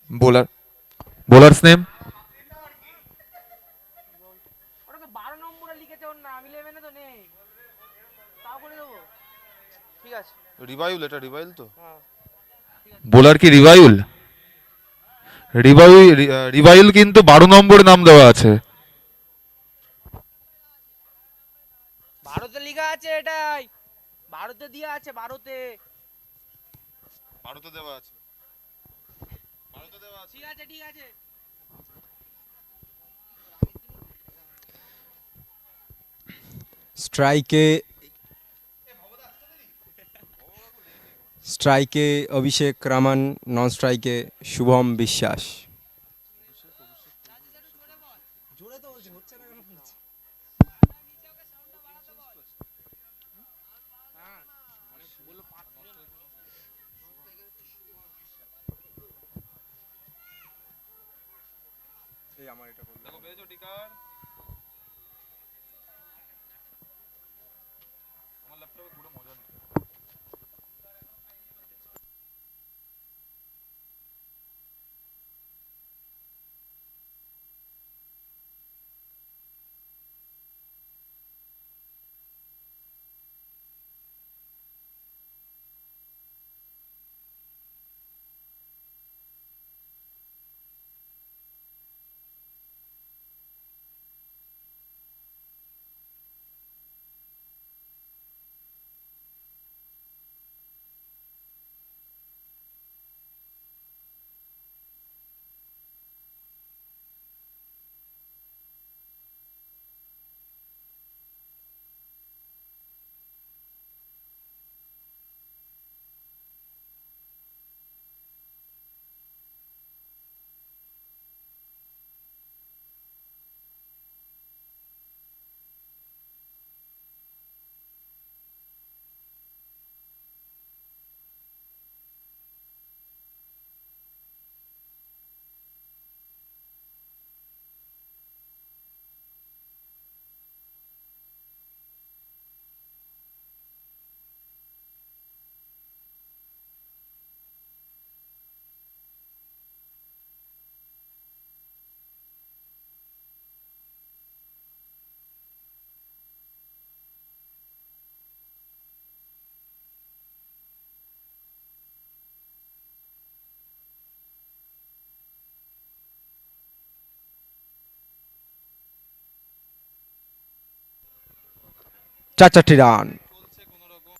Bowler, বোলারস name. ওটা তো 12 নম্বরে লিখেছে ওর নাম, 11-এ তো নেই, তাও করে দেবো। ঠিক আছে। রিভাইল, এটা রিভাইল তো। হ্যাঁ ঠিক আছে। বোলার কি রিভাইল? রিভাইল, রিভাইল কিন্তু 12 নম্বরে নাম দেওয়া আছে। ভারতে লেখা আছে এটাই, ভারতে দিয়া আছে, ভারতে। ভারতে দেওয়া আছে, ভারতে দেওয়া আছে। ঠিক আছে ঠিক আছে। স্ট্রাইকে স্ট্রাইকে অভিষেক রামান, নন স্ট্রাইকে শুভম বিশ্বাস। দেখো পেয়েছো টিকার? আমার ল্যাপটপে পুরো মজা নেই। চার চারটি রান। চলছে কোনো রকম।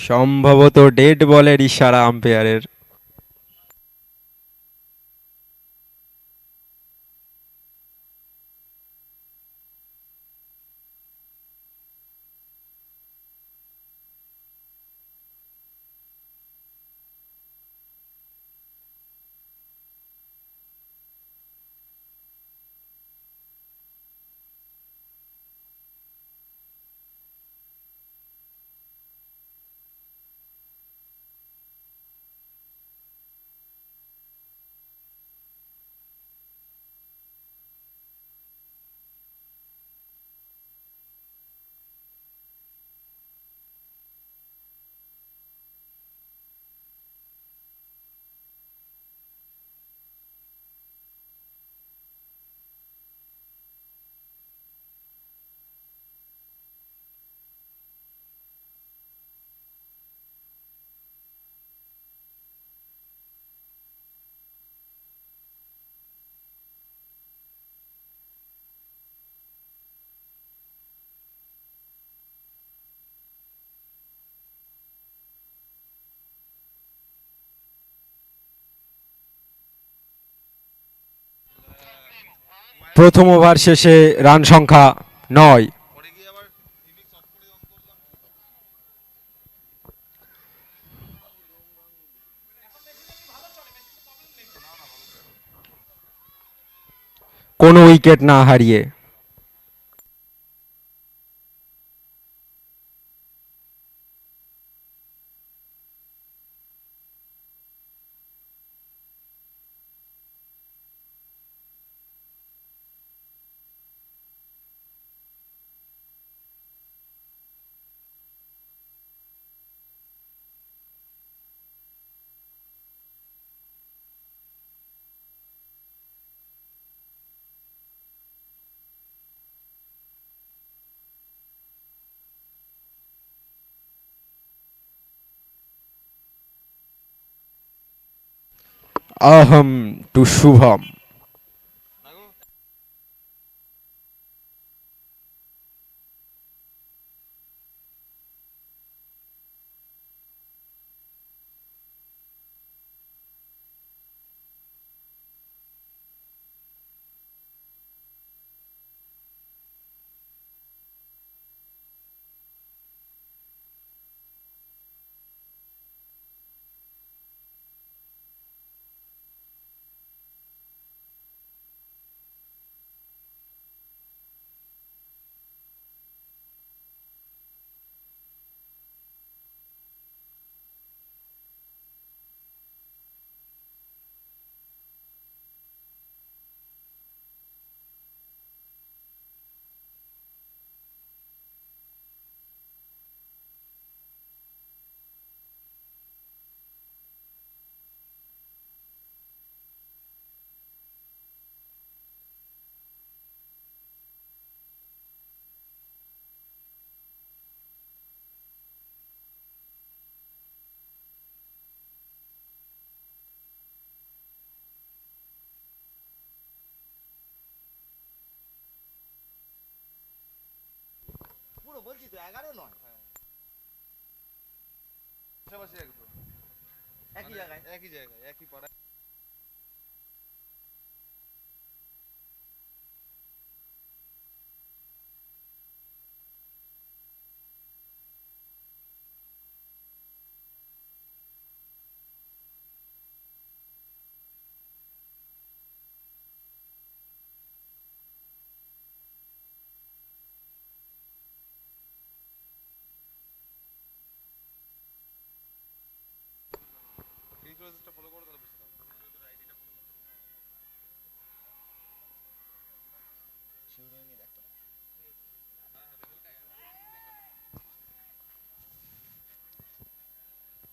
সম্ভবত ডেড বলের ইশারা আম্পায়ারের। প্রথম ওভার শেষে রান সংখ্যা 9। পরে গিয়ে আবার ইনিংস অফ করে অন করলাম। কোনো উইকেট না হারিয়ে। আহম টু শুভম। পুরো বলছি তো 11 নয় পাশাপাশি একদম একই জায়গায়। একই জায়গায় একই পাড়ায়। এই প্রসেসটা ফলো করো তাহলে বুঝতে পারবে।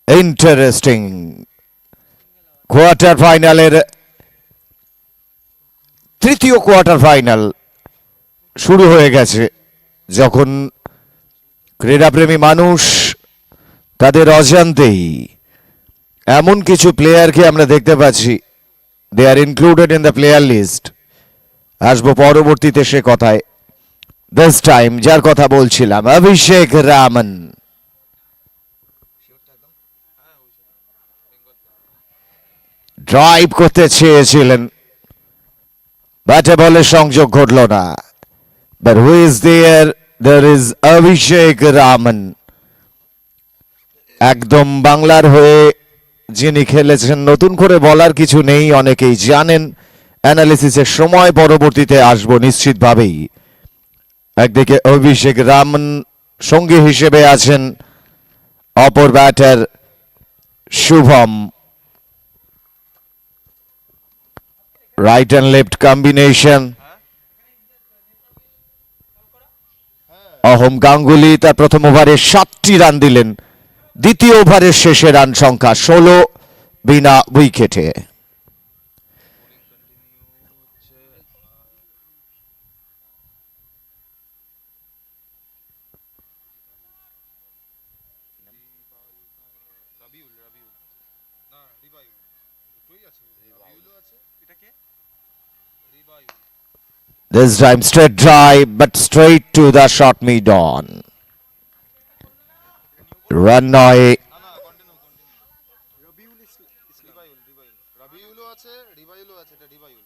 ইন্টারেস্টিং কোয়ার্টার ফাইনালের তৃতীয় কোয়ার্টার ফাইনাল শুরু হয়ে গেছে। যখন ক্রীড়াপ্রেমী মানুষ তাদের অজান্তেই এমন কিছু প্লেয়ারকে আমরা দেখতে পাচ্ছি, they are included in the player list. আসবো পরবর্তীতে সে কথায়। দিস টাইম যার কথা বলছিলাম, অভিষেক রামন ড্রাইভ করতে চেয়েছিলেন, ব্যাটে বলে সংযোগ ঘটল না। But who is there? There is Abhishek Raman. একদম বাংলার হয়ে যিনি খেলেছেন, নতুন করে বলার কিছু নেই, অনেকেই জানেন। অ্যানালিসিসের সময় পরবর্তীতে আসবো নিশ্চিতভাবেই। একদিকে অভিষেক রামন, সঙ্গী হিসেবে আছেন অপর batter Shubham. Right and left combination. অহম গাঙ্গুলি তার প্রথম ওভারে 7টি রান দিলেন। দ্বিতীয় ওভারের শেষে রান সংখ্যা 16 বিনা উইকেটে। This time straight drive, but straight to the short mid on. Run নয়। রাবিউলও আছে, রিভাইলও আছে, এটা রিভাইল।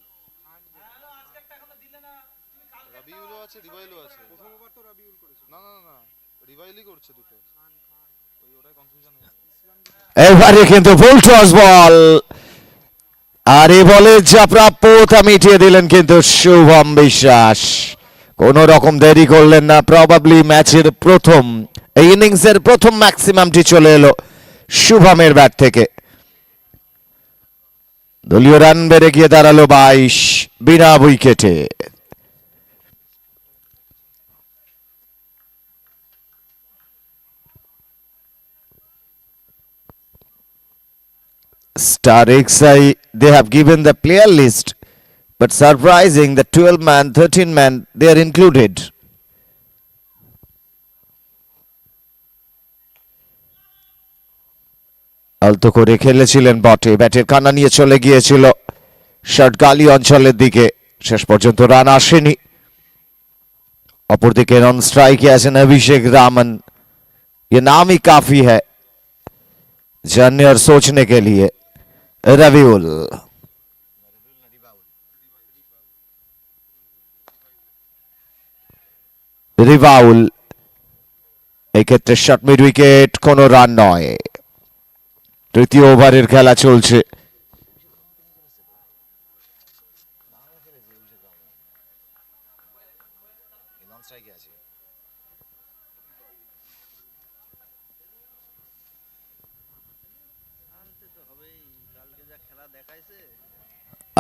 এবারে কিন্তু ফুল টস বল, আর এই বলে যা প্রাপ্য তা মিটিয়ে দিলেন কিন্তু শুভম বিশ্বাস। কোন রকম দেরি করলেন না, প্রবাবলি ম্যাচের প্রথম, এই ইনিংসের প্রথম ম্যাক্সিমামটি চলে এলো শুভমের ব্যাট থেকে। দলীয় রান বেড়ে গিয়ে দাঁড়ালো 22 বিনা উইকেটে। Star XI, they have given the player list, but surprising, the 12 man, 13 man, they are included. আলতো করে খেলেছিলেন বটে, ব্যাটের কানা নিয়ে চলে গিয়েছিল শর্টগালি অঞ্চলের দিকে, শেষ পর্যন্ত রান আসেনি। অপরদিকে নন স্ট্রাইকে আছেন অভিষেক রামন। ये नाम ही काफी है जानने और सोचने के लिए। রবিউল, রিভাউল, এক্ষেত্রে শর্ট মিড উইকেট, কোনো রান নয়। তৃতীয় ওভারের খেলা চলছে।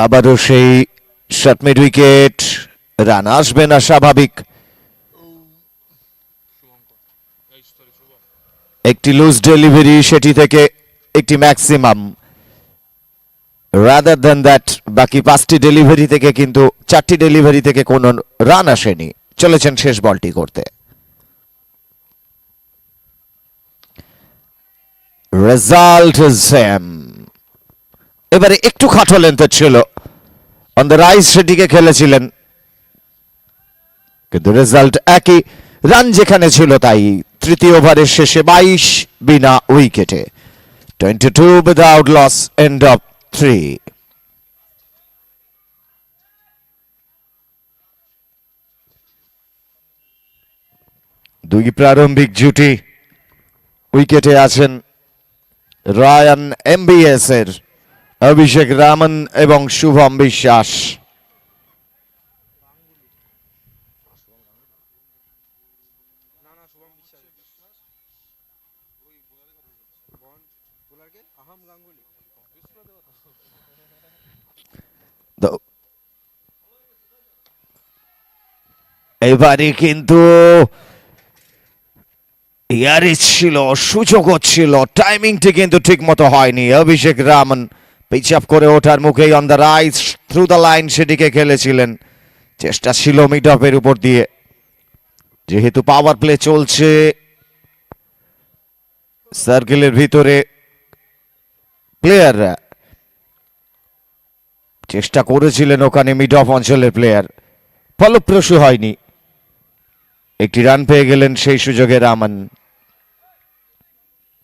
আবারও সেই শর্ট মিড উইকেট, রান আসবে না স্বাভাবিক। একটি লুজ ডেলিভারি, সেটি থেকে একটি ম্যাক্সিমাম, রাদার দ্যান দ্যাট বাকি 5টি ডেলিভারি থেকে কিন্তু 4টি ডেলিভারি থেকে কোনো রান আসেনি। চলেছেন শেষ বলটি করতে। Result is same. এবারে একটু খাটো লেন্থের ছিল, অন দ্য রাইজ সেটিকে খেলেছিলেন, কিন্তু রেজাল্ট একই, রান যেখানে ছিল তাই। তৃতীয় ওভারের শেষে 22 বিনা উইকেটে, 22 উইদাউট লস, এন্ড অফ 3। দুই প্রারম্ভিক জুটি উইকেটে আছেন রায়ান এমবিএস এর অভিষেক রামন এবং শুভম বিশ্বাস। এবারে কিন্তু ইয়ারিস ছিল, সুযোগ ছিল, টাইমিংটি কিন্তু ঠিক মতো হয়নি। অভিষেক রামন পিচ আপ করে ওঠার মুখেই on the right through the line সেটিকে খেলেছিলেন। চেষ্টা ছিল মিড অফের উপর দিয়ে, যেহেতু পাওয়ার প্লে চলছে সার্কেলের ভিতরে, প্লেয়াররা চেষ্টা করেছিলেন ওখানে মিড অফ অঞ্চলের প্লেয়ার, ফলপ্রসূ হয়নি। একটি রান পেয়ে গেলেন সেই সুযোগে রামন।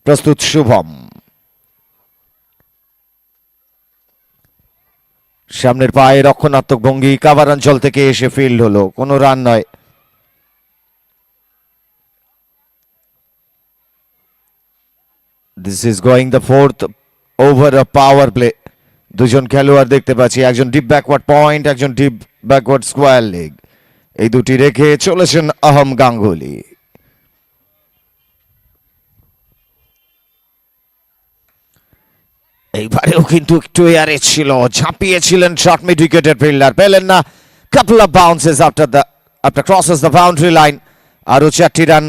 প্রস্তুত শুভম, সামনের পায়ে রক্ষণাত্মক ভঙ্গি, কাভার অঞ্চল থেকে এসে ফিল্ড হলো, কোনো রান নয়। This is going the 4th over of power play. দুজন খেলোয়াড় দেখতে পাচ্ছি, একজন ডিপ ব্যাকওয়ার্ড পয়েন্ট, একজন ডিপ ব্যাকওয়ার্ড স্কোয়ার লেগ, এই দুটি রেখে চলেছেন অহম গাঙ্গুলি। এইবারেও কিন্তু একটু এয়ারে ছিল, ঝাঁপিয়েছিলেন শর্ট মিড উইকেটের ফিল্ডার, পেলেন না। Couple of bounces after crosses the boundary line. আরো 4টি রান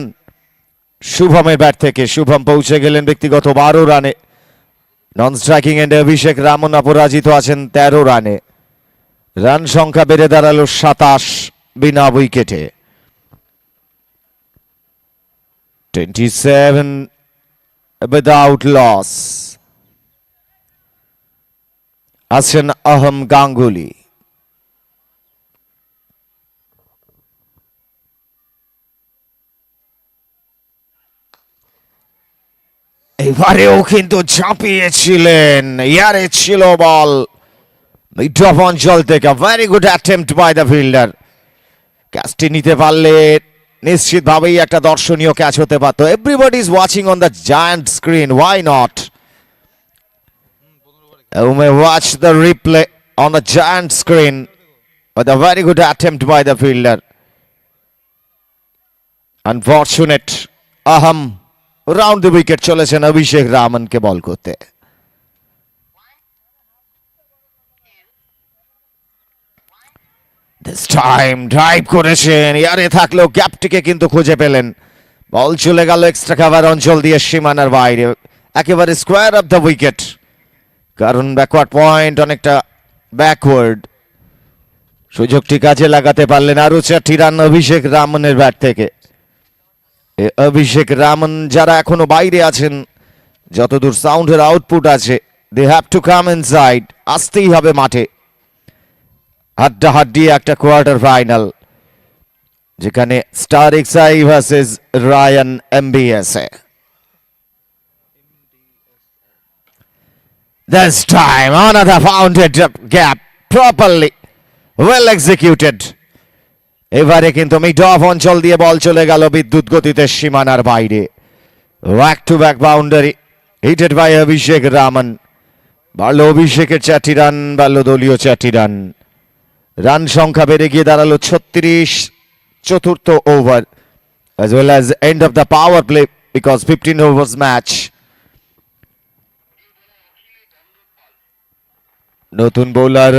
শুভমের ব্যাট থেকে। শুভম পৌঁছে গেলেন ব্যক্তিগত 12 রানে। নন স্ট্রাইকিং এন্ডে অভিষেক রামন অপরাজিত আছেন 13 রানে। রান সংখ্যা বেড়ে দাঁড়ালো 27 বিনা উইকেটে, 27 উইদাউট লস। আছেন অহম গাঙ্গুলি। এবারেও কিন্তু ঝাঁপিয়েছিলেন, ইয়ারে ছিল বল মিড অফ অঞ্চল থেকে। Very good attempt by the fielder. ক্যাচটি নিতে পারলে নিশ্চিতভাবেই একটা দর্শনীয় ক্যাচ হতে পারত। Everybody is watching on the giant screen, why not? You may watch the replay on the giant screen with a very good attempt by the fielder. Unfortunate. Aham round the wicket চলেছেন অভিষেক রামনকে বল করতে। This time drive করেছেন, ইয়ারে থাকলেও গ্যাপটিকে কিন্তু খুঁজে পেলেন। বল চলে গেল এক্সট্রা কভার অঞ্চল দিয়ে সীমানার বাইরে, একেবারে স্কোয়ার অফ দ্য উইকেট, কারণ ব্যাকওয়ার্ড পয়েন্ট অনেকটা ব্যাকওয়ার্ড। সুযোগটি কাজে লাগাতে পারলেন। আরো 4টি রান অভিষেক রামনের ব্যাট থেকে। অভিষেক রামন যারা এখনো বাইরে আছেন, যতদূর সাউন্ডের আউটপুট আছে, they have to come inside, আসতেই হবে মাঠে। হাড্ডাহাড্ডি একটা কোয়ার্টার ফাইনাল, যেখানে star X I versus Ryan MBSA. This time another founded gap, properly well executed. এবারে কিন্তু মিড অফ অঞ্চল দিয়ে বল চলে গেল বিদ্যুৎ গতিতে সীমানার বাইরে। Back to back boundary hitted by Abhishek Raman. বাড়ল অভিষেকের 4টি রান, বাড়ল দলীয় 4টি রান। রান সংখ্যা বেড়ে গিয়ে দাঁড়ালো 36 চতুর্থ over, as well as end of the power play because 15 overs match. নতুন বোলার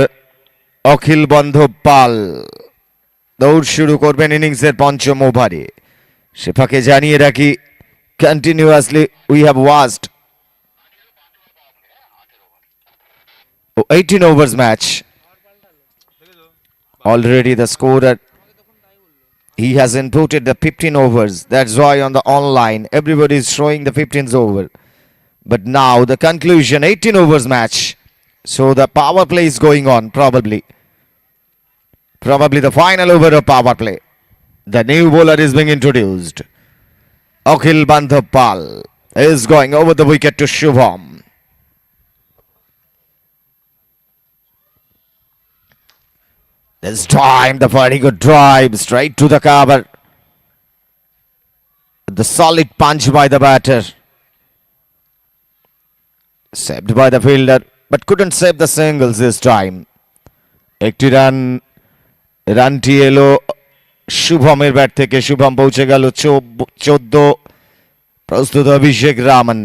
অখিল বান্ধব পাল দৌড় শুরু করবেন ইনিংসের 5ম ওভারে। সে ফাঁকে জানিয়ে রাখি, continuously we have watched 18 overs match. Already the scorer, he has inputted the 15 overs. That's why on the online everybody is showing the 15th over. But now the conclusion, 18 overs match. So the power play is going on, probably the final over of power play. The new bowler is being introduced. Akhil Bandhav Pal is going over the wicket to Shubham. This time the very good drive straight to the cover. The solid punch by the batter. Saved by the fielder, but couldn't save the singles this time. একটি রানটি এলো শুভমের bat থেকে। শুভম পৌঁছে গেল 14। প্রস্তুত Abhishek Raman,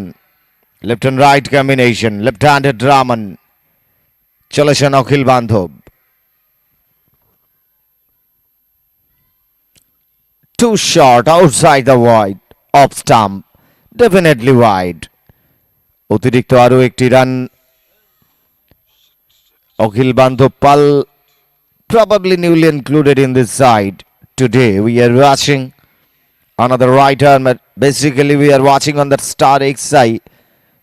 left and right combination, left handed Raman, চলেছেন অখিল বান্ধব। Too short outside the wide, off stump, definitely wide. অতিরিক্ত আরো একটি রান অখিল বান্ধব পাল, probably newly included in this side. Today we are watching another right arm, but basically we are watching on the Star XI,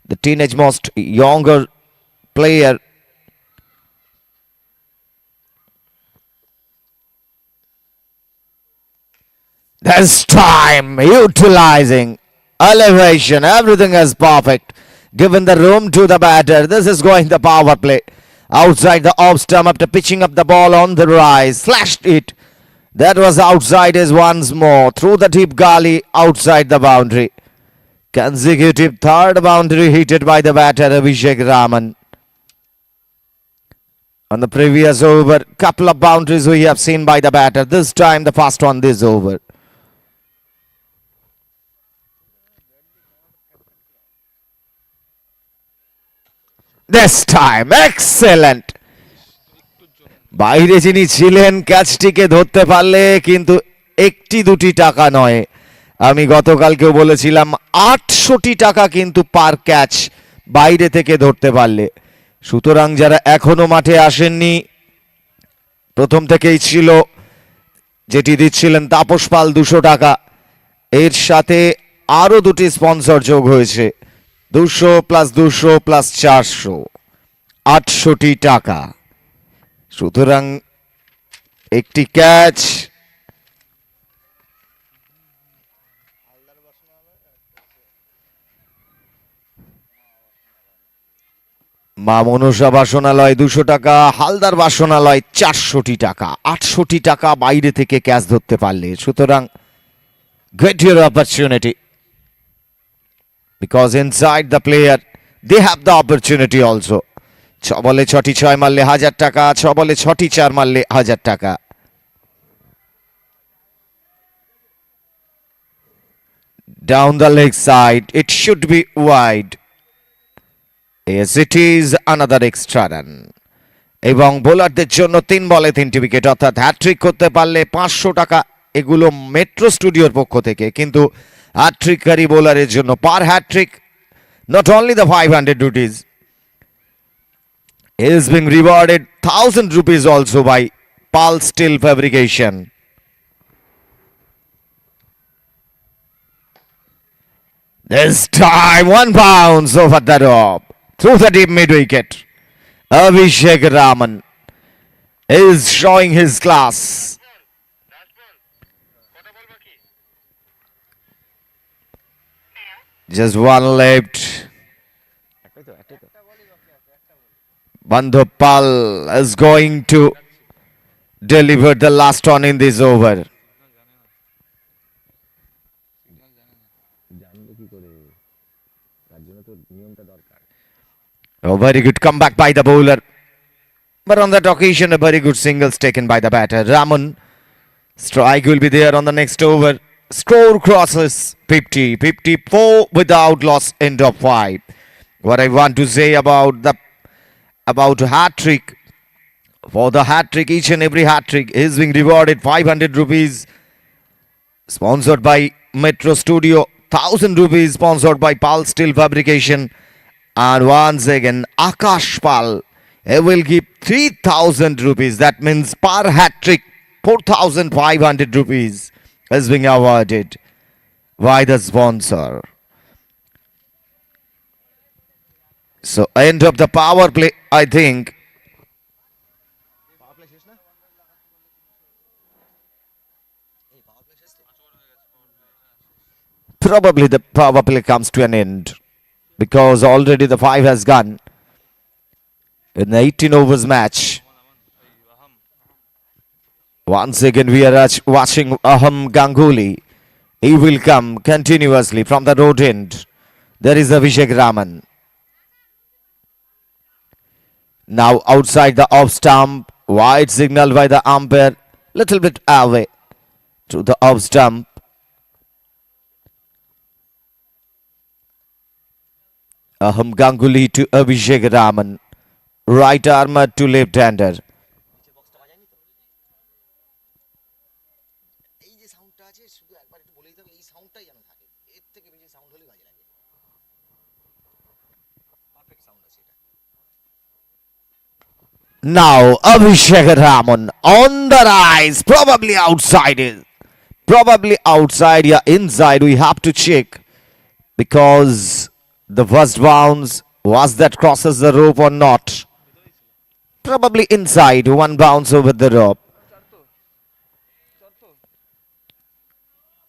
the teenage most younger player. This time utilizing elevation, everything is perfect, given the room to the batter. This is going the power play. Outside the off stump after pitching up the ball on the rise, slashed it. That was outside is once more, through the deep gully, outside the boundary. Consecutive third boundary hitted by the batter Abhishek Raman. On the previous over, couple of boundaries we have seen by the batter. This time the first one this over. This time excellent. বাইরে যিনি ছিলেন ক্যাচটিকে ধরতে পারলে কিন্তু একটি দুটি টাকা নয়, আমি গতকালকেও বলেছিলাম 800টি টাকা কিন্তু পার ক্যাচ বাইরে থেকে ধরতে পারলে। সুতরাং যারা এখনো মাঠে আসেননি, প্রথম থেকেই ছিল যেটি দিচ্ছিলেন তাপস পাল 200 টাকা, এর সাথে আরো দুটি স্পন্সর যোগ হয়েছে, 200 + 200 + 400, 800টি টাকা। সুতরাং একটি ক্যাচ মা মনসা বাসনালয় 200 টাকা, হালদার বাসনালয় 400টি টাকা, 800টি টাকা বাইরে থেকে ক্যাচ ধরতে পারলে। সুতরাং get your opportunity. Because inside the player, they have the opportunity also. 6 বলে 6টি 6 মারলে 1000 টাকা, 6 বলে 6টি 4 মারলে 1000 টাকা। Down the leg side, it should be wide. Yes, it is another extra run. এবং বোলারদের জন্য 3 বলে 3টি উইকেট, অর্থাৎ হ্যাট্রিক করতে পারলে 500 টাকা। এগুলো মেট্রো স্টুডিওর পক্ষ থেকে, কিন্তু হ্যাট্রিককারী বোলারের জন্য পার hat trick not only the 500 rupees, he is being rewarded 1000 rupees also by Pulse Steel Fabrication. This time 1 bounce over the rope through the deep mid wicket. Abhishek Raman is showing his class. Just one left. Bandhopal is going to deliver the last one in this over. A very good comeback by the bowler. But on that occasion, a very good singles taken by the batter. Raman. Strike will be there on the next over. Score crosses 50, 54 without loss, end of 5. What I want to say about hat-trick. For the hat-trick, each and every hat-trick is being rewarded 500 rupees. Sponsored by Metro Studio. 1000 rupees sponsored by Pulse Steel Fabrication. And once again, Akash Pal, he will give 3000 rupees. That means per hat-trick, 4500 rupees is being awarded by the sponsor. So end of the power play, I think. Probably the power play comes to an end, because already the 5 has gone in the 18 overs match. Once again we are watching 𝐻𝐻𝐒 Ganguly. He will come continuously from the road end. There is Abhishek Raman. Now outside the off stump, wide signal by the umpire, little bit away to the off stump. 𝐻𝐻𝐒 Ganguly to Abhishek Raman, right armer to left hander. Now Abhishek Raman on the rise, probably outside it. Probably outside, yeah, inside we have to check, because the first bounce, was that crosses the rope or not? Probably inside, 1 bounce over the rope.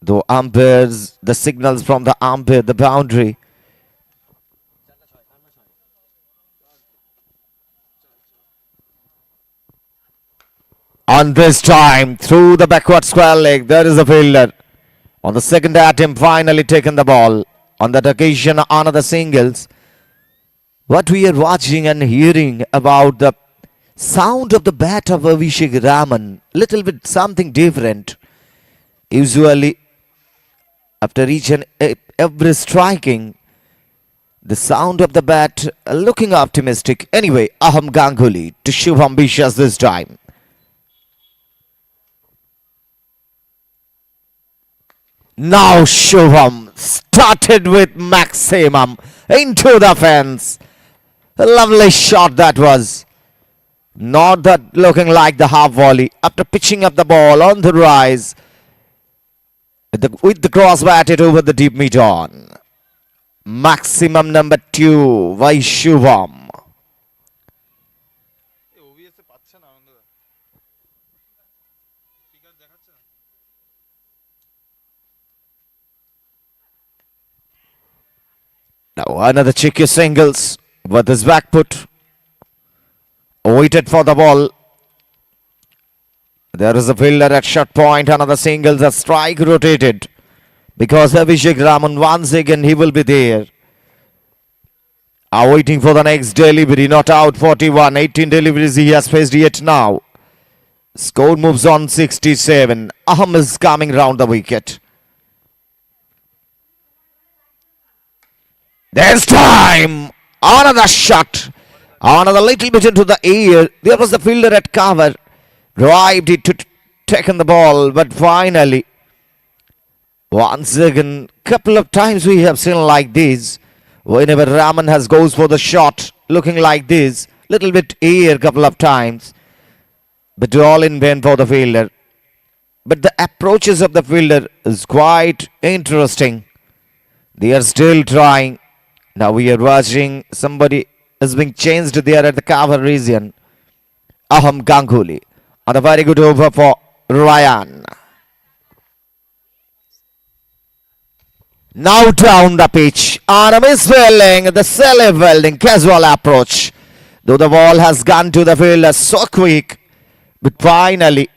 Though umpires, the signals from the umpire, the boundary. On this time, through the backward square leg, there is a fielder. On the second attempt, finally taken the ball. On that occasion, another singles. What we are watching and hearing about the sound of the bat of Abhishek Raman, little bit something different. Usually, after each and every striking, the sound of the bat looking optimistic. Anyway, 𝐻𝐻𝐒 Ganguly to Shubham Biswas this time. Now Shubham started with maximum into the fence. A lovely shot that was. Not that looking like the half volley. After pitching up the ball on the rise, with the cross batted over the deep mid on. Maximum number 2 by Shubham. Now another cheeky singles with his back foot. Waited for the ball. There is a fielder at short point. Another singles, a strike rotated. because Abhishek Raman once again he will be there. Are waiting for the next delivery. Not out 41. 18 deliveries he has faced yet now. Score moves on 67. Aham is coming round the wicket. There's time. Another shot. Another little bit into the air. There was the fielder at cover. Drived it to take on the ball. But finally, once again, couple of times we have seen like this. Whenever Raman has goes for the shot, looking like this, little bit air couple of times, but all in vain for the fielder. But the approaches of the fielder is quite interesting. They are still trying. Now we are watching somebody is being changed there at the cover region. Aham Ganguly on a very good over for Ryan. Now down the pitch, Arm is filling the 𝐶𝐶 casual approach. Though the ball has gone to the fielder so quick, but finally,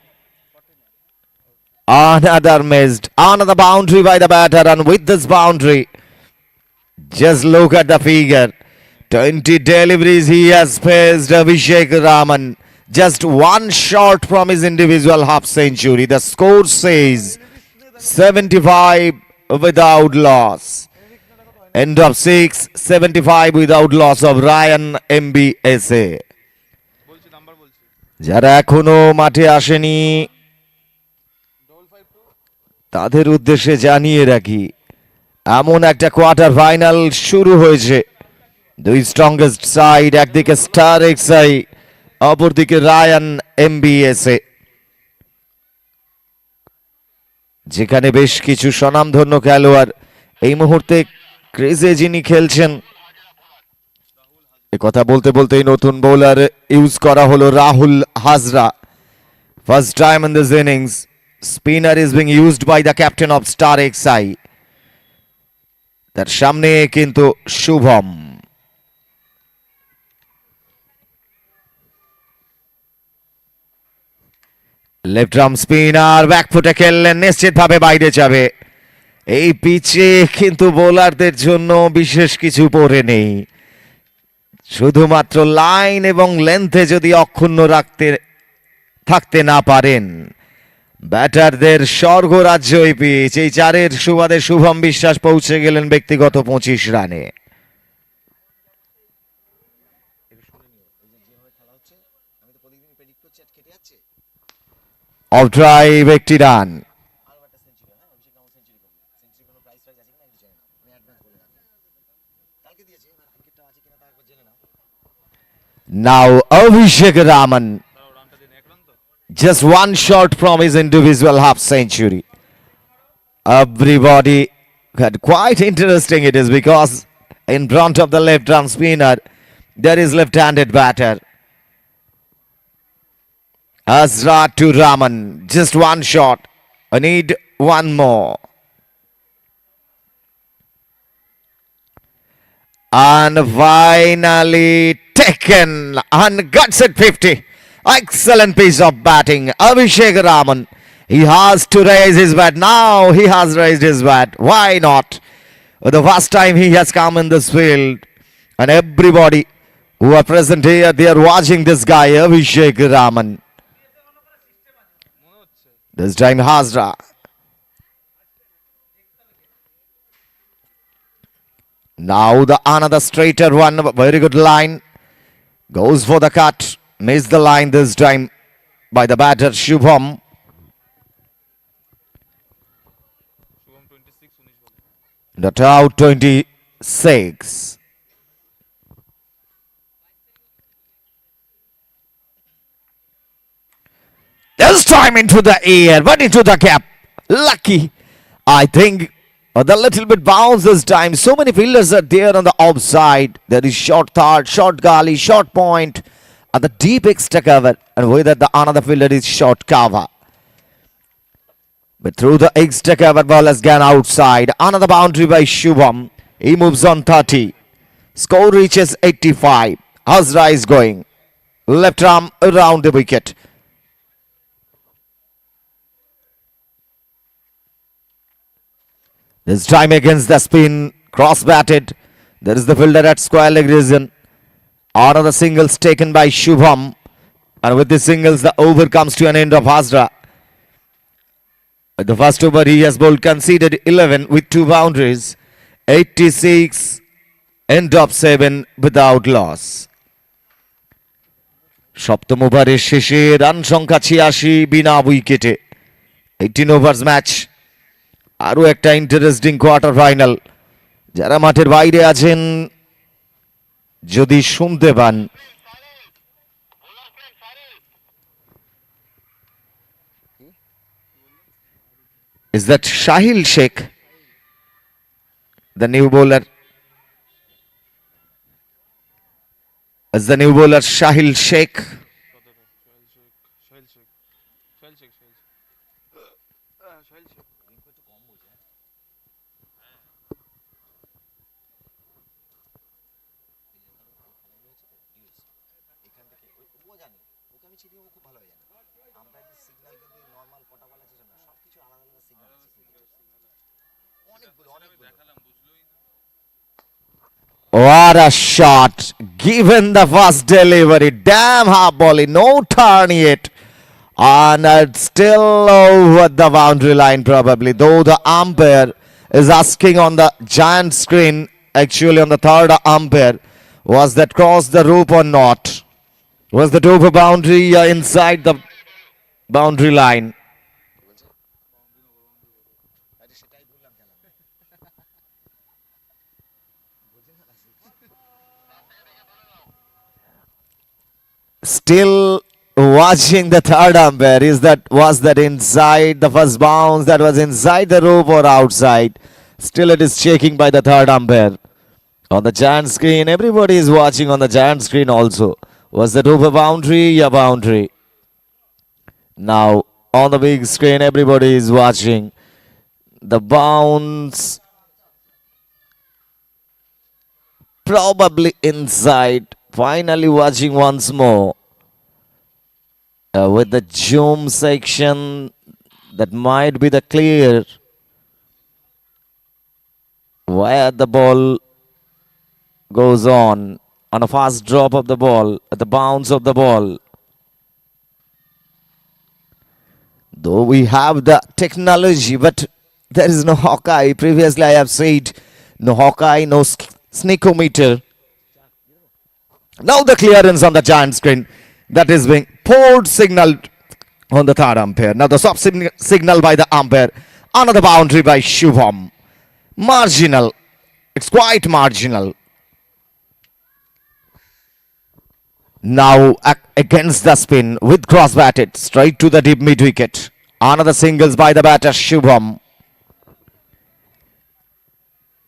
another missed, another boundary by the batter, and with this boundary, just look at the figure. 20 deliveries he has faced Abhishek Raman. Just one short from his individual half century. The score says 75 without loss. End of 6, 75 without loss of Ryan MBSA. যারা এখনো মাঠে আসেনি তাদের উদ্দেশ্যে জানিয়ে রাখি, এমন একটা কোয়ার্টার ফাইনাল শুরু হয়েছে। দুই স্ট্রংগেস্ট সাইড, একদিকে স্টার এক্সআই, অপরদিকে রায়ান এমবিএসএ, যেখানে বেশ কিছু স্বনামধন্য খেলোয়াড় এই মুহূর্তে ক্রিজে যিনি খেলছেন। কথা বলতে বলতেই নতুন বোলার ইউজ করা হলো Rahul Hazra. First time in this innings spinner is being used by the captain of Star XI. তার সামনে কিন্তু শুভম। লেফট আর্ম স্পিনার ব্যাকফুটে খেললেন, নিশ্চিত ভাবে বাইরে যাবে। এই পিচে কিন্তু বোলারদের জন্য বিশেষ কিছু পড়ে নেই, শুধুমাত্র লাইন এবং লেন্থে যদি অক্ষুণ্ণ থাকতে না পারেন, ব্যাটারদের স্বর্গরাজ্য এই পিচ। এই চারের সুবাদে শুভম বিশ্বাস পৌঁছে গেলেন ব্যক্তিগত 25 রানে। অফ ড্রাইভ একটি run. Now Abhishek Raman, just one shot from his individual half century. Everybody got quite interesting it is, because in front of the left arm spinner there is left-handed batter. Azra to Raman, just one shot. I need one more. And finally taken and guts at 50. Excellent piece of batting. Abhishek Raman, he has to raise his bat. Now he has raised his bat. Why not? For the first time he has come in this field, and everybody who are present here, they are watching this guy Abhishek Raman. This time Hazra. Now the another straighter one, very good line. Goes for the cut. Missed the line this time by the batter Shubham. Not out 26. This time into the air, but into the gap. Lucky. I think the little bit bounce this time. So many fielders are there on the offside. There is short third, short gully, short point, and the deep extra cover. And whether the another fielder is short cover. But through the extra cover, ball has gone outside. Another boundary by Shubham. He moves on 30. Score reaches 85. Hazra is going. Left arm around the wicket. This time against the spin, cross batted. There is the fielder at square leg region. Another singles taken by Shubham. And with the singles, the over comes to an end of Hazra. At the first over, he has bowled conceded 11 with 2 boundaries. 86, end of 7 without loss. সপ্তম ওভারের শেষে run সংখ্যা 86 বিনা উইকেটে 18 ওভার্স match. আরও একটা interesting quarter final. যারা মাঠের বাইরে আছেন যদি শুনতে পান, is that Shahil Sheikh, the new bowler? Is the new bowler Shahil Sheikh? What a shot! Given the first delivery, damn hard volley, no turn yet, and it's still over the boundary line probably. Though the umpire is asking on the giant screen, actually on the third umpire, was that cross the rope or not? Was that over boundary inside the boundary line? Still watching the third umpire. Was that inside the first bounce? That was inside the rope or outside? Still it is checking by the third umpire. On the giant screen, everybody is watching on the giant screen also. Was that over boundary? Yeah, boundary. Now on the big screen, everybody is watching the bounce. Probably inside. Finally watching once more. With the zoom section, that might be the clear where the ball goes on a fast drop of the ball, at the bounce of the ball. Though we have the technology, but there is no Hawkeye. Previously I have said no Hawkeye, no sneakometer. Now the clearance on the giant screen, that is being poured signaled on the third umpire. Now the stop signal by the umpire. Another boundary by Shubham. Marginal. It's quite marginal. Now against the spin with cross batted straight to the deep mid wicket. Another singles by the batter Shubham.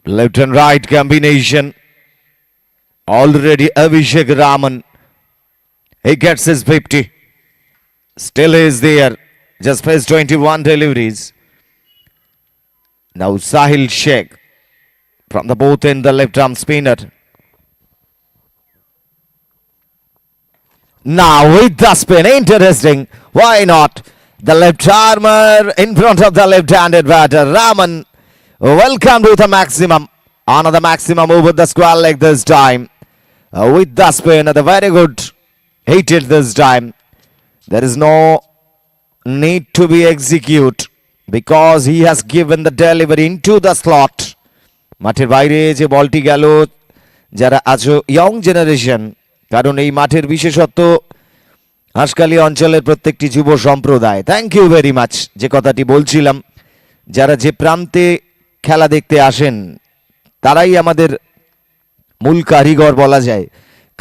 Left and right combination. Already Abhishek Raman. He gets his 50. Still is there. Just faced 21 deliveries. Now Sahil Sheikh from the both end, the left arm spinner. Now with the spin, interesting. Why not? The left armer in front of the left-handed batter. Raman, welcome to the maximum. Another maximum over the square leg this time. With the spin, the very good. Hit it this time. There is no need to be execute because he has given the delivery into the slot. মাঠের বাইরে যে বলটি গেল, যারা আছো young generation, কারণ এই মাঠের বিশেষত্ব হাঁসখালি অঞ্চলের প্রত্যেকটি যুব সম্প্রদায়। Thank you very much. যে কথাটি বলছিলাম, যারা যে প্রান্তে খেলা দেখতে আসেন তারাই আমাদের মূল কারিগর বলা যায়,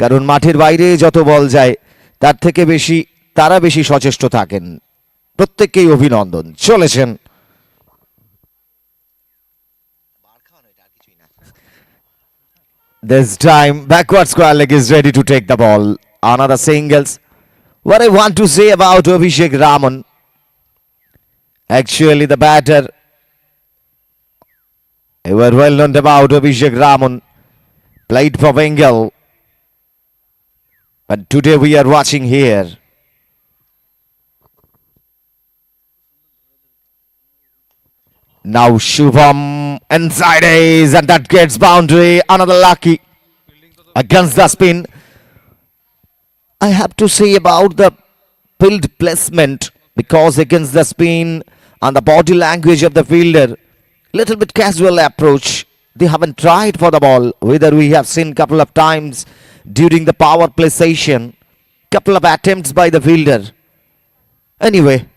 কারণ মাঠের বাইরে যত বল যায় তার থেকে বেশি তারা বেশি সচেষ্ট থাকেন। প্রত্যেককেই অভিনন্দন। চলেছেন this time backward square leg is ready to take the ball. Another singles. What I want to say about Abhishek Raman, actually the batter, we were well known about Abhishek Raman, played for Bengal, but today we are watching here. Now Shubham Shubham inside ace, and that gets boundary. Another lucky against the spin. I have to say about the field placement, because against the spin and the body language of the fielder, little bit casual approach. They haven't tried for the ball. Whether we have seen couple of times during the power play session, couple of attempts by the fielder. Anyway,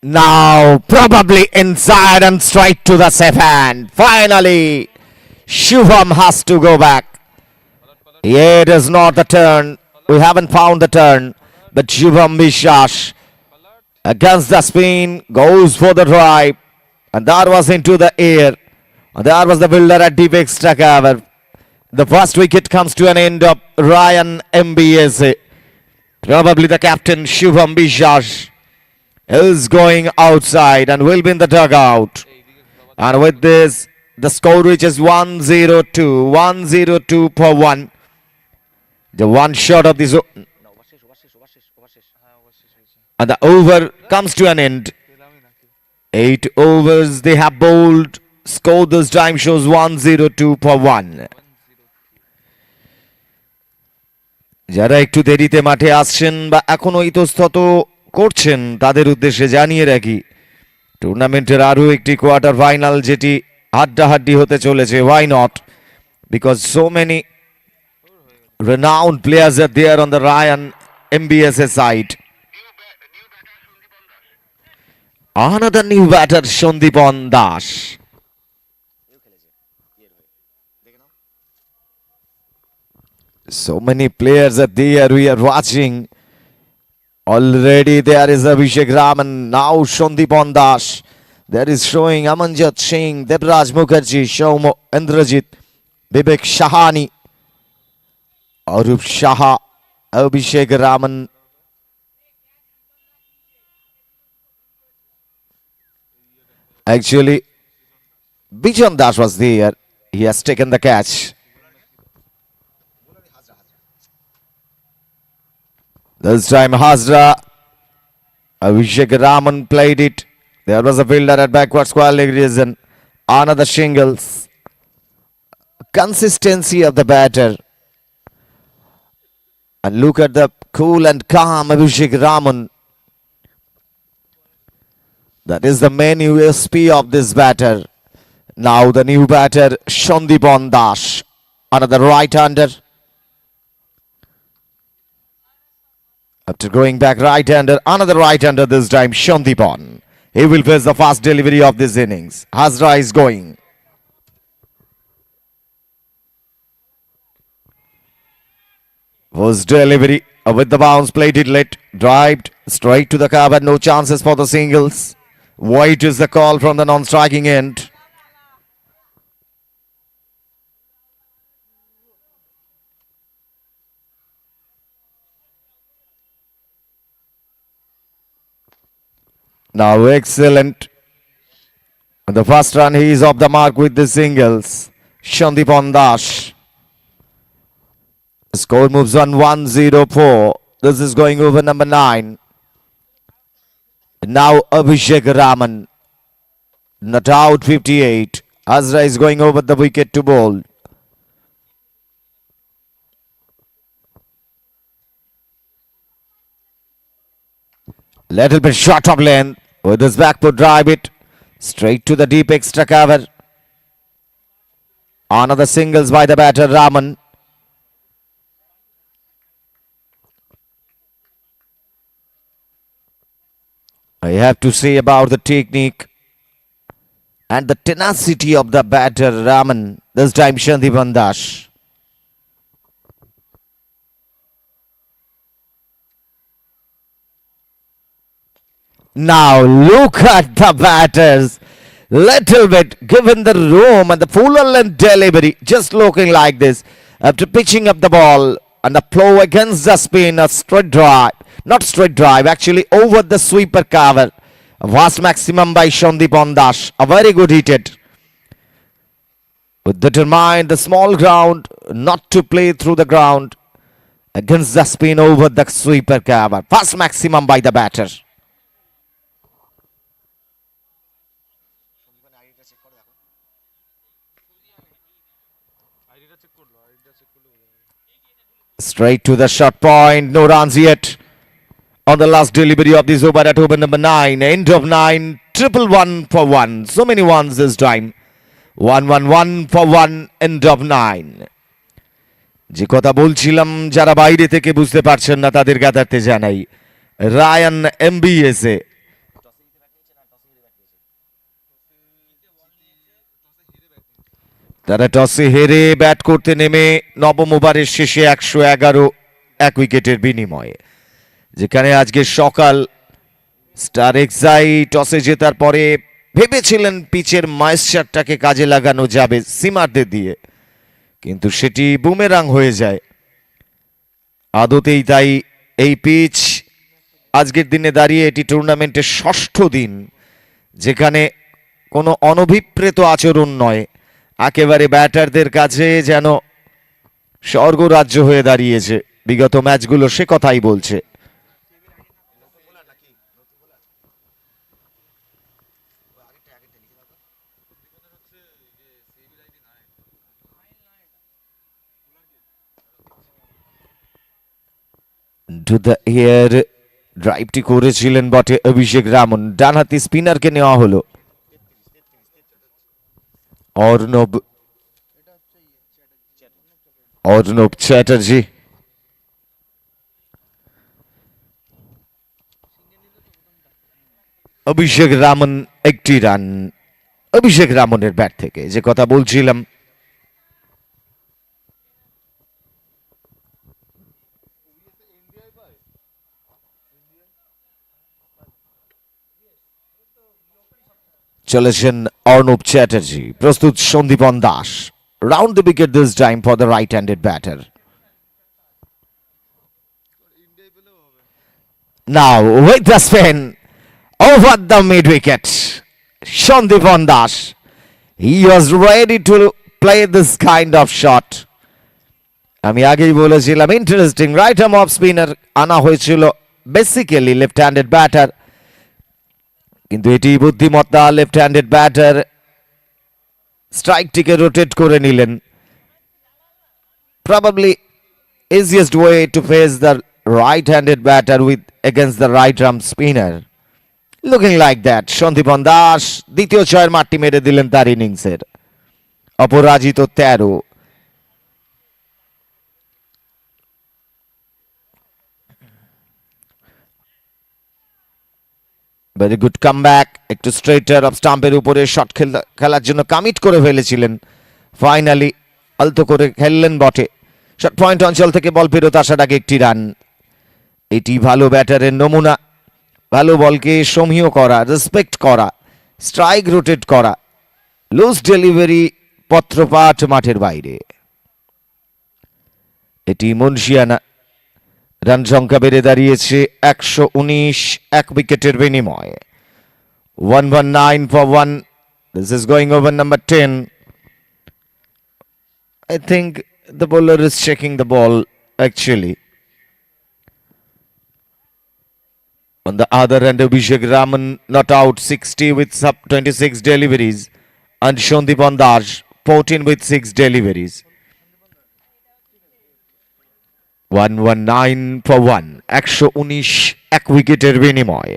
now probably inside and straight to the safe hand. Finally, Shubham has to go back. Yeah, it is not the turn. We haven't found the turn. But Shubham Biswas against the spin goes for the drive. And that was into the air. And that was the builder at deep extra cover. The first wicket comes to an end of Ryan MBS. Probably the captain Shubham Biswas is going outside and will be in the dugout. And with this, the score reaches 102. 102 for 1. The one shot of this. And the over comes to an end. 8 overs they have bowled. Score this time shows 102 for 1. যারা একটু দেরিতে মাঠে আসছেন বা এখনো ইতস্তত করছেন তাদের উদ্দেশ্যে জানিয়ে রাখি, টুর্নামেন্টের আরও একটি কোয়ার্টার ফাইনাল যেটি হাড্ডাহাড্ডি হতে চলেছে। Why not? Because so many renowned players are there on the Ryan MBS side. Another new batter, Shandipan Das. So many players are there. We are watching. Already there is Abhishek Raman. Now Shandipan Das. There is showing Amanjot Singh, Debraj Mukherjee, Shaumo Indrajit, Vivek Shahani, Arup Shah, Abhishek Raman. Actually, Bijan Das was there. He has taken the catch. This time Hazra, Abhishek Raman played it. There was a fielder at backward square leg region. Another shingles. Consistency of the batter. And look at the cool and calm Abhishek Raman. That is the main USP of this batter. Now the new batter, Shandipan Das. Another right-hander. After going back right-hander, another right-hander this time, Shandipan. He will face the fast delivery of this innings. Hazra is going. First delivery with the bounce, played it late, drived straight to the cover, no chances for the singles. White is the call from the non-striking end. Now excellent. The first run, he is off the mark with the singles. Shandipan Das. Score moves on 104. This is going over number 9. Now Abhishek Raman. Not out 58. Hazra is going over the wicket to bowl. Little bit short of length. With his back foot, drive it straight to the deep extra cover. Another singles by the batter Raman. I have to say about the technique and the tenacity of the batter Raman. This time Shandipan Das. Now look at the batters. Little bit given the room and the fuller length delivery. Just looking like this. After pitching up the ball and the flow against the spin, a straight drive. Not straight drive, actually over the sweeper cover. A vast maximum by Shandipan Das. A very good hit it. With determined the small ground, not to play through the ground. Against the spin over the sweeper cover. Vast maximum by the batter. Straight to the shot point. No runs yet on the last delivery of this over at over number 9. End of 9. 111 for 1. So many ones this time. 111 for 1. End of 9. যে কথা বলছিলাম যারা বাইরে থেকে বুঝতে পারছেন না তাদের গাদারতে জানাই রায়ান এমবিএস এ তারা টসে হেরে ব্যাট করতে নেমে নবম ওভারের শেষে 111 এক উইকেটের বিনিময়ে যেখানে আজকে সকাল স্টার এক্সাই টসে জেতার পরে ভেবেছিলেন পিচের ময়েশ্চারটাকে কাজে লাগানো যাবে সিমারদের দিয়ে কিন্তু সেটি বুমেরাং হয়ে যায় আদতেই তাই এই পিচ আজকের দিনে দাঁড়িয়ে এটি টুর্নামেন্টের ষষ্ঠ দিন যেখানে কোনো অনভিপ্রেত আচরণ নয় একেবারে ব্যাটারদের কাছে যেন স্বর্গরাজ্য হয়ে দাঁড়িয়েছে বিগত ম্যাচগুলো সে কথাই বলছে টু দ্য এয়ার ড্রাইভটি করেছিলেন বটে অভিষেক রামন ডানহাতি স্পিনারকে নেওয়া হলো অর্ণব চ্যাটার্জি অভিষেক রামন একটি রান অভিষেক রামনের ব্যাট থেকে যে কথা বলছিলাম চলেছেন অর্ণব চ্যাটার্জি প্রস্তুত Sandipan Das round the wicket this time for the right-handed batter. Now with the spin over the mid-wicket, Shandipan Das. He was ready to play this kind of shot. আমি আগেই বলেছিলাম interesting right arm off spinner আনা হয়েছিল basically left handed batter কিন্তু এটি বুদ্ধিমত্তা left handed batter স্ট্রাইকটিকে rotate করে নিলেন probably easiest way to face the right-handed batter with against the right-arm spinner. Looking like that, Shandipan Das দ্বিতীয় ছয়ের মাটি মেরে দিলেন তার ইনিংসের অপরাজিত 13 ভেরি গুড কামব্যাক একটু স্ট্রেটার অফ স্টাম্পের উপরে শট খেলার জন্য কমিট করে ফেলেছিলেন ফাইনালি আলতো করে খেললেন বটে শট পয়েন্ট অঞ্চল থেকে বল ফেরত আসার আগে একটি রান এটি ভালো ব্যাটারের নমুনা ভালো বলকে সমীহ করা রেসপেক্ট করা স্ট্রাইক রোটেট করা লুজ ডেলিভারি পত্রপাঠ মাঠের বাইরে এটি মুন্সিয়ানা রান সংখ্যা বেড়ে দাঁড়িয়েছে 119 এক উইকেটের বিনিময়ে 119 for 1. This is going over number 10. I think the bowler is checking the ball actually. On the other end, Abhishek Raman not out 60 with sub 26 deliveries and Shandipan Das 14 with 6 deliveries. 119 for 1. 119 এক উইকেটের বিনিময়ে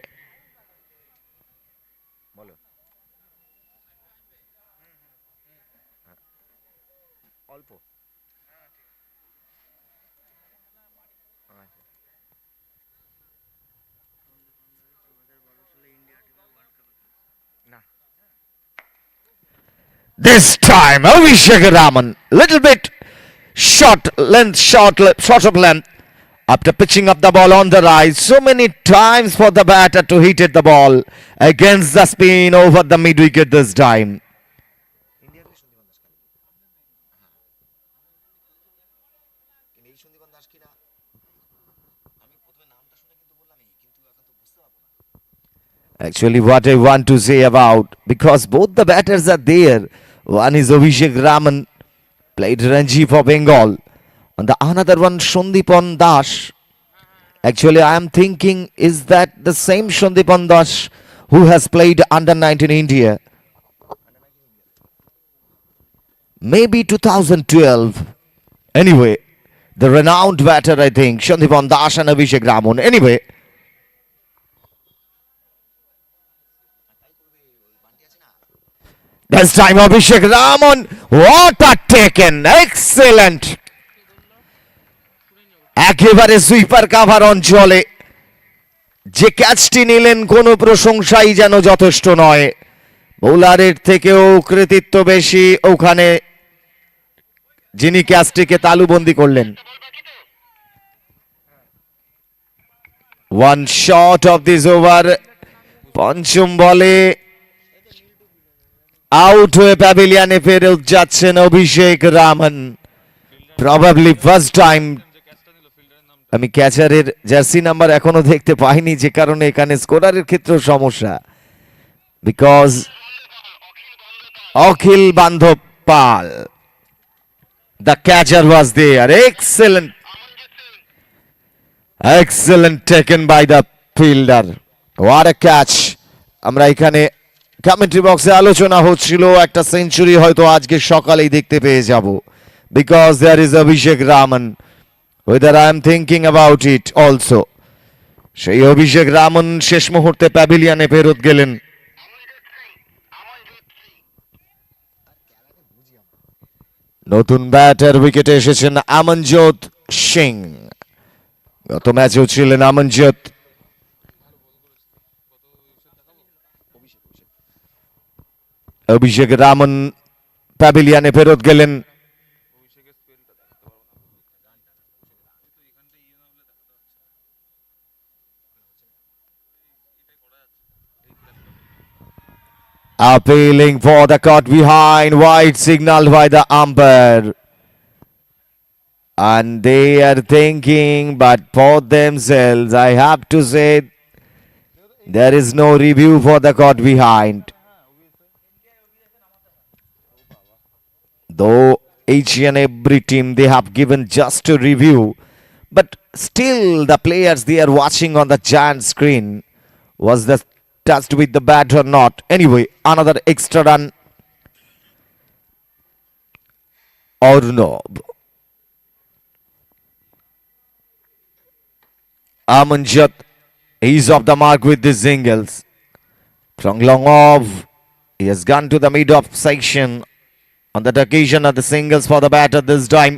This time Abhishek Raman little bit short of length after pitching up the ball on the rise so many times for the batter to hit the ball against the spin over the mid wicket this time. Actually what I want to say about because both the batters are there one is Abhishek Raman played Ranji for Bengal and the another one Shandipan Das. Actually I am thinking is that the same Shandipan Das who has played under 19 India maybe 2012. Anyway, the renowned batter, I think, Shandipan Das and Abhishek Ramon. Anyway, this time Abhishek Ramon, what a taken, excellent. একেবারে sweeper cover অঞ্চলে যে ক্যাচটি নিলেন কোনো প্রশংসাই যেন যথেষ্ট নয়, বোলারের থেকেও কৃতিত্ব বেশি ওখানে যিনি ক্যাচটিকে তালুবন্দি করলেন। One shot of this over, পঞ্চম বলে আউট হয়ে প্যাভিলিয়নে ফেরত যাচ্ছেন অভিষেক রামন। Probably first time. আমি ক্যাচারের জার্সি নাম্বার এখনো দেখতে পাইনি, যে কারণে এখানে স্কোরারের ক্ষেত্রেও সমস্যা। বিকজ অখিল বান্ধব পাল, the catcher was there. Excellent taken by the fielder. What a catch. আমরা এখানে কমেন্ট্রি বক্সে আলোচনা হচ্ছিল একটা সেঞ্চুরি হয়তো আজকে সকালেই দেখতে পেয়ে যাব, because there is Abhishek Raman. Whether I am thinking about it also. সেই অভিষেক রামন শেষ মুহূর্তে প্যাভিলিয়নে ফেরত গেলেন। নতুন ব্যাটার উইকেটে এসেছেন আমনজোত সিং। গত ম্যাচেও ছিলেন আমনজোত। অভিষেক রামন প্যাভিলিয়নে ফেরত গেলেন। Appealing for the cut behind, wide signaled by the umpire. And they are thinking, but for themselves, I have to say, there is no review for the cut behind. Though each and every team, they have given just a review, but still the players they are watching on the giant screen, was the touched with the bat or not. Anyway, another extra run. Or no. Amanjot, he's off the mark with the singles. From long off, he has gone to the mid-off section. On that occasion of the singles for the batter this time.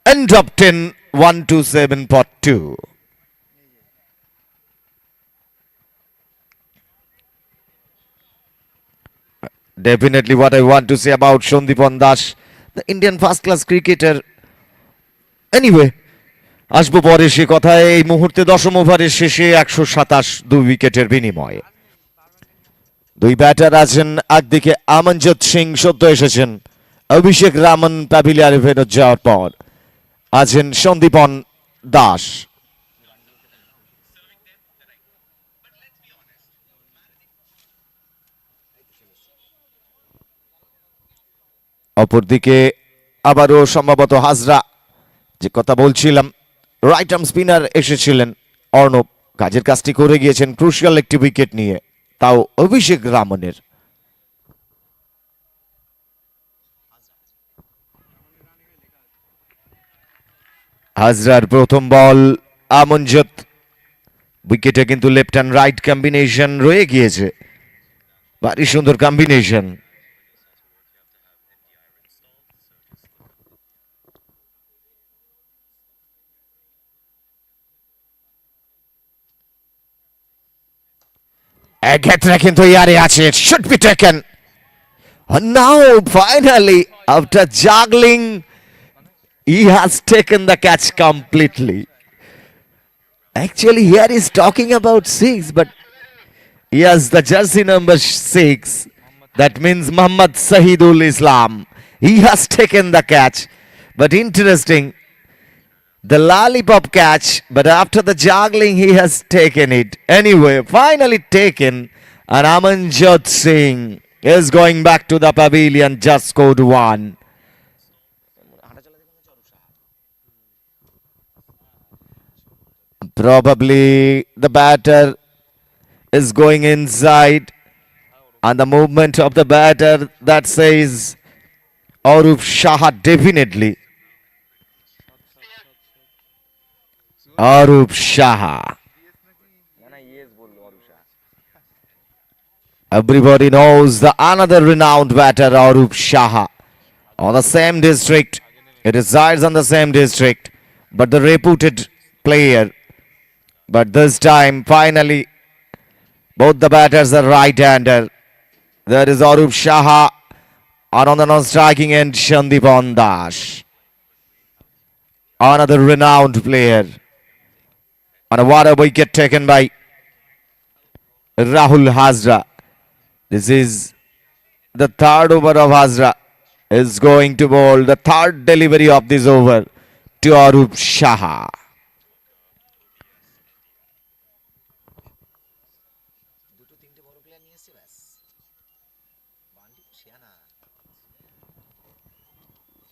End up 10, 1-7 for 2. Definitely what I want to say about Shandipan Das, the Indian first class cricketer. Anyway, আসবো পরে সে কথায়। এই মুহূর্তে দশম ওভারের শেষে 127 দুই উইকেটের বিনিময়ে দুই ব্যাটার আছেন। একদিকে আমনজোত সিং সদ্য এসেছেন, অভিষেক রামন প্যাভিলিয়নে ফেরত যাওয়ার পর আছেন সন্দীপন দাস। অপরদিকে আবারও সম্ভবত হাজরা, যে কথা বলছিলাম, রাইট আর্ম স্পিনার এসেছিলেন অর্ণব, কাজের কাজটি করে গিয়েছেন ক্রুশিয়াল একটি উইকেট নিয়ে, তাও অভিষেক রামনের। হাজরার প্রথম বল, আমনজোত উইকেটে কিন্তু লেফট হ্যান্ড রাইট কম্বিনেশন রয়ে গিয়েছে, ভারী সুন্দর কম্বিনেশন। এক্ষেত্রে কিন্তু ইয়ারে আছে, it should be taken. And now finally after juggling he has taken the catch completely. Actually here is talking about 6, but yes, the jersey number 6, that means Muhammad Sahidul Islam, he has taken the catch. But interesting, the lollipop catch, but after the juggling he has taken it. Anyway, finally taken, and Amanjot Singh is going back to the pavilion, just scored 1. Probably the batter is going inside, and the movement of the batter that says Arup Saha definitely. Arup Saha. Everybody knows the another renowned batter Arup Saha. On the same district. It resides on the same district. But the reputed player. But this time, finally, both the batters are right-hander. There is Arup Saha. And on the non-striking end, Shandipan Das. Another renowned player. And what a wicket taken by Rahul Hazra. This is the third over of Hazra. Is going to bowl the third delivery of this over to Arup Saha.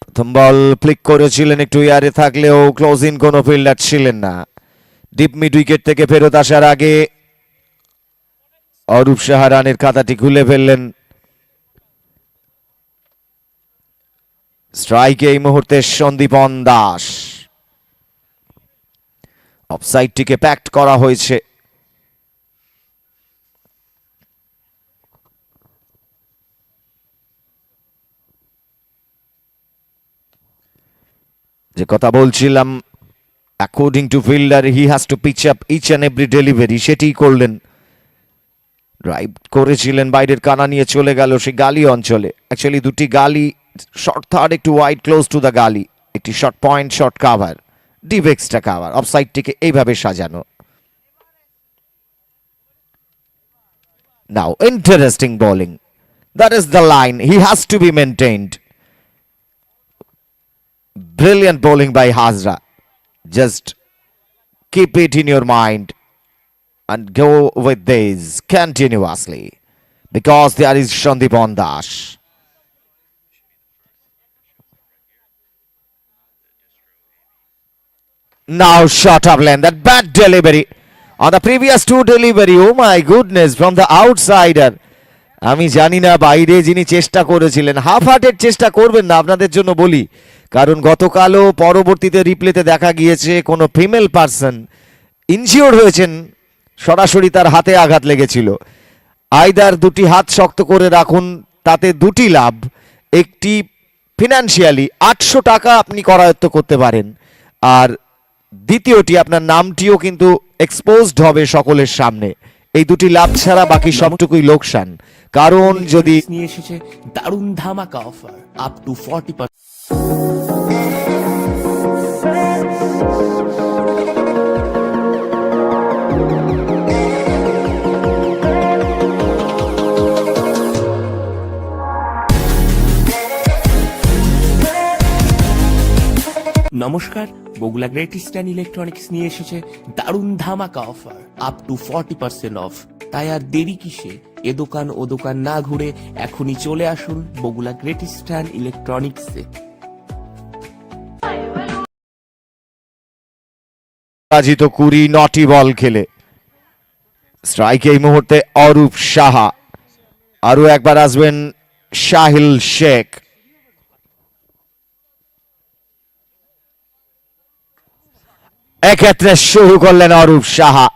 প্রথম বল Flick করেছিলেন একটু এয়ারে থাকলেও close in কোনো fielder ছিলেন না। Deep mid wicket থেকে ফেরত আসার আগে অরূপ সাহা রানের খাতাটি খুলে ফেললেন। স্ট্রাইকে এই মুহূর্তে সন্দীপন দাস। অফসাইডটিকে প্যাক্ট করা হয়েছে। যে কথা বলছিলাম, according to fielder he has to pitch up each and every delivery, সেটিই করলেন। ড্রাইভ করেছিলেন, বাইরের কানা নিয়ে চলে গেল সেই গালি অঞ্চলে। অ্যাকচুয়ালি দুটি গালি, শর্ট থার্ড একটু wide close to the gully, একটি short point short cover, deep extra cover. অফসাইডটিকে এইভাবে সাজানো। Now interesting bowling, that is the line he has to be maintained. Brilliant bowling by Hazra. Just keep it in your mind and go with this continuously because there is Shandipan Das. Now shot up lane, that bad delivery. On the previous two delivery, oh my goodness, from the outsider. আমি জানি না বাইরে যিনি চেষ্টা করেছিলেন, half hearted চেষ্টা করবেন না, আপনাদের জন্য বলি। কারণ গতকালও পরবর্তীতে রিপ্লেতে দেখা গিয়েছে কোনো ফিমেল পার্সন ইনজিওর্ড হয়েছেন, সরাসরি তার হাতে আঘাত লেগেছিল। আইদার দুটি হাত শক্ত করে রাখুন, তাতে দুটি লাভ। একটি ফিনান্সিয়ালি 800 টাকা আপনি করায়ত্ত করতে পারেন, আর দ্বিতীয়টি আপনার নামটিও কিন্তু এক্সপোজড হবে সকলের সামনে। এই দুটি লাভ ছাড়া বাকি সবটুকুই লোকসান। কারণ যদি নিয়ে এসেছে দারুণ ধামাকা অফার আপ টু 40%। নমস্কার, বগুলা গ্রেট ইস্টার্ন ইলেকট্রনিক্স নিয়ে এসেছে দারুণ ধামাকা অফার আপ টু 40% অফ। তাই আর দেরি কিসে? এ দোকান ও দোকান না ঘুরে এখনই চলে আসুন বগুলা গ্রেট ইস্টার্ন ইলেকট্রনিক্সে। পরাজিত 20 নটি বল খেলে। স্ট্রাইকে এই মুহূর্তে অরূপ সাহা। আরো একবার আসবেন শাহিল শেখ। এক্ষেত্রে শুরু করলেন অরূপ সাহা।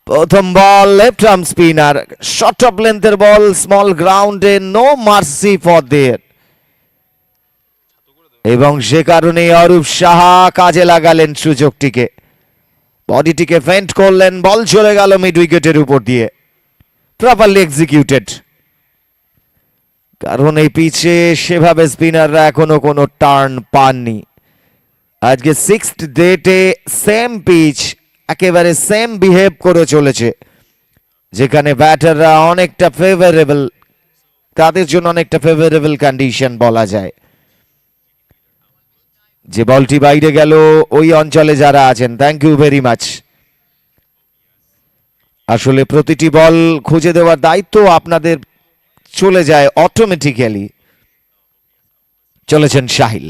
প্রথম ball left arm spinner, short off লেন্থের বল, স্মল গ্রাউন্ডে, নো মার্সি ফর দেয়ার। এবং সে কারণে অরূপ সাহা কাজে লাগালেন সুযোগটিকে, বডিটিকে ফেন্ট করলেন, বল চলে গেল মিড উইকেটের উপর দিয়ে। Properly executed. কারণ এই পিচে সেভাবে স্পিনাররা এখনো কোনো টার্ন পাননি। আজকে 6th ডেটে সেম পিচ, একেবারে সেম বিহেভ করে চলেছে, যেখানে ব্যাটাররা অনেকটা ফেভারেবল, তাদের জন্য অনেকটা ফেভারেবল কন্ডিশন বলা যায়। যে বলটি বাইরে গেল ওই অঞ্চলে যারা আছেন, থ্যাংক ইউ ভেরি মাচ। আসলে প্রতিটি বল খুঁজে দেওয়ার দায়িত্ব আপনাদের চলে যায় অটোমেটিক্যালি। চলেছেন শাহিল।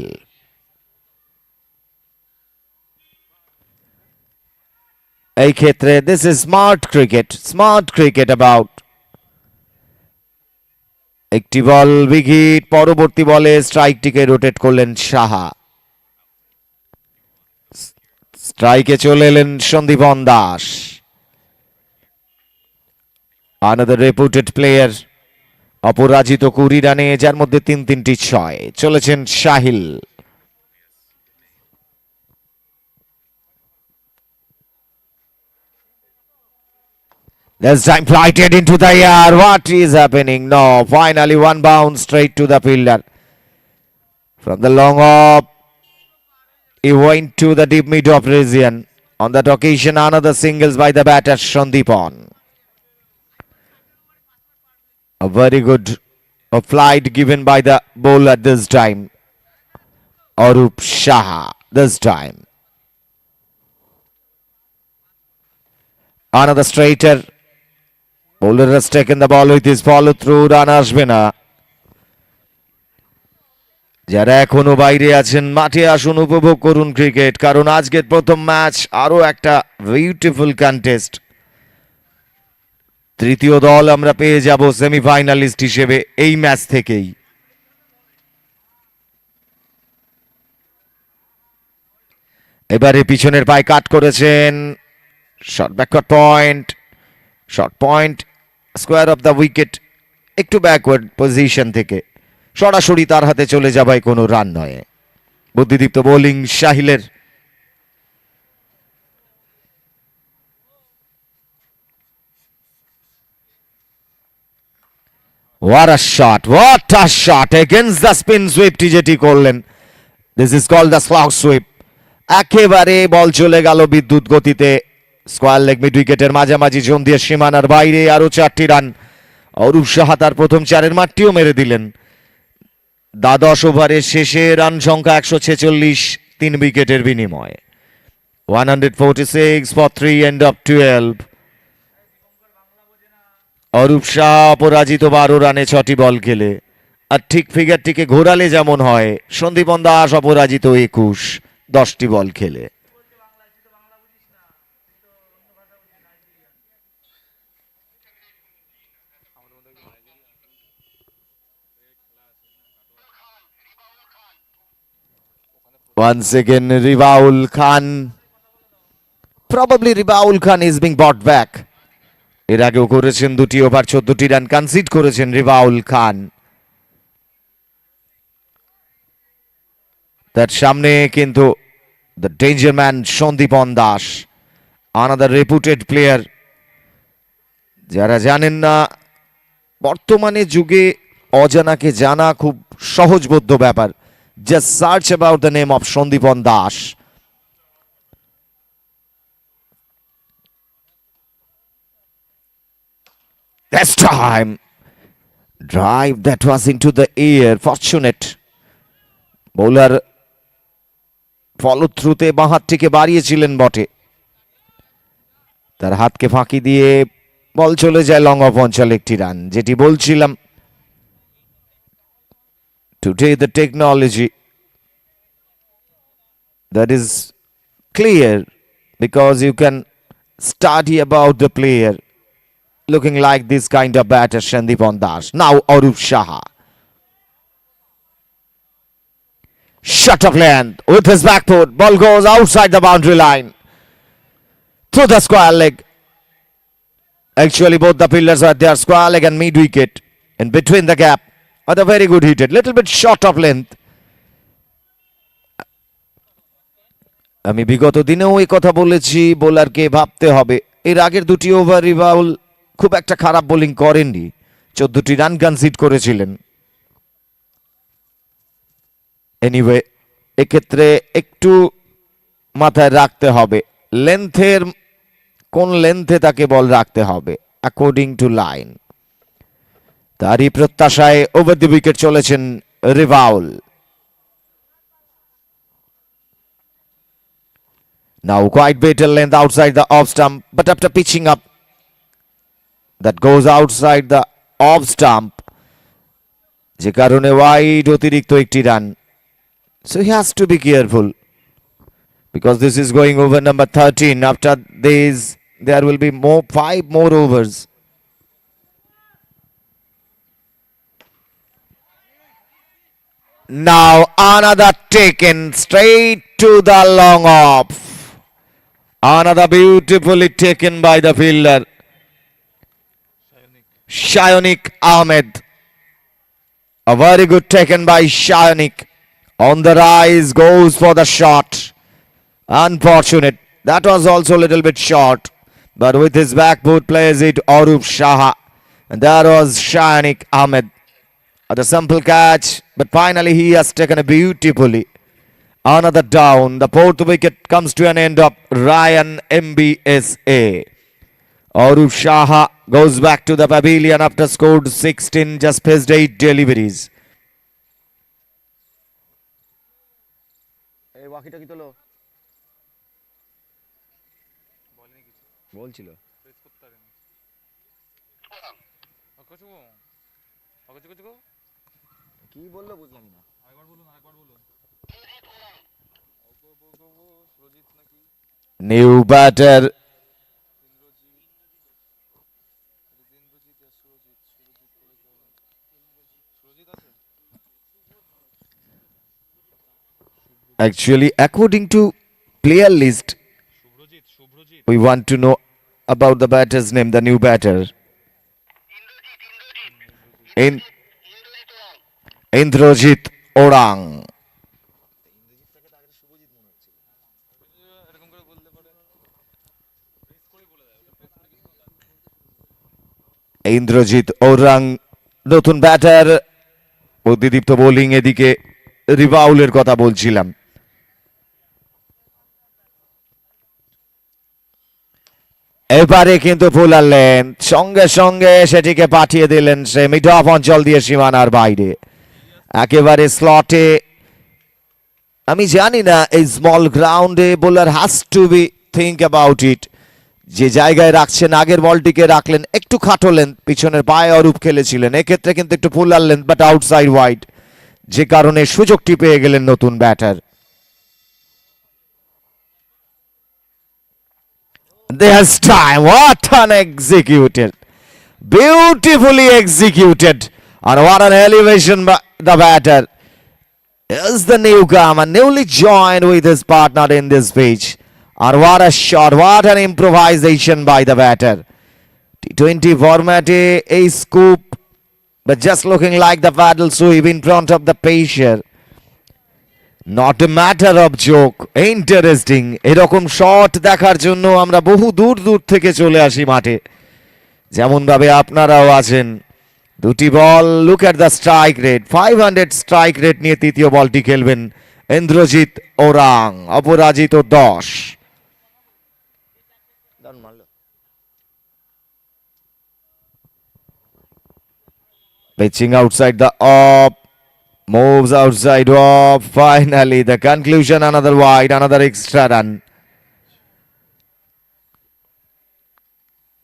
এই ক্ষেত্রে this is smart cricket, smart cricket about একটি বল উইকেট। পরবর্তী বলে স্ট্রাইকটিকে রোটেট করলেন সাহা। স্ট্রাইকে চলে এলেন সন্দীপন দাস। আনাদার রেপুটেড প্লেয়ার, অপরাজিত 20 রানে, যার মধ্যে 3টি 6। চলেছেন Sahil. This time flighted into the air. What is happening? No, finally one bounce straight to the fielder. From the long off, he went to the deep mid-off region. On that occasion, another singles by the batter Sandipon. A very good flight given by the bowler this time, Arup Shah this time. Another straighter. Bowler has taken the ball with his follow through. Run আসবে না। যারা এখনো বাইরে আছেন মাঠে আসুন, উপভোগ করুন ক্রিকেট, কারণ আজকের প্রথম ম্যাচ আরো একটা বিউটিফুল কন্টেস্ট। তৃতীয় দল আমরা পেয়ে যাব সেমিফাইনালিস্ট হিসেবে এই ম্যাচ থেকেই। এবারে পিছনের পায়ে কাট করেছেন। Short backward point, short point, square of the wicket. একটু ব্যাকওয়ার্ড পজিশন থেকে সরাসরি তার হাতে চলে যাবায় কোনো রান নয়। বুদ্ধিদীপ্ত bowling সাহিলের। What a shot! What a shot against the spin sweep যেটি করলেন। This is called the slog sweep. একেবারে বল চলে গেল বিদ্যুৎ গতিতে স্কোয়ার লেগ মিড উইকেটের মাঝামাঝি জোন দিয়ে সীমানার বাইরে। আরো 4টি রান। অরূপ সাহা তার প্রথম 4-এর মাঠটিও মেরে দিলেন। দ্বাদশ ওভারের শেষে রান সংখ্যা 146, 3 উইকেটের বিনিময়ে। 146 for 3 end of 12. Arup Shah অপরাজিত 12 রানে 6টি বল খেলে। আর ঠিক ফিগারটিকে ঘোরালে যেমন হয়, সন্দীপন দাস অপরাজিত 21, 10টি বল খেলে। Once again, Rivaul Khan. Probably Rivaul Khan is being brought back. এর আগেও করেছেন 2টি ওভার 14টি রান কনসিড করেছেন রিভাউল খান। তার সামনে কিন্তু the danger man Sandipan Das, another রেপুটেড player. যারা জানেন না, বর্তমানে যুগে অজানাকে জানা খুব সহজবোধ্য ব্যাপার। Just search about the name of Sandipan Das. This time, drive that was into the air. Fortunate. Bowler follow থ্রুতে বাঁ হাতটিকে বাড়িয়েছিলেন বটে, তার হাতকে ফাঁকি দিয়ে বল চলে যায় লং অফ অঞ্চলে 1টি রান। যেটি বলছিলাম, today the technology that is clear because you can study about the player looking like this kind of batter Sandipon Das. Now Arup Shah. Shot of length with his back foot. Ball goes outside the boundary line. Through the square leg. Actually both the fielders are there, square leg and mid wicket. In between the gap. But a very good hit. Little bit short of length. আমি বিগত দিনেও এই কথা বলেছি, বোলারকে ভাবতে হবে। এর আগের 2টি ওভার রিভাউল খুব একটা খারাপ বোলিং করেননি, 14টি রান কনসিড করেছিলেন। এনিওয়ে, এক্ষেত্রে একটু মাথায় রাখতে হবে লেন্থের, কোন লেন্থে তাকে বল রাখতে হবে অ্যাকর্ডিং টু লাইন। তারই প্রত্যাশায় ওভার দি উইকেট চলেছেন রিভাউল। Now quite better length outside the off stump, but after pitching up, that goes outside the off stump, যে কারণে ওয়াইড অতিরিক্ত 1টি run. So he has to be careful because this is going over number 13. After this, there will be 5 more overs. Now another taken straight to the long off. Another beautifully taken by the fielder Shayonik Ahmed. A very good taken by Shayonik. On the rise, goes for the shot. Unfortunate. That was also a little bit short. But with his back boot plays it Arup Shah. And that was Shayonik Ahmed. The simple catch. But finally he has taken it beautifully. Another down. The fourth wicket comes to an end of Ryan MBSA. Arup Shah goes back to the pavilion after scored 16, just faced 8 deliveries. কি বললো বুঝলাম না। New batter actually according to player list we want to know about the batter's name, the new batter. Indrajit Orang. Indrajit orang নতুন batter, বুদ্ধিদীপ্ত bowling, এদিকে রিভাউলের কথা বলছিলাম। এবারে কিন্তু ফুলালেন, সঙ্গে সঙ্গে সেটিকে পাঠিয়ে দিলেন সে মিড অফ অঞ্চল দিয়ে সীমানার বাইরে, একেবারে স্লটে। আমি জানি না এই স্মল গ্রাউন্ডে bowler has to be think about it, যে জায়গায় রাখছেন আগের বলটিকে রাখলেন, একটু খাটলেন, পিছনের পায়ে অরূপ খেলেছিলেন, এক্ষেত্রে কিন্তু একটু ফুলালেন বাট আউটসাইড ওয়াইড, যে কারণে সুযোগটি পেয়ে গেলেন নতুন batter. There's time. What an executed, beautifully executed, and what an elevation by the batter. Is the newcomer newly joined with his partner in this pitch, and what a shot, what an improvisation by the batter. T20 format, a scoop, but just looking like the paddle sweep in front of the pacer. Not a matter of joke, interesting. এরকম shot দেখার জন্য আমরা বহু দূর দূর থেকে চলে আসি মাঠে, যেমন ভাবে আপনারাও আছেন। দুটি ball, look at the strike rate, 500 strike rate নিয়ে তৃতীয় বলটি খেলবেন ইন্দ্রজিৎ ওরাং, অপরাজিত 10। Pitching outside the off, moves outside off. Finally the conclusion, another wide, another extra run.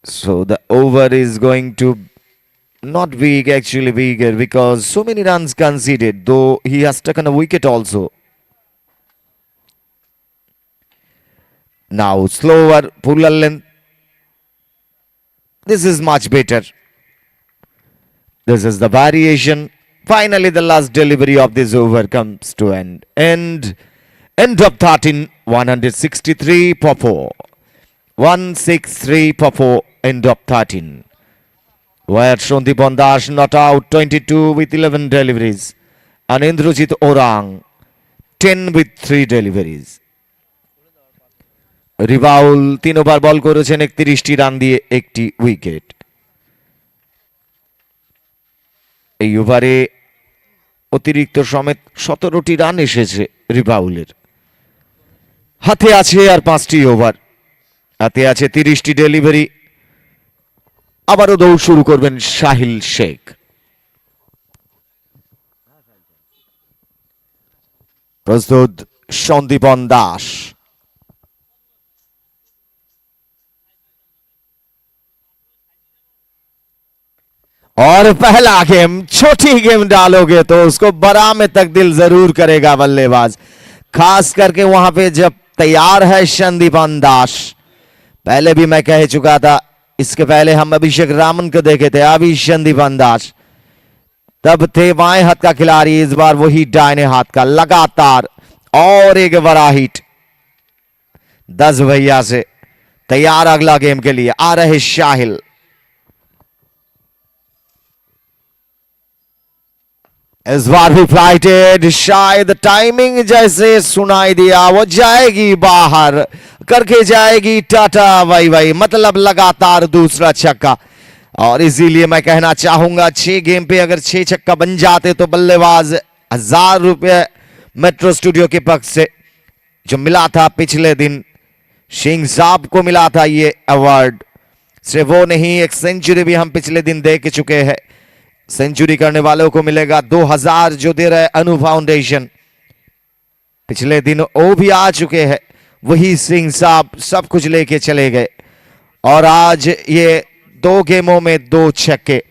So the over is going to not big, actually bigger, because so many runs conceded, though he has taken a wicket also. Now slower, fuller length. This is much better. This is the variation. Finally, the last delivery of this over comes to an end. End of 13, 163 for 4. 163 for 4, end of 13. Where Shondipan Das not out, 22 with 11 deliveries. And Indrajit Orang, 10 with 3 deliveries. রিভাউল 3 over বল করেছেন, 31টি run দিয়ে একটি wicket. এই ওভারে অতিরিক্ত সমেত 17টি run এসেছে রিভাউলের। হাতে আছে আর 5টি ওভার, হাতে আছে 30টি ডেলিভারি। আবারও দৌড় শুরু করবেন সাহিল শেখ। প্রস্তুত সন্দীপন দাস। और पहला गेम, छोटी गेम डालोगे तो उसको बड़ा में तब्दील जरूर करेगा बल्लेबाज, खास करके वहां पे जब तैयार है संदीपन दास। पहले भी मैं कह चुका था, इसके पहले हम अभिषेक रामन को देखे थे, अभी संदीपन दास। तब थे बाएं हाथ का खिलाड़ी, इस बार वही दाहिने हाथ का। लगातार और एक बड़ा हिट 10 भैया से। तैयार अगला गेम के लिए आ रहे शाहिल। इस बार भी फ्लाइटेड, शायद टाइमिंग जैसे सुनाई दिया, वो जाएगी बाहर करके जाएगी टाटा बाय बाय, मतलब लगातार दूसरा छक्का। और इसीलिए मैं कहना चाहूंगा 6 गेम पे अगर 6 छक्का बन जाते तो बल्लेबाज 1000 रुपये मेट्रो स्टूडियो के पक्ष से जो मिला था पिछले दिन, सिंह साहब को मिला था ये अवार्ड। सिर्फ वो नहीं, एक सेंचुरी भी हम पिछले दिन दे के चुके हैं। सेंचुरी करने वालों को मिलेगा 2000 जो दे रहे अनु फाउंडेशन। पिछले दिन वो भी आ चुके हैं, वही सिंह साहब सब कुछ लेके चले गए। और आज ये 2 गेमों में 2 छक्के।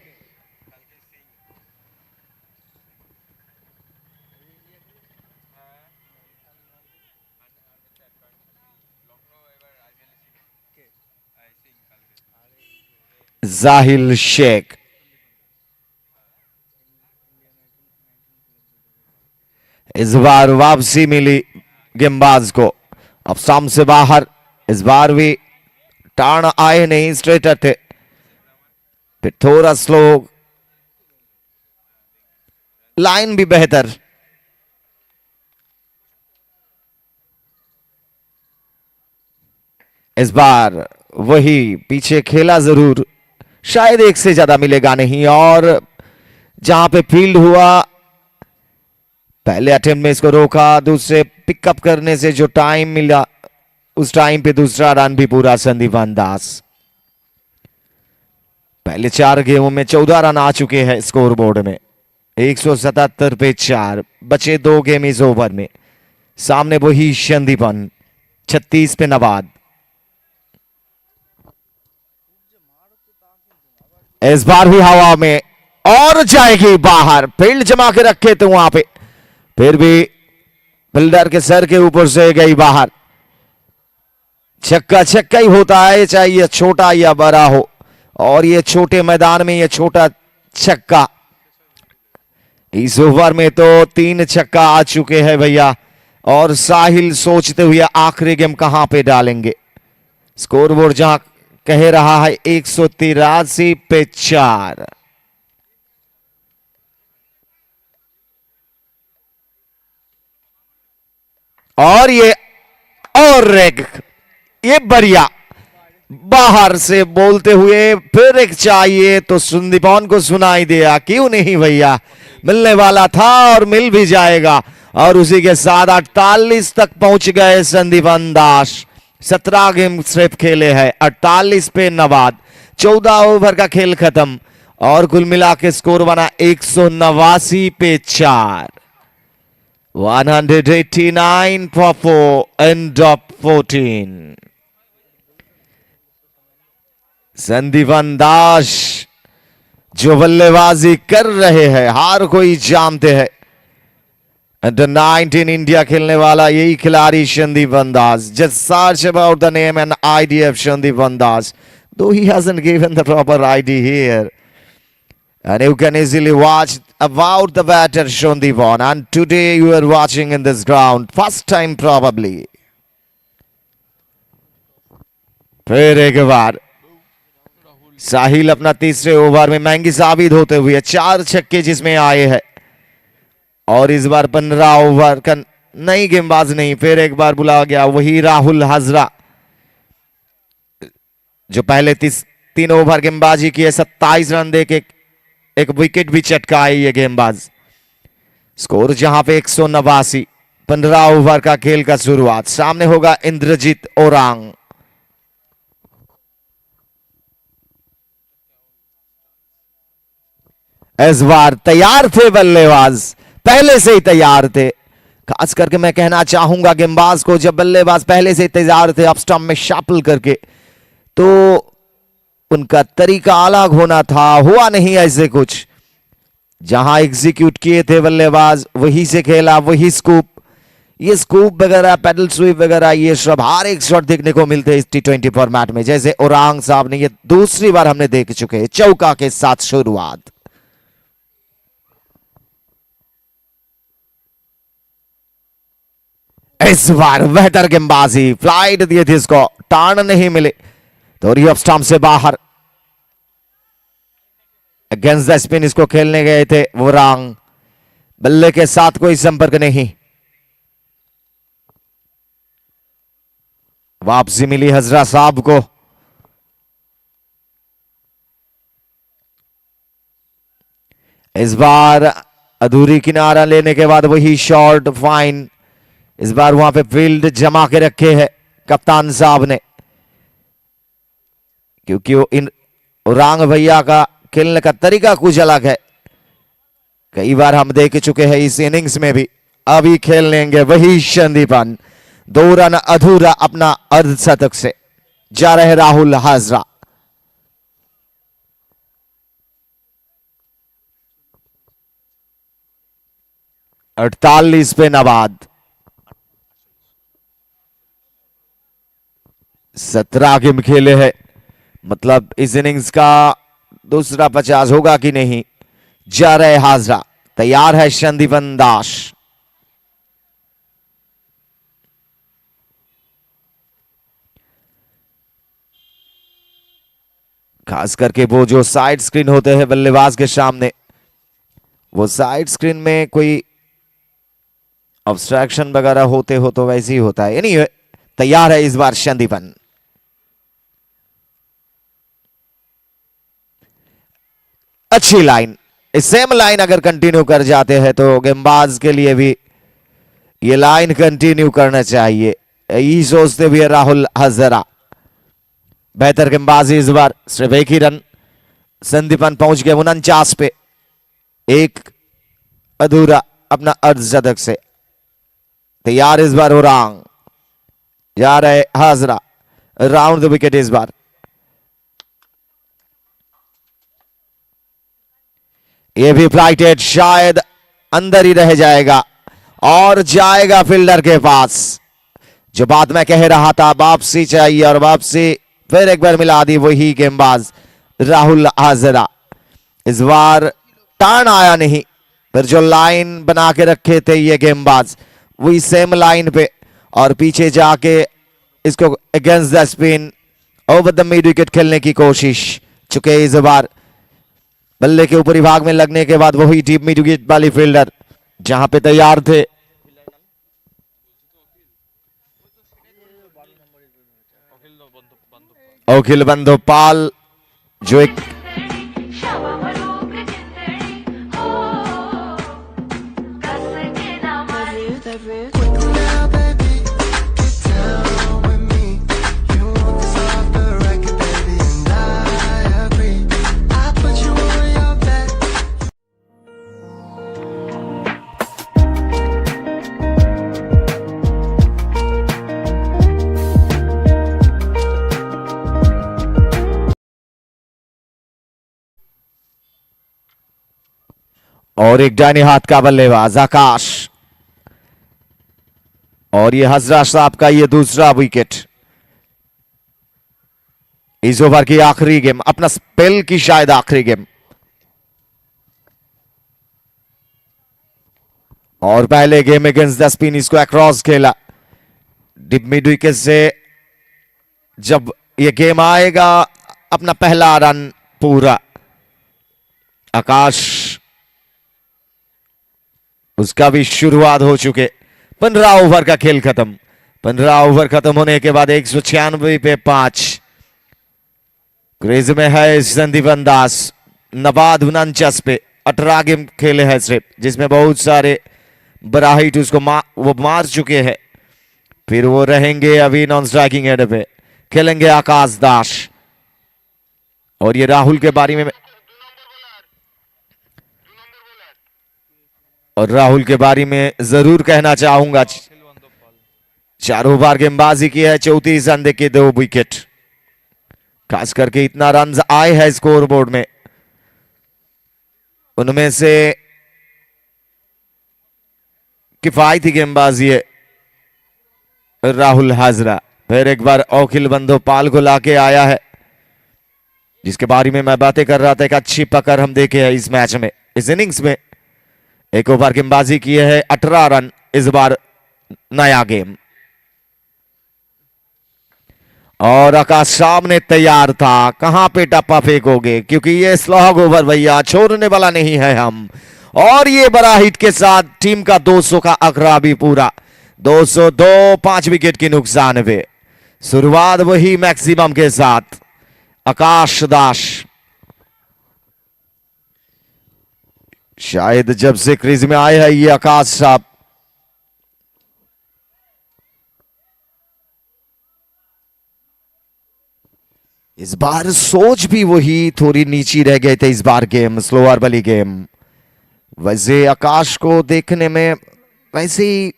जाहिल शेख, इस बार वापसी मिली गेंदबाज को। अब साम से बाहर, इस बार भी टाण आए नहीं, स्ट्रेटर थे। फिर थोड़ा स्लो, लाइन भी बेहतर। इस बार वही पीछे खेला जरूर, शायद 1 से ज्यादा मिलेगा नहीं। और जहां पे फील्ड हुआ, पहले अटेम्प्ट में इसको रोका, दूसरे पिकअप करने से जो टाइम मिला उस टाइम पे दूसरा रन भी पूरा संदीपान दास। पहले 4 गेमों में 14 रन आ चुके हैं स्कोर बोर्ड में। 177 पे 4, बचे 2 गेम इस ओवर में। सामने वही संदीपन 36 पे नवाद। इस बार भी हवा में और जाएगी बाहर, फील्ड जमा के रखे थे वहां पे, फिर भी बिल्डर के सर के ऊपर से गई बाहर। छक्का छक्का ही होता है, चाहे ये छोटा या बड़ा हो। और ये छोटे मैदान में ये छोटा छक्का। इस ओवर में तो 3 छक्का आ चुके हैं भैया। और साहिल सोचते हुए आखिरी गेम कहां पे डालेंगे। स्कोर बोर्ड जहां कह रहा है 183 पे 4। और ये और ये बढ़िया बाहर से बोलते हुए फिर एक चाहिए तो संदीपान को सुनाई दिया, क्यों नहीं भैया, मिलने वाला था और मिल भी जाएगा। और उसी के साथ 48 तक पहुंच गए संदीपान दास। 17 गेम सिर्फ खेले हैं, 48 पे नवाद। 14 ओवर का खेल खत्म और कुल मिला के स्कोर बना 189 पे 4। 189 for 4, end of 14. संदीपान दास जो बल्लेबाजी कर रहे हैं, हार कोई जानते हैं। अंडर 19 इंडिया खेलने वाला यही खिलाड़ी संदीपान दास। Just search about the name and ID of Sandeepan Das, though he hasn't given the proper ID here. And you can easily watch about the batter Sandeepan. And today you are watching in this ground, first time probably. फिर एक बार साहिल अपना तीसरे over में महंगी साबित होते हुए 4 छक्के जिसमें आए हैं। और इस बार 15 ओवर का नई गेंदबाज नहीं, फिर एक बार बुला गया वही राहुल हाजरा जो पहले 3 ओवर गेंदबाजी किए, 27 रन दे के एक विकेट भी चटकाए ये गेंदबाज। स्कोर जहां पे 189, 15 ओवर का खेल का शुरुआत। सामने होगा इंद्रजीत ओरांग। इस बार तैयार थे बल्लेबाज, पहले से ही तैयार थे। खास करके मैं कहना चाहूंगा गेंदबाज को, जब बल्लेबाज पहले से ही तैयार थे ऑफ स्टंप में शाफल करके, तो उनका तरीका अलग होना था। हुआ नहीं ऐसे कुछ, जहां एग्जीक्यूट किए थे बल्लेबाज वही से खेला, वही स्कूप। ये स्कूप वगैरह, पैडल स्वीप वगैरह, ये सब हर एक शॉट देखने को मिलते हैं इस T20 फॉर्मेट में। जैसे ओरांग साहब ने ये दूसरी बार हमने देख चुके हैं, चौका के साथ शुरुआत। इस बार बेहतर गेंदबाजी, फ्लाइट दिए थे इसको, टर्न नहीं मिले तो ऑफ स्टंप से बाहर। अगेंस्ट द स्पिन इसको खेलने गए थे वो रंग, बल्ले के साथ कोई संपर्क नहीं। वापसी मिली हजरा साहब को। इस बार अधूरी किनारा लेने के बाद वही शॉर्ट फाइन, इस बार वहां पे फील्ड जमा के रखे हैं कप्तान साहब ने, क्योंकि वो इन रांग भैया का खेलने का तरीका कुछ अलग है। कई बार हम देख चुके हैं इस इनिंग्स में भी। अभी खेल लेंगे वही संदीपन, 2 रन अधूरा अपना अर्धशतक से। जा रहे राहुल हाजरा। अड़तालीस पे नवाद, 17 गेम खेले हैं, मतलब इस इनिंग्स का दूसरा 50 होगा कि नहीं। जा रहे हाजरा, तैयार है संदीपन दास। खास करके वो जो साइड स्क्रीन होते हैं बल्लेबाज के सामने, वो साइड स्क्रीन में कोई ऑब्स्ट्रैक्शन वगैरह होते हो तो वैसे ही होता है। यानी तैयार है इस बार संदीपन। अच्छी लाइन, सेम लाइन अगर कंटिन्यू कर जाते हैं तो गेंदबाज के लिए भी ये लाइन कंटिन्यू करना चाहिए, यही सोचते भी है राहुल हजरा। बेहतर गेंदबाजी इस बार, सिर्फ एक ही रन। संदीपन पहुंच गए 49 पे, एक अधूरा अपना अर्धशतक से। तैयार इस बार उरांग, जा रहे हाजरा, राउंड द विकेट इस बार। ये भी फ्लाइटेड, शायद अंदर ही रह जाएगा और जाएगा फील्डर के पास। जो बात मैं कह रहा था, वापसी चाहिए, और वापसी फिर एक बार मिला दी वही गेंदबाज राहुल हाजरा। इस बार टर्न आया नहीं, फिर जो लाइन बना के रखे थे ये गेंदबाज वही सेम लाइन पे, और पीछे जाके इसको against the spin over the mid wicket खेलने की कोशिश। चुके इस बार बल्ले के ऊपरी भाग में लगने के बाद वही डीप मिड विकेट वाली फील्डर जहां पे तैयार थे। अखिल बंदोपाल, जो एक और एक डाइनी हाथ का बल्लेबाज आकाश, और ये हजरा साहब का ये दूसरा विकेट। इस ओवर की आखिरी गेम, अपना स्पेल की शायद आखिरी गेम। और पहले गेम अगेंस्ट द स्पिन इसको अक्रॉस खेला डिप मिड विकेट से। जब ये गेम आएगा अपना पहला रन पूरा, आकाश उसका भी शुरुआत हो चुके। 15 ओवर का खेल खत्म। 15 ओवर खत्म होने के बाद 196 पे 5। क्रेज में है संदीपन दास। नवाद 49 पे 18 गेम खेले हैं सिर्फ, जिसमें बहुत सारे बड़ा हिट उसको वो मार चुके हैं। फिर वो रहेंगे अभी नॉन स्ट्राइकिंग एंड पे, खेलेंगे आकाश दास। और ये राहुल के बारे में, और राहुल के बारे में जरूर कहना चाहूंगा, 4 बार गेंदबाजी की है, 34 रन देके 2 विकेट। खास करके इतना रन आए हैं स्कोर बोर्ड में, उनमें से किफायती गेंदबाजी है राहुल हाजरा। फिर एक बार अखिल बंदोपाल को लाके आया है, जिसके बारे में मैं बातें कर रहा था। एक अच्छी पकड़ हम देखे हैं इस मैच में, इस इनिंग्स में। 1 ओवर गेंदबाजी की है, 18 रन इस बार नया गेम। और आकाश सामने तैयार था, कहां पे टप्पा फेंकोगे, क्योंकि ये स्लॉग ओवर भैया, छोड़ने वाला नहीं है हम। और ये बड़ा हिट के साथ टीम का 200 का आंकड़ा भी पूरा। 202, 5 विकेट की नुकसान पे। शुरुआत वही मैक्सिमम के साथ आकाश दास। शायद जब से क्रीज में आए हैं ये आकाश साहब, इस बार सोच भी वही थोड़ी नीची रह गए थे। इस बार गेम स्लोअर वाली गेम। वैसे आकाश को देखने में वैसे ही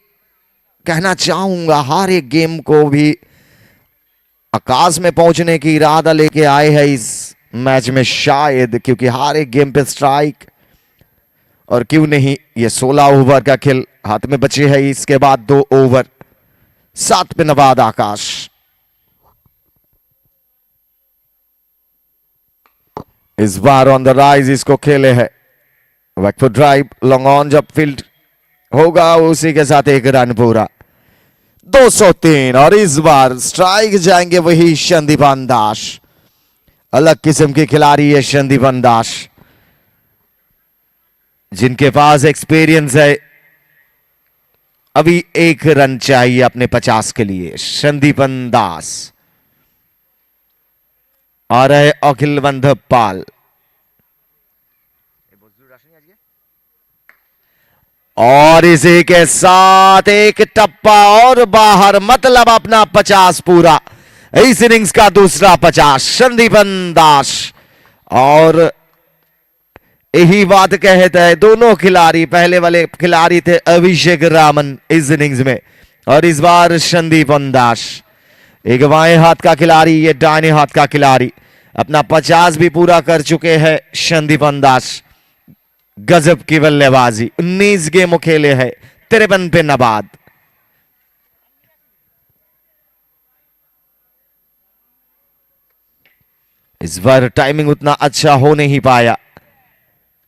कहना चाहूंगा, हर एक गेम को भी आकाश में पहुंचने की इरादा लेके आए हैं इस मैच में शायद, क्योंकि हर एक गेम पे स्ट्राइक। और क्यों नहीं, ये 16 ओवर का खेल हाथ में बचे है, इसके बाद 2 ओवर, 7 पे नवाद आकाश। इस बार ऑन द राइज इसको खेले है। बैकफुट ड्राइव लॉन्ग ऑन, जब फील्ड होगा उसी के साथ 1 रन पूरा। 203 और इस बार स्ट्राइक जाएंगे वही संदीपन दास। अलग किस्म के खिलाड़ी है संदीपन दास, जिनके पास एक्सपीरियंस है। अभी 1 रन चाहिए अपने 50 के लिए। संदीपन दास आ रहे अखिल पाल। और इसी के साथ एक टप्पा और बाहर, मतलब अपना 50 पूरा। इस इनिंग्स का दूसरा 50 संदीपन दास। और यही बात कहता है, दोनों खिलाड़ी, पहले वाले खिलाड़ी थे अभिषेक रामन इस इनिंग्स में, और इस बार संदीपन दास। एक बाएं हाथ का खिलाड़ी, ये दाहिने हाथ का खिलाड़ी। अपना 50 भी पूरा कर चुके हैं संदीपन दास। गजब की बल्लेबाजी, 19 गेम खेले हैं, 53 पे नबाद। इस बार टाइमिंग उतना अच्छा हो नहीं पाया,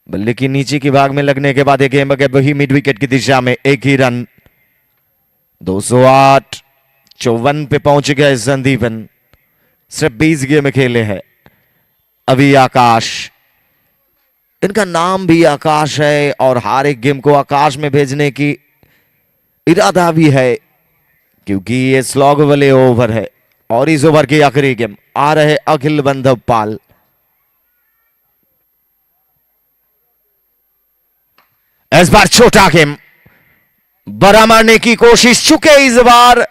बल्ले की नीचे के भाग में लगने के बाद एक गेम वही मिड विकेट की दिशा में 1 ही रन। 208, 54 पे पहुंच गए संदीपन। सिर्फ 20 गेम खेले हैं। अभी आकाश, इनका नाम भी आकाश है और हर एक गेम को आकाश में भेजने की इरादा भी है, क्योंकि ये स्लॉग वाले ओवर है। और इस ओवर की आखिरी गेम आ रहे अखिल पाल। इस बार छोटा गेम, बड़ा मारने की कोशिश चुके इस बार,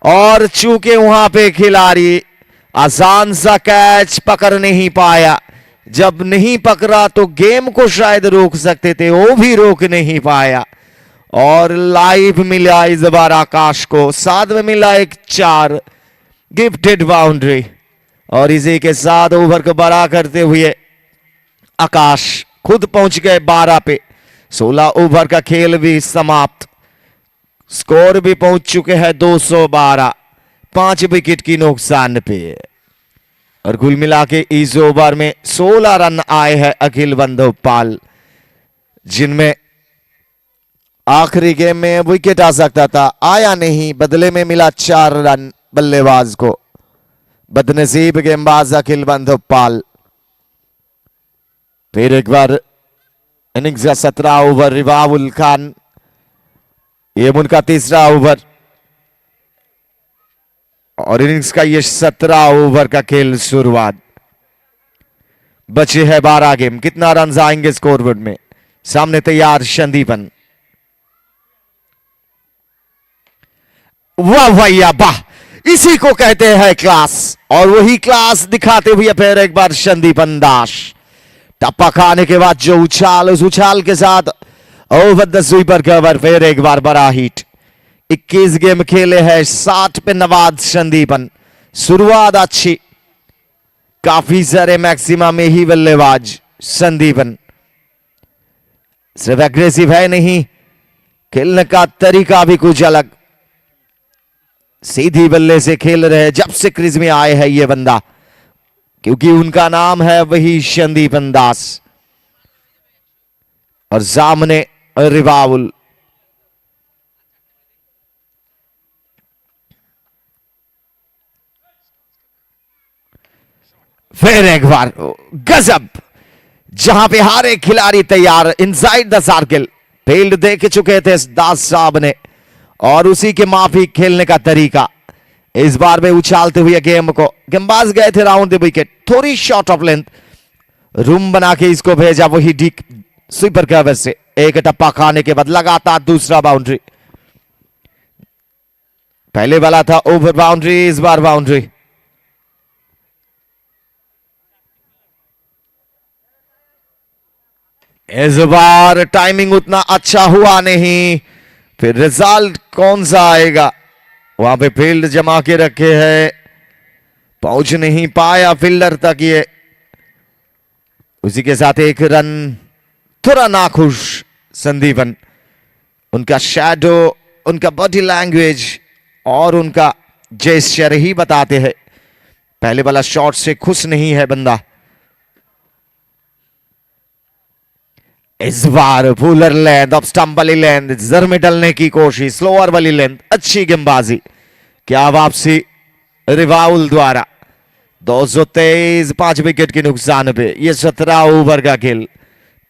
और चूंकि वहां पे खिलाड़ी आसान सा कैच पकड़ नहीं पाया। जब नहीं पकड़ा तो गेम को शायद रोक सकते थे, वो भी रोक नहीं पाया। और लाइव मिला इस बार आकाश को, साथ में मिला एक 4 गिफ्टेड बाउंड्री। और इसी के साथ ओवर को बड़ा करते हुए आकाश खुद पहुंच गए 12 पे। 16 ओवर का खेल भी समाप्त, स्कोर भी पहुंच चुके हैं 212, 5 विकेट की नुकसान पे। और कुल मिला के इस ओवर में 16 रन आए हैं अखिल पाल, जिनमें आखिरी गेम में विकेट आ सकता था, आया नहीं। बदले में मिला 4 रन बल्लेबाज को। बदनसीब गेंदबाज अखिल पाल। फिर एक बार इनिंग्स का 17 ओवर, रिवाउल खान, ये उनका तीसरा ओवर। और इनिंग्स का ये 17 ओवर का खेल शुरुआत। बचे है 12 गेम, कितना रन आएंगे स्कोरबोर्ड में। सामने तैयार संदीपन। वाह भैया वाह, इसी को कहते हैं क्लास। और वही क्लास दिखाते हुए फिर एक बार संदीपन दास। टप्पा खाने के बाद जो उछाल, उस उछाल के साथ ओवर द स्वीपर कवर। फिर एक बार बड़ा हिट। 21 गेम खेले हैं, 60 पे नवाज संदीपन। शुरुआत अच्छी, काफी सारे मैक्सिमम में ही बल्लेबाज संदीपन। सिर्फ एग्रेसिव है नहीं, खेलने का तरीका भी कुछ अलग। सीधी बल्ले से खेल रहे जब से क्रीज में आए हैं ये बंदा, क्योंकि उनका नाम है वही संदीपन दास। और सामने रिवाउल। फिर एक बार गजब, जहां पे हर एक खिलाड़ी तैयार इनसाइड द सर्किल। फील्ड देख चुके थे दास साहब ने और उसी के माफिक खेलने का तरीका इस बार में उछालते हुए गेम को। गेंदबाज गए थे राउंड द विकेट, थोड़ी शॉर्ट ऑफ लेंथ रूम बना के इसको भेजा वही डीप स्वीपर कवर से। एक टप्पा खाने के बाद लगातार दूसरा बाउंड्री। पहले वाला था ओवर बाउंड्री, इस बार बाउंड्री। इस बार टाइमिंग उतना अच्छा हुआ नहीं, फिर रिजल्ट कौन सा आएगा। वहां पे फील्ड जमा के रखे हैं, पहुंच नहीं पाया फील्डर तक ये। उसी के साथ एक रन। थोड़ा नाखुश संदीपन, उनका शैडो, उनका बॉडी लैंग्वेज और उनका जेस्चर ही बताते हैं पहले वाला शॉट से खुश नहीं है बंदा। इस बार फुलर लेंथ, ऑफ स्टंप वाली लेंथ, जर में डलने की कोशिश, स्लोअर वाली लेंथ, अच्छी गेंदबाजी, क्या वापसी रिवाउल द्वारा। 223 5 विकेट के नुकसान पे ये 17 ओवर का खेल।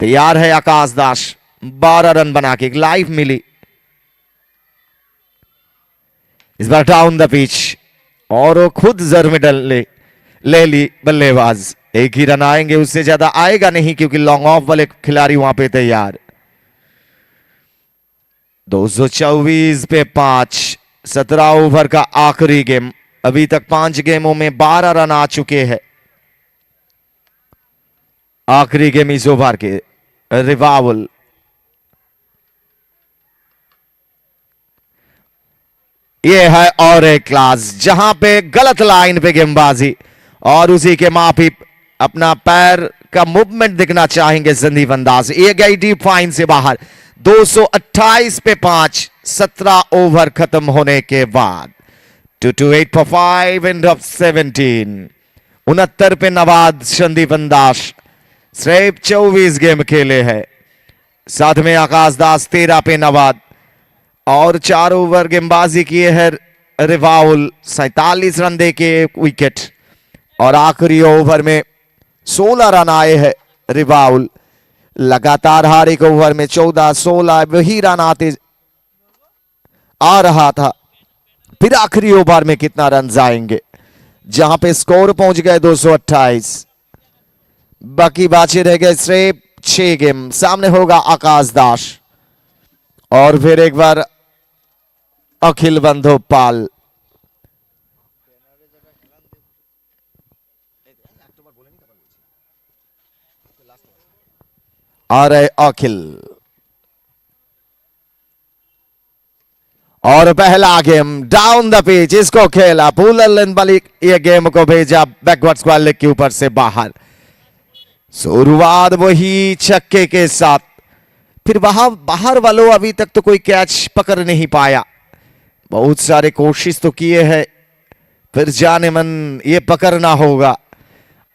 तैयार है आकाश दास, 12 रन बना के लाइफ मिली। इस बार डाउन द पिच और वो खुद जर में डल ले ली बल्लेबाज। एक ही रन आएंगे, उससे ज्यादा आएगा नहीं क्योंकि लॉन्ग ऑफ वाले खिलाड़ी वहां पे तैयार। 224 पे 5, 17 ओवर का आखिरी गेम। अभी तक 5 गेमों में 12 रन आ चुके हैं। आखिरी गेम इस ओवर के रिवावल। ये है और एक क्लास, जहां पे गलत लाइन पे गेंदबाजी और उसी के माफी अपना पैर का मूवमेंट दिखना चाहेंगे संदीप अंदाज। ये गई डीप फाइन से बाहर। 228 पे 5, 17 ओवर खत्म होने के बाद। 228 for 5 एंड ऑफ 17। 69 पे नवाद संदीप अंदाज सिर्फ 24 गेम खेले हैं। साथ में आकाश दास 13 पे नवाद और 4 ओवर गेंदबाजी किए हैं रिवाउल। 47 रन दे के एक विकेट और आखिरी ओवर में 16 रन आए हैं रिवाउल। लगातार हर एक ओवर में 14-16 वही रन आते आ रहा था। फिर आखिरी ओवर में कितना रन आएंगे, जहां पे स्कोर पहुंच गए 228। बाकी बाचे रह गए सिर्फ 6 गेम। सामने होगा आकाश दास और फिर एक बार अखिल बंधोपाल। आ रहे अखिल और पहला गेम डाउन द पिच, इसको खेला पुलर लेंथ वाली ये गेम को भेजा बैकवर्ड स्क्वायर लेग के ऊपर से बाहर। शुरुआत वही छक्के के साथ, फिर वहां बाहर वालों अभी तक तो कोई कैच पकड़ नहीं पाया। बहुत सारे कोशिश तो किए हैं, फिर जाने मन ये पकड़ना होगा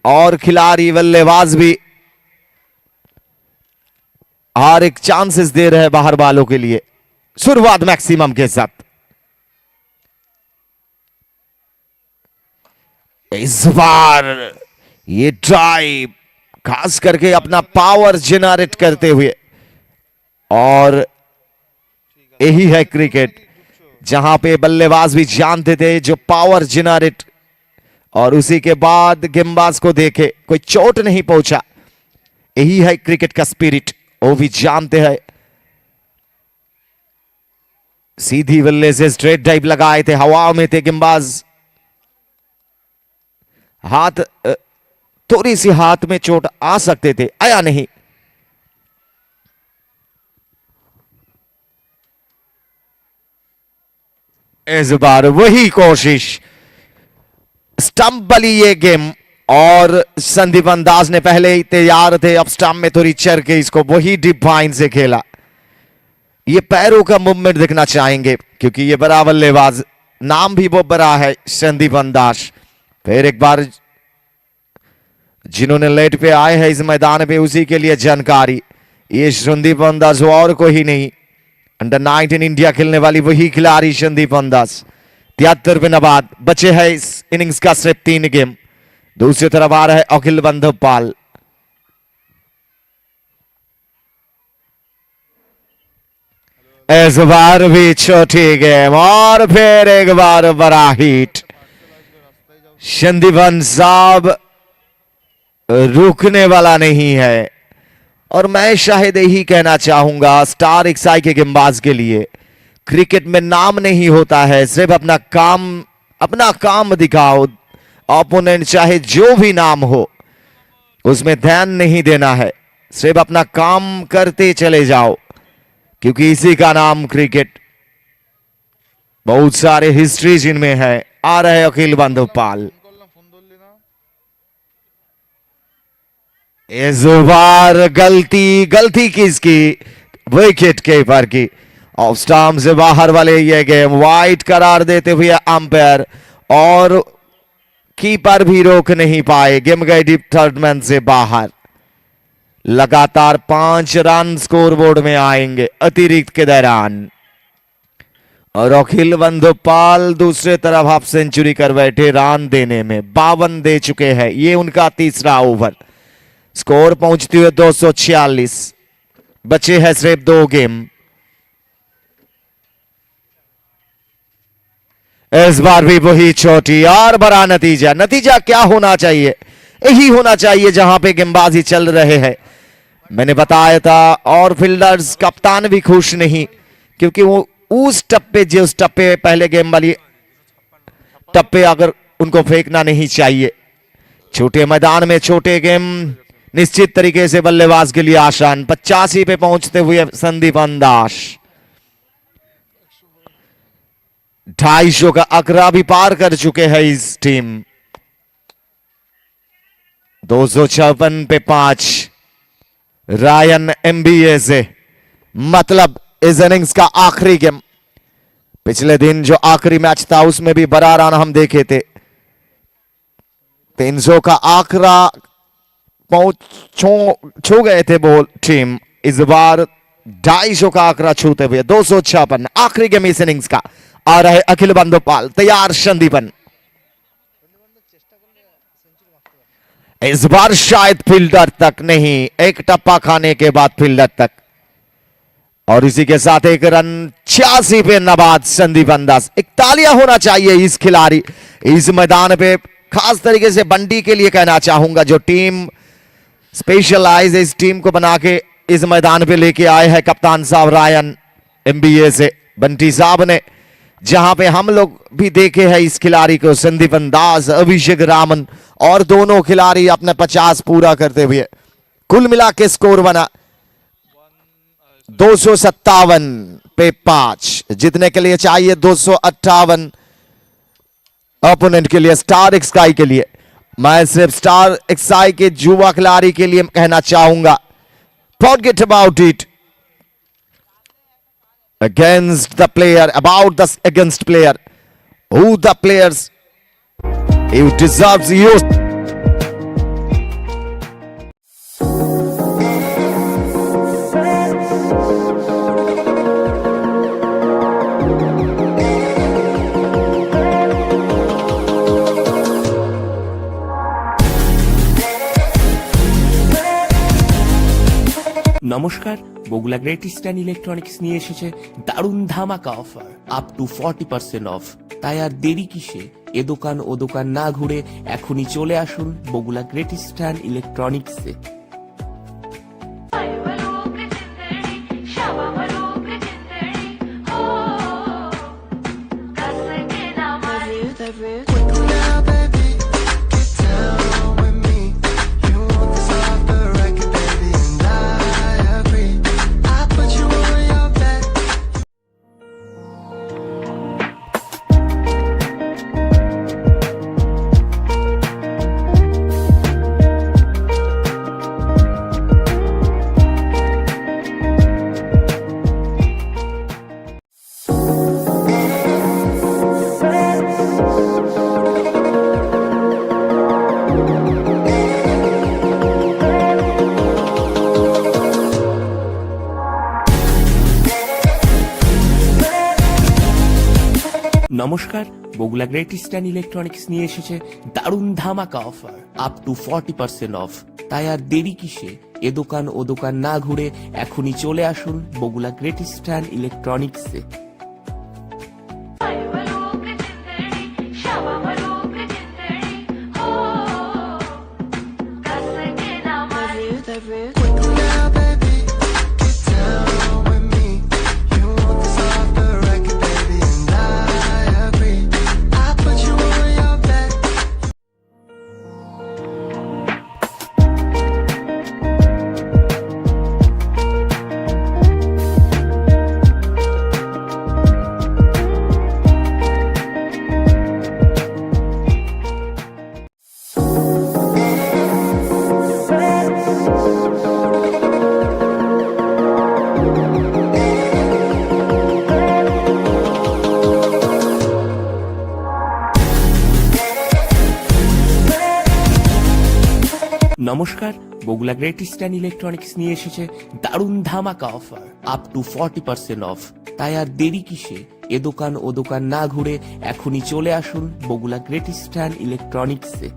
और खिलाड़ी बल्लेबाज भी हर एक चांसेस दे रहे हैं बाहर वालों के लिए। शुरुआत मैक्सिमम के साथ। इस बार ये ड्राइव खास करके अपना पावर जेनरेट करते हुए, और यही है क्रिकेट जहां पे बल्लेबाज भी जानते थे जो पावर जेनरेट, और उसी के बाद गेंदबाज को देखे कोई चोट नहीं पहुंचा। यही है क्रिकेट का स्पिरिट, वो भी जानते हैं। सीधी बल्ले से स्ट्रेट ड्राइव लगाए थे, हवा में थे गेंदबाज, हाथ थोड़ी सी हाथ में चोट आ सकते थे, आया नहीं। इस बार वही कोशिश, स्टंप वाली ये गेम, और संदीप अंदाज ने पहले ही तैयार थे, अब स्टंप में थोड़ी चर के इसको वही डीप फाइन से खेला। ये पैरों का मूवमेंट दिखना चाहेंगे क्योंकि ये बड़ा बल्लेबाज, नाम भी वो बड़ा है संदीप अंदाज। फिर एक बार जिन्होंने लेट पे आए हैं इस मैदान पे उसी के लिए जानकारी, ये संदीप अंदाज और कोई नहीं, अंडर 19 इंडिया खेलने वाली वही खिलाड़ी संदीप अंदाज। 73 पे नवाद, बचे है इस इनिंग्स का सिर्फ 3 गेम। दूसरी तरफ आ रहे अखिल बंधुपाल। इस बार भी छोटी गेम और फिर एक बार बड़ा हिट। संदीपन साहब रुकने वाला नहीं है और मैं शायद यही कहना चाहूंगा स्टार 𝐋𝐈 के गेंदबाज के लिए, क्रिकेट में नाम नहीं होता है, सिर्फ अपना काम दिखाओ। ओपोनेंट चाहे जो भी नाम हो उसमें ध्यान नहीं देना है, सिर्फ अपना काम करते चले जाओ, क्योंकि इसी का नाम क्रिकेट। बहुत सारे हिस्ट्रीज इनमें है। आ रहे अखिल बंधुपाल। इस बार गलती किसकी? विकेट कीपर की। ऑफ स्टंप से बाहर वाले ये गेम वाइड करार देते हुए अंपायर, और कीपर भी रोक नहीं पाए। गेम गई डीप थर्ड मैन से बाहर। लगातार 5 रन स्कोरबोर्ड में आएंगे अतिरिक्त के दौरान। और अखिल बंधुपाल दूसरे तरफ हाफ सेंचुरी कर बैठे रन देने में, 52 दे चुके हैं। ये उनका तीसरा ओवर। स्कोर पहुंचती हुए 246। बचे हैं सिर्फ 2 गेम। इस बार भी वही छोटी और बड़ा नतीजा क्या होना चाहिए? यही होना चाहिए जहां पे गेंदबाजी चल रहे हैं। मैंने बताया था, और फील्डर्स कप्तान भी खुश नहीं, क्योंकि वो उस टप्पे जिस टप्पे पहले गेम वाली टप्पे अगर उनको फेंकना नहीं चाहिए। छोटे मैदान में छोटे गेम निश्चित तरीके से बल्लेबाज के लिए आसान। 85 पे पहुंचते हुए संदीपन दास 250 का आंकड़ा भी पार कर चुके हैं इस टीम। 256 पे 5 रायन MBA से, मतलब इस इनिंग्स का आखिरी गेम। पिछले दिन जो आखिरी मैच था उसमें भी बड़ा रन हम देखे थे। 300 का आंकड़ा छू गए थे बोल टीम। इस बार 250 का आंकड़ा छूते हुए 256 आखिरी गेम इस इनिंग्स का। आ रहे अखिल बंधुपाल, तैयार संदीपन। इस बार शायद फील्डर तक नहीं, एक टप्पा खाने के बाद फील्डर तक, और इसी के साथ एक रन। 86 पे नवाज संदीपन दास। एक तालियां होना चाहिए इस खिलाड़ी इस मैदान पे, खास तरीके से बंटी के लिए कहना चाहूंगा, जो टीम स्पेशलाइज इस टीम को बना के इस मैदान पे लेके आए हैं कप्तान साहब रायन MBA से, बंटी साहब ने। जहां पे हम लोग भी देखे हैं इस खिलाड़ी को, संदीपन दास, अभिषेक रामन, और दोनों खिलाड़ी अपने 50 पूरा करते हुए। कुल मिला के स्कोर बना 257 पे 5। जीतने के लिए चाहिए 258 ओपोनेंट के लिए, स्टार 𝐋𝐈 के लिए। मैं सिर्फ स्टार 𝐋𝐈 के युवा खिलाड़ी के लिए कहना चाहूंगा, forget about it against the player, about the against player, who the players who deserves you. নমস্কার, বগুলা গ্রেট ইস্টার্ন ইলেকট্রনিক্স নিয়ে এসেছে দারুণ ধামাকা অফার, আপ টু 40% অফ। তাই আর দেরি কিসে? এ দোকান ও দোকান না ঘুরে এখনই চলে আসুন বগুলা গ্রেট ইস্টার্ন ইলেকট্রনিক্সে। নমস্কার, বগুলা গ্রেট ইস্টার্ন ইলেকট্রনিক্স নিয়ে এসেছে দারুণ ধামাকা অফার আপ টু 40% অফ। তাই আর দেরি কিসে? এ দোকান ও দোকান না ঘুরে এখনই চলে আসুন বগুলা গ্রেট ইস্টার্ন ইলেকট্রনিক্সে। নমস্কার, বগুলা গ্রেট ইস্টার্ন ইলেকট্রনিক্স নিয়ে এসেছে দারুণ ধামাকা অফার আপ টু 40% অফ। তাই আর দেরি কিসে? এ দোকান ও দোকান না ঘুরে এখনই চলে আসুন বগুলা গ্রেট ইস্টার্ন ইলেকট্রনিক্সে।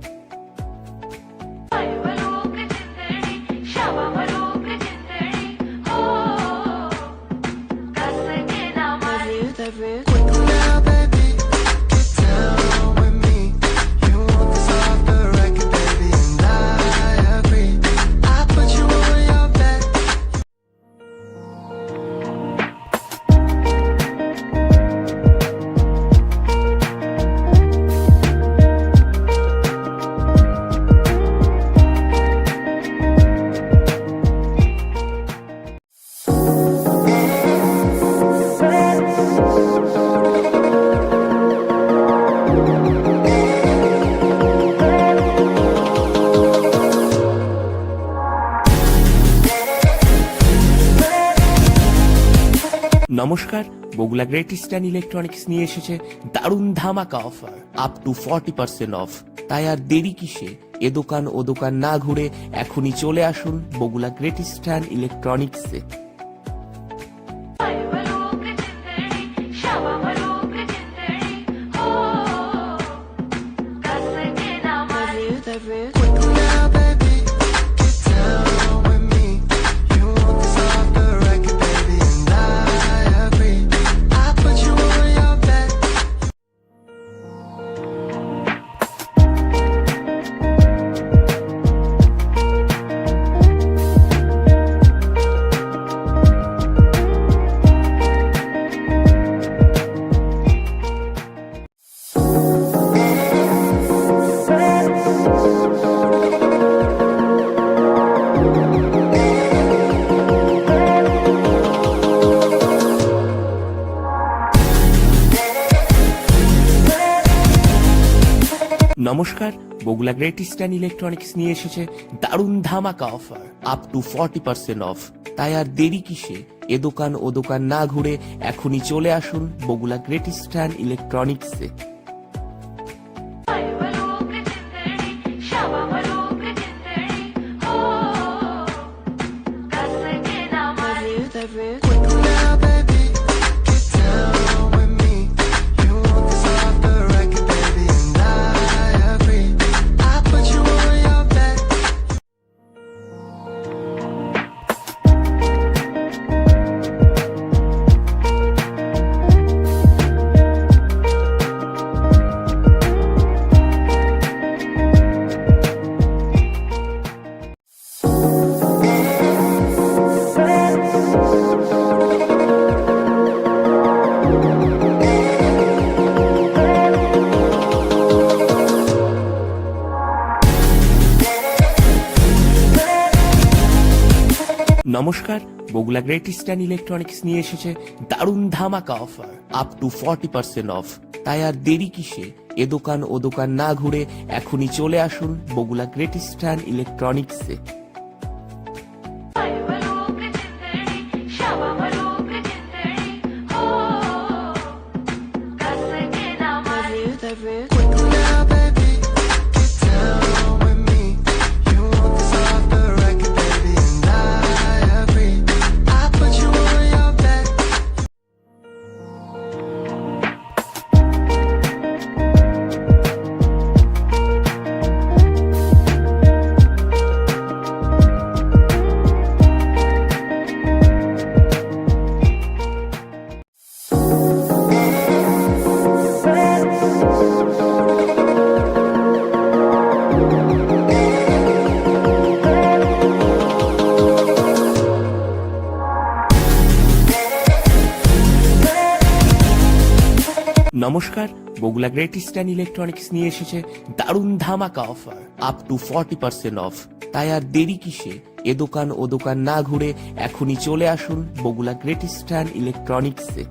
নমস্কার, বগুলা গ্রেট ইস্টার্ন ইলেকট্রনিক্স নিয়ে এসেছে দারুণ ধামাকা অফার আপ টু 40% অফ। তাই আর দেরি কিসে? এ দোকান ও দোকান না ঘুরে এখনই চলে আসুন বগুলা গ্রেট ইস্টার্ন ইলেকট্রনিক্সে। নমস্কার, বগুলা গ্রেট ইস্টার্ন ইলেকট্রনিক্স নিয়ে এসেছে দারুণ ধামাকা অফার আপ টু 40% অফ। তাই আর দেরি কিসে? এ দোকান ও দোকান না ঘুরে এখনই চলে আসুন বগুলা গ্রেট ইস্টার্ন ইলেকট্রনিক্সে। নমস্কার, বগুলা গ্রেট ইস্টার্ন ইলেকট্রনিক্স নিয়ে এসেছে দারুণ ধামাকা অফার আপ টু 40% অফ। তাই আর দেরি কিসে? এ দোকান ও দোকান না ঘুরে এখনই চলে আসুন বগুলা গ্রেট ইস্টার্ন ইলেকট্রনিক্সে। নমস্কার, বগুলা গ্রেট ইস্টার্ন ইলেকট্রনিক্স নিয়ে এসেছে দারুণ ধামাকা অফার আপ টু 40% অফ। তাই আর দেরি কিসে? এ দোকান ও দোকান না ঘুরে এখনই চলে আসুন বগুলা গ্রেট ইস্টার্ন ইলেকট্রনিক্সে।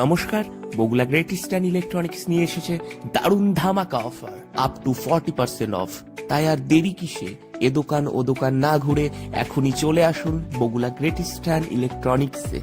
নমস্কার, বগুলা গ্রেট ইস্টার্ন ইলেকট্রনিক্স নিয়ে এসেছে দারুণ ধামাকা অফার আপ টু 40% অফ। তাই আর দেরি কিসে? এ দোকান ও দোকান না ঘুরে এখনই চলে আসুন বগুলা গ্রেট ইস্টার্ন ইলেকট্রনিক্সে।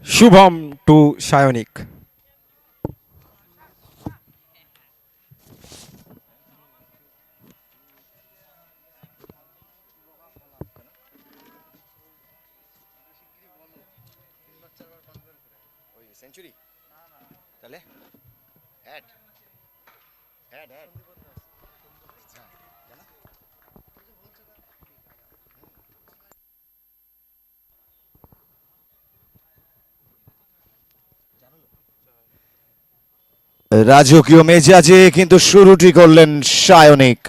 শুভম টু সায়নিক। সেঞ্চুরি তাহলে হ্যাট হ্যাট হ্যাট রাজকীয় মেজাজে কিন্তু শুরুটি করলেন সায়নিক।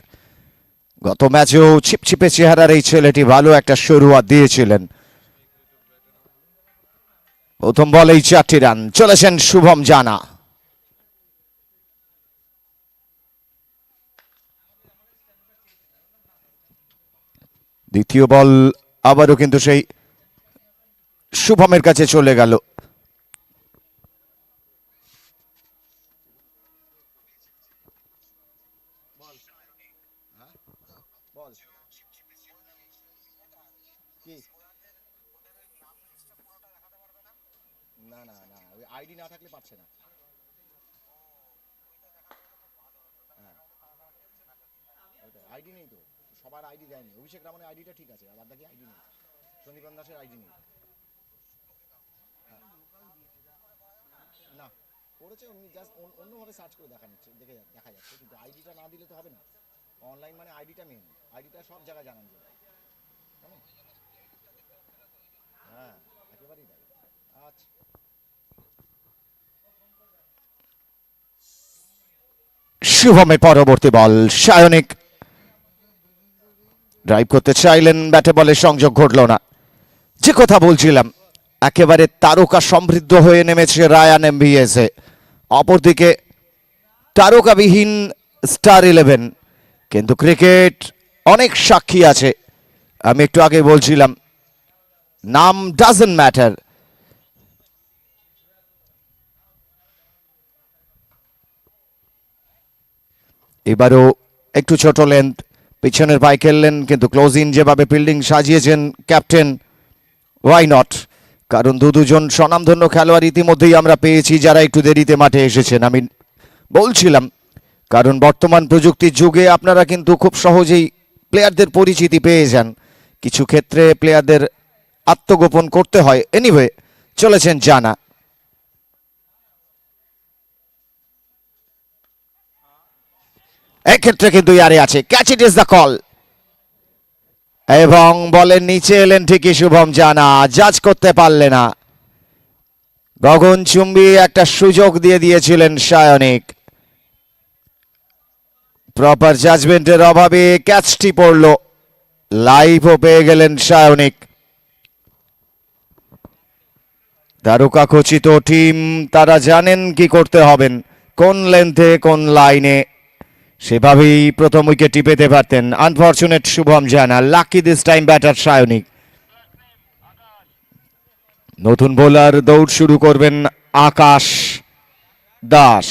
গত ম্যাচেও ছিপছিপে চেহারার এই ছেলেটি ভালো একটা শুরুয়াত দিয়েছিলেন। প্রথম বলেই 4টি রান চলেছেন শুভম জানা। দ্বিতীয় বল আবারও কিন্তু সেই শুভমের কাছে চলে গেল। না না না, ওই আইডি না থাকলে পাচ্ছে না। আইডি নেই তো, সবার আইডি দেয়নি। অভিষেক রামনের আইডিটা ঠিক আছে, আবার দেখি আইডি নেই। সন্দীপ দাসের আইডি নেই। না করেছে উনি, জাস্ট অন্যভাবে সার্চ করে দেখা যাচ্ছে, কিন্তু আইডিটা না দিলে তো হবে না। অনলাইন মানে আইডিটা মেন, আইডিটা সব জায়গায় জানান যায়। হ্যাঁ একেবারেই তাই। আচ্ছা শুভমের পরবর্তী বল, সায়নিক ড্রাইভ করতে চাইলেন, ব্যাটে বলে সংযোগ ঘটল না। যে কথা বলছিলাম, একেবারে তারকা সমৃদ্ধ হয়ে নেমেছে রায়ান এমভিএসে। অপরদিকে তারকাবিহীন স্টার 11, কিন্তু ক্রিকেট অনেক সাক্ষী আছে। আমি একটু আগে বলছিলাম নাম ডাজন্ট ম্যাটার। এবারও একটু ছোট লেন্থ, পিছনের পায়ে খেললেন, কিন্তু ক্লোজ ইন যেভাবে ফিল্ডিং সাজিয়েছেন ক্যাপ্টেন, ওয়াই নট? কারণ দুজন স্বনামধন্য খেলোয়াড় ইতিমধ্যেই আমরা পেয়েছি যারা একটু দেরিতে মাঠে এসেছেন। আমি বলছিলাম কারণ বর্তমান প্রযুক্তির যুগে আপনারা কিন্তু খুব সহজেই প্লেয়ারদের পরিচিতি পেয়ে যান, কিছু ক্ষেত্রে প্লেয়ারদের আত্মগোপন করতে হয়। এনিওয়ে চলেছেন জানা। এক্ষেত্রে কিন্তু ইয়ারে আছে, catch it is the call, এবং বলের নিচে এলেন ঠিকই শুভম জানা, জাজ করতে পারলে না। গগনচুম্বী একটা সুযোগ দিয়ে দিয়েছিলেন সায়নিক, প্রপার জাজমেন্টের অভাবে ক্যাচটি পড়ল, লাইভও পেয়ে গেলেন সায়নিক। তারকা খচিত টিম, তারা জানেন কি করতে হবেন, কোন লেন্থে কোন লাইনে, সেভাবেই প্রথম উইকেটটি পেতে পারতেন। আনফরচুনেট শুভম জানা, লাকি দিস টাইম ব্যাটার সায়নিক। নতুন বোলার দৌড় শুরু করবেন আকাশ দাস।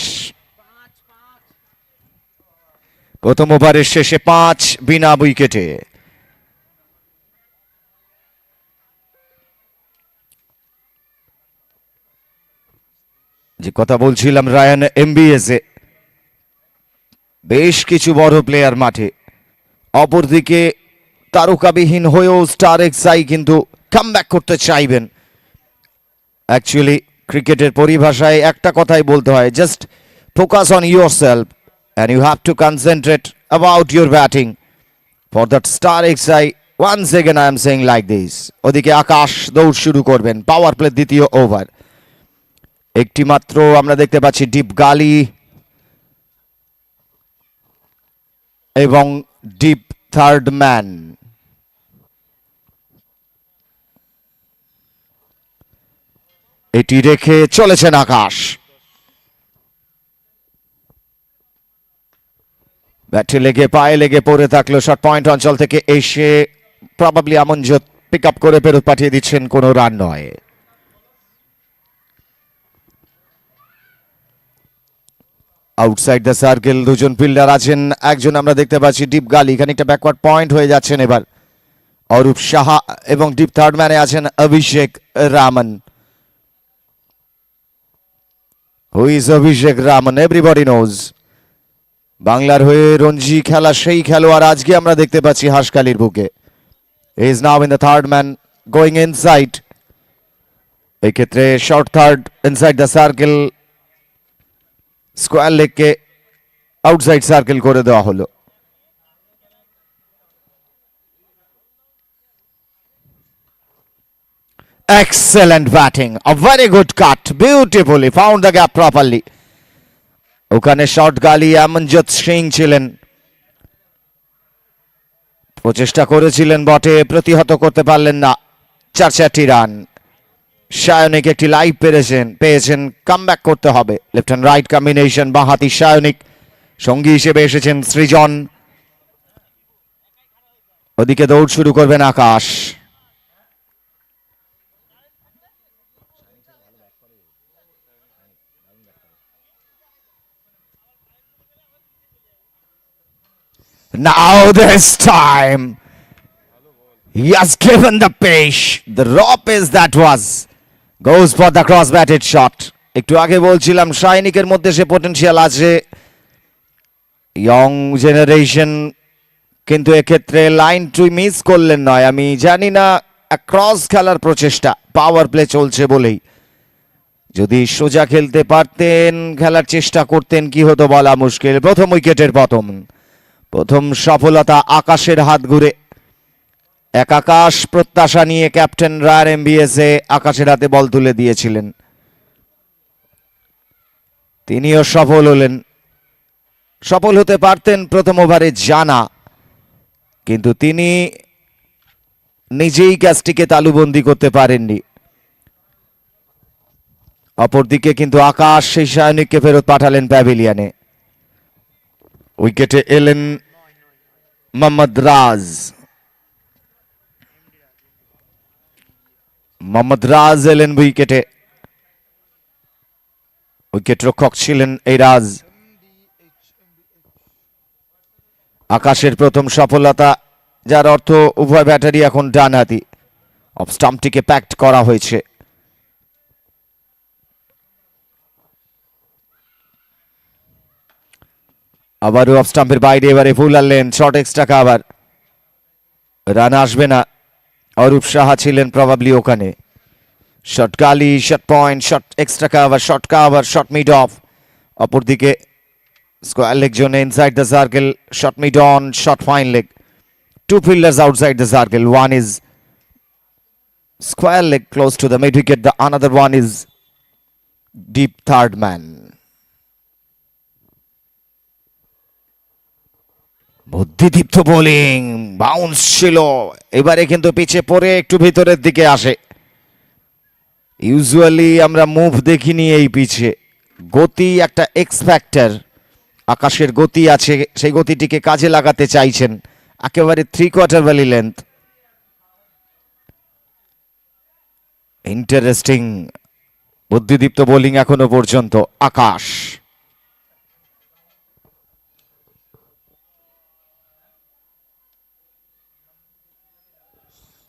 প্রথম ওভারের শেষে 5 বিনা উইকেটে। যে কথা বলছিলাম রায়ান এমবিএসে বেশ কিছু বড় প্লেয়ার মাঠে, অপরদিকে তারকাবিহীন হয়েও স্টার এক্সআই কিন্তু কামব্যাক করতে চাইবেন। অ্যাকচুয়ালি ক্রিকেটের পরিভাষায় একটা কথাই বলতে হয়, just focus on yourself and you have to concentrate about your batting for that Star XI. Once again I'm saying like this. ওদিকে আকাশ দৌড় শুরু করবেন, পাওয়ার প্লে দ্বিতীয় ওভার। একটি মাত্র আমরা দেখতে পাচ্ছি ডিপ গালি এবং ডিপ থার্ড ম্যান। এটি রেখে চলেছেন আকাশ। ব্যাটে লেগে পায়ে লেগে পড়ে থাকলো, শর্ট পয়েন্ট অঞ্চল থেকে এসে প্রবাবলি আমনজোত পিক আপ করে ফেরত পাঠিয়ে দিচ্ছেন, কোনো রান নয়। আউটসাইড দ্য সার্কেল দুজন ফিল্ডার আছেন, একজন আমরা দেখতে পাচ্ছি ডিপ গালি, খানিকটা ব্যাকওয়ার্ড পয়েন্ট হয়ে যাচ্ছেন এবার অরূপ সাহা, এবং ডিপ থার্ড ম্যানে আছেন Abhishek Raman. Who is Abhishek Raman? Everybody knows. বাংলার হয়ে রঞ্জি খেলা সেই খেলোয়াড় আজকে আমরা দেখতে পাচ্ছি হাঁসখালির বুকে। He is now in the third man going inside. এই ক্ষেত্রে short third inside the circle, square লেগকে আউটসাইড সার্কেল করে দেওয়া হলো। Excellent batting, a very good cut, beautifully found the gap properly. ওখানে শর্ট গালি আমনজোত সিং ছিলেন, প্রচেষ্টা করেছিলেন বটে, প্রতিহত করতে পারলেন না। 4 রান। সায়নিক একটি লাইভ পেয়েছেন, কামব্যাক করতে হবে। লেফট হ্যান্ড রাইট কম্বিনেশন, বাঁহাতি সায়নিক, সঙ্গী হিসেবে এসেছেন সৃজন। ওদিকে দৌড় শুরু করবেন আকাশ। Now this time he has given the pace, the raw pace that was, goes for the cross batted shot. একটু আগে বলছিলাম সৈনিকের মধ্যে সে পটেনশিয়াল আছে, ইয়ং জেনারেশন, কিন্তু এক্ষেত্রে লাইন টুই মিস করলেন নয়। আমি জানি না ক্রস খেলার প্রচেষ্টা, পাওয়ার প্লে চলছে বলেই, যদি সোজা খেলতে পারতেন, খেলার চেষ্টা করতেন, কি হতো বলা মুশকিল। প্রথম উইকেটের পতন, প্রথম সফলতা আকাশের হাত ঘুরে। এক আকাশ প্রত্যাশা নিয়ে ক্যাপ্টেন রায়ার এমবিএসে আকাশের হাতে বল তুলে দিয়েছিলেন, তিনিও সফল হলেন। সফল হতে পারতেন প্রথম ওভারে জানা, কিন্তু তিনি নিজেই ক্যাচটিকে তালুবন্দি করতে পারেননি। অপরদিকে কিন্তু আকাশ সেই সৈনিককে ফেরত পাঠালেন প্যাভিলিয়নে। উইকেটে এলেন মোহাম্মদ রাজ। মোহাম্মদ রাজ এলেন উইকেটে। উইকেট রক্ষক ছিলেন এই রাজ। আকাশের প্রথম সফলতা, যার অর্থ উভয় ব্যাটারি এখন ডানহাতি। অফ স্টাম্পটিকে প্যাক্ট করা হয়েছে। আবারও অফ স্টাম্পের বাইরে, এবারে ফুল আনলেন, শর্ট এক্সট্রা কাভার, রান আসবে না। অরূপ সাহা ছিলেন প্রবাবলি ওখানে। Short gully, short point, short extra cover, short cover, short mid of. অপরদিকে স্কোয়ার লেগ জোনে inside the circle, short mid on, short fine leg. Two fielders outside the circle. One is square leg close to the mid wicket. The another one is deep third man. বুদ্ধিদীপ্ত bowling, bounce ছিল, এবারে কিন্তু পিছে পড়ে একটু ভিতরের দিকে আসে। ইউজুয়ালি আমরা মুভ দেখিনি এই পিছে। গতি একটা এক্স ফ্যাক্টর, আকাশের গতি আছে, সেই গতিটিকে কাজে লাগাতে চাইছেন। একেবারে 3/4 ভ্যালি লেন্থ। ইন্টারেস্টিং বুদ্ধিদীপ্ত বোলিং এখনো পর্যন্ত আকাশ।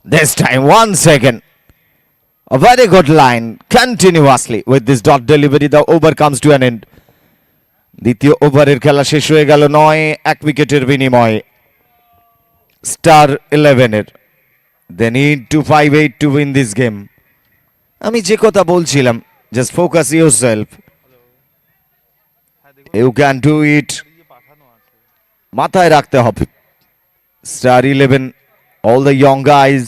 This time once again a very good line continuously with this dot delivery. The over comes to an end. দ্বিতীয় ওভারের খেলা শেষ হয়ে গেল 9-1 উইকেটের বিনিময়ে star 11-এর। They need to 5-8 to win this game. আমি যে কথা বলছিলাম, just focus yourself. You can do it. মাথায় রাখতে হবে star 11, all the young guys,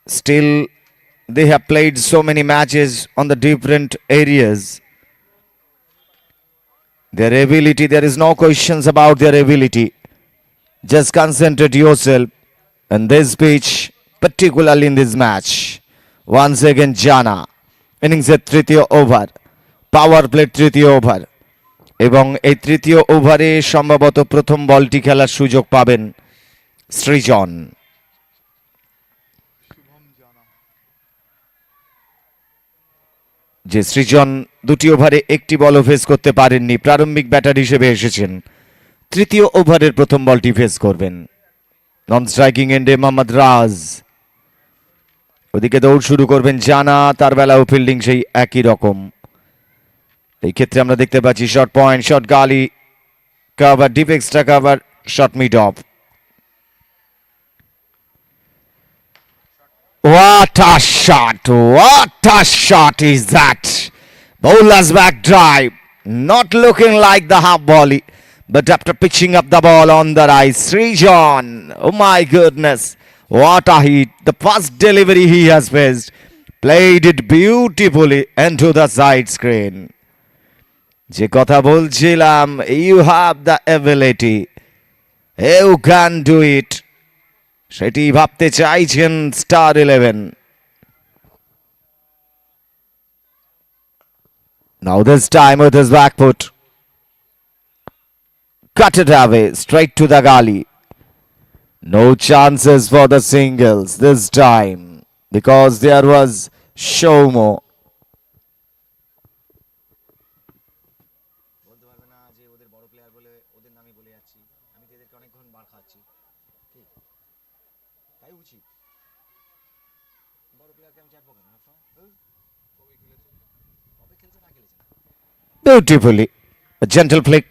still they have played so many matches on the different areas. Their ability, there is no questions about their ability. Just concentrate yourself in this pitch, particularly in this match. Once again জানা ইনিংসের তৃতীয় over, power play তৃতীয় over, এবং এই তৃতীয় ওভারে সম্ভবত প্রথম বলটি খেলার সুযোগ পাবেন সৃজন। যে সৃজন দুটি ওভারে একটি বলও ফেস করতে পারেননি, প্রারম্ভিক ব্যাটার হিসেবে এসেছেন, তৃতীয় ওভারের প্রথম বলটি ফেস করবেন। নন স্ট্রাইকিং এন্ডে মোহাম্মদ রাজ, ওদিকে দৌড় শুরু করবেন জানা, তার বেলাও ফিল্ডিং সেই একই রকম। এই ক্ষেত্রে আমরা দেখতে পাচ্ছি শর্ট পয়েন্ট, শর্ট গালি, cover, deep extra cover, short mid of. What a shot! What a shot is that! Bowler's back drive, not looking like the half volley, but after pitching up the ball on the right, Srijan, oh my goodness, what a hit! The first delivery he has faced, played it beautifully into the side screen. যে কথা বলছিলাম, you have the ability, you can do it, সেটি ভাবতে চাইছেন star 11। Now this time with his back foot, cut it away straight to the gully. No chances for the singles this time because there was Shomo. Beautifully gentle flick,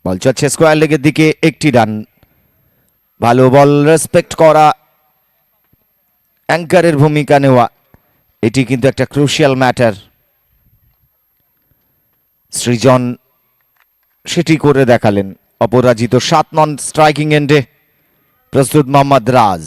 ball যাচ্ছে square লেগের দিকে, একটি run. ভালো বল respect করা, অ্যাঙ্কারের ভূমিকা নেওয়া, এটি কিন্তু একটা ক্রুশিয়াল ম্যাটার। সৃজন সেটি করে দেখালেন। অপরাজিত 7 নন স্ট্রাইকিং এন্ডে প্রস্তুত মোহাম্মদ রাজ।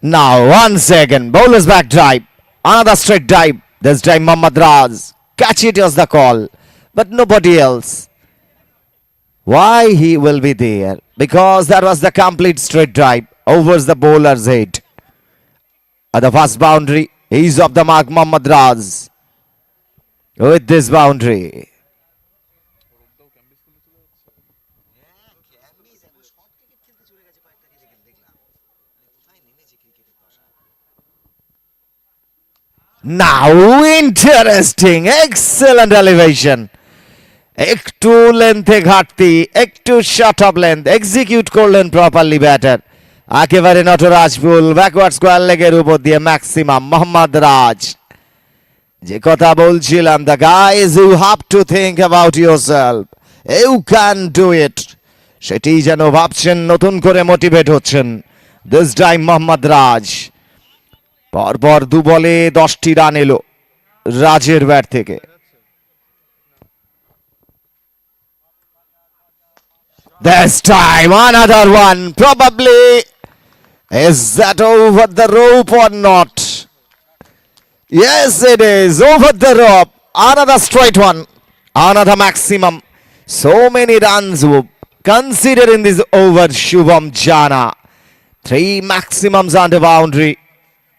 Now once again bowler's back drive, another straight dive, this time Mohammad Raz. Catch it was the call, but nobody else. Why he will be there? Because that was the complete straight drive over the bowler's head. At the first boundary, he's off the mark, Mohammad Raz. With this boundary. Now interesting, excellent elevation. একটু লেন্থে ঘাটতি, একটু short of length, execute করলেন properly batter. একেবারে নটরাজপুল backward square লেগের উপর দিয়ে maximum Mohammad রাজ। যে কথা বলছিলাম, the guys you have to think about yourself, you can do it, সেটি যেন ভাবছেন, নতুন করে মোটিভেট হচ্ছেন। This time Mohammad Raj. পরপর 2 বলে 10টি রান এলো রাজের ব্যাট থেকে। This time another one, probably. Is that over the rope or not? Yes, it is over the rope. Another straight one, another maximum. So many runs considered in this over. Shubham Jana, 3 maximums on the boundary.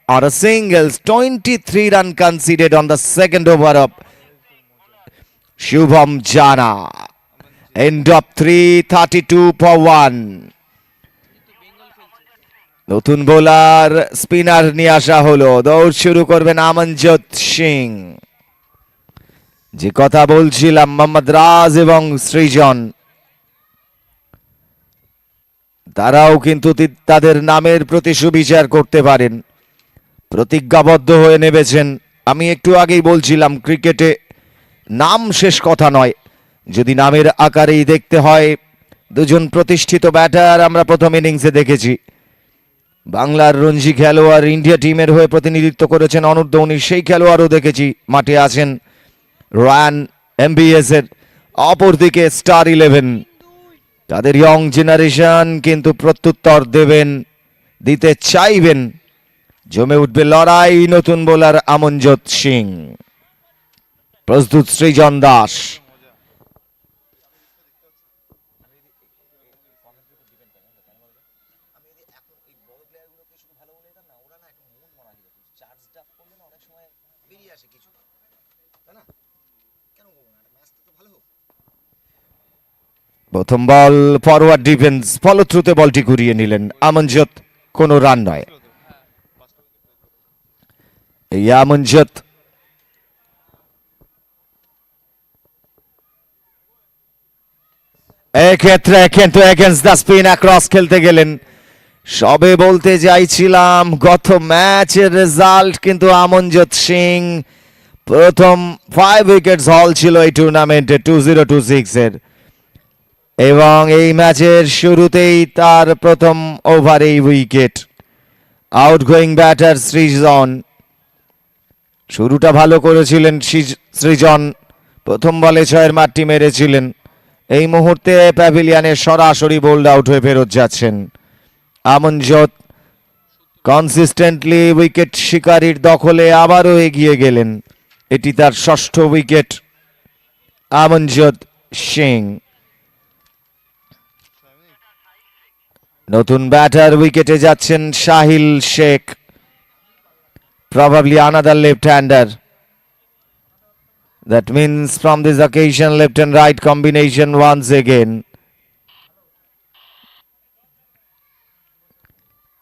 Or a singles, 23 run conceded on the second over of Shubham Jana. End of 3, 32 for 1. নতুন bowler spinner নিয়ে আসা হলো। দৌড় শুরু করবেন আমনজোত সিং। যে কথা বলছিলাম, মোহাম্মদ রাজ এবং সৃজন, তারাও কিন্তু তাদের নামের প্রতি সুবিচার করতে পারেন, প্রতিজ্ঞাবদ্ধ হয়ে নেমেছেন। আমি একটু আগেই বলছিলাম, ক্রিকেটে নাম শেষ কথা নয়, যদি নামের আকারেই দেখতে হয়। 2জন প্রতিষ্ঠিত ব্যাটার আমরা প্রথম ইনিংসে দেখেছি। বাংলার রঞ্জি খেলোয়াড়, ইন্ডিয়া টিমের হয়ে প্রতিনিধিত্ব করেছেন অনূর্ধ্ব-19, সেই খেলোয়াড়ও দেখেছি মাঠে আছেন। রায়ান এমবিএস এর অপরদিকে স্টার 11, তাদের ইয়ং জেনারেশন কিন্তু প্রত্যুত্তর দিতে চাইবেন। জমে উঠবে লড়াই। নতুন বোলার আমনজোত সিং, প্রস্তুত সৃজন দাস। প্রথম বল ফরওয়ার্ড ডিফেন্স, ফলোথ্রুতে বলটি ঘুরিয়ে নিলেন আমনজোত। কোনো রান নয়। এই আমনজোত এক্ষেত্রে কিন্তু এগেন্স্ট দ্য স্পিন অ্যাক্রস খেলতে গেলেন। সবে বলতে চাইছিলাম, গত ম্যাচের রেজাল্ট কিন্তু আমনজোত সিং প্রথম 5 উইকেটস হল ছিল এই টুর্নামেন্টে 2026 এর, এবং এই ম্যাচের শুরুতেই তার প্রথম ওভারেই উইকেট। আউটগোয়িং ব্যাটার সৃজন, শুরুটা ভালো করেছিলেন সৃজন, প্রথম বলে 6 মারটি মেরেছিলেন। এই মুহূর্তে প্যাভিলিয়নে সরাসরি বোল্ড আউট হয়ে ফেরত যাচ্ছেন আমনজোত। কনসিস্টেন্টলি উইকেট শিকারীর দখলে আবারও এগিয়ে গেলেন। এটি তার 6ষ্ঠ উইকেট আমনজোত সিং। নতুন ব্যাটার উইকেটে যাচ্ছেন Sahil Sheikh, probably another left-hander. That means from this occasion left and right combination once again.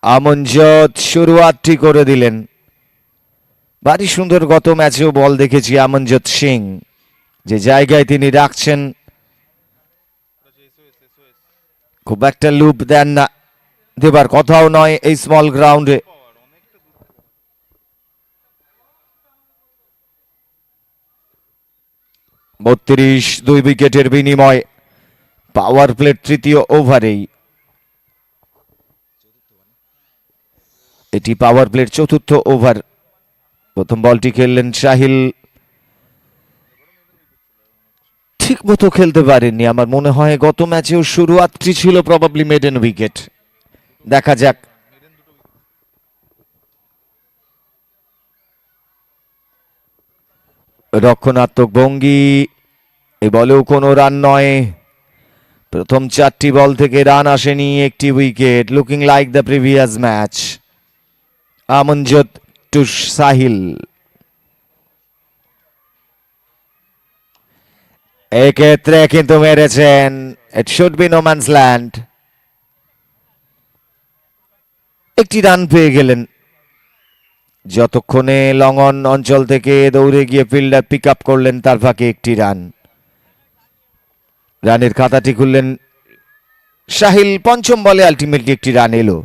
Amanjot শুরুয়াতটি করে দিলেন। ভারী সুন্দর গত ম্যাচেও বল দেখেছি আমনজোত সিং, যে জায়গায় তিনি রাখছেন খুব একটা লুপ দেন না, দেবার কথাও নয় এই স্মল গ্রাউন্ডে। বত্রিশ, 2 উইকেটের বিনিময় পাওয়ার প্লের তৃতীয় ওভারেই। এটি পাওয়ার প্লের চতুর্থ ওভার। প্রথম বলটি খেললেন সাহিল, ঠিক মতো খেলতে পারেননি। আমার মনে হয় গত ম্যাচেও শুরুয়াতটি ছিল প্রবাবলি মেডেন উইকেট। দেখা যাক। রক্ষণাত্মক ভঙ্গি, এ বলেও কোনো রান নয়। প্রথম 4টি বল থেকে রান আসেনি, একটি wicket. Looking like the previous match. Amanjot to Sahil. এক্ষেত্রে কিন্তু মেরেছেন, it should be no man's land. একটি রান পেয়ে গেলেন। যতক্ষণে লং অন অঞ্চল থেকে দৌড়ে গিয়ে ফিল্ডার পিক আপ করলেন, তার ফাঁকে একটি রান। রানের খাতাটি খুললেন সাহিল। পঞ্চম বলে আলটিমেটলি একটি রান এলো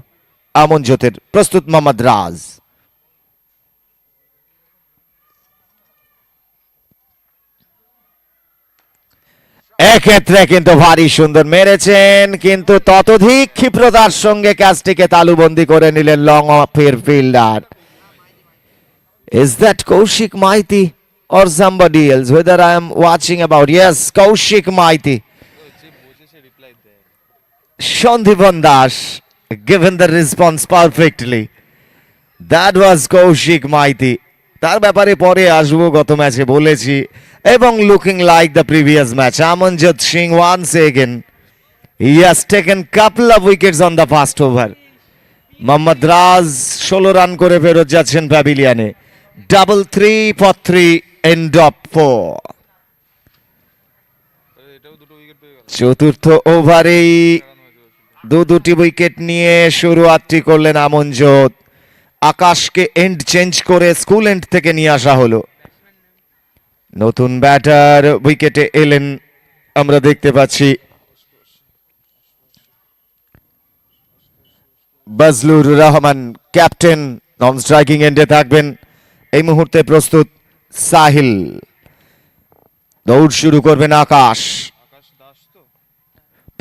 আমনজোতের। প্রস্তুত মোহাম্মদ রাজ। এক্ষেত্রে কিন্তু ভারী সুন্দর মেরেছেন, কিন্তু ততোধিক ক্ষিপ্রতার সঙ্গে ক্যাচটিকে তালুবন্দি করে নিলেন লং অফের fielder. Is that Kaushik Maiti or somebody else? Whether I am watching about, yes, Kaushik Maiti. Shandhivan Das given the response perfectly. That was Kaushik Maiti. তার ব্যাপারে পরে আসবো, গত ম্যাচে বলেছি। এবং looking like the previous match. Amanjot Singh once again he has taken couple of wickets on the first over. Mohammad Raj 16 run করে ফেরত যাচ্ছেন প্যাভিলিয়নে। 3 for 3 end of 4। চতুর্থ ওভারেই দুটি উইকেট নিয়ে শুরুয়াতটি করলেন আমনজোত। আকাশকে এন্ড চেঞ্জ করে স্কুল এন্ড থেকে নিয়ে আসা হলো। নতুন ব্যাটার উইকেটে এলেন, আমরা দেখতে পাচ্ছি Bazlur Rahman captain non striking এন্ডে থাকবেন। এই মুহূর্তে প্রস্তুত সাহিল। দৌড় শুরু করবেন আকাশ।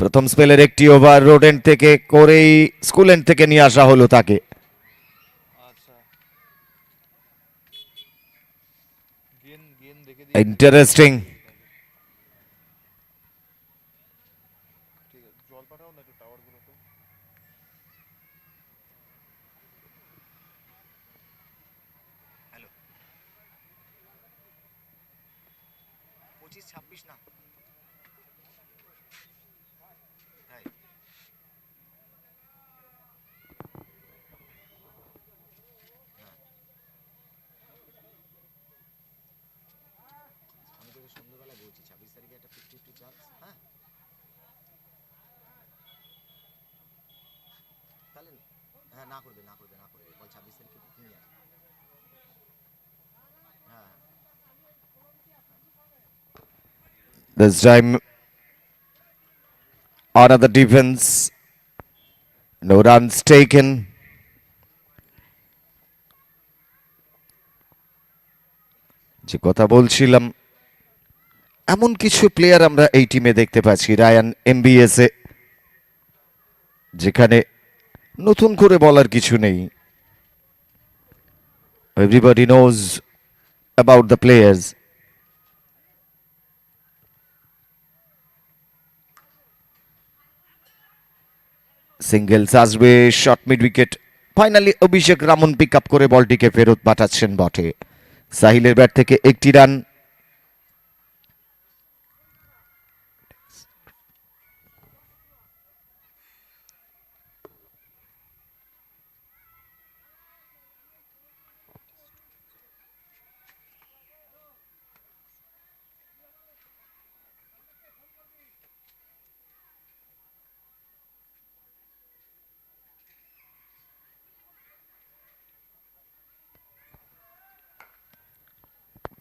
প্রথম স্পেলের একটি ওভার রোড এন্ড থেকে করেই স্কুল এন্ড থেকে নিয়ে আসা হলো তাকে। Interesting. This time another defense, no runs taken. যে কথা বলছিলাম, এমন কিছু প্লেয়ার আমরা এই টিমে দেখতে পাচ্ছি রায়ান এমবিএস এ, যেখানে নতুন করে বলার কিছু নেই। Everybody knows about the players. Singles আসবে, শর্ট মিড উইকেট। ফাইনালি অভিষেক রামন পিক আপ করে বলটিকে ফেরত পাঠাচ্ছেন বটে। সাহিলের ব্যাট থেকে একটি রান।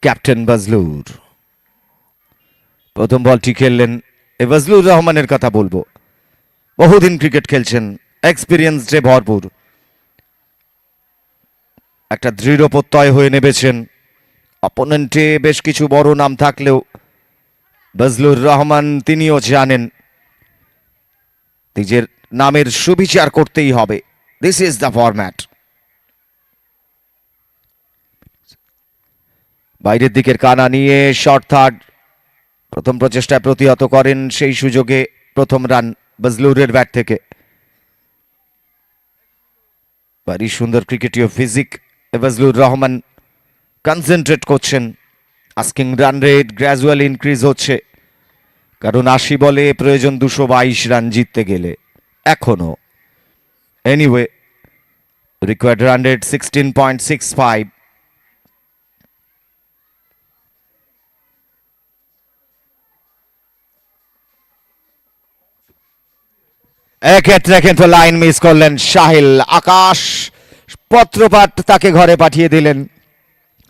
ক্যাপ্টেন বজলুর প্রথম বলটি খেললেন। বজলুর রহমানের কথা বলবো। বহুদিন ক্রিকেট খেলছেন, এক্সপিরিয়েন্সডে ভরপুর, একটা দৃঢ় প্রত্যয় হয়ে নেমেছেন। অপোনেন্টে বেশ কিছু বড় নাম থাকলেও বজলুর রহমান তিনিও জানেন নিজের নামের সুবিচার করতেই হবে। This is the format. বাইরের দিকের কানা নিয়ে শর্ট থার্ড, প্রথম প্রচেষ্টায় প্রতিহত করেন, সেই সুযোগে প্রথম রান বজলুরের ব্যাট থেকে। ভারী সুন্দর ক্রিকেটীয় ফিজিক বজলুর রহমান, কনসেন্ট্রেট করছেন। Asking run rate gradually increase হচ্ছে, কারণ 80 বলে প্রয়োজন 222 রান জিততে গেলে এখনো। Anyway, required run rate 16.65। এক্ষেত্রে কিন্তু লাইন মিস করলেন সাহিল। আকাশ পত্রপাঠ তাকে ঘরে পাঠিয়ে দিলেন।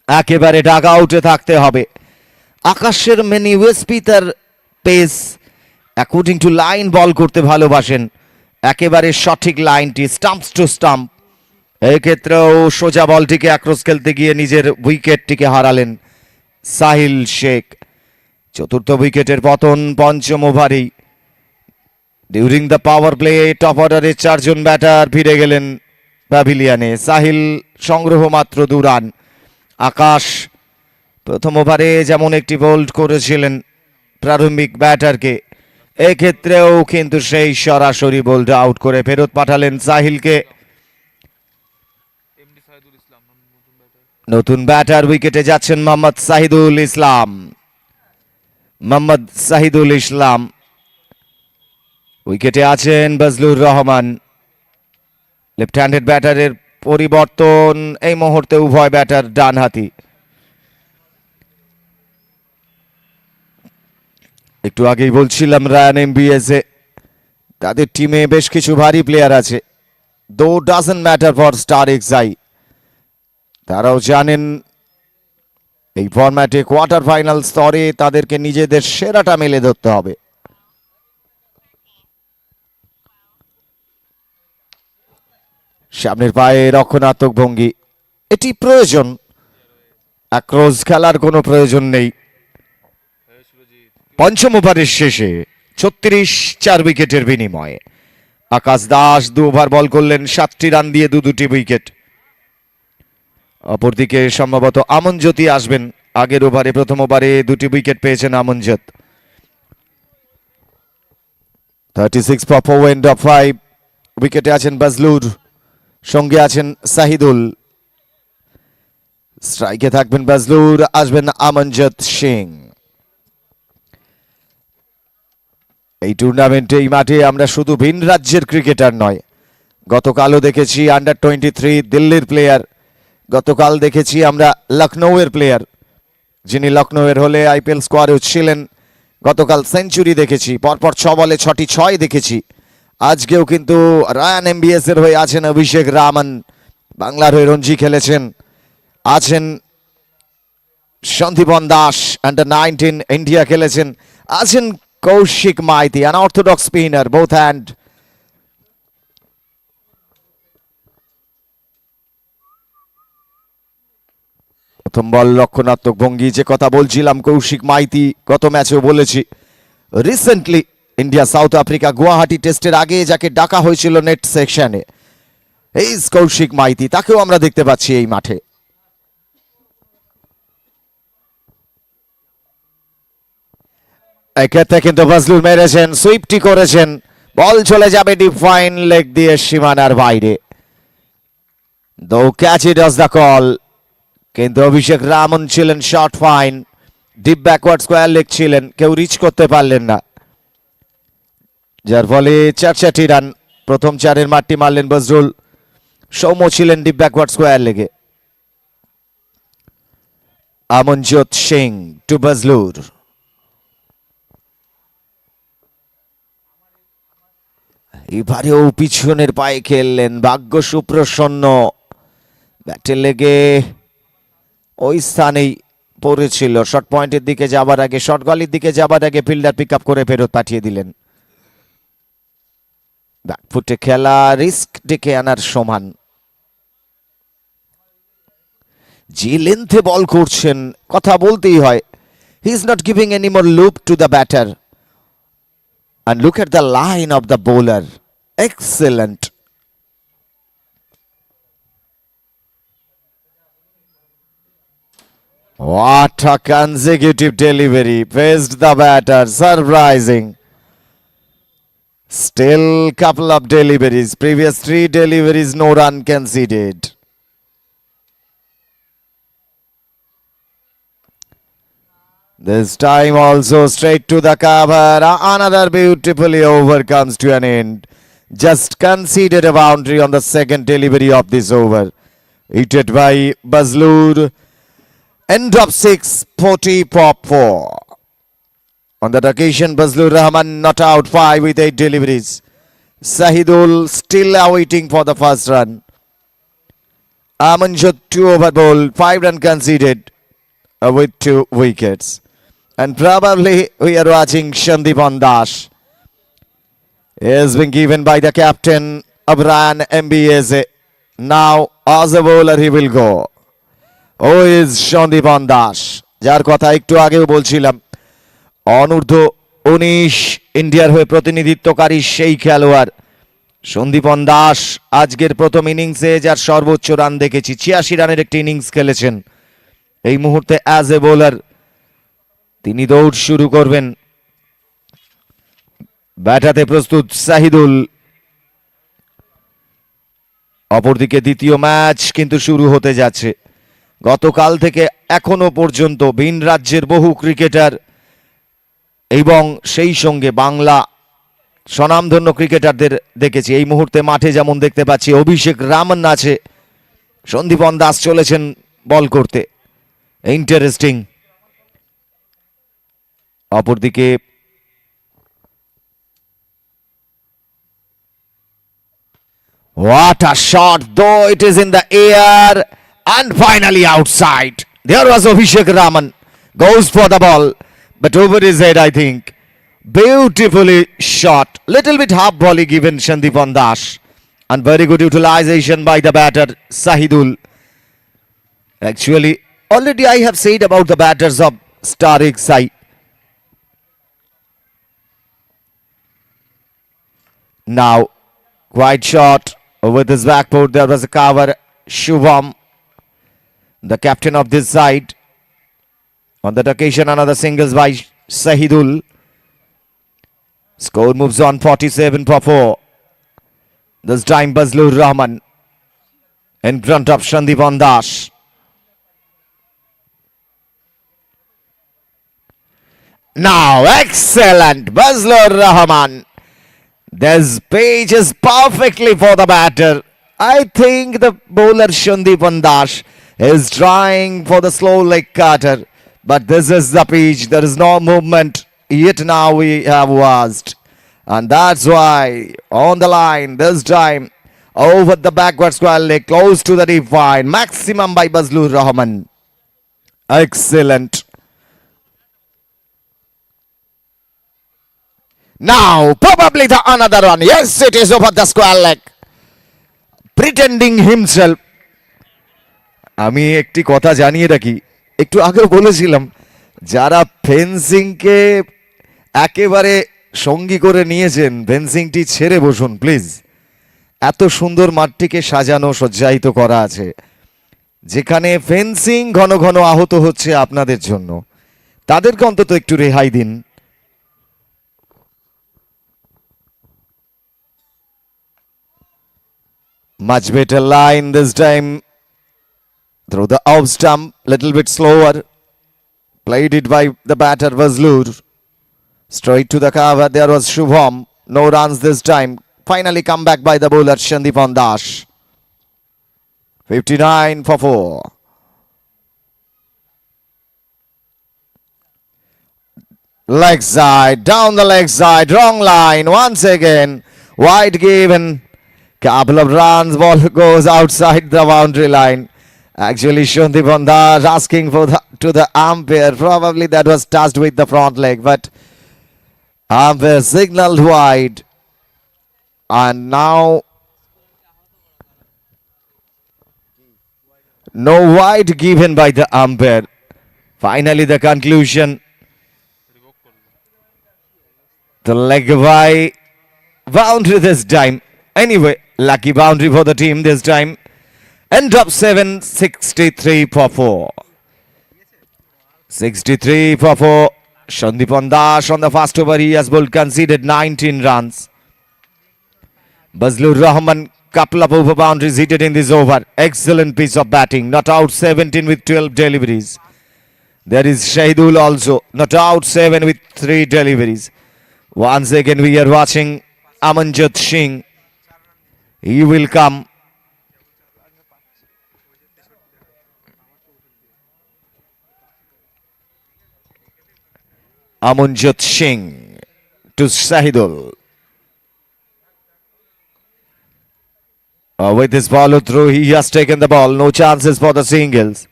একেবারে ডাগ আউটে থাকতে হবে। আকাশের মেনি ওয়েসপি তার পেস অ্যাকর্ডিং টু লাইন বল করতে ভালোবাসেন। একেবারে সঠিক লাইনটি স্টাম্পস টু স্টাম্প। এক্ষেত্রেও সোজা বলটিকে অ্যাক্রস খেলতে গিয়ে নিজের উইকেটটিকে হারালেন সাহিল শেখ। চতুর্থ উইকেটের পতন পঞ্চম ওভারেই। During the power play top অর্ডারে 4 জন ব্যাটার ফিরে গেলেন প্যাভিলিয়নে। সাহিল সংগ্রহ মাত্র 2 রান। আকাশ প্রথম ওভারে যেমন একটি বোল্ড করেছিলেন প্রারম্ভিক ব্যাটারকে, এক্ষেত্রেও কিন্তু সেই সরাসরি বোল্ড আউট করে ফেরত পাঠালেন সাহিলকে। নতুন ব্যাটার উইকেটে যাচ্ছেন মোহাম্মদ শাহিদুল ইসলাম। মোহাম্মদ শাহিদুল ইসলাম উইকেটে আছেন বজলুর রহমান। লেফট হ্যান্ডেড ব্যাটারের পরিবর্তন, এই মুহূর্তে উভয় ব্যাটার ডানহাতি। একটু আগেই বলছিলাম রায়ান এমবিএস এ তাদের টিমে বেশ কিছু ভারী প্লেয়ার আছে। দো doesn't matter for star XI, তারাও জানেন এই ফরম্যাটে কোয়ার্টার ফাইনাল স্তরে তাদেরকে নিজেদের সেরাটা মেলে ধরতে হবে। সামনের পায়ে রক্ষণাত্মক ভঙ্গি, এটি প্রয়োজন। অ্যাক্রস খেলার কোনো প্রয়োজন নেই। পঞ্চম ওভারের শেষে 36 উইকেটের বিনিময়ে আকাশ দাস 2 ওভার বল করলেন, 7টি রান দিয়ে 2টি উইকেট। অপরদিকে সম্ভবত আমনজ্যোতি আসবেন। আগের ওভারে প্রথম ওভারে 2টি উইকেট পেয়েছেন আমনজ্যোত। 36 ফর 4 এন্ড অফ 5। উইকেটে আছেন বজলুর, সঙ্গে আছেন শাহিদুল। স্ট্রাইকে থাকবেন বজলুর, আসবেন আমনজ্যোত সিং। এই টুর্নামেন্টে এই মাঠে আমরা শুধু ভিন রাজ্যের ক্রিকেটার নয়, গতকালও দেখেছি আন্ডার 23 দিল্লির প্লেয়ার, গতকাল দেখেছি আমরা লখনৌয়ের প্লেয়ার, যিনি লখনৌয়ের হলে আইপিএল স্কোয়ারেও ছিলেন। গতকাল সেঞ্চুরি দেখেছি, পরপর 6 বলে 6টি 6 দেখেছি। আজকেও কিন্তু রায়ান এমবিএস এর হয়ে আছেন অভিষেক রামন, বাংলার হয়ে রঞ্জি খেলেছেন। আছেন সন্দীপন দাস, আন্ডার 19 ইন্ডিয়া খেলেছেন। আছেন Kaushik Maity, unorthodox spinner, both hand. প্রথম বল রক্ষণাত্মক ভঙ্গি, যে কথা বলছিলাম কৌশিক মাইতি, গত ম্যাচেও বলেছি। Recently India south Africa Guwahati টেস্টের আগে যাকে ডাকা হয়েছিল নেট সেকশনে, এই কৌশিক মাইতি, তাকেও আমরা দেখতে পাচ্ছি এই মাঠে। এক্ষেত্রে কিন্তু বজলুর মেরেছেন, সুইপটি করেছেন, বল চলে যাবে ডিপ ফাইন লেগ দিয়ে সীমানার বাইরে। দো catch it as the call, কিন্তু অভিষেক রামন ছিলেন short fine, deep backward square leg ছিলেন, কেউ রিচ করতে পারলেন না, যার ফলে 4 রান। প্রথম 4-এর মারটি মারলেন বজরুল, সৌম্য ছিলেন ডিপ ব্যাকওয়ার্ড স্কোয়ার লেগে। আমনজ্যোত সিং টু বজলুর। এবারেও পিছনের পায়ে খেললেন, ভাগ্য সুপ্রসন্ন, ব্যাটে লেগে ওই স্থানেই পড়েছিল। শর্ট পয়েন্টের দিকে যাবার আগে, শর্ট গলির দিকে যাবার আগে ফিল্ডার পিক আপ করে ফেরত পাঠিয়ে দিলেন। ব্যাকফুটে খেলা রিস্ক ডেকে আনার সমান। যে লেন্থে বল করছেন কথা বলতেই হয়, he is not giving any more loop to the batter. And look at the line of the bowler. Excellent. What a consecutive delivery. Faced the batter. Surprising. Still couple of deliveries. Previous 3 deliveries, no run conceded. This time also straight to the cover. Another beautifully over comes to an end. Just conceded a boundary on the second delivery of this over. Hit by Bazlur. End of 6, 40 for 4. On that occasion, Bazlur Rahman not out 5 with 8 deliveries. Sahidul still awaiting for the first run. Amanjot 2 over ball, 5 run conceded with 2 wickets. And probably we are watching Shandip Das. He has been given by the captain Abran MBS. Now as a bowler he will go. Who is Shandip Das? যার কথা একটু আগেও বলছিলাম, অনূর্ধ্ব 19 ইন্ডিয়ার হয়ে প্রতিনিধিত্বকারী সেই খেলোয়াড় সন্দীপন দাস আজকের প্রথম ইনিংসে যার সর্বোচ্চ রান দেখেছি, 86 রানের একটি ইনিংস খেলেছেন। এই মুহূর্তে অ্যাজ এ বোলার তিনি দৌড় শুরু করবেন। ব্যাটাতে প্রস্তুত সাহিদুল। অপরদিকে দ্বিতীয় ম্যাচ কিন্তু শুরু হতে যাচ্ছে। গতকাল থেকে এখনো পর্যন্ত ভিন রাজ্যের বহু ক্রিকেটার এবং সেই সঙ্গে বাংলা স্বনামধন্য ক্রিকেটারদের দেখেছি। এই মুহূর্তে মাঠে যেমন দেখতে পাচ্ছি অভিষেক রামন আছে, সন্দীপন দাস চলেছেন বল করতে। ইন্টারেস্টিং। অপরদিকে what a shot, though it is in the air and finally outside. There was Abhishek Raman, goes for the ball but over his head, I think. Beautifully shot, little bit half volley given Shandipan Das, and very good utilization by the batter Sahidul. Actually already I have said about the batters of Star 𝐿𝐿. Now quite short with his back foot. There was a cover. Shubham, the captain of this side. On that occasion another singles by Sahidul. Score moves on 47 for 4. This time Bazlur Rahman in front of Shandipan Das. Now excellent Bazlur Rahman. This page is perfectly for the batter. I think the bowler Shandipan Das is trying for the slow leg cutter, but this is the pitch. There is no movement yet. Now we have watched, and that's why on the line this time over the backward square leg close to the deep line. Maximum by Bazlur Rahman. Excellent. Now probably the another one. Yes, it is over the square leg. Pretending himself. আমি একটি কথা জানিয়ে রাখি, একটু আগেও বলেছিলাম যারা ফেন্সিংকে একেবারে সঙ্গী করে নিয়েছেন ফেন্সিংটি ছেড়ে বসুন প্লিজ। এত সুন্দর মাঠটিকে সাজানো সজ্জায়িত করা আছে, যেখানে ফেন্সিং ঘন ঘন আহত হচ্ছে আপনাদের জন্য, তাদেরকে অন্তত একটু রেহাই দিন। Much better line this time through the off stump, little bit slower. Played it by the batter Bazlur. Straight to the cover. There was Shubham. No runs this time. Finally come back by the bowler Shandipan Das. 59 for 4. Leg side, down the leg side, wrong line. Once again, wide given. Couple of runs, ball goes outside the boundary line. Actually Shandipan Das asking for to the umpire, probably that was touched with the front leg, but umpire signaled wide. And now no wide given by the umpire. Finally the conclusion. The leg by boundary this time. Anyway, lucky boundary for the team this time. End of 7, 63 for 4. 63 for 4. Shandipan Das on the first over. He has bowled conceded 19 runs. Bazlur Rahman, couple of over boundaries hit in this over. Excellent piece of batting. Not out 17 with 12 deliveries. There is Shahidul also. Not out 7 with 3 deliveries. Once again we are watching Amanjot Singh. He will come. Amanjot Singh to Shahidul. With his follow through, he has taken the ball. No chances for the singles.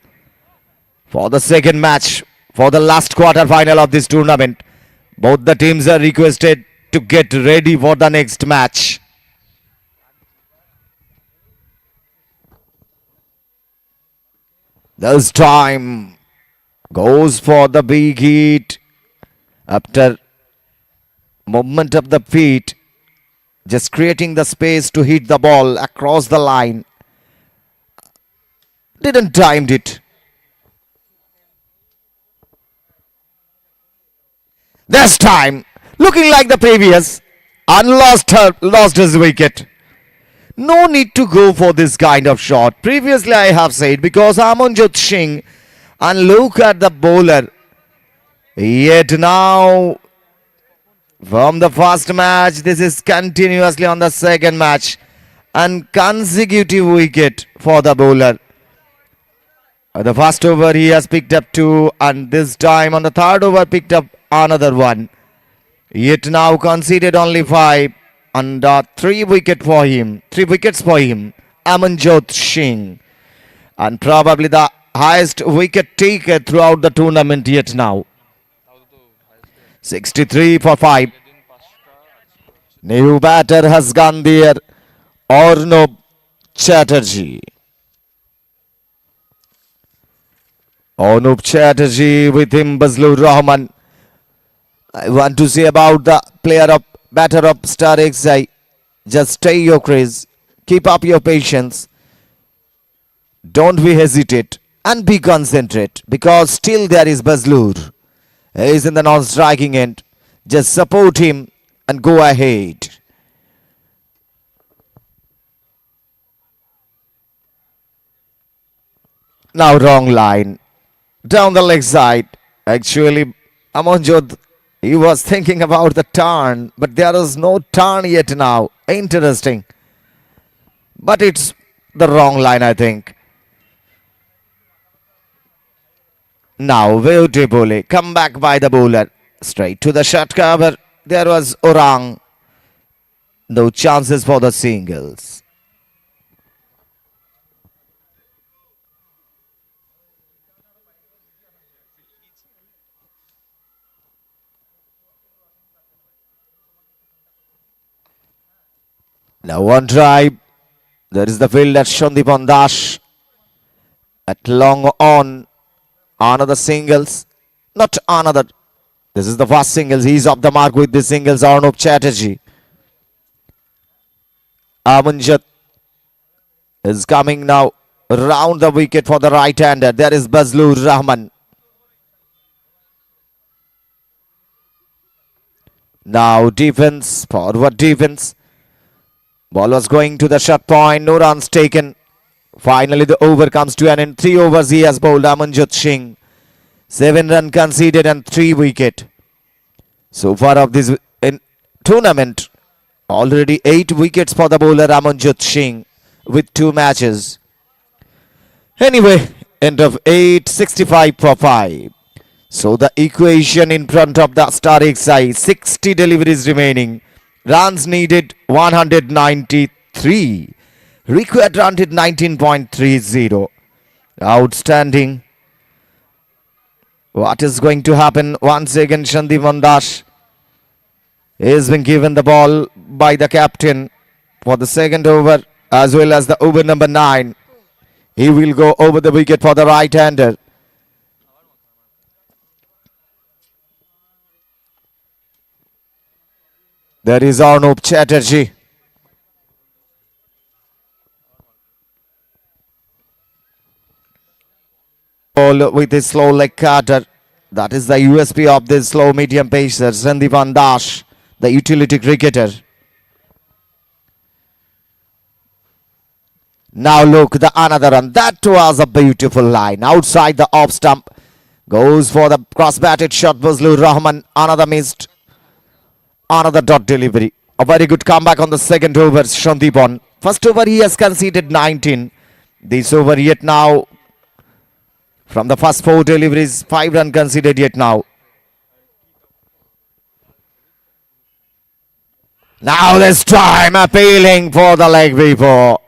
For the second match, for the last quarter final of this tournament, both the teams are requested to get ready for the next match. This time goes for the big hit after movement of the feet, just creating the space to hit the ball across the line. Didn't timed it. This time, looking like the previous, and lost his wicket. No need to go for this kind of shot. Previously I have said, because Amanjot Singh, and look at the bowler. Yet now, from the first match, this is continuously on the second match, and consecutive wicket for the bowler. The first over he has picked up 2, and this time on the third over picked up another 1. Yet now conceded only 5, and 3 wickets for him. Amanjot Singh, and probably the highest wicket taker throughout the tournament yet now. 63 for 5. New batter has gone there. Arnob Chatterjee. Arnob Chatterjee, with him Bazlur Rahman. I want to say about the batter of Star XI. Just stay your crease. Keep up your patience. Don't be hesitate and be concentrate, because still there is Bazlur. He is in the non-striking end. Just support him and go ahead. Now wrong line. Down the leg side. Actually, Amanjot, he was thinking about the turn, but there is no turn yet now. Interesting. But it's the wrong line, I think. Now, beautifully come back by the bowler. Straight to the short cover. There was Orang. No chances for the singles. Now one try. There is the field at Shandipan Das. At long on. Another singles. Not another. This is the first singles. He's off the mark with the singles. Arnob Chatterjee. Amanjot is coming now round the wicket for the right-hander. There is Bazlur Rahman. Now defense, forward defense. Ball was going to the shot point. No runs taken. Finally the over comes to an end. 3 overs he has bowled, Amanjot Singh. 7 runs conceded and 3 wicket. So far of this tournament, already 8 wickets for the bowler Amanjot Singh with 2 matches. Anyway, end of 8, 65 for 5. So the equation in front of the Star XI, 60 deliveries remaining. Runs needed 193. Required run at 19.30. Outstanding. What is going to happen? Once again, Shandipan Das has been given the ball by the captain. for the second over as well as the over number 9. He will go over the wicket for the right-hander. There is Arnob Chatterjee. Ball with his slow leg cutter. That is the USP of this slow medium pacer, Sandeepan Dash, the utility cricketer. Now look, the another run. That was a beautiful line. Outside the off stump. Goes for the cross-batted shot. Fazlur Rahman. Another missed. Another dot delivery. A very good comeback on the second over, Sandeepan. First over he has conceded 19. This over yet now. From the first 4 deliveries, 5 runs conceded yet now. Now this time appealing for the leg before.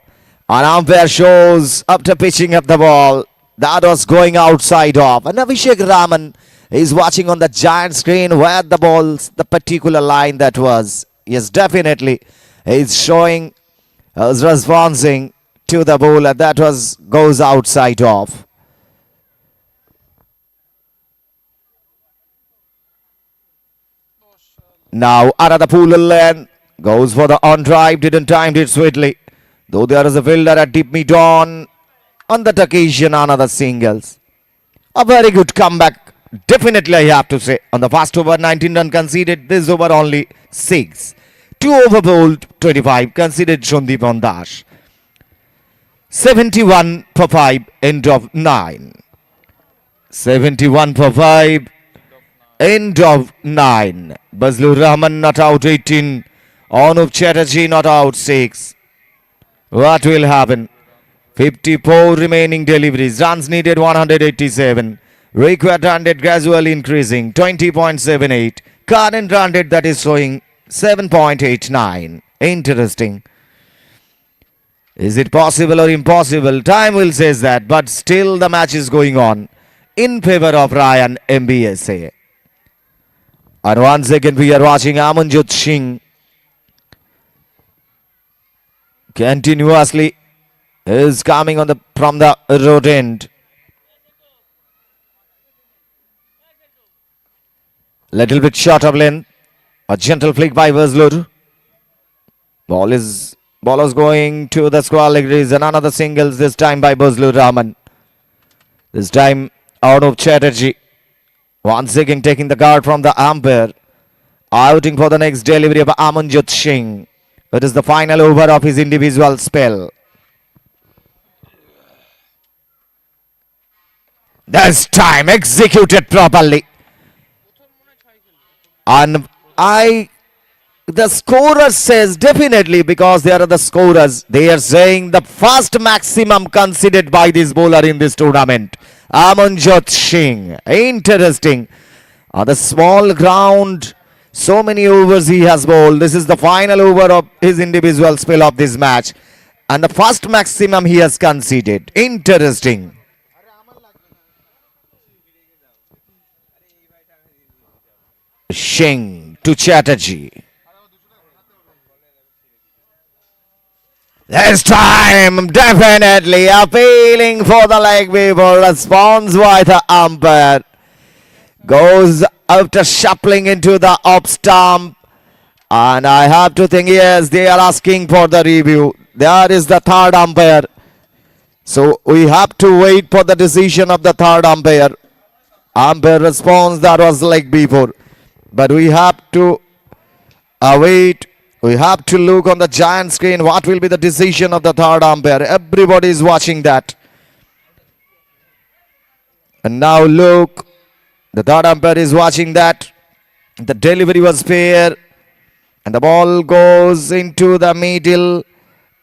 An umpire shows after pitching up the ball. That was going outside off. And Abhishek Raman is watching on the giant screen where the balls, the particular line that was. Yes, definitely. He's showing, responding to the bowler. That was goes outside off. Now another pull lane. Goes for the on drive. Didn't time it sweetly. Though there is a fielder at deep mid-on that occasion, another singles. A very good comeback, definitely I have to say. On the first over, 19 run conceded. This over only 6. 2 over bowled, 25 conceded Sandeepan Dash. 71 for 5, end of 9. 71 for 5, end of 9. Fazlur Rahman not out 18. Arnob Chatterjee not out 6. What will happen? 54 remaining deliveries. Runs needed 187. Required run rate gradually increasing 20.78. Current run rate that is showing 7.89. Interesting. Is it possible or impossible? Time will say that, but still the match is going on in favor of Ryan MBSA. And once again we are watching Amanjot Singh continuously is coming on the from the road end. Little bit short of length. A gentle flick by Fazlur. Ball is going to the square leg crease and another singles this time by Fazlur Rahman. This time Arnob Chatterjee once again taking the guard from the umpire. Outing for the next delivery of Amanjot Singh. It is the final over of his individual spell. This time executed properly. And the scorer says definitely, because they are the scorers, they are saying the first maximum conceded by this bowler in this tournament. Amanjot Singh. Interesting. On the small ground, so many overs he has bowled. This is the final over of his individual spell of this match. And the first maximum he has conceded. Interesting. Singh to Chatterjee. This time definitely appealing for the leg before. Response by the umpire. Goes after shuffling into the off stump. And I have to think, yes, they are asking for the review. There is the third umpire. So we have to wait for the decision of the third umpire. Umpire response, that was leg before. But we have to wait. We have to look on the giant screen. What will be the decision of the third umpire? Everybody is watching that. And now look. The third umpire is watching that. The delivery was fair. And the ball goes into the middle.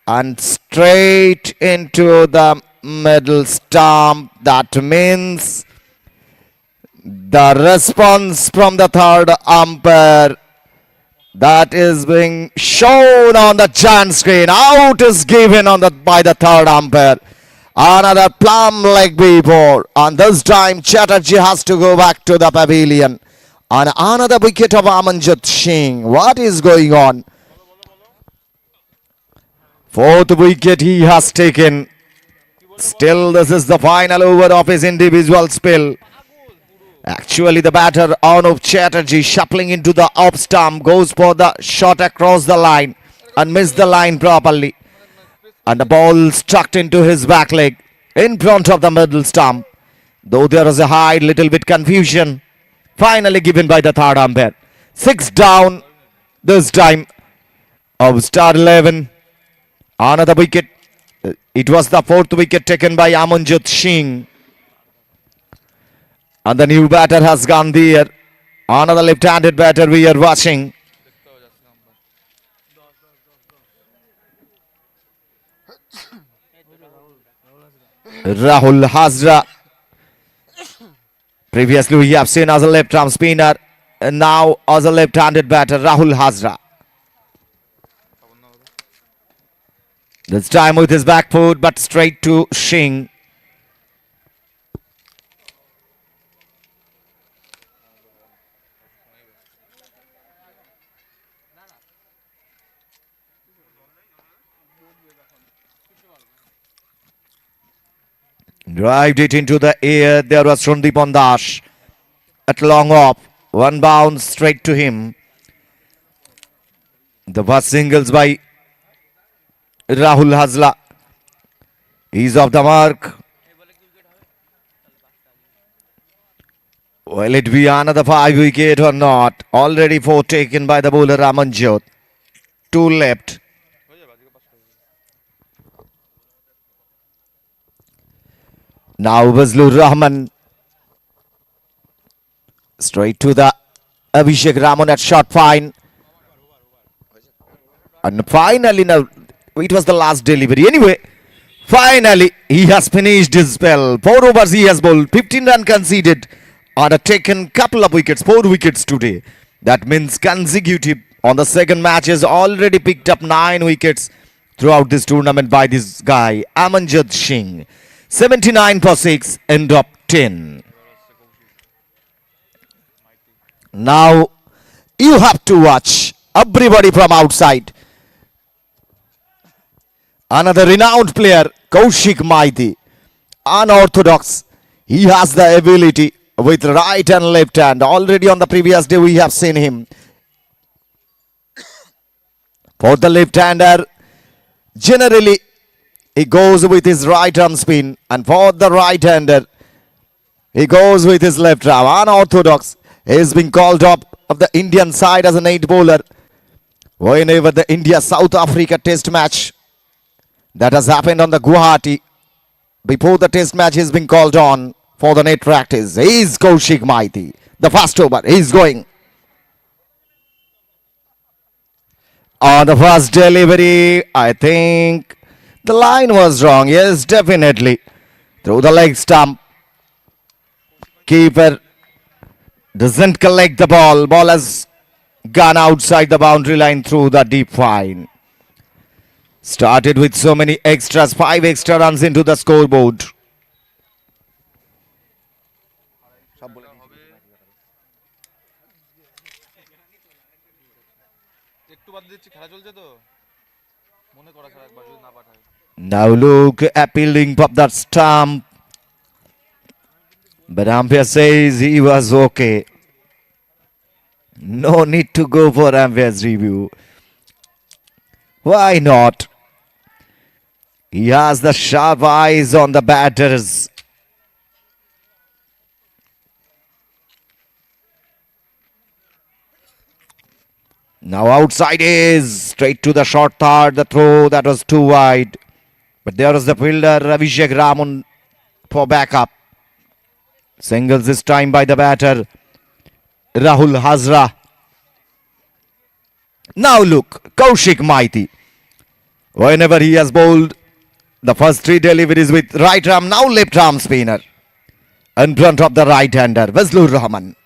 And straight into the middle stump. That means the response from the third umpire that is being shown on the giant screen. Out is given on by the third umpire. Another plumb leg before. And this time Chatterjee has to go back to the pavilion. And another wicket of Amanjot Singh. What is going on? Fourth wicket he has taken. Still, this is the final over of his individual spill. Actually, the batter Anup Chatterjee shuffling into the off stump goes for the shot across the line and missed the line properly. And the ball struck into his back leg in front of the middle stump. Though there was a high little bit confusion, finally given by the third umpire. 6 down this time of Star 11. Another wicket. It was the fourth wicket taken by Amanjot Singh. And the new batter has gone there. Another left-handed batter we are watching. Rahul Hazra. Previously we have seen as a left-arm spinner. And now as a left-handed batter, Rahul Hazra. This time with his back foot, but straight to Singh. Drived it into the air. There was Sundip Ondash at long off. One bounce straight to him. The first singles by Rahul Hazra. He's off the mark. Will it be another 5 wicket or not? Already 4 taken by the bowler Amanjot. 2 left. Now Fazlur Rahman. Straight to the Abhishek Ramon at short fine. And finally now, it was the last delivery. Anyway, finally he has finished his spell. 4 overs he has bowled. 15 runs conceded. And taken couple of wickets. 4 wickets today. That means consecutive on the second match has already picked up 9 wickets throughout this tournament by this guy, Amanjot Singh. 79 for 6, end of 10. Now you have to watch everybody from outside. Another renowned player, Kaushik Maiti, unorthodox. He has the ability with right and left hand. Already on the previous day we have seen him. For the left-hander, generally he goes with his right arm spin, and for the right-hander, he goes with his left arm. Unorthodox. He is being called up of the Indian side as a 8 bowler. Whenever the India-South Africa test match that has happened on the Guwahati, before the test match he is being called on for the net practice. He is Kaushik Maiti. The first over, he is going. On the first delivery, I think the line was wrong. Yes, definitely. Through the leg stump. Keeper doesn't collect the ball. Ball has gone outside the boundary line through the deep fine. Started with so many extras. 5 extra runs into the scoreboard. Now look, appealing up that stump. But umpire says he was okay. No need to go for umpire's review. Why not? He has the sharp eyes on the batters. Now outside is straight to the short third. The throw that was too wide. But there was the fielder Abhishek Ramon for backup. Singles this time by the batter Rahul Hazra. Now look, Kaushik Maiti. Whenever he has bowled the first 3 deliveries with right arm, now left arm spinner. In front of the right-hander, Fazlur Rahman.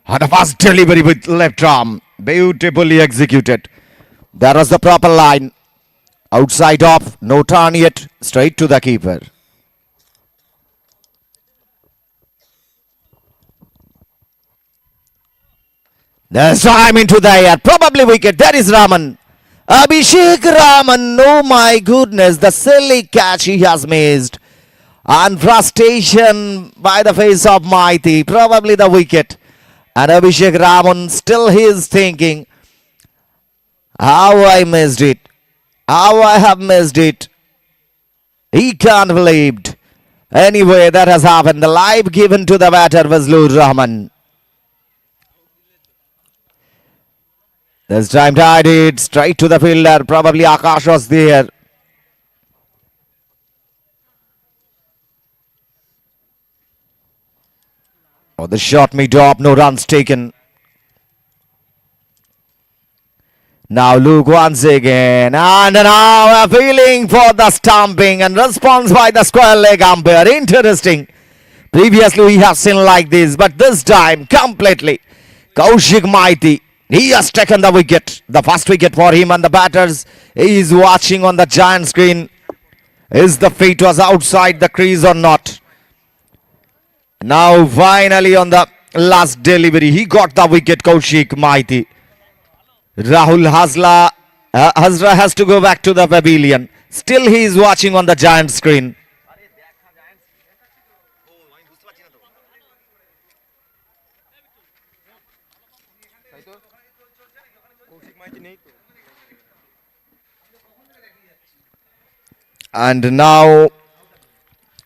And the first delivery with left arm. Beautifully executed. That was the proper line. Outside off, no turn yet. Straight to the keeper. There's time into the air. Probably wicket. There is Raman. Abhishek Raman, oh my goodness, the silly catch he has missed. And frustration by the face of Mighty, probably the wicket. And Abhishek Raman still he is thinking, how I missed it, how I have missed it. He can't believe it. Anyway, that has happened. The live given to the batter was Lur Rahman. This time tied it straight to the fielder. Probably Akash was there. Oh, the shot mid-off, no runs taken. Now Luke once again, and now a feeling for the stamping and response by the square leg umpire. Interesting. Previously we have seen like this, but this time completely. Kaushik Mighty, he has taken the wicket. The first wicket for him, and the batters he is watching on the giant screen. Is the feet was outside the crease or not? Now finally on the last delivery, he got the wicket, Kaushik Mighty. Rahul Hazra has to go back to the pavilion. Still he is watching on the giant screen. And now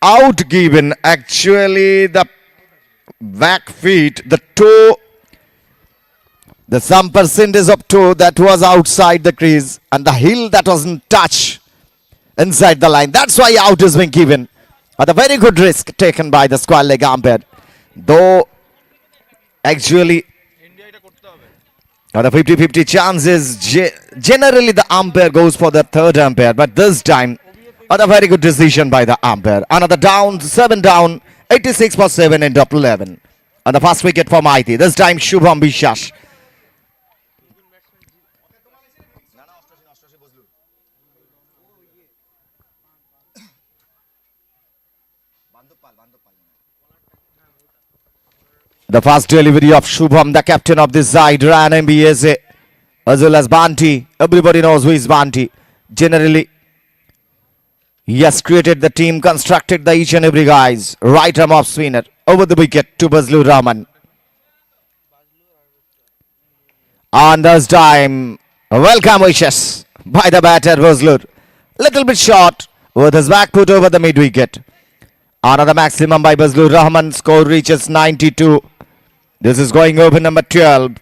out given, actually the back feet, the toe, the some percentage of toe that was outside the crease, and the heel that wasn't touched inside the line. That's why out has been given. But a very good risk taken by the square leg umpire. Though actually the 50-50 chances, generally the umpire goes for the third umpire, but this time a very good decision by the umpire. Another down, 7 down, 86 for 7 in top 11. And the first wicket for Mighty. This time Shubham Biswas. The first delivery of Shubham, the captain of this side, ran MBSA as well as Banti. Everybody knows who is Banti. Generally, he has created the team, constructed the each and every guys. Right arm off spinner over the wicket to Bazlur Rahman. And this time, welcome wishes by the batter Bazlur. Little bit short with his back put over the mid wicket. Another maximum by Bazlur Rahman. Score reaches 92. This is going over number 12.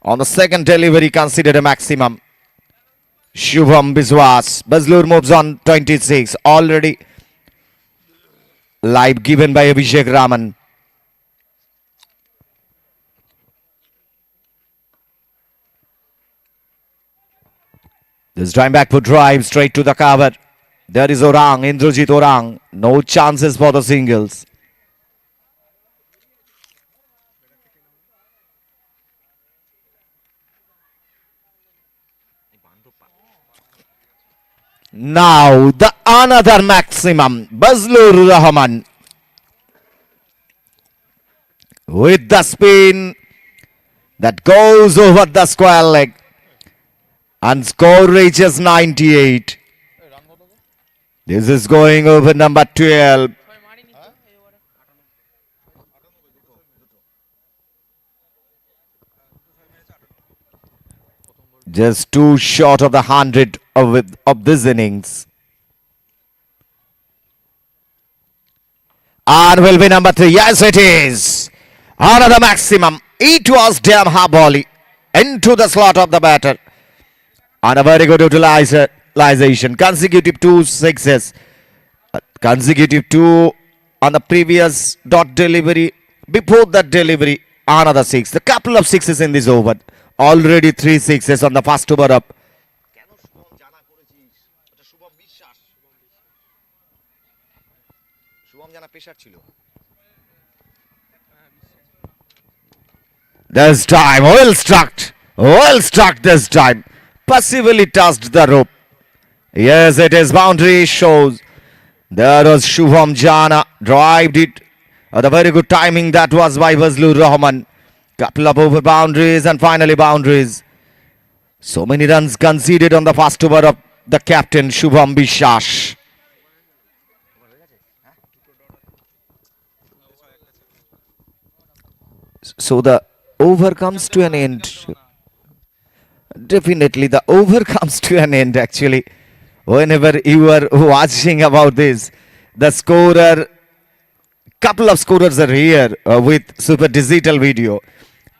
On the second delivery, considered a maximum. Shubham Biswas. Bazlur moves on 26. Already live given by Abhishek Raman. This time back for drive straight to the cover. There is Orang, Indrajit Orang. No chances for the singles. Now the another maximum, Bazlur Rahman with the spin that goes over the square leg, and score reaches 98. This is going over number 12. Just too short of the 100 of this innings. And will be number 3. Yes, it is. Another maximum. It was damn Haboli into the slot of the batter. And a very good utilization. Consecutive 2 sixes. Consecutive 2 on the previous dot delivery. Before that delivery, another 6. A couple of 6s in this over. Already 3 6s on the first over up. This time, well struck this time. Passively touched the rope. Yes, it is boundary shows. There was Shubham Jana, drived it. The very good timing that was by Bazlur Rahman. Couple of over boundaries and finally boundaries. So many runs conceded on the first over of the captain Shubham Biswas. So the over comes to an end. Definitely the over comes to an end actually. Whenever you are watching about this, the scorer, couple of scorers are here with super digital video.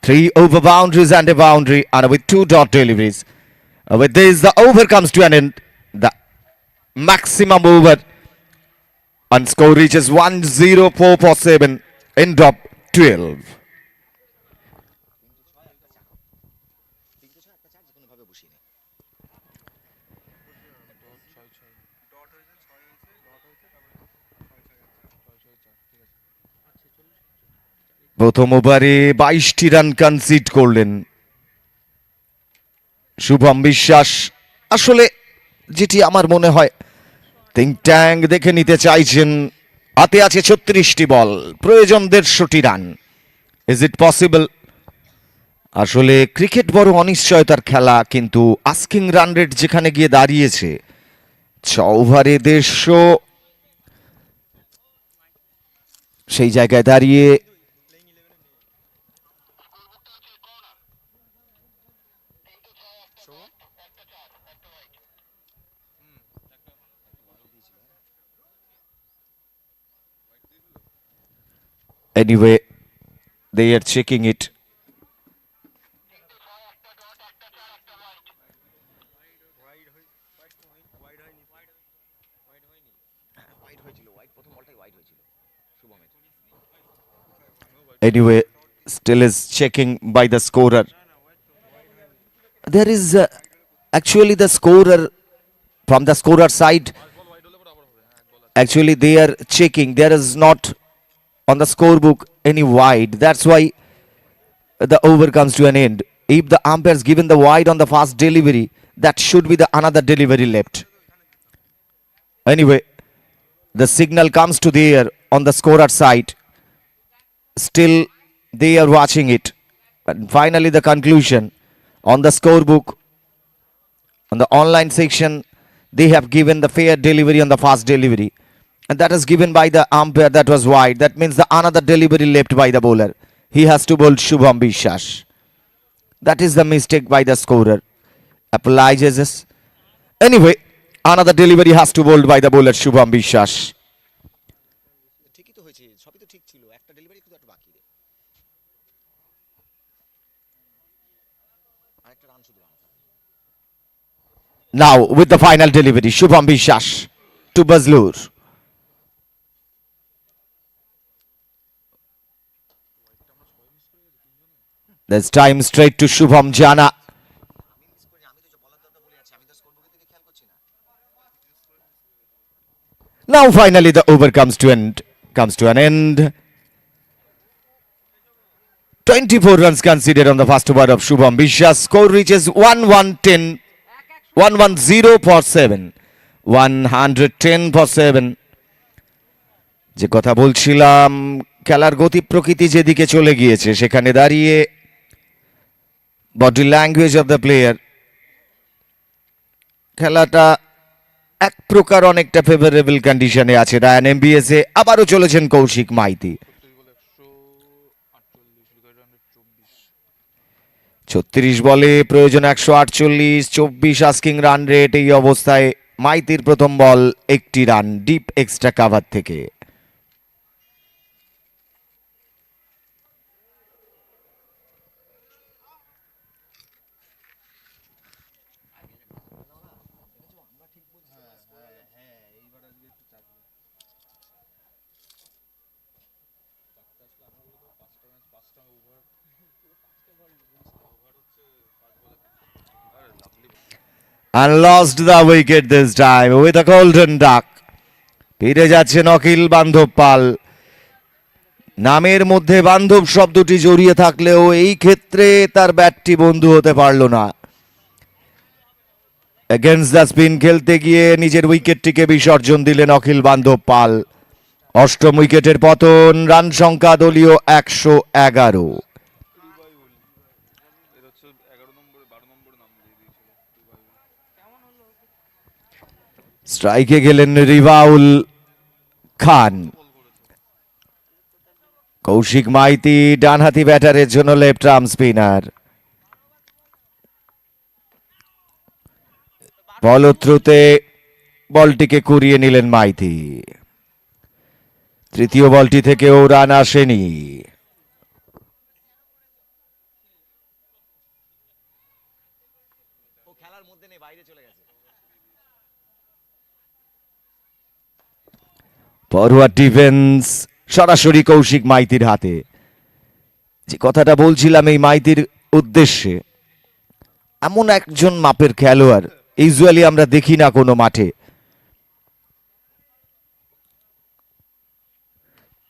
3 over boundaries and a boundary, and with 2 dot deliveries. With this, the over comes to an end. The maximum over and score reaches 104 for 7. End of 12. প্রথম ওভারে 22টি run concede করলেন শুভম বিশ্বাস। আসলে যেটি আমার মনে হয় think tank দেখে নিতে চাইছেন। হাতে আছে 36টি বল, প্রয়োজন 150টি রান। Is it possible? আসলে ক্রিকেট বড় অনিশ্চয়তার খেলা, কিন্তু আস্কিং রান রেট যেখানে গিয়ে দাঁড়িয়েছে 6 ওভারে 150, সেই জায়গায় দাঁড়িয়ে anyway they are checking it. Anyway, still is checking by the scorer. There is actually the scorer from the scorer side. Actually, they are checking. There is not on the scorebook any wide. That's why the over comes to an end. If the umpire's given the wide on the fast delivery, that should be the another delivery left. Anyway, the signal comes to the air on the scorer side. Still they are watching it, and finally the conclusion on the scorebook, on the online section, they have given the fair delivery on the fast delivery, and that is given by the umpire. That was wide. That means the another delivery left by the bowler. He has to bowl Shubham Biswas. That is the mistake by the scorer. Apologizes. Anyway, another delivery has to bowl by the bowler Shubham Biswas. Now with the final delivery, Shubham Biswas to Bazlur. This time straight to Shubham Jana. Now finally the over comes to an end. 24 runs conceded on the first over of Shubham Biswas. Score reaches 110 for 7. 110 for 7. যে কথা বলছিলাম, খেলার গতি প্রকৃতি যেদিকে চলে গিয়েছে, সেখানে দাঁড়িয়ে body language of the player, খেলাটা এক প্রকার অনেকটা ফেভারেবল কন্ডিশনে আছে। রায়ান এমবিএস এ আবারও চলেছেন কৌশিক মাইতি। 36 বলে প্রয়োজন 148, 24 আস্কিং রান রেট। এই অবস্থায় মাইতির প্রথম বল 1টি রান ডিপ এক্সট্রা কাভার থেকে। And lost the wicket this time with a golden duck. ফিরে যাচ্ছেন অখিল বান্ধব পাল। নামের মধ্যে বান্ধব শব্দটি জড়িয়ে থাকলেও এই ক্ষেত্রে তার ব্যাটটি বন্ধু হতে পারল না। এগেইনস্ট দ্য স্পিন খেলতে গিয়ে নিজের উইকেটটিকে বিসর্জন দিলেন অখিল বান্ধব পাল। 8ম উইকেটের পতন। রান সংখ্যা দলীয় 111। হচ্ছে 11 নম্বরে 12 নম্বরে নাম দিয়ে দিয়েছিল কেমন হলো? স্ট্রাইকে গেলেন রিবাউল খান। কৌশিক মাইতি ডানহাতি ব্যাটারের জন্য লেফট আর্ম স্পিনার। ফলো থ্রুতে বলটিকে কুড়িয়ে নিলেন মাইতি। তৃতীয় বলটি থেকেও রান আসেনি। ফরওয়ার্ড ডিফেন্স সরাসরি কৌশিক মাইতির হাতে। যে কথাটা বলছিলাম এই মাইতির উদ্দেশ্যে, এমন একজন মাপের খেলোয়াড় ইউজুয়ালি আমরা দেখি না কোনো মাঠে।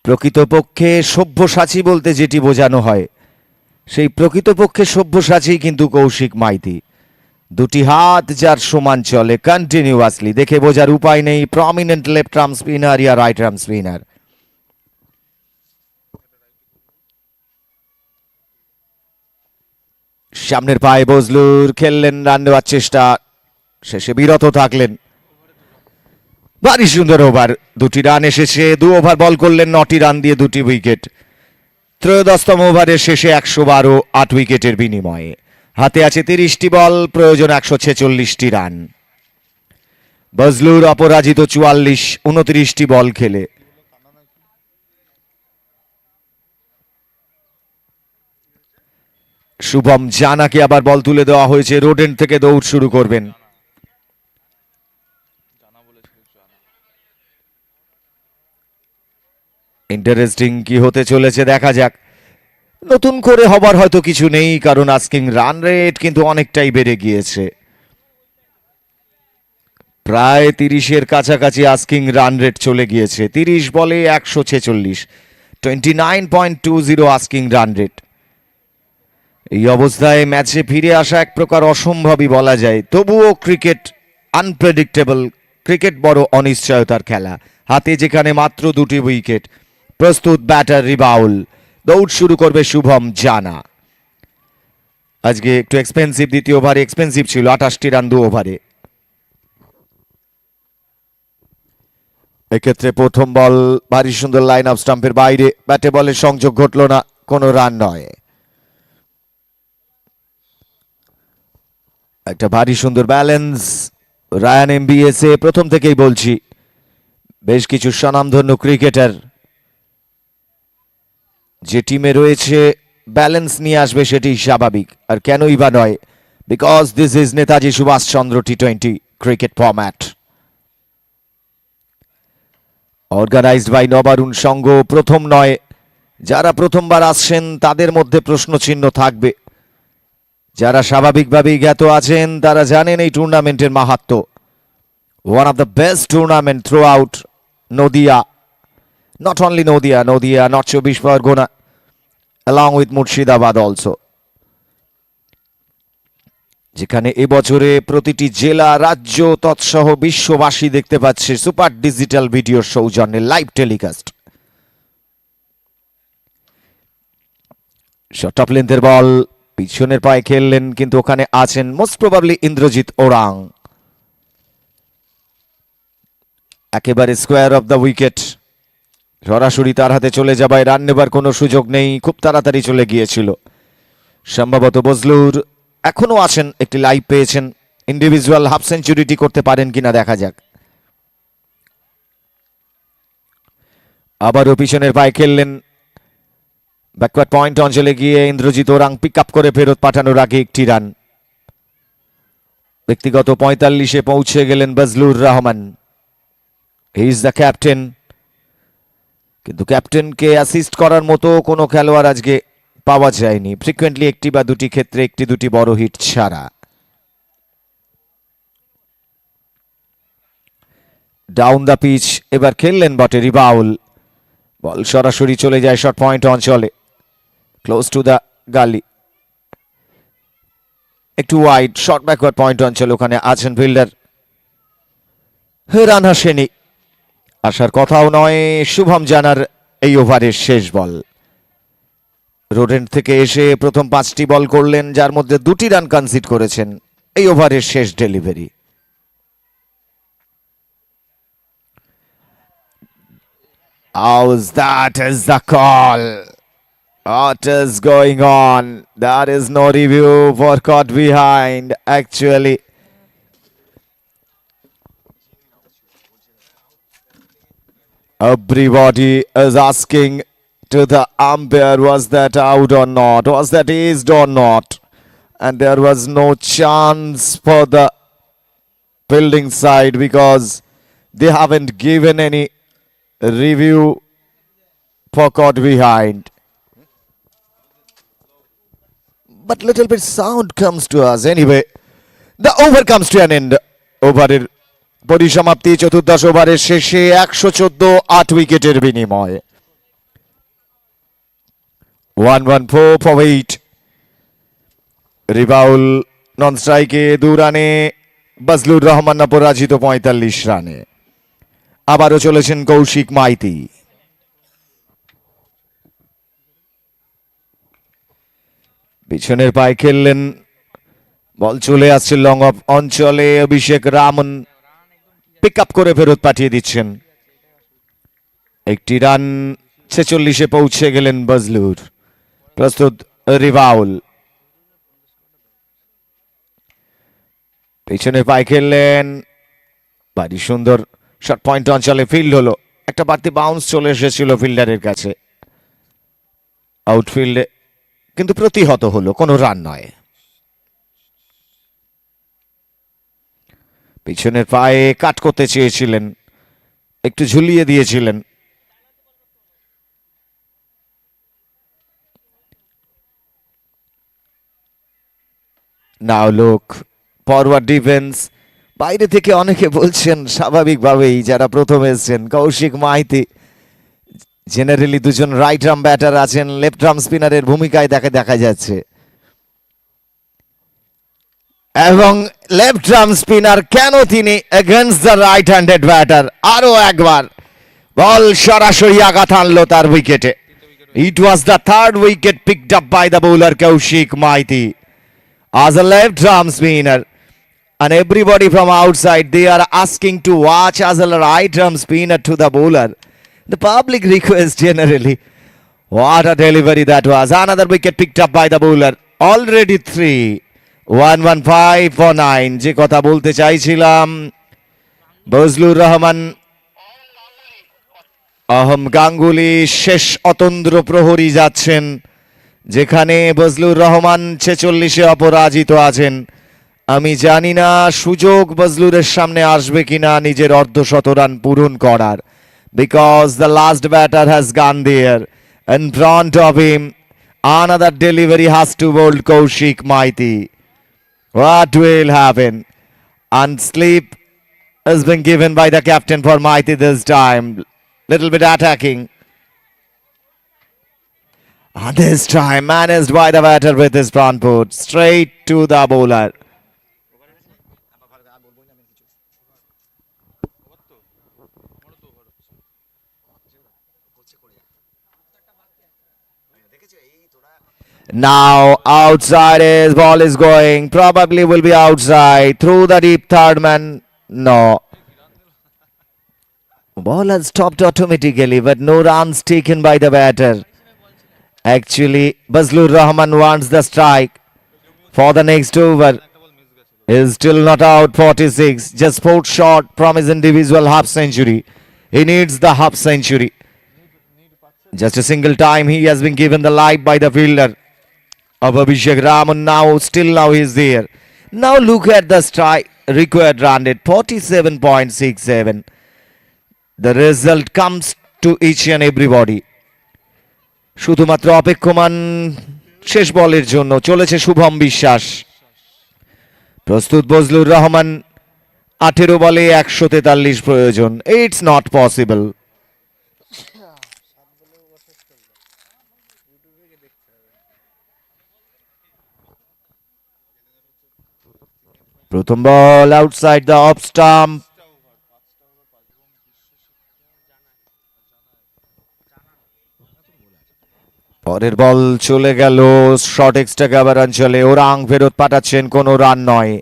প্রকৃতপক্ষে সব্যসাচী বলতে যেটি বোঝানো হয়, সেই প্রকৃতপক্ষে সব্যসাচী কিন্তু কৌশিক মাইতি। দুটি হাত যার সমান চলে কন্টিনিউয়াসলি, দেখে বোঝার উপায় নেই prominent left arm spinner yeah right arm spinner. সামনের পায়ে বজলুর খেললেন, রান নেওয়ার চেষ্টা, শেষে বিরত থাকলেন। ভারী সুন্দর ওভার, দুটি রান এসেছে। 2 ওভার বল করলেন, 9টি রান দিয়ে 2টি উইকেট। ত্রয়োদশতম ওভারের শেষে 112, 8 উইকেটের বিনিময়ে। হাতে আছে 30টি বল, প্রয়োজন 146টি রান। বজলুর অপরাজিত 44, 29টি বল খেলে। শুভম জানাকে আবার বল তুলে দেওয়া হয়েছে, রোডেন্ড থেকে দৌড় শুরু করবেন। ইন্টারেস্টিং কি হতে চলেছে দেখা যাক। নতুন করে হবার হয়তো কিছু নেই, কারণ আস্কিং রান রেট কিন্তু অনেকটাই বেড়ে গিয়েছে। প্রায় 30-এর কাছাকাছি আস্কিং রান রেট চলে গিয়েছে। 30 বলে 146, 29.20 আস্কিং রান রেট। এই অবস্থায় ম্যাচে ফিরে আসা এক প্রকার অসম্ভবই বলা যায়। তবুও ক্রিকেট আনপ্রেডিক্টেবল, ক্রিকেট বড় অনিশ্চয়তার খেলা। হাতে যেখানে মাত্র 2টি উইকেট। প্রস্তুত ব্যাটার রিবাউল, দৌড় শুরু করবে শুভম জানা। আজকে একটু এক্সপেন্সিভ, দ্বিতীয় ওভারে এক্সপেন্সিভ ছিল, 28টি রান 2 ওভারে। এক্ষেত্রে প্রথম বল ভারী সুন্দর লাইন অফ স্টাম্পের বাইরে, ব্যাটে বলের সংযোগ ঘটল না, কোনো রান নয়। একটা ভারী সুন্দর ব্যালেন্স রায়ান এমবিএস এ। প্রথম থেকেই বলছি, বেশ কিছু স্বনামধন্য ক্রিকেটার যে টিমে রয়েছে ব্যালেন্স নিয়ে আসবে, সেটি স্বাভাবিক। আর কেনই বা নয়, because this is Netaji Subhashchandra টি20 cricket format, organised by Nabarun Sangha. প্রথম নয়, যারা প্রথমবার আসছেন তাদের মধ্যে প্রশ্নচিহ্ন থাকবে। যারা স্বাভাবিকভাবেই জ্ঞাত আছেন তারা জানেন এই টুর্নামেন্টের মাহাত্ম্য। One of the best tournament through out Nadia, not only Nadia, north 24 Pargana, along with Murshidabad also, যেখানে এবছরে প্রতিটি জেলা, রাজ্য তৎসহ বিশ্ববাসী দেখতে পাচ্ছে সুপার ডিজিটাল ভিডিওর সৌজন্যে লাইভ টেলিকাস্ট। শর্ট অফ লেন্থের বল, পিছনের পায়ে খেললেন, কিন্তু ওখানে আছেন মোস্ট প্রবাবলি ইন্দ্রজিৎ ওরাং। একেবারে স্কোয়ার অফ দ্য উইকেট, সরাসরি তার হাতে চলে যাবায় রান নেবার কোনো সুযোগ নেই। খুব তাড়াতাড়ি চলে গিয়েছিল। সম্ভবত বজলুর এখনো আছেন, একটি লাইভ পেয়েছেন। ইন্ডিভিজুয়াল হাফ সেঞ্চুরিটি করতে পারেন কিনা দেখা যাক। আবারও পিছনের পায়ে খেললেন, ব্যাকওয়ার্ড পয়েন্ট অঞ্চলে গিয়ে ইন্দ্রজিৎ ওরাং পিক আপ করে ফেরত পাঠানোর আগে 1টি রান। ব্যক্তিগত 45-এ পৌঁছে গেলেন Bazlur Rahman. He is the captain, কিন্তু ক্যাপ্টেনকে অ্যাসিস্ট করার মতো কোনো খেলোয়াড় আজকে পাওয়া যায়নি। ফ্রিকুয়েন্টলি 1টি বা 2টি ক্ষেত্রে 1টি-2টি বড় হিট ছাড়া। ডাউন দ্য পিচ এবার খেললেন বটে রিবাউল। বল সরাসরি চলে যায় শর্ট পয়েন্ট অঞ্চলে, ক্লোজ টু দ্য গালি, একটু ওয়াইড, শর্ট ব্যাকওয়ার্ড পয়েন্ট অঞ্চল। ওখানে আছেন ফিল্ডার। রান আসেনি, আসার কথাও নয়। শুভম জানার এই ওভারের শেষ বল। রোডেন্ট থেকে এসে প্রথম 5টি বল করলেন, যার মধ্যে 2টি রান কনসিড করেছেন। এই ওভারের শেষ delivery. That is the call. What is going on? There is no review for caught behind. Actually, everybody is asking to the umpire, was that out or not? Was that aced or not? And there was no chance for the fielding side because they haven't given any review for caught behind. But little bit sound comes to us anyway. The over comes to an end. ওভারের পরিসমাপ্তি, চতুর্দশ ওভারের শেষে 114 8 উইকেটের বিনিময়ে 114 for 8। রিভাউল নন স্ট্রাইকে 2 রানে, বজলুর রহমান অপরাজিত 45 রানে। আবারও চলেছেন কৌশিক মাইতি। পিছনের পায়ে খেললেন, বল চলে আসছে লং অফ অঞ্চলে। অভিষেক রামন পিক আপ করে ফেরত পাঠিয়ে দিচ্ছেন। একটি রান 46-এ পৌঁছে গেলেন বজলুর। প্রস্তুত রিভাউল, পিছনের পায়ে খেললেন, ভারী সুন্দর শর্ট পয়েন্ট অঞ্চলে ফিল্ড হলো। একটা বাড়তি বাউন্স চলে এসেছিল ফিল্ডারের কাছে আউটফিল্ডে, কিন্তু প্রতিহত হলো, কোনো রান নয়। পিছনের পায়ে কাট করতে চেয়েছিলেন, একটু ঝুলিয়ে দিয়েছিলেন। নাও লোক ফরওয়ার্ড ডিফেন্স। বাইরে থেকে অনেকে বলছেন স্বাভাবিকভাবেই, যারা প্রথম এসেছেন, কৌশিক মাইতি জেনারেলি দুজন রাইট আর্ম ব্যাটার আছেন, লেফট আর্ম স্পিনারের ভূমিকায় দেখা যাচ্ছে। এবং লেফট আর্ম স্পিনার কেন তিনি against the right handed batter. আরো একবার বল সরাসরি আঘাত আনলো তার উইকেটে। It was the third wicket picked up by the bowler Kaushik Maity as a left arm spinner, and everybody from outside, they are asking to watch as a right arm spinner to the bowler. The public request generally. What a delivery that was. Another wicket picked up by the bowler. Already 3. 115 for 9. যে কথা বলতে চাইছিলাম, বজলুর রহমান অহম গাঙ্গুলি শেষ অতন্দ্র প্রহরী যাচ্ছেন, যেখানে বজলুর রহমান 46-এ অপরাজিত আছেন। আমি জানি না সুযোগ বজলুরের সামনে আসবে কিনা নিজের অর্ধশত রান পূরণ করার, because the last batter has gone there in front of him. Another delivery has to bowled Kaushik Maity. What will happen? And sleep has been given by the captain for Maiti this time. Little bit attacking. And this time managed by the batter with his front foot straight to the bowler. Now outside, his ball is going, probably will be outside through the deep third man. No, ball has stopped automatically, but no runs taken by the batter. Actually, Bajlur Rahman wants the strike for the next over. Is still not out. 46, just 4 short from his individual half century. He needs the half century. Just a single time he has been given the light by the fielder of Abhishek Raman. Now he is there. Now look at the strike required run rate, 47.67. The result comes to each and everybody. শুধুমাত্র অপেক্ষমান শেষ বলের জন্য চলেছে শুভম বিশ্বাস। প্রস্তুত বজলুর রহমান। 18 বলে 143 প্রয়োজন। It's not possible. প্রথম বল আউটসাইড দ্য অফ স্টাম্প। পরের বল চলে গেল শর্ট এক্সট্রা কভার অঞ্চলে, ওরাং ফেরত পাঠাচ্ছেন, কোনো রান নয়।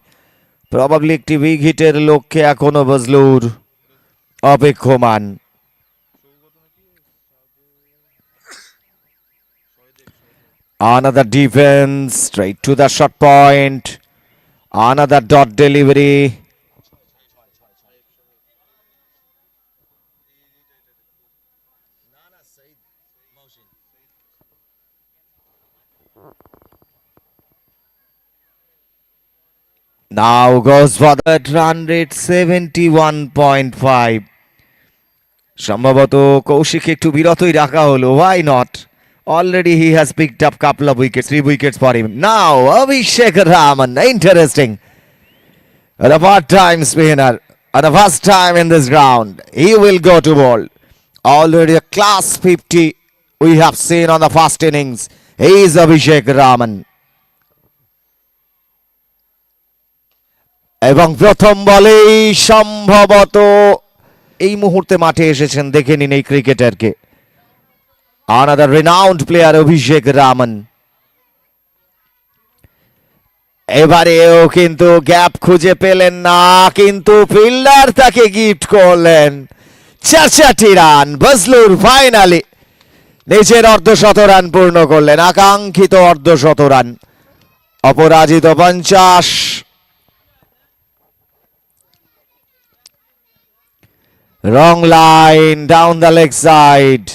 প্রবাবলি একটি বিগ হিটের লক্ষ্যে এখনো Bazlur অপেক্ষমান। Another defense straight to the shot point. Another dot delivery. Now goes for that run rate 71.5. সম্ভবত কৌশিককে একটু বিরতই রাখা হলো, why not? Already he has picked up couple of wickets, 3 wickets for him. Now Abhishek Raman, interesting. The part-time spinner, and the first time in this round, he will go to ball. Already a class 50 we have seen on the first innings. He is Abhishek Raman. এবং প্রথম বলেই সম্ভবত এই মুহূর্তে মাঠে এসেছেন, দেখে নিন এই ক্রিকেটারকে। Another renowned player অভিষেক রামন। এবারেও কিন্তু গ্যাপ খুঁজে পেলেন না, কিন্তু ফিল্ডার তাকে গিফট করলেন 4টি রান। বজলুর ফাইনালি নিজের অর্ধশত রান পূর্ণ করলেন, আকাঙ্ক্ষিত অর্ধশত রান। অপরাজিত 50। Wrong line down the leg side.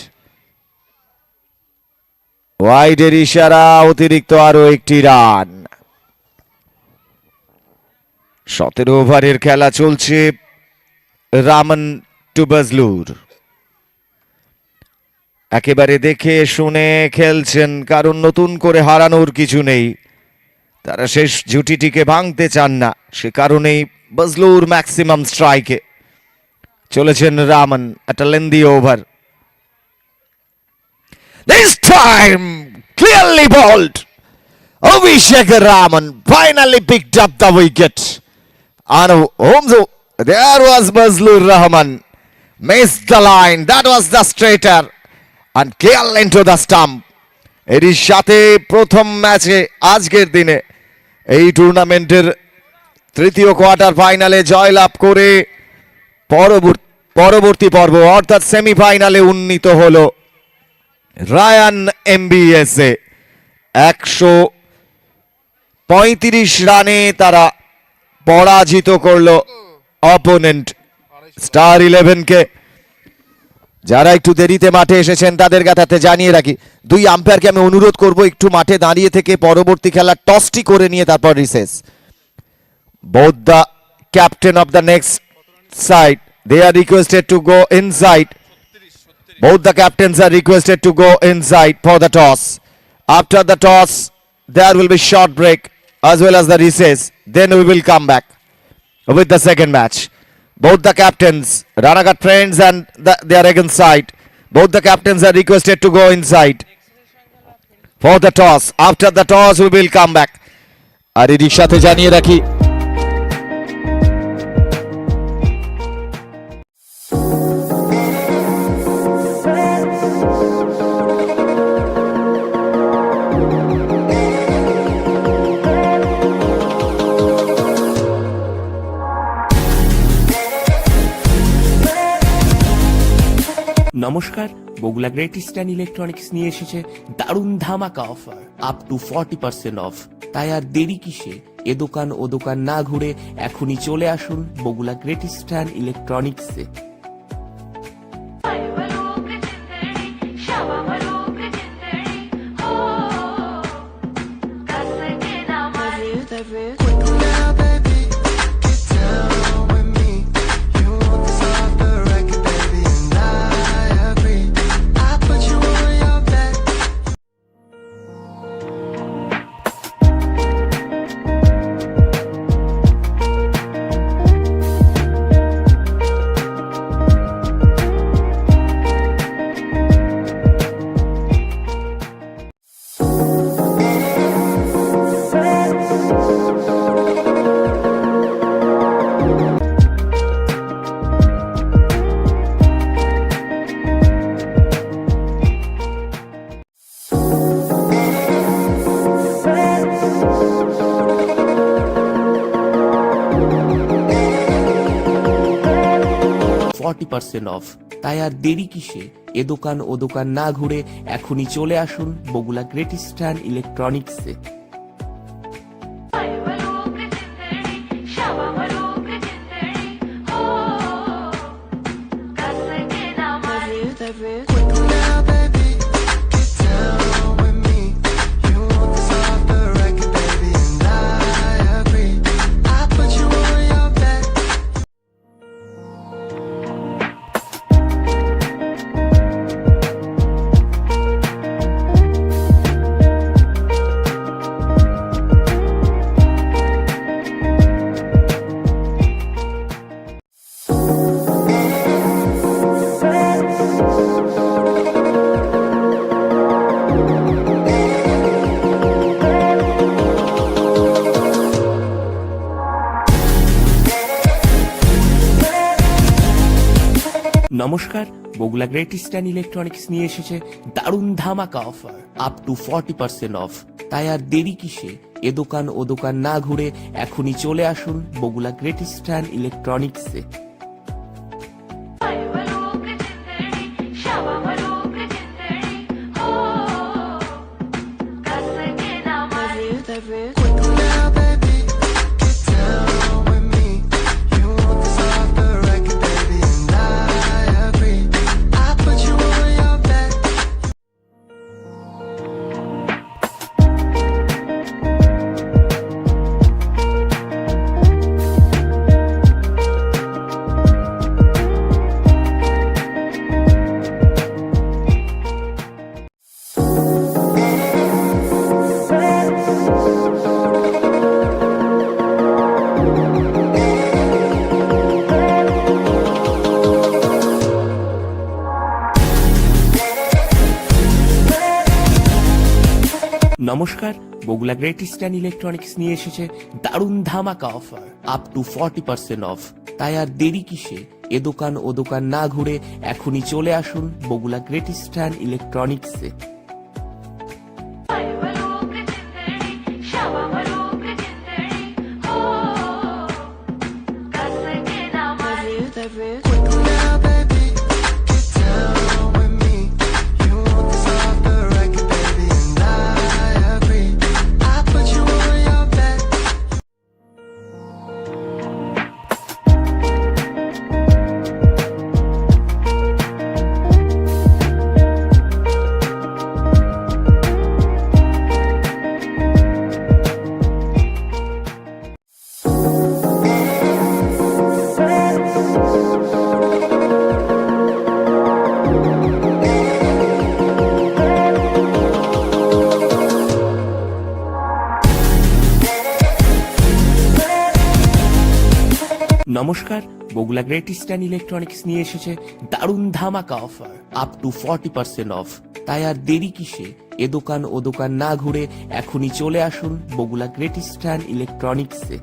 ওয়াইডের ইশারা, অতিরিক্ত আরো একটি রান। 17 ওভারের খেলা চলছে রামন টু বজলুর। একেবারে দেখে শুনে খেলছেন, কারণ নতুন করে হারানোর কিছু নেই। তারা শেষ জুটিটিকে ভাঙতে চান না, সে কারণেই বজলুর ম্যাক্সিমাম স্ট্রাইকে চলেছেন রামন। একটা lengthy over. This time clearly bowled. Abhishek Raman finally picked up the wicket. And there was Bajlur Rahman. Missed the line. That was the straighter. And clearly into the stump. এর সাথে প্রথম ম্যাচে আজকের দিনে এই টুর্নামেন্টের তৃতীয় কোয়ার্টার ফাইনালে জয়লাভ করে পরবর্তী পর্ব অর্থাৎ সেমিফাইনালে উন্নীত হলো রায়ান এমবিএসএ। 135 রানে তারা পরাজিত করলো অপোনেন্ট স্টার 11কে। যারা একটু দেরিতে মাঠে এসেছেন তাদের কাছে জানিয়ে রাখি, 2 আম্পায়ারকে আমি অনুরোধ করব একটু মাঠে দাঁড়িয়ে থেকে পরবর্তী খেলার টসটি করে নিয়ে তারপর recess. Both the captain of the next side, they are requested to go inside. Both the captains are requested to go inside for the toss. After the toss, there will be short break as well as the recess. Then we will come back with the second match. Both the captains, Ranagat friends and they are against side. Both the captains are requested to go inside for the toss. After the toss, we will come back. আর এর সাথে জানিয়ে রাখি, নমস্কার, Bagula Great eastern electronics নিয়ে এসেছে দারুণ ধামাকা offer, up to 40% of. তাই আর দেরি কিসে? এ দোকান ও দোকান না ঘুরে এখনই চলে আসুন বগুলা গ্রেট ইস্টার্ন ইলেকট্রনিক্সে। 40% অফ। তাই আর দেরি কিসে, এ দোকান ও দোকান না ঘুরে এখনই চলে আসুন বগুলা গ্রেট ইস্টার্ন ইলেকট্রনিক্সে। নমস্কার, বগুলা গ্রেট ইস্টার্ন ইলেকট্রনিক্স নিয়ে এসেছে দারুণ ধামাকা অফার, আপ টু 40% অফ। তাই আর দেরি কিসে, এ দোকান ও দোকান না ঘুরে এখনই চলে আসুন বগুলা গ্রেট ইস্টার্ন ইলেকট্রনিক্সে। নমস্কার, বগুলা গ্রেট ইস্টার্ন ইলেকট্রনিক্স নিয়ে এসেছে দারুণ ধামাকা অফার, আপ টু 40% অফ। তাই আর দেরি কিসে, এ দোকান ও দোকান না ঘুরে এখনই চলে আসুন বগুলা গ্রেট ইস্টার্ন ইলেকট্রনিক্সে। নমস্কার, বগুলা গ্রেট ইস্টার্ন ইলেকট্রনিক্স নিয়ে এসেছে দারুণ ধামাকা অফার, আপ টু 40% অফ। তাই আর দেরি কিসে, এ দোকান ও দোকান না ঘুরে এখনই চলে আসুন বগুলা গ্রেট ইস্টার্ন ইলেকট্রনিক্সে।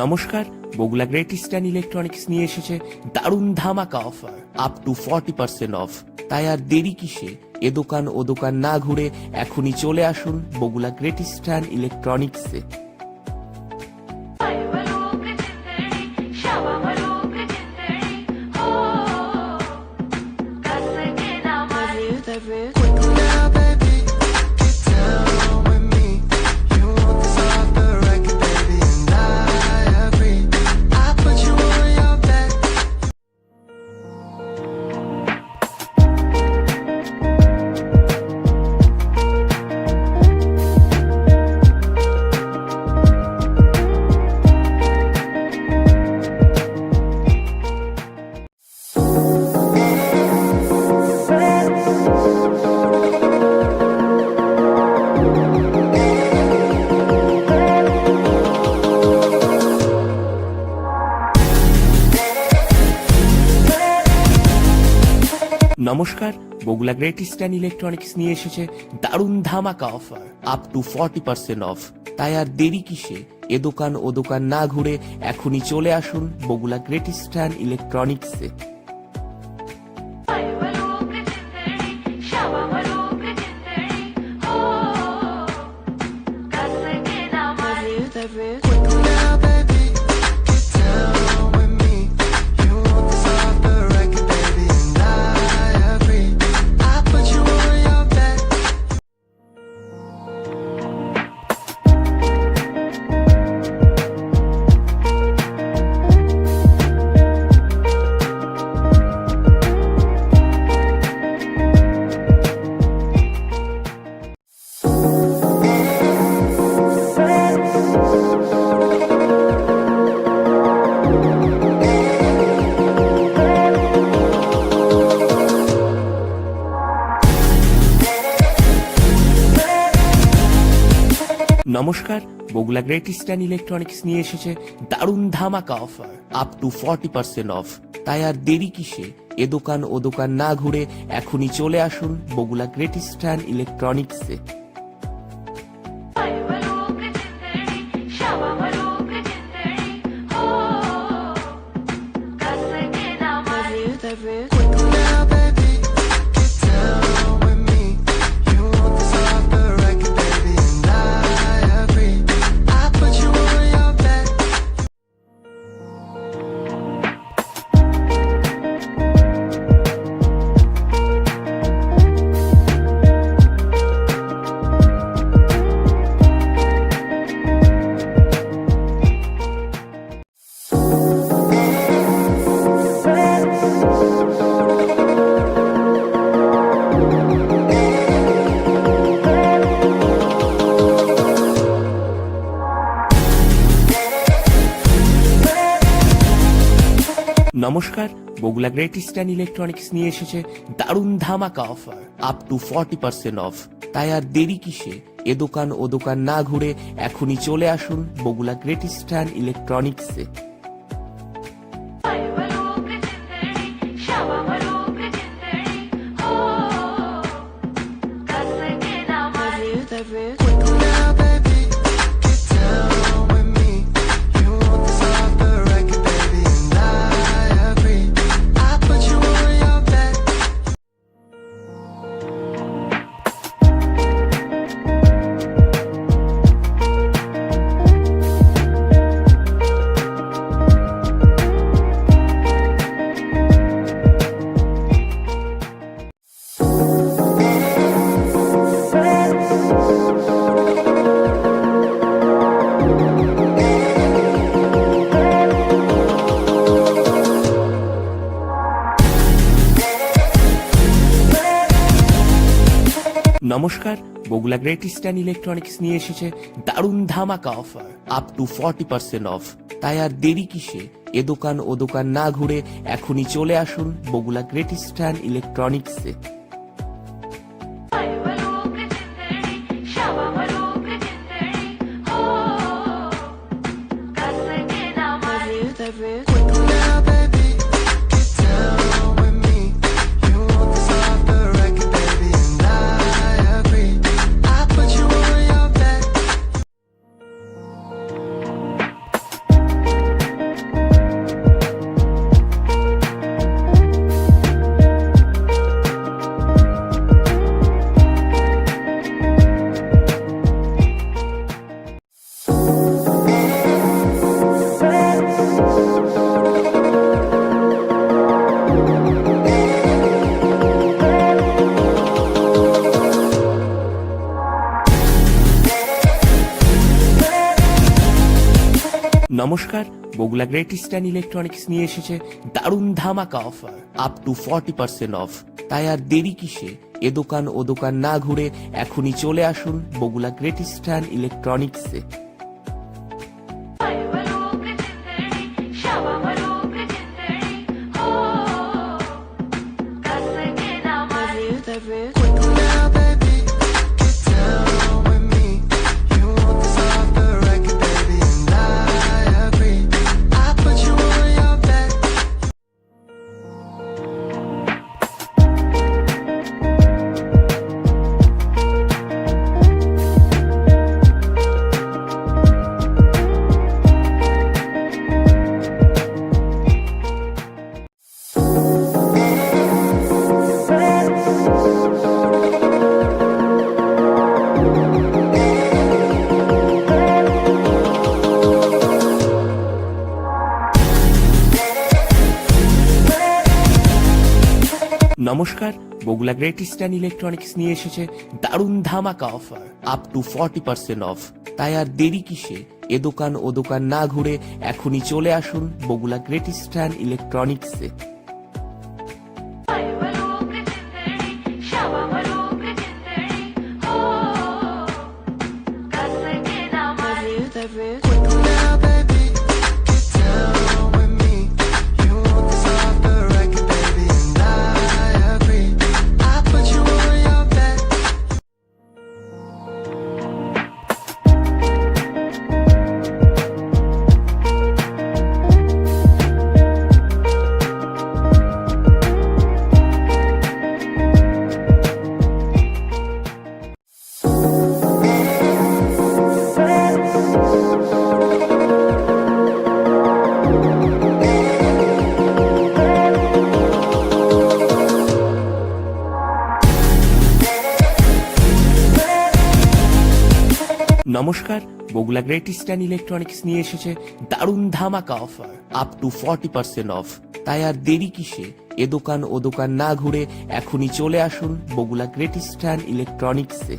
নমস্কার, বগুলা গ্রেট ইস্টার্ন ইলেকট্রনিক্স নিয়ে এসেছে দারুণ ধামাকা অফার, আপ টু 40% অফ। তাই আর দেরি কিসে, এ দোকান ও দোকান না ঘুরে এখনই চলে আসুন বগুলা গ্রেট ইস্টার্ন ইলেকট্রনিক্সে। নমস্কার, বগুলা গ্রেট ইস্টার্ন ইলেকট্রনিক্স নিয়ে এসেছে দারুণ ধামাকা অফার আপ টু 40% অফ। তাই আর দেরি কিসে? এ দোকান ও দোকান না ঘুরে এখনই চলে আসুন বগুলা গ্রেট ইস্টার্ন ইলেকট্রনিক্সে। নমস্কার, বগুলা গ্রেট ইস্টার্ন ইলেকট্রনিক্স নিয়ে এসেছে দারুণ ধামাকা অফার আপ টু 40% অফ। তাই আর দেরি কিসে? এ দোকান ও দোকান না ঘুরে এখনই চলে আসুন বগুলা গ্রেট ইস্টার্ন ইলেকট্রনিক্সে। নমস্কার, বগুলা গ্রেট ইস্টার্ন ইলেকট্রনিক্স নিয়ে এসেছে দারুণ ধামাকা অফার আপ টু 40% অফ। তাই আর দেরি কিসে? এ দোকান ও দোকান না ঘুরে এখনই চলে আসুন বগুলা গ্রেট ইস্টার্ন ইলেকট্রনিক্সে। নমস্কার, বগুলা গ্রেট ইস্টার্ন ইলেকট্রনিক্স নিয়ে এসেছে দারুণ ধামাকা অফার আপ টু 40% অফ। তাই আর দেরি কিসে? এ দোকান ও দোকান না ঘুরে এখনই চলে আসুন বগুলা গ্রেট ইস্টার্ন ইলেকট্রনিক্সে। নমস্কার, বগুলা গ্রেট ইস্টার্ন ইলেকট্রনিক্স নিয়ে এসেছে দারুণ ধামাকা অফার আপ টু 40% অফ। তাই আর দেরি কিসে? এ দোকান ও দোকান না ঘুরে এখনই চলে আসুন বগুলা গ্রেট ইস্টার্ন ইলেকট্রনিক্সে। নমস্কার, বগুলা গ্রেট ইস্টার্ন ইলেকট্রনিক্স নিয়ে এসেছে দারুণ ধামাকা অফার আপ টু 40% অফ। তাই আর দেরি কিসে? এ দোকান ও দোকান না ঘুরে এখনই চলে আসুন বগুলা গ্রেট ইস্টার্ন ইলেকট্রনিক্সে। নমস্কার, বগুলা গ্রেট ইস্টার্ন ইলেকট্রনিক্স নিয়ে এসেছে দারুণ ধামাকা অফার আপ টু 40% অফ। তাই আর দেরি কিসে? এ দোকান ও দোকান না ঘুরে এখনই চলে আসুন বগুলা গ্রেট ইস্টার্ন ইলেকট্রনিক্সে।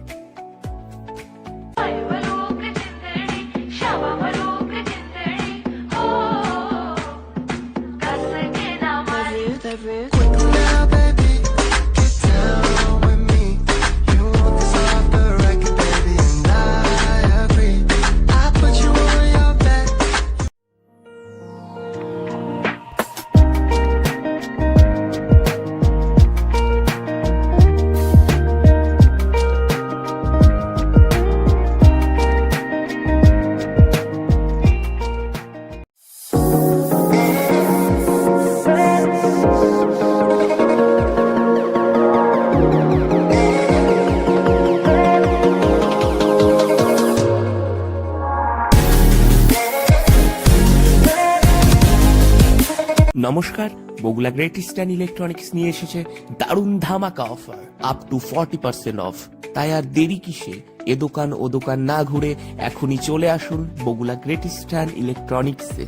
নমস্কার, বগুলা গ্রেট ইস্টার্ন ইলেকট্রনিক্স নিয়ে এসেছে দারুণ ধামাকা অফার আপ টু 40% অফ। তাই আর দেরি কিসে? এ দোকান ও দোকান না ঘুরে এখনই চলে আসুন বগুলা গ্রেট ইস্টার্ন ইলেকট্রনিক্সে।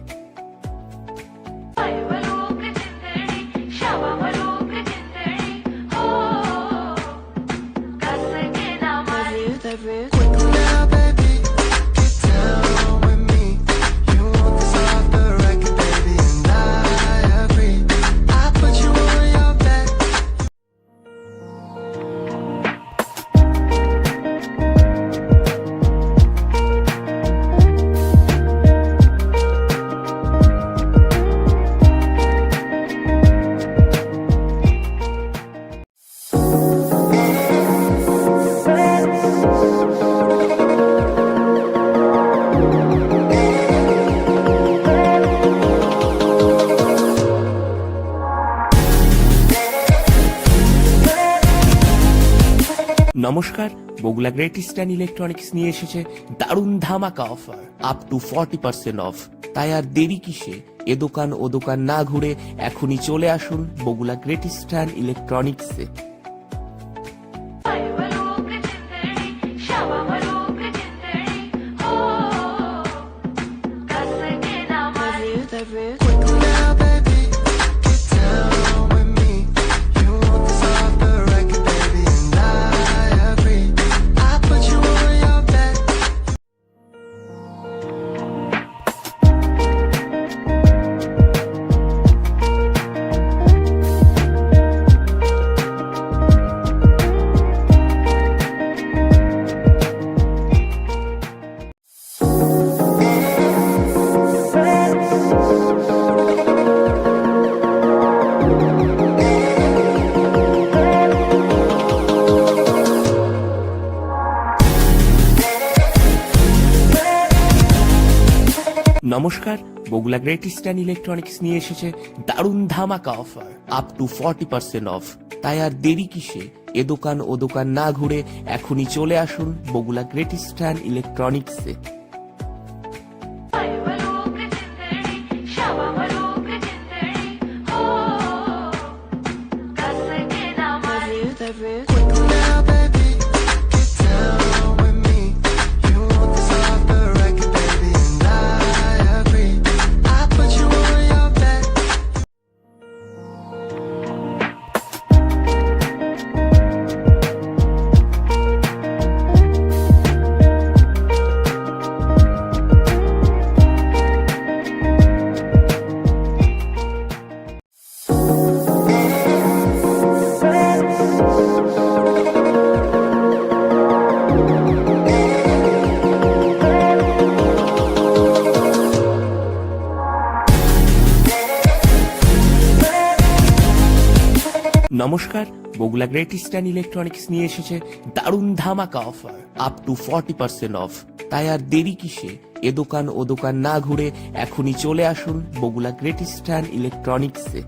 নমস্কার, বগুলা গ্রেট ইস্টার্ন ইলেকট্রনিক্স নিয়ে এসেছে দারুণ ধামাকা অফার আপ টু 40% অফ। তাই আর দেরি কিসে? এ দোকান ও দোকান না ঘুরে এখনই চলে আসুন বগুলা গ্রেট ইস্টার্ন ইলেকট্রনিক্সে। নমস্কার, বগুলা গ্রেট ইস্টার্ন ইলেকট্রনিক্স নিয়ে এসেছে দারুণ ধামাকা অফার আপ টু 40% অফ। তাই আর দেরি কিসে? এ দোকান ও দোকান না ঘুরে এখনই চলে আসুন বগুলা গ্রেট ইস্টার্ন ইলেকট্রনিক্সে। নমস্কার, বগুলা গ্রেট ইস্টার্ন ইলেকট্রনিক্স নিয়ে এসেছে দারুণ ধামাকা অফার আপ টু 40% অফ। তাই আর দেরি কিসে? এ দোকান ও দোকান না ঘুরে এখনই চলে আসুন বগুলা গ্রেট ইস্টার্ন ইলেকট্রনিক্সে।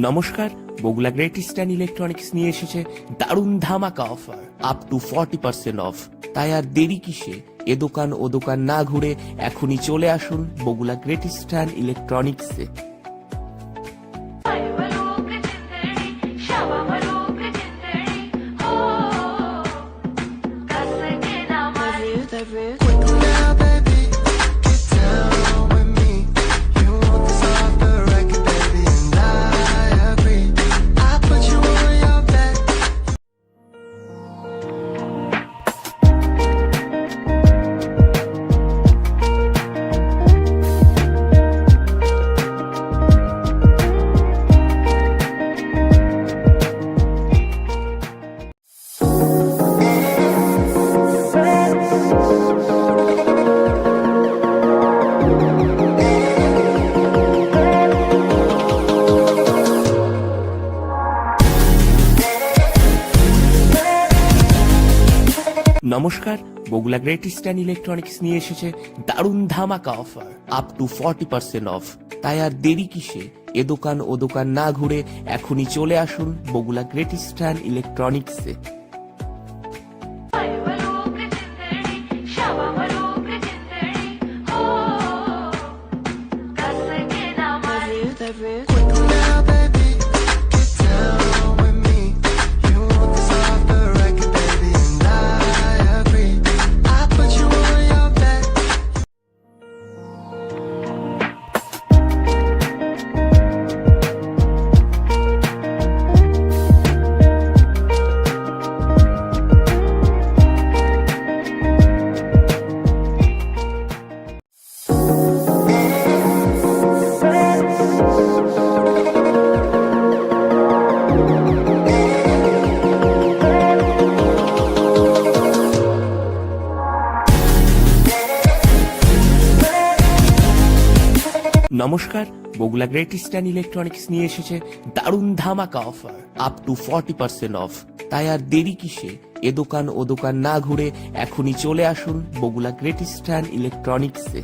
নমস্কার, বগুলা গ্রেট ইস্টার্ন ইলেকট্রনিক্স নিয়ে এসেছে দারুণ ধামাকা অফার আপ টু 40% অফ। তাই আর দেরি কিসে? এ দোকান ও দোকান না ঘুরে এখনই চলে আসুন বগুলা গ্রেট ইস্টার্ন ইলেকট্রনিক্সে। নমস্কার, বগুলা গ্রেট ইস্টার্ন ইলেকট্রনিক্স নিয়ে এসেছে দারুণ ধামাকা অফার আপ টু 40% অফ। তাই আর দেরি কিসে? এ দোকান ও দোকান না ঘুরে এখনই চলে আসুন বগুলা গ্রেট ইস্টার্ন ইলেকট্রনিক্সে। নমস্কার, বগুলা গ্রেট ইস্টার্ন ইলেকট্রনিক্স নিয়ে এসেছে দারুণ ধামাকা অফার আপ টু 40% অফ। তাই আর দেরি কিসে? এ দোকান ও দোকান না ঘুরে এখনই চলে আসুন বগুলা গ্রেট ইস্টার্ন ইলেকট্রনিক্সে।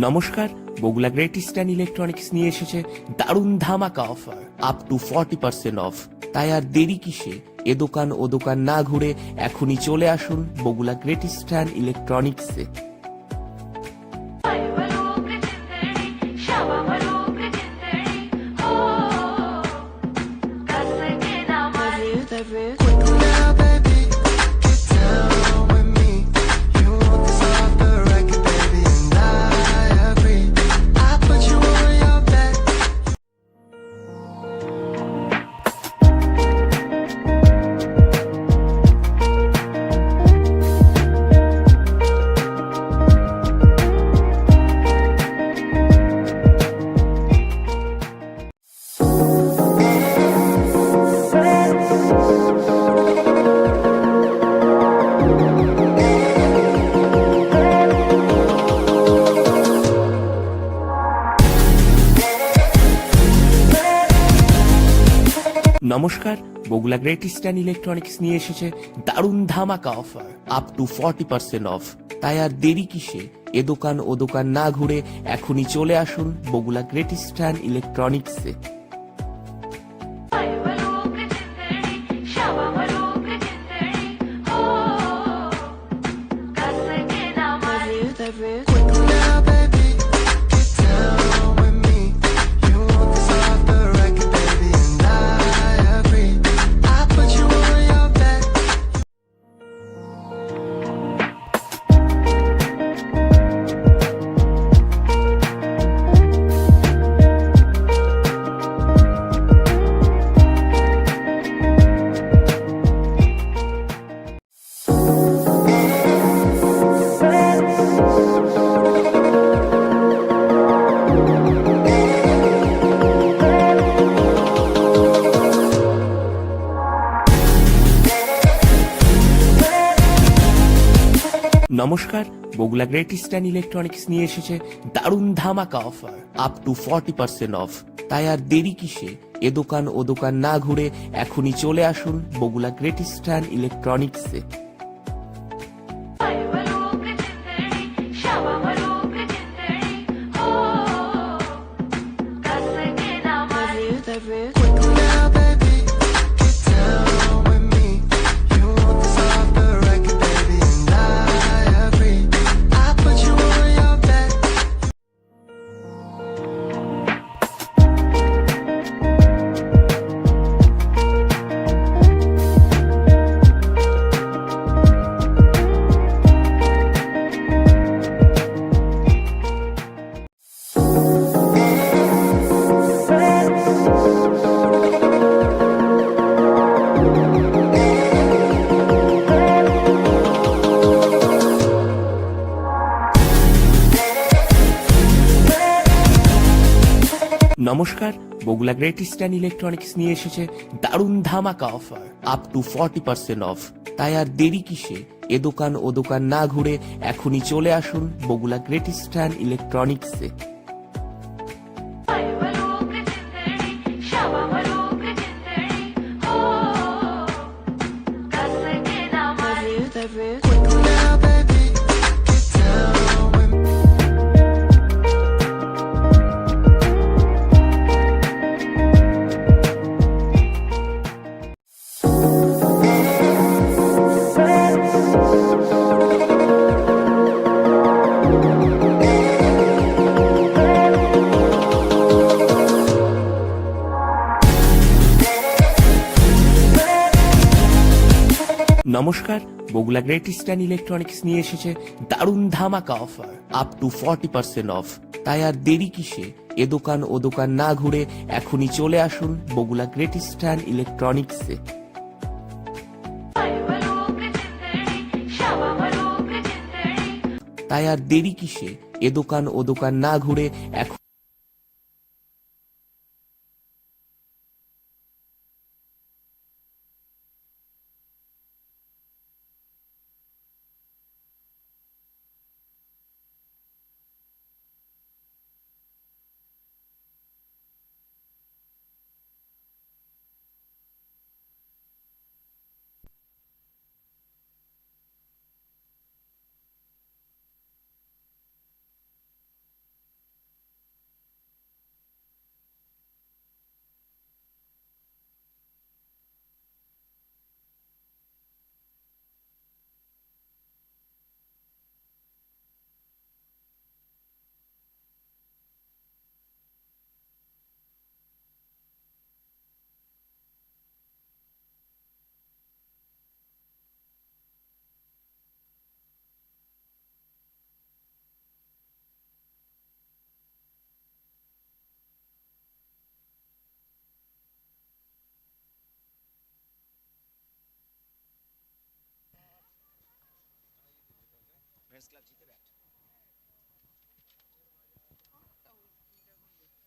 নমস্কার, বগুলা গ্রেট ইস্টার্ন ইলেকট্রনিক্স নিয়ে এসেছে দারুণ ধামাকা অফার আপ টু 40% অফ। তাই আর দেরি কিসে? এ দোকান ও দোকান না ঘুরে এখনই চলে আসুন বগুলা গ্রেট ইস্টার্ন ইলেকট্রনিক্সে। নমস্কার, বগুলা গ্রেট ইস্টার্ন ইলেকট্রনিক্স নিয়ে এসেছে দারুণ ধামাকা অফার আপ টু 40% অফ। তাই আর দেরি কিসে? এ দোকান ও দোকান না ঘুরে এখনই চলে আসুন বগুলা গ্রেট ইস্টার্ন ইলেকট্রনিক্সে। নমস্কার, বগুলা গ্রেট ইস্টার্ন ইলেকট্রনিক্স নিয়ে এসেছে দারুণ ধামাকা অফার আপ টু 40% অফ। তাই আর দেরি কিসে? এ দোকান ও দোকান না ঘুরে এখনই চলে আসুন বগুলা গ্রেট ইস্টার্ন ইলেকট্রনিক্সে। নমস্কার, বগুলা গ্রেট ইস্টার্ন ইলেকট্রনিক্স নিয়ে এসেছে দারুণ ধামাকা অফার আপ টু 40% অফ। তাই আর দেরি কিসে? এ দোকান ও দোকান না ঘুরে এখনই চলে আসুন বগুলা গ্রেট ইস্টার্ন ইলেকট্রনিক্সে। নমস্কার, বগুলা গ্রেট ইস্টার্ন ইলেকট্রনিক্স নিয়ে এসেছে দারুণ ধামাকা অফার আপ টু 40% অফ। তাই আর দেরি কিসে? এ দোকান ও দোকান না ঘুরে এখনই চলে আসুন বগুলা গ্রেট ইস্টার্ন ইলেকট্রনিক্সে। তাই আর দেরি কিসে? এ দোকান ও দোকান না ঘুরে এখন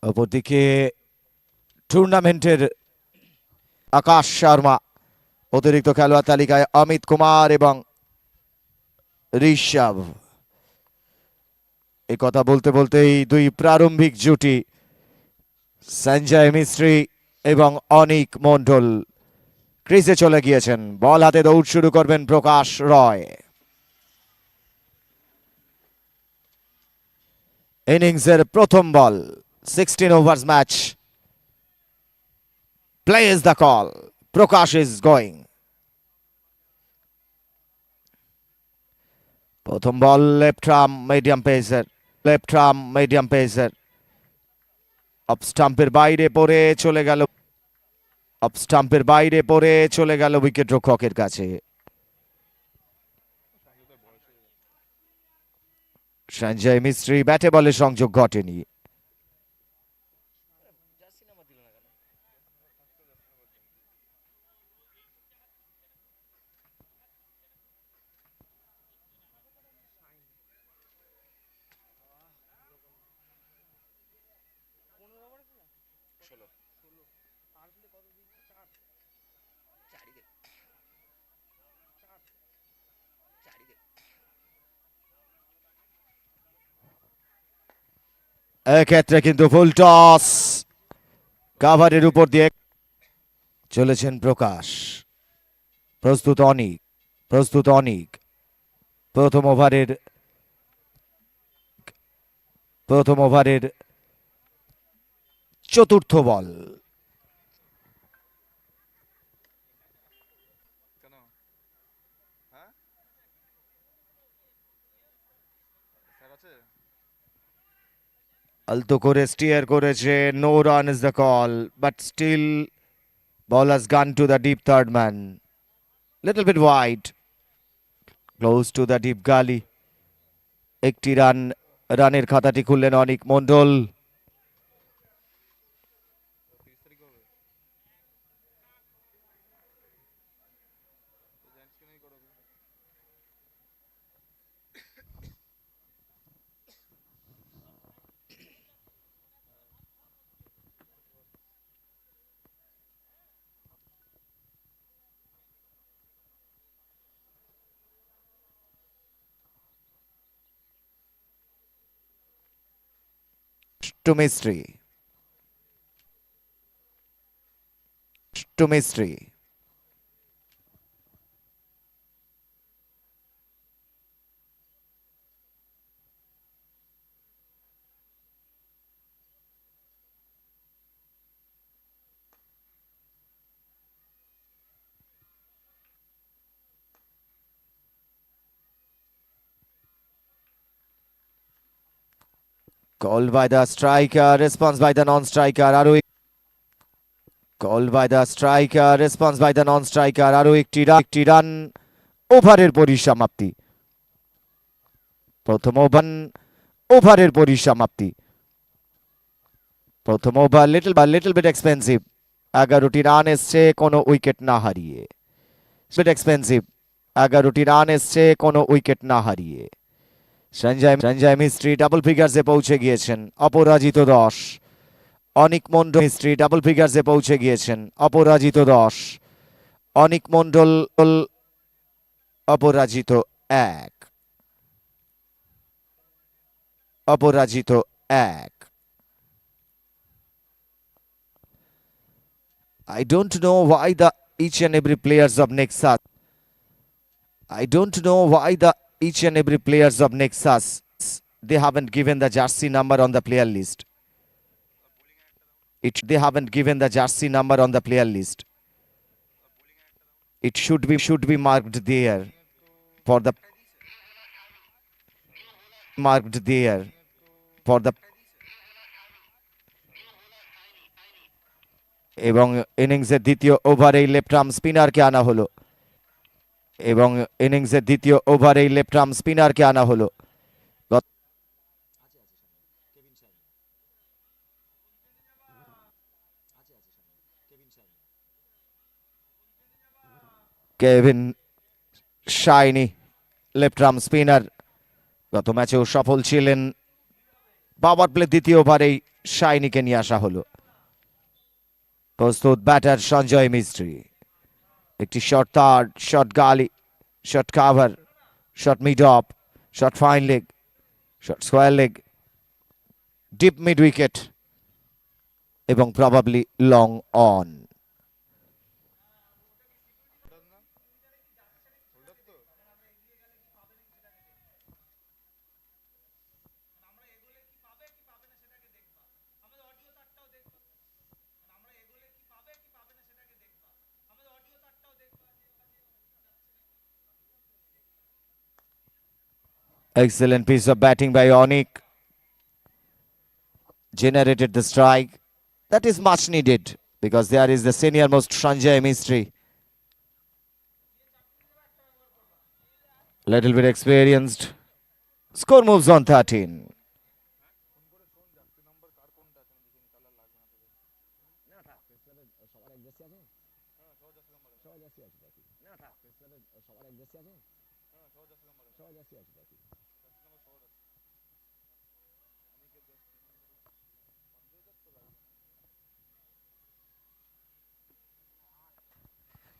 অপরদিকে টুর্নামেন্টের আকাশ শর্মা, অতিরিক্ত খেলোয়াড় তালিকায় অমিত কুমার এবং ঋষভ। এই কথা বলতে বলতেই দুই প্রারম্ভিক জুটি সঞ্জয় মিস্ত্রি এবং অনিক মণ্ডল ক্রিজে চলে গিয়েছেন। বল হাতে দৌড় শুরু করবেন প্রকাশ রয়। ইনিংসের প্রথম ball, 16 overs match. Play is the call, Prakash is going. প্রথম ball left arm medium pacer, left arm medium pacer off স্টাম্পের বাইরে পড়ে চলে গেল, অফ স্টাম্পের বাইরে পড়ে চলে গেল উইকেট রক্ষকের কাছে। সঞ্জয় মিস্ত্রি ব্যাটে বলে সংযোগ ঘটেনি। এক্ষেত্রে কিন্তু ফুল টস, কাভারের উপর দিয়ে চলেছেন প্রকাশ। প্রস্তুত অনিক, প্রস্তুত অনিক। প্রথম ওভারের চতুর্থ বল। কেন? হ্যাঁ, স্যার আছে? আলতো করে স্টিয়ার করেছে, no run is the call, but still ball has gone to the deep third man, little bit wide, close to the deep gully. একটি রানের খাতাটি খুললেন অনিক মণ্ডল। 30 তারিখ হবে। তো জেন্টসকে নিয়ে করাবে। To Mystery, to Mystery. Called by the striker, response by the non-striker. Called by the striker, response by the non-striker. আরো একটি রান, ওভারের পরিসমাপ্তি। প্রথম ওভারের পরিসমাপ্তি। প্রথম ওভার লিটল বিট এক্সপেন্সিভ। 11টি রান এসছে কোনো উইকেট না হারিয়ে। বিট এক্সপেন্সিভ, 11টি রান এসছে কোনো উইকেট না হারিয়ে। সঞ্জয় মিস্ত্রি ডাবল ফিগার্সে পৌঁছে গিয়েছেন, অপরাজিত 10। অনিক মণ্ডল মিস্ত্রি ডাবল ফিগার্সে পৌঁছে গিয়েছেন, অপরাজিত 10। অনিক মণ্ডল অপরাজিত 1, অপরাজিত 1। I don't know why the each and every players of Nexus, I don't know why the each and every players of Nexus, they haven't given the jersey number on the player list. They haven't given the jersey number on the player list. It should be marked there for the marked there for the এবং ইনিংসের দ্বিতীয় ওভারেই left arm স্পিনারকে আনা হলো, এবং ইনিংসের দ্বিতীয় ওভারেই left arm স্পিনারকে আনা হলো। Kevin shiny left arm spinner, গত ম্যাচেও সফল ছিলেন। পাওয়ার প্লে দ্বিতীয় ওভারেই শাইনিকে নিয়ে আসা হলো। প্রস্তুত ব্যাটার সঞ্জয় মিস্ত্রি। একটি short third, short gully, short cover, short mid off, short fine leg, short square leg, deep mid wicket. এবং probably long on. Excellent piece of batting by Onik. Generated the strike. That is much needed because there is the senior most Sanjay Mistry. Little bit experienced. Score moves on 13.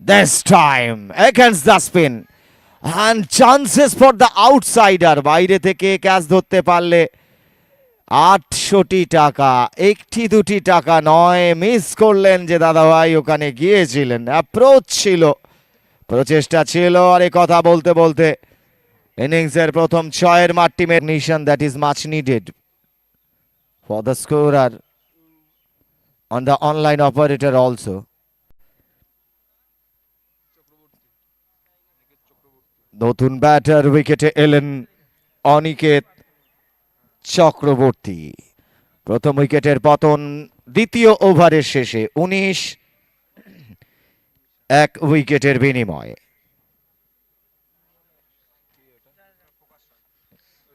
This time against the spin and chances for the outsider. বাইরে থেকে catch ধরতে পারলে 800 টাকা, একটি দুটি টাকা নয়। Miss করলেন যে দাদাভাই ওখানে গিয়েছিলেন, অ্যাপ্রোচ ছিল, প্রচেষ্টা ছিল। আর এই কথা বলতে বলতে ইনিংসের প্রথম 6 মাঠ টিমের nation that is much needed for the scorer on the online operator also. নতুন ব্যাটার উইকেটে এলেন অনিকেত চক্রবর্তী। প্রথম উইকেটের পতন দ্বিতীয় ওভারের শেষে 19 এক উইকেটের বিনিময়ে।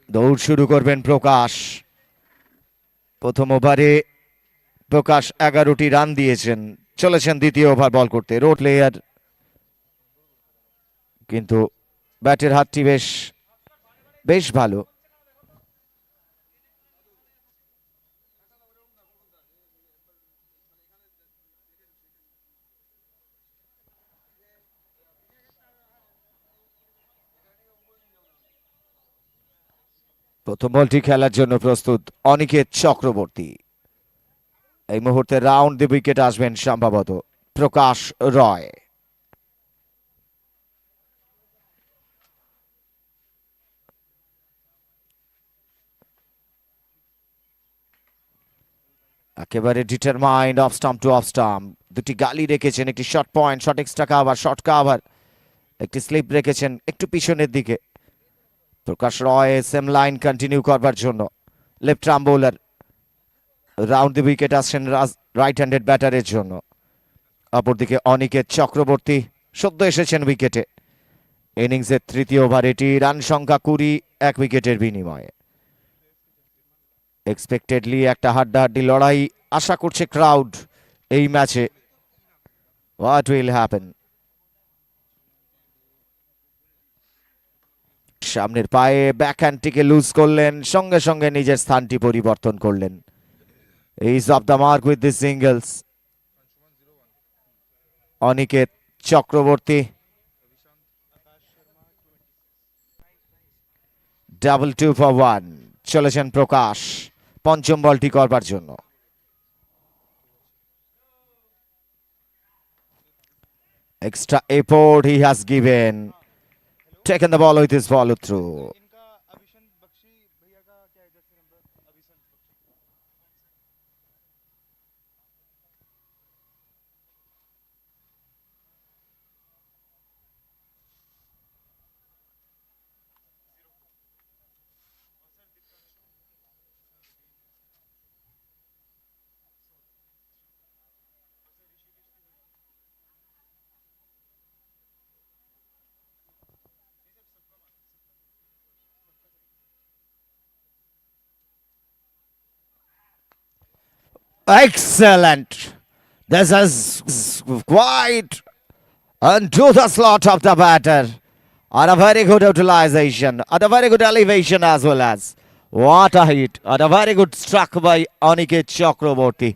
দৌড় শুরু করবেন প্রকাশ। প্রথম ওভারে প্রকাশ 11টি রান দিয়েছেন, চলেছেন দ্বিতীয় ওভার বল করতে। রোড প্লেয়ার, কিন্তু ব্যাটের হাতটি বেশ ভালো। প্রথম বলটি খেলার জন্য প্রস্তুত অনিকেত চক্রবর্তী। এই মুহূর্তে রাউন্ড দি উইকেট আসবেন সম্ভবত প্রকাশ রয়। একেবারে determined off stump to off stump. দুটি গালি রেখেছেন, একটি short point, short extra cover, short cover, একটি স্লিপ রেখেছেন একটু পিছনের দিকে। Prakash Roy same line continue করবার জন্য left arm bowler. Round the wicket আসছেন রাইট হ্যান্ডেড ব্যাটারের জন্য। অপরদিকে অনিকেত চক্রবর্তী সদ্য এসেছেন উইকেটে। ইনিংসের তৃতীয় ওভার এটি, রান সংখ্যা 20, 1 উইকেটের বিনিময়ে। এক্সপেক্টেডলি একটা হাড্ডাহাড্ডি লড়াই আশা করছে ক্রাউড এই ম্যাচে। What will happen? সামনের পায়ে ব্যাকহ্যান্ডটিকে লুজ করলেন, সঙ্গে সঙ্গে নিজের স্থানটি পরিবর্তন করলেন। Is of the mark with this singles. Aniket Chakraborty double 2 for 1। চলেছেন প্রকাশ পঞ্চম বলটি করবার জন্য। Extra effort he has given, taken the ball with his follow through. Excellent. This is quite into the slot of the batter. And a very good utilization, and a very good elevation as well as. What a hit, and a very good struck by Aniket Chakraborty.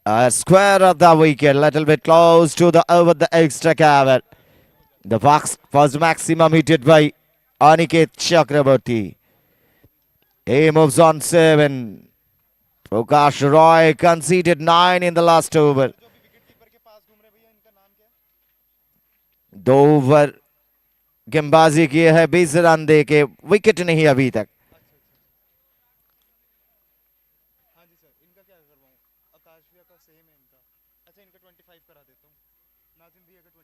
A square of the wicket, little bit close to the over the extra cover. The first maximum hit by Aniket Chakraborty. He moves on 7. Prakash Roy conceded 9 in the last over. 2 over गेंदबाजी किए है, 20 run दे के, wicket नहीं अभी तक।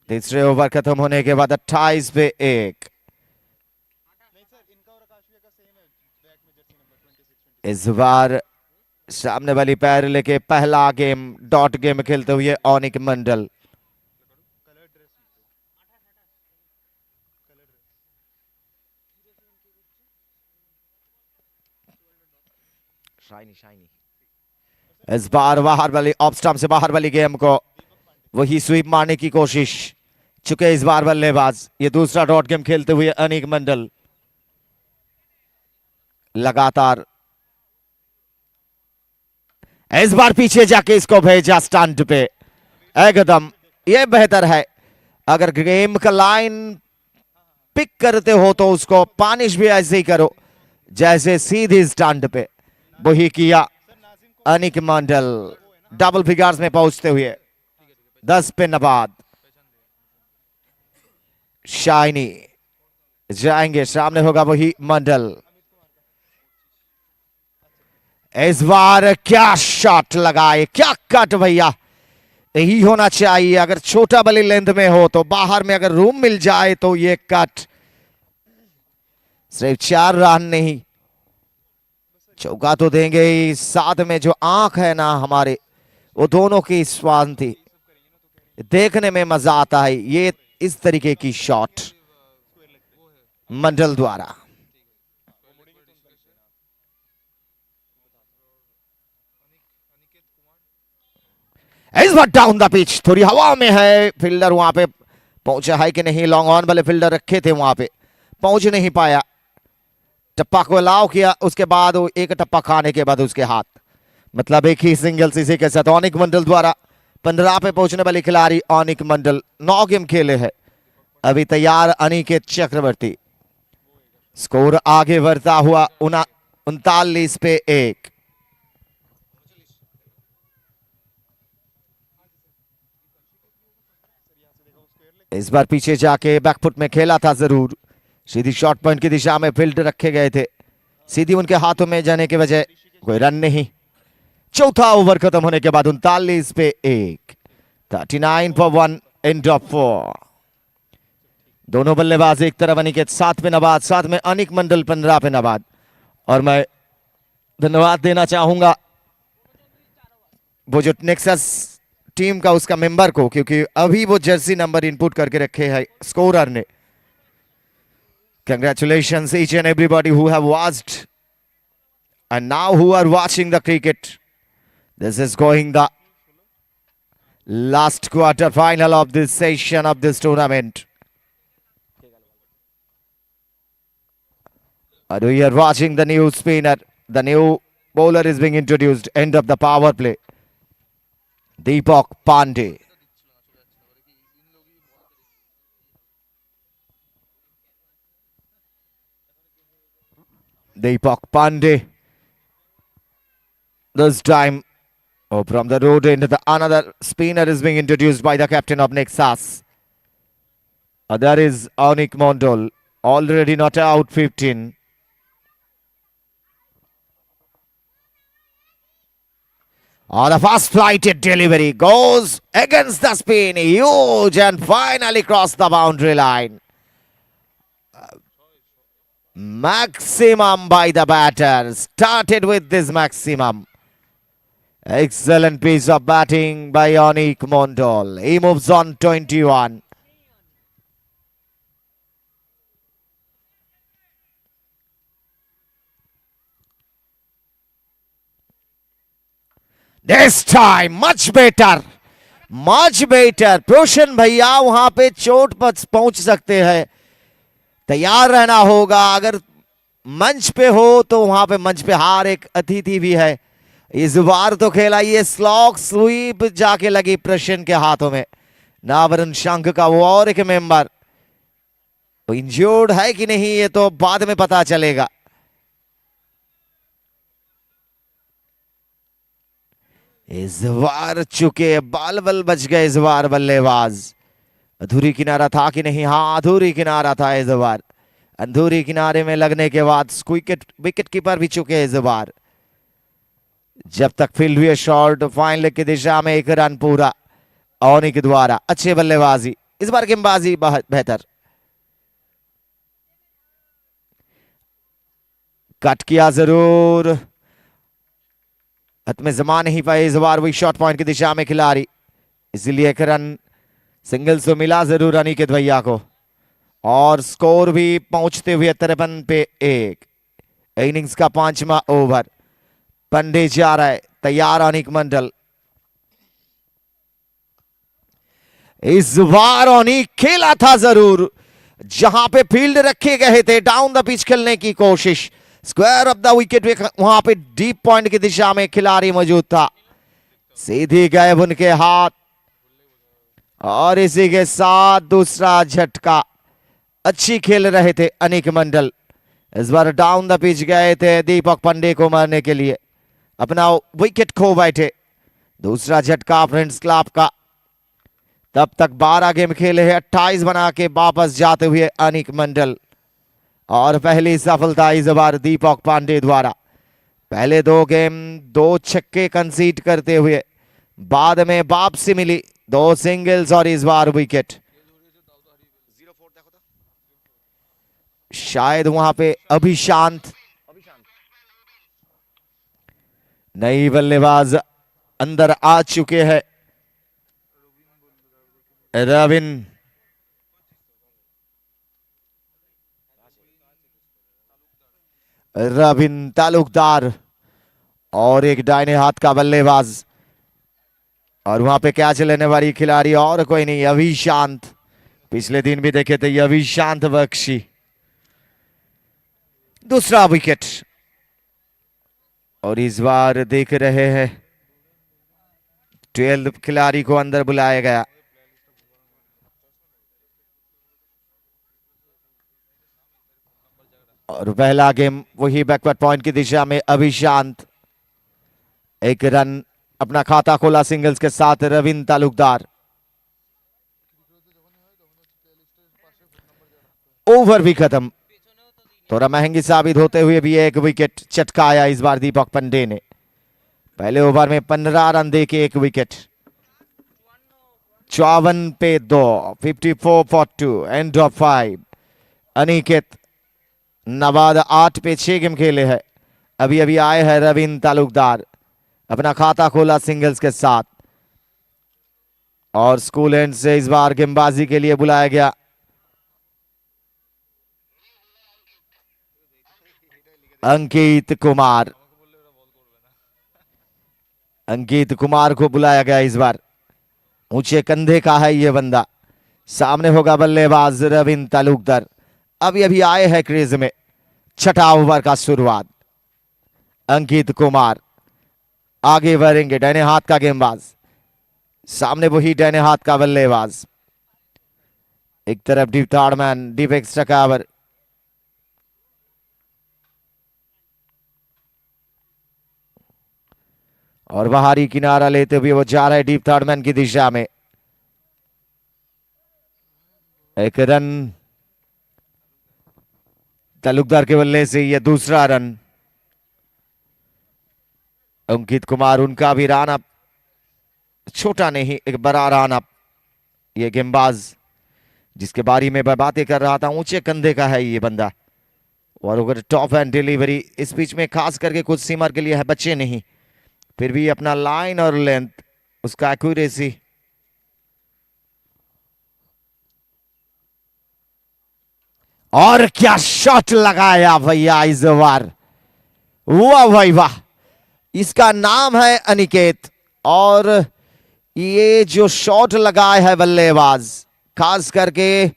तीसरे over खत्म होने के बाद 28 पे 1। इस बार सामने वाली पैर लेके पहला गेम डॉट गेम खेलते हुए ऑनिक मंडल। इस बार बाहर वाली ऑफ स्टंप से बाहर वाली गेम को वही स्वीप मारने की कोशिश, चुके इस बार बल्लेबाज। ये दूसरा डॉट गेम खेलते हुए अनिक मंडल लगातार। इस बार पीछे जाके इसको भेजा स्टंट पे, एकदम ये बेहतर है। अगर गेम का लाइन पिक करते हो तो उसको पानिश भी ऐसे ही करो जैसे सीधी स्टंट पे, वही किया अनिक मंडल। डबल फिगर्स में पहुंचते हुए 10 पे नबाद। शाइनी जाएंगे, सामने होगा वही मंडल। इस बार क्या शॉट लगाए, क्या कट भैया, यही होना चाहिए। अगर छोटा बली लेंथ में हो तो बाहर में अगर रूम मिल जाए तो ये कट। सिर्फ 4 रन नहीं, चौका तो देंगे ही, साथ में जो आंख है ना हमारे, वो दोनों की स्वान थी, देखने में मजा आता है। ये इस तरीके की शॉट मंडल द्वारा। इस बार डाउन द पिच, थोड़ी हवा में है, फील्डर वहां पे पहुंचा है कि नहीं। लॉन्ग ऑन वाले फील्डर रखे थे वहां पे, पहुंच नहीं पाया। टप्पा को अलाउ किया, उसके बाद वो एक टप्पा खाने के बाद उसके हाथ, मतलब एक ही सिंगल इसी के साथ ऑनिक मंडल द्वारा 15 पे पहुंचने वाली खिलाड़ी ऑनिक मंडल। 9 गेम खेले हैं अभी, तैयार अनिकेत चक्रवर्ती। स्कोर आगे बढ़ता हुआ 39 पे 1। इस बार पीछे जाके बैकफुट में खेला था जरूर, सीधी शॉर्ट पॉइंट की दिशा में फील्ड रखे गए थे, सीधी उनके हाथों में जाने के वजह कोई रन नहीं। चौथा ओवर खत्म होने के बाद 39 पे 1, 39 for 1 एंड ऑफ 4। दोनों बल्लेबाज एक तरफ अनिकेत 7 पे नबाद, साथ में अनिक मंडल 15 पे नबाद। और मैं धन्यवाद देना चाहूंगा वो जो नेक्सस टीम का उसका मेंबर को, क्योंकि अभी वो जर्सी नंबर इनपुट करके रखे हैं स्कोरर ने। Congratulations each and everybody who have watched and now who are watching the cricket. This is going the last quarter final of this session of this tournament. And we are watching the new spinner. The new bowler is being introduced. End of the power play. Deepak Pandey. Deepak Pandey. This time, from the road end, another spinner is being introduced by the captain of Nexus. That is Anik Mondol, already not out 15. The fast flighted delivery goes against the spin, huge, and finally crossed the boundary line. Maximum by the batter. Started with this maximum. Excellent piece of batting by Anik Mondol. He moves on 21. This time much better. Much better. प्रोशन भैया वहां पे चोट पर पहुंच सकते हैं, तैयार रहना होगा। अगर मंच पे हो तो वहां पे मंच पे हार एक अतिथि भी है। इस बार तो खेला ये स्लॉक स्वीप जाके लगी प्रशन के हाथों में। नावरण शंख का वो और एक मेंबर इंजर्ड है कि नहीं ये तो बाद में पता चलेगा। इस बार चुके, बाल बल बच गए इस बार बल्लेबाज। अधूरी किनारा था कि नहीं? हाँ, अधूरी किनारा था इस बार। अधूरी किनारे में लगने के बाद विकेट कीपर भी चुके इस बार। जब तक फील्ड हुए शॉर्ट, फाइन लेग की दिशा में 1 रन पूरा औनी के द्वारा। अच्छे बल्लेबाजी, इस बार गेंदबाजी बहुत बेहतर। कट किया जरूर, हाथ में जमा नहीं पाए इस बार वही शॉर्ट पॉइंट की दिशा में खिलाड़ी, इसलिए 1 रन सिंगल्स तो मिला जरूर अनिकेत भैया को। और स्कोर भी पहुंचते हुए 53 पे 1। इनिंग्स का 5वां ओवर, पंडे जा रहा है, तैयार अनिक मंडल। इस बार अनिक खेला था जरूर, जहां पे फील्ड रखे गए थे, डाउन द पिच खेलने की कोशिश, स्क्वायर ऑफ द विकेट, वहां पे डीप पॉइंट की दिशा में खिलाड़ी मौजूद था, सीधी गए उनके हाथ। और इसी के साथ दूसरा झटका। अच्छी खेल रहे थे अनिक मंडल, इस बार डाउन द पिच गए थे दीपक पांडे को मारने के लिए, अपना विकेट खो बैठे। दूसरा झटका फ्रेंड्स क्लब का। तब तक 12 गेम खेले हैं, 28 बना के वापस जाते हुए अनिक मंडल। और पहली सफलता इस बार दीपक पांडे द्वारा। पहले 2 गेम 2 छक्के कंसीड करते हुए बाद में वापसी मिली, 2 सिंगल्स और इस बार विकेट। शायद वहां पे अभिशांत, नई बल्लेबाज अंदर आ चुके हैं, रविन तालुकदार और एक दाहिने हाथ का बल्लेबाज। और वहां पे कैच लेने वाली खिलाड़ी और कोई नहीं, अभिशांत। पिछले दिन भी देखे थे अभिशांत बख्शी। दूसरा विकेट, और इस बार देख रहे हैं 12 खिलाड़ी को अंदर बुलाया गया। और पहला गेम वही बैकवर्ड पॉइंट की दिशा में अभिशांत, 1 रन अपना खाता खोला सिंगल्स के साथ रविंद्र तालुकदार। ओवर भी खत्म, थोड़ा महंगी साबित होते हुए भी 1 विकेट चटकाया इस बार दीपक पांडे ने। पहले ओवर में 15 रन देके 1 विकेट। 54 पे 2, 54 for 2, एंड ऑफ 5। अनिकेत नवाद 8 पे 6 गेम खेले हैं, अभी अभी आए हैं रविंद्र तालुकदार, अपना खाता खोला सिंगल्स के साथ। और स्कूल एंड से इस बार गेंदबाजी के लिए बुलाया गया अंकित कुमार। अंकित कुमार को बुलाया गया इस बार, ऊंचे कंधे का है ये बंदा। सामने होगा बल्लेबाज रविंद्र तालुकदार, अभी अभी आए हैं क्रीज में। छठा ओवर का शुरुआत, अंकित कुमार आगे बढ़ेंगे, दाहिने हाथ का गेंदबाज, सामने वही दाहिने हाथ का बल्लेबाज। एक तरफ deep third man, deep extra cover, और बाहरी किनारा लेते हुए वो जा रहा है डीप थर्ड मैन की दिशा में। 1 रन तालुकदार के बल्ले से, यह दूसरा रन। अंकित कुमार, उनका भी रन अप, छोटा नहीं एक बड़ा रन अप। ये गेंदबाज जिसके बारे में मैं बातें कर रहा था, ऊंचे कंधे का है ये बंदा। और अगर टॉप एंड डिलीवरी इस पिच में खास करके कुछ सीमर के लिए है, बच्चे नहीं, फिर भी अपना लाइन और लेंथ, उसका एक्यूरेसी। और क्या शॉट लगाया भैया इस बार, वाह भाई वाह। इसका नाम है अनिकेत, और ये जो शॉट लगाया है बल्लेबाज, खास करके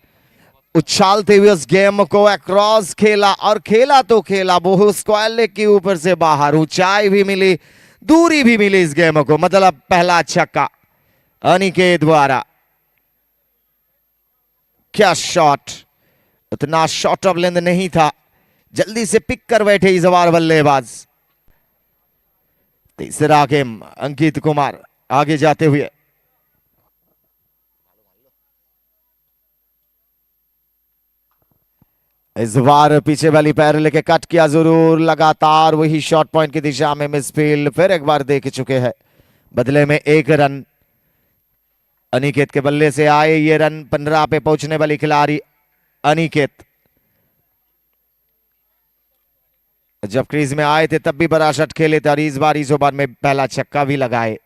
उछालते हुए उस गेम को अक्रॉस खेला, और खेला तो खेला बहुत स्क्वायर लेग के ऊपर से बाहर, ऊंचाई भी मिली, दूरी भी मिली इस गेम को। मतलब पहला छक्का अनिकेत द्वारा। क्या शॉट, उतना शॉट ऑफ लेंथ नहीं था, जल्दी से पिक कर बैठे इस बार बल्लेबाज। तीसरा गेम अंकित कुमार आगे जाते हुए। इस बार पीछे वाली पैर लेके कट किया जरूर, लगातार वही शॉर्ट पॉइंट की दिशा में मिसफील्ड फिर एक बार देख चुके हैं। बदले में 1 रन अनिकेत के बल्ले से आए ये रन। 15 पे पहुंचने वाली खिलाड़ी अनिकेत जब क्रीज में आए थे तब भी बड़ा शट खेले थे और इस बार इस ओवर में पहला छक्का भी लगाए।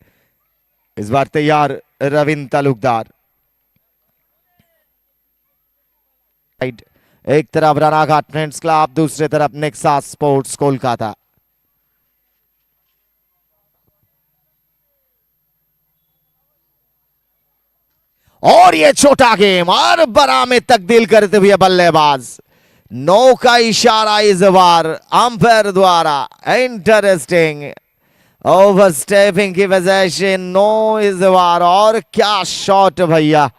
इस बार तैयार रविंद्र तालुकदार। एक तरफ रानाघाट फ्रेंड्स क्लब, दूसरी तरफ नेक्सा स्पोर्ट्स कोलकाता। और ये छोटा गेम और बड़ा में तब्दील करते हुए बल्लेबाज। 9 का इशारा इस बार अंपायर द्वारा। इंटरेस्टिंग ओवर स्टेपिंग की वजह से 9 इस बार। और क्या शॉट भैया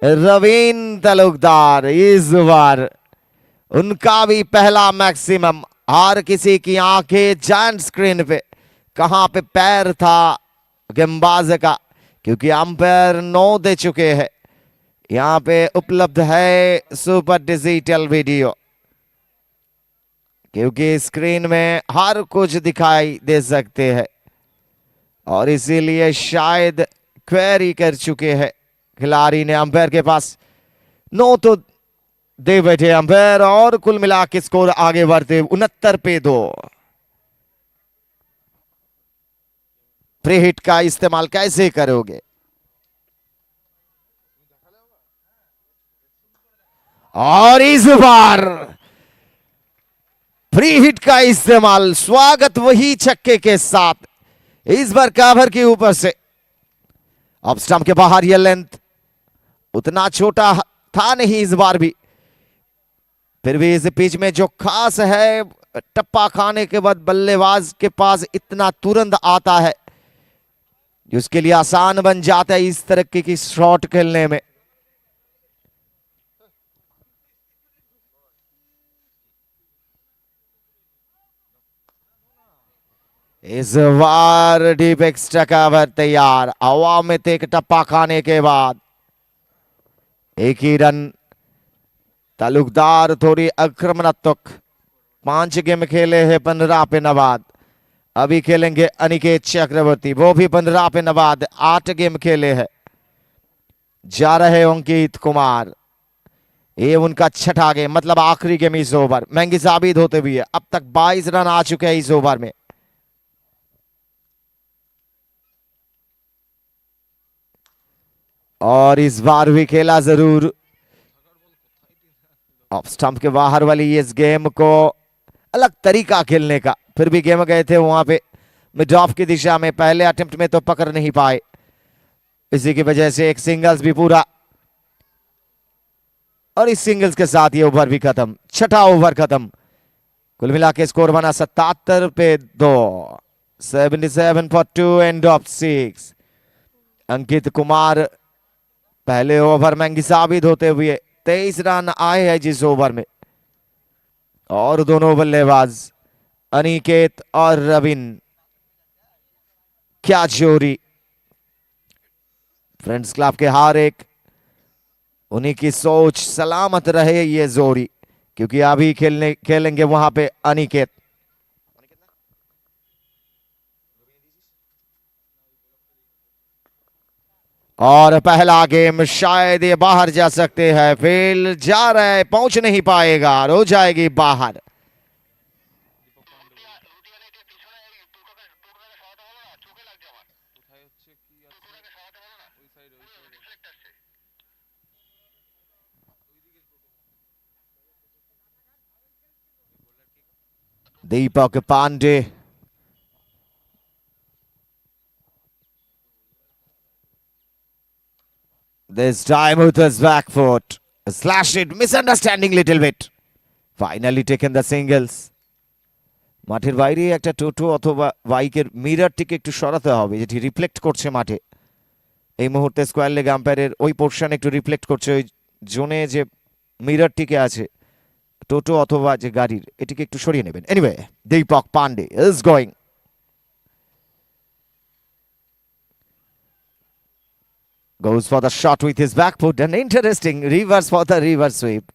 रवीन तालुकदार इस बार। उनका भी पहला मैक्सिमम। हर किसी की आंखें जायंट स्क्रीन पे कहां पे पैर था गेंदबाज का, क्योंकि अंपायर 9 दे चुके हैं। यहां पे उपलब्ध है सुपर डिजिटल वीडियो, क्योंकि स्क्रीन में हर कुछ दिखाई दे सकते हैं और इसीलिए शायद क्वेरी कर चुके हैं खिलाड़ी ने अंपायर के पास। 9 तो दे बैठे अंपायर और कुल मिला के स्कोर आगे बढ़ते 69 पे 2। प्री हिट का इस्तेमाल कैसे करोगे? और इस बार फ्री हिट का इस्तेमाल, स्वागत वही छक्के के साथ। इस बार कवर के ऊपर से अब स्टंप के बाहर। यह लेंथ उतना छोटा था नहीं इस बार भी, फिर भी इस पिच में जो खास है टप्पा खाने के बाद बल्लेबाज के पास इतना तुरंत आता है जिसके लिए आसान बन जाता है इस तरह की शॉट खेलने में। इस बार डीप एक्स्ट्रा कवर तैयार। हवा में एक टप्पा खाने के बाद 1 ही रन। तालुकदार थोड़ी आक्रामणात्मक। 5 गेम खेले हैं 15 पे नवाद। अभी खेलेंगे अनिकेत चक्रवर्ती, वो भी 15 पे नवाद। 8 गेम खेले हैं। जा रहे अंकित कुमार, ये उनका छठा गेम, मतलब आखिरी गेम इस ओवर। महंगी साबित होते हुए अब तक 22 रन आ चुके हैं इस ओवर में। और इस बार भी खेला जरूर। ऑफ स्टंप के बाहर वाली इस गेम को अलग तरीका खेलने का, फिर भी गेम गए थे वहां पे मिड ऑफ की दिशा में। पहले अटेम्प्ट में तो पकड़ नहीं पाए, इसी की वजह से एक सिंगल्स भी पूरा, और इस सिंगल्स के साथ ये ओवर भी खत्म। छठा ओवर खत्म। कुल मिला के स्कोर बना 77 पे 2। 77 for 2 end of 6। Ankit Kumar पहले ओवर महंगी साबित होते हुए 23 रन आए हैं जिस ओवर में। और दोनों बल्लेबाज अनिकेत और रविन, क्या जोड़ी। फ्रेंड्स क्लब के हर एक उन्हीं की सोच सलामत रहे ये जोड़ी, क्योंकि अभी खेलेंगे वहां पे अनिकेत। और पहला गेम शायद ये बाहर जा सकते हैं। फील्ड जा रहा है, पहुंच नहीं पाएगा, हो जाएगी बाहर। दीपक Pandey this time with his back foot slashed it, misunderstanding little bit, finally taken the singles। মাঠের বাইরে একটা টোটো অথবা বাইকের মিররটিকে একটু সরাতে হবে, যেটি রিফ্লেক্ট করছে মাঠে। এই মুহূর্তে স্কয়ার লেগ আম্পায়ারের ওই পোরশন একটু রিফ্লেক্ট করছে ওই জোনে যে মিররটিকে আছে টোটো অথবা যে গাড়ির, এটিকে একটু সরিয়ে নেবেন। Anyway Deepak Pandey is going. Goes for the shot with his back foot. An interesting reverse for the reverse sweep.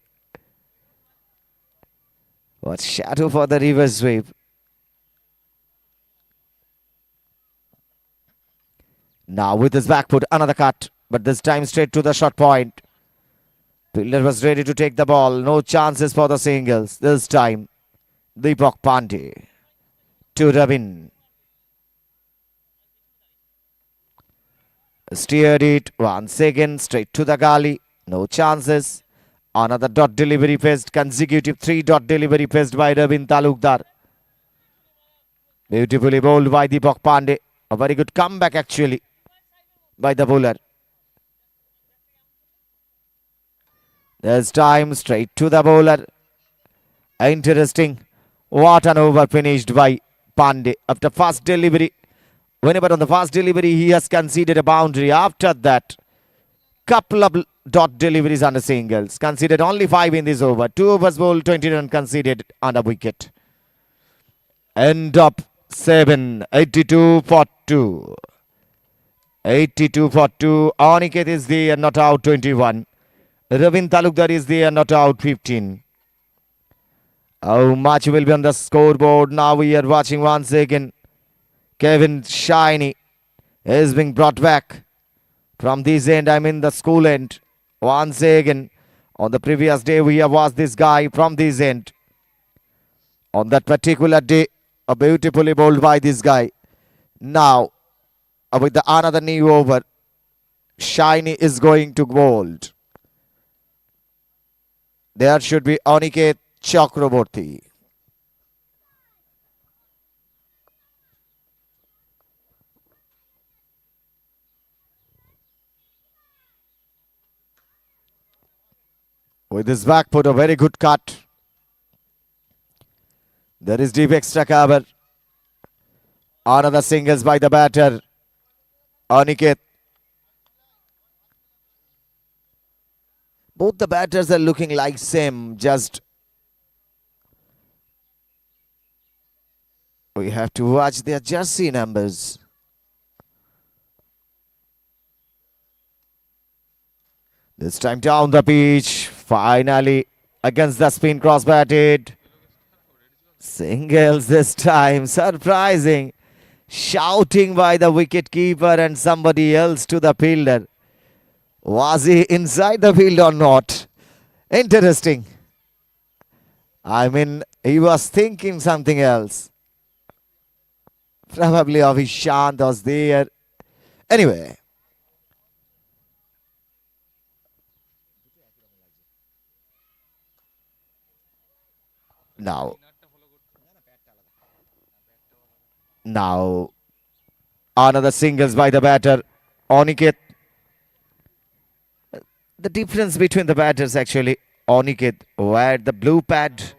What shadow for the reverse sweep. Now with his back foot, another cut. But this time straight to the shot point. Fielder was ready to take the ball. No chances for the singles. This time, Deepak Pandey to Ravin. Steered it once again straight to the gully. No chances. Another dot delivery faced. Consecutive 3 dot delivery faced by Ravin Talukdar. Beautifully bowled by Deepak Pandey. A very good comeback actually by the bowler. This time straight to the bowler. Interesting. What an over finished by Pandey. After fast delivery. Whenever on the fast delivery he has conceded a boundary. After that, couple of dot deliveries under singles. Conceded only 5 in this over. 2 overs bowled, 20 runs conceded under wicket. End up 7. 82 for 2. 82 for 2. Aniket is there, not out 21. Ravin Talukdar is there, not out 15. How much will be on the scoreboard? Now we are watching once again. Kevin Shiny is being brought back from this end. I mean the school end. Once again, on the previous day we have watched this guy from this end. On that particular day, a beautifully bowled by this guy. Now, with the another new over, Shiny is going to bowl. There should be Aniket Chakraborty. With his back foot, a very good cut. There is deep extra cover. Another singles by the batter, Aniket. Both the batters are looking like same, just we have to watch their jersey numbers. This time down the pitch, finally against the spin, cross batted. Singles this time, surprising. Shouting by the wicket keeper and somebody else to the fielder. Was he inside the field or not? Interesting. I mean, he was thinking something else. Probably Avishant was there. Anyway. Now, another singles by the batter, Aniket. The difference between the batters actually, Aniket where the blue pad.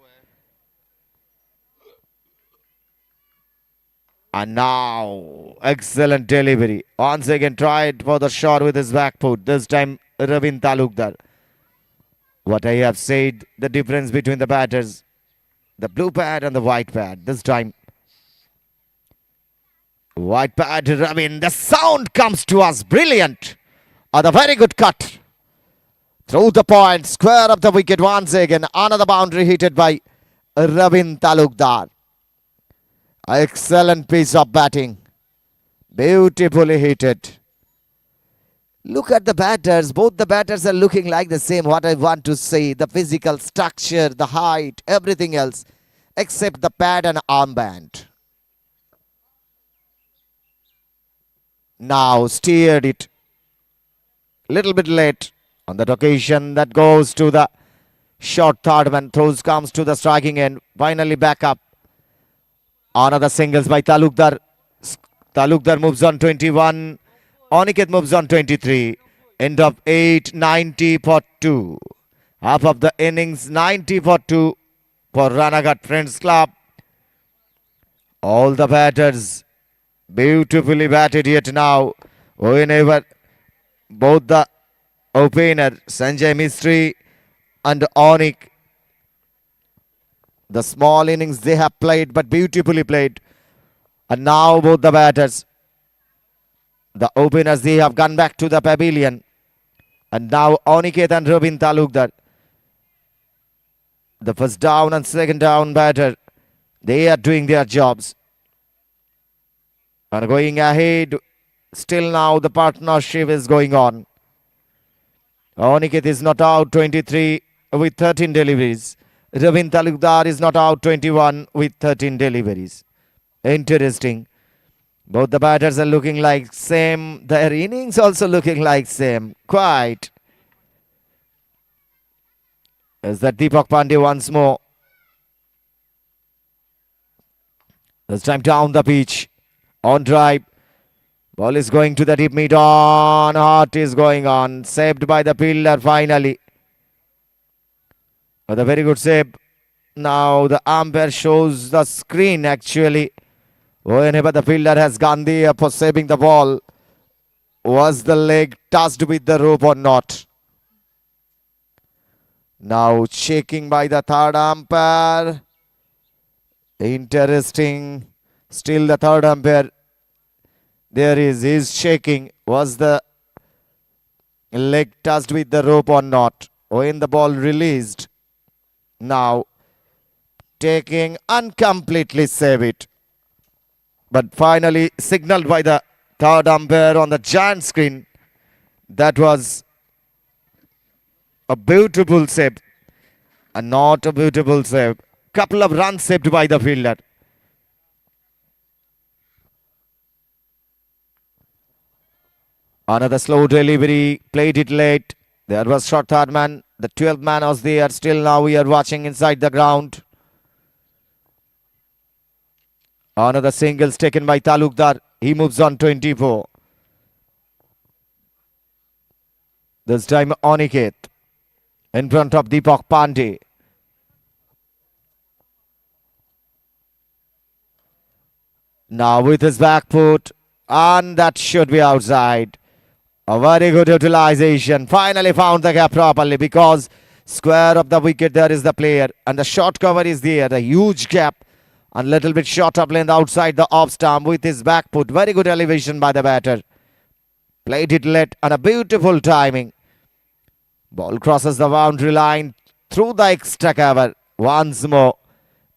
And now, excellent delivery. Once again tried for the shot with his back foot. This time, Ravin Talukdar. What I have said, the difference between the batters, the blue pad and the white pad. This time, white pad, Ravin. The sound comes to us. Brilliant. The very good cut. Through the point, square of the wicket once again. Another boundary hit by Ravin Talukdar. Excellent piece of batting. Beautifully hit. Look at the batters. Both the batters are looking like the same. What I want to say, the physical structure, the height, everything else, except the pad and armband. Now steered it. Little bit late. On that occasion, that goes to the short third man. Throws comes to the striking end. Finally back up. Another singles by Talukdar. Talukdar moves on 21. Aniket moves on 23. End of 8, 90 for 2. Half of the innings, 90 for 2 for Ranaghat Friends Club. All the batters beautifully batted yet now. Whenever both the opener Sanjay Mistry and Onik, the small innings they have played, but beautifully played. And now both the batters. The openers, they have gone back to the pavilion. And now Aniket and Robin Talukdar, the first down and second down batter, they are doing their jobs. And going ahead, still now the partnership is going on. Aniket is not out, 23 with 13 deliveries. Robin Talukdar is not out, 21 with 13 deliveries. Interesting. Both the batters are looking like same. Their innings also looking like same. Quite. Is that Deepak Pandey once more? This time down the pitch. On drive. Ball is going to the deep mid on. Heart is going on. Saved by the fielder finally. But a very good save. Now the umpire shows the screen actually. Whenever the fielder has gone there for saving the ball, was the leg touched with the rope or not? Now checking by the third umpire. Interesting. Still the third umpire. There is checking. Was the leg touched with the rope or not? When the ball released. Now taking and completely save it. But finally signaled by the third umpire on the giant screen. That was a beautiful save. And not a beautiful save. Couple of runs saved by the fielder. Another slow delivery. Played it late. There was short third man. The 12th man was there. Still now we are watching inside the ground. Another singles taken by Talukdar. He moves on 24. This time Aniket in front of Deepak Pandey. Now with his back foot, and that should be outside. A very good utilization. Finally found the gap properly because square of the wicket there is the player and the short cover is there. The huge gap and little bit short of length outside the off stump with his back foot. Very good elevation by the batter. Played it late and a beautiful timing. Ball crosses the boundary line through the extra cover. Once more,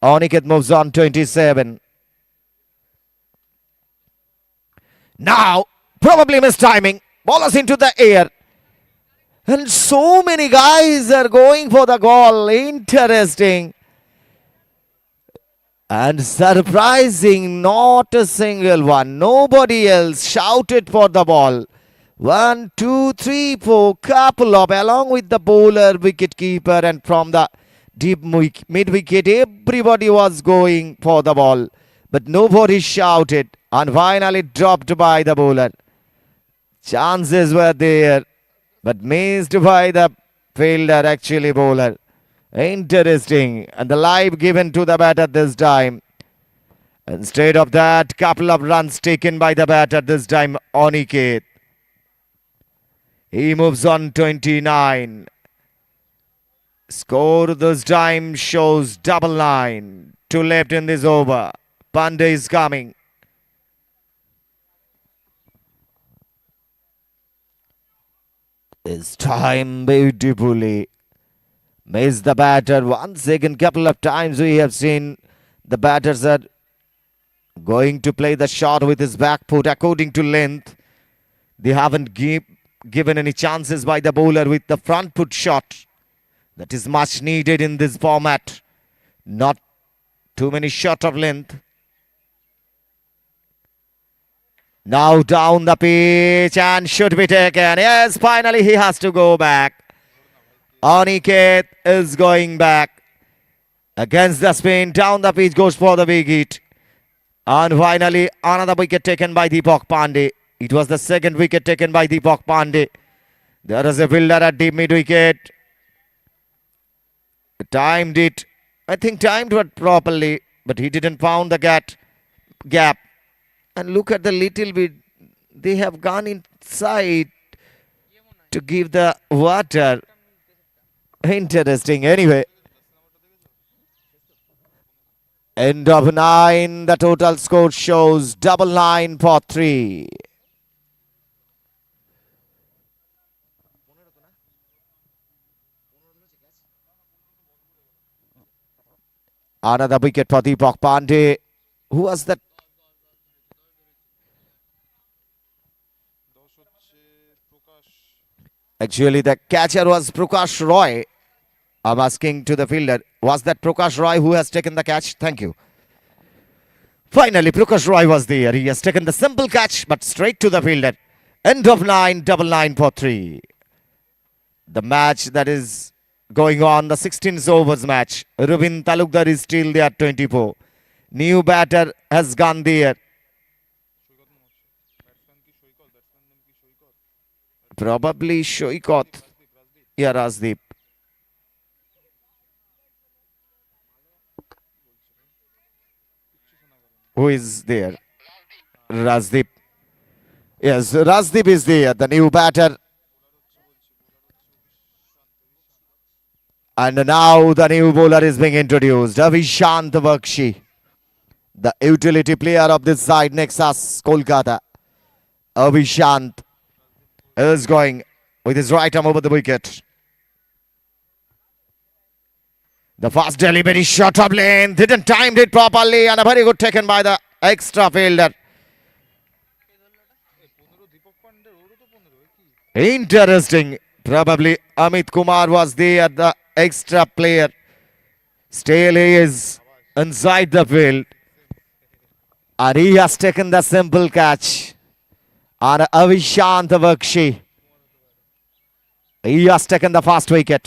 Aniket moves on 27. Now, probably missed timing. Ball is into the air. And so many guys are going for the goal. Interesting. And surprising, not a single one. Nobody else shouted for the ball. 1, 2, 3, 4, couple of, along with the bowler, wicket keeper, and from the deep mid wicket, everybody was going for the ball. But nobody shouted. And finally dropped by the bowler. Chances were there, but missed by the fielder, actually bowler. Interesting. And the live given to the batter this time. Instead of that, couple of runs taken by the batter this time, Aniket. He moves on 29. Score this time shows double line. 2 left in this over. Pandey is coming. This time beautifully. Missed the batter. Once again, couple of times we have seen the batters are going to play the shot with his back foot according to length. They haven't given any chances by the bowler with the front foot shot. That is much needed in this format. Not too many shot of length. Now down the pitch and should be taken. Yes, finally he has to go back. Aniket is going back. Against the spin, down the pitch, goes for the big hit. And finally another wicket taken by Deepak Pandey. It was the second wicket taken by Deepak Pandey. There is a fielder at deep mid wicket. Timed it. I think timed it properly, but he didn't found the gap. And look at the little bit, they have gone inside to give the water. Interesting. Anyway, end of 9. The total score shows double line for 3. Another wicket for Deepak Pandey. Who was that? 10 হচ্ছে প্রকাশ Actually, the catcher was Prakash Roy. I'm asking to the fielder, was that Prakash Roy who has taken the catch? Thank you. Finally, Prakash Roy was there. He has taken the simple catch, but straight to the fielder. End of 9, double 9 for 3. The match that is going on, the 16th overs match. Rubin Talukdar is still there at 24. New batter has gone there. Saikat মহর্ষ batsman কি Saikat batsman নাম কি সৈকত Probably Shoikot. Rajdeep Yeah, Rajdeep. Who is there? Rajdeep. Yes, Rajdeep is there, the new batter. And now the new bowler is being introduced, 𝐕𝐈𝐃𝐄𝐒, the utility player of this side, Nexus Kolkata. 𝐕𝐈𝐃𝐄𝐒 is going with his right arm over the wicket. The fast delivery shot of lane, didn't time it properly, and a very good taken by the extra fielder. 15 Dipak Pandey ওরও তো 15 কি Interesting. Probably Amit Kumar was there, the extra player. Still he is inside the field. And he has taken the simple catch. And 𝐕𝐈𝐃𝐄𝐒, he has taken the fast wicket.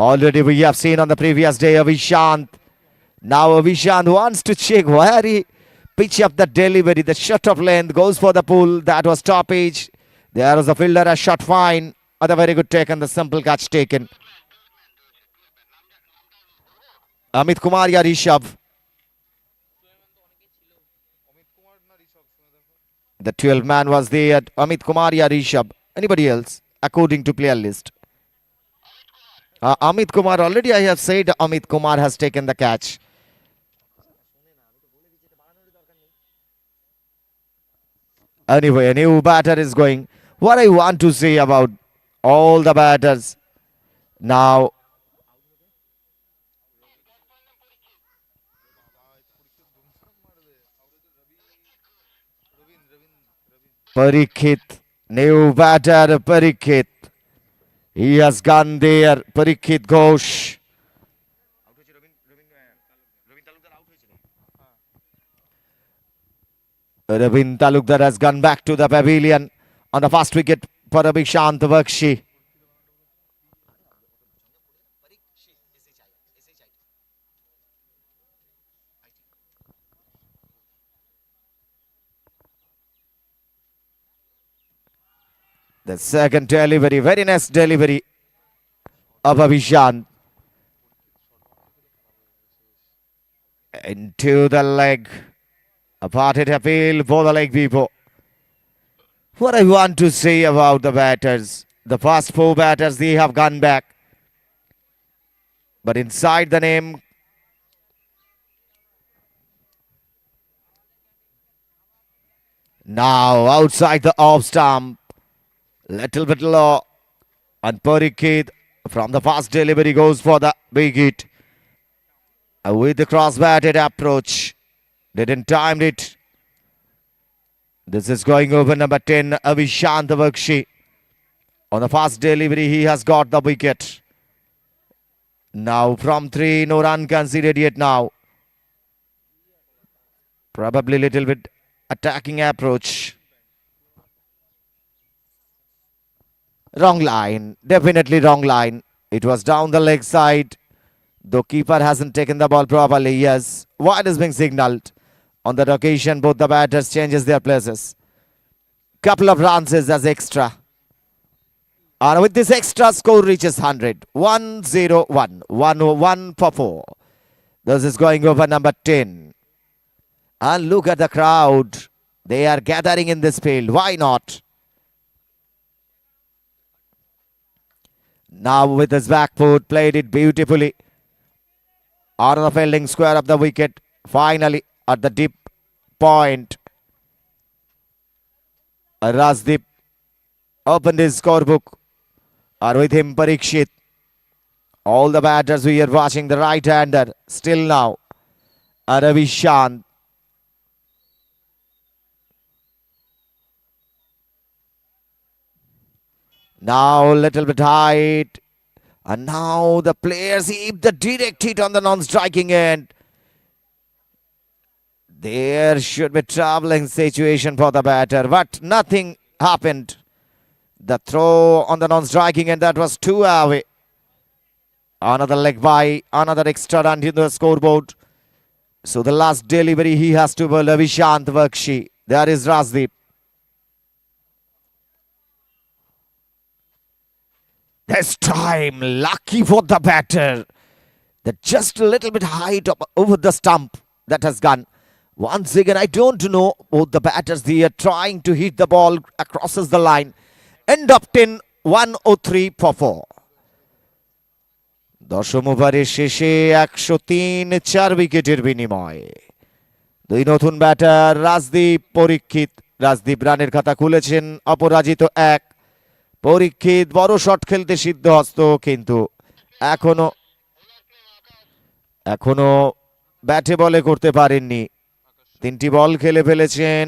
Already we have seen on the previous day 𝐕𝐈𝐃𝐄𝐒. Now 𝐕𝐈𝐃𝐄𝐒 wants to check where he pitch up the delivery. The shot of length goes for the pull. That was stoppage. There was a fielder, a shot fine. Other very good take and the simple catch taken. Amit Kumar ya Rishabh. Amit Kumar না ঋষভ শুনে দেখো The 12th man was there. Amit Kumar ya Rishabh. Anybody else? According to player list. Amit Kumar, already I have said Amit Kumar has taken the catch. Anyway, a new batter is going. What I want to say about all the batters now, Parikshit, new batter Parikshit. He has gone there, Parikshit Ghosh. Ravin Talukdar has gone back to the pavilion on the first wicket for 𝐕𝐈𝐃𝐄𝐒. The second delivery, very nice delivery of 𝐕𝐈𝐃𝐄𝐒. Into the leg. A parted appeal for the leg people. What I want to say about the batters, the first 4 batters, they have gone back. But inside the name, now outside the off stump, little bit low, and Parikshit from the fast delivery goes for the big hit. With the cross-batted approach, didn't time it. This is going over number 10, 𝐕𝐈𝐃𝐄𝐒. On the fast delivery, he has got the wicket. Now from 3, no run conceded yet now. Probably little bit attacking approach. Wrong line, definitely wrong line. It was down the leg side. Though keeper hasn't taken the ball properly, yes. Wide is being signalled. On that occasion, both the batters changes their places. Couple of runs is as extra. And with this extra, score reaches 100. 1-0-1. 1-1 for 4. This is going over number 10. And look at the crowd. They are gathering in this field. Why not? Now with his back foot, played it beautifully. Out of the fielding square of the wicket. Finally, at the deep point, Rajdeep opened his scorebook. Or with him, Parikshit. All the batters we are watching, the right-hander still now. Ravishant. Now a little bit height. And now the players heave the direct hit on the non-striking end. There should be traveling situation for the batter, but nothing happened. The throw on the non-striking end, that was 2 away. Another leg by, another extra run in the scoreboard. So the last delivery he has to bowl Ravishant Bakshi. There is Rajdeep. This time, lucky for the batter. That just a little bit height over the stump that has gone. Once again, I don't know, both the batters, they are trying to hit the ball across the line. End up 10, 103 for 4. দশম ওভারের শেষে 103 4 উইকেটের বিনিময়ে দুই নতুন batter Rajdeep পরীক্ষিত। রাজদীপ রানের খাতা খুলেছেন, অপরাজিত 1। পরীক্ষিত বড় শট খেলতে সিদ্ধহস্ত, কিন্তু এখনো ব্যাটে বলে করতে পারেননি। 3টি বল খেলে ফেলেছেন,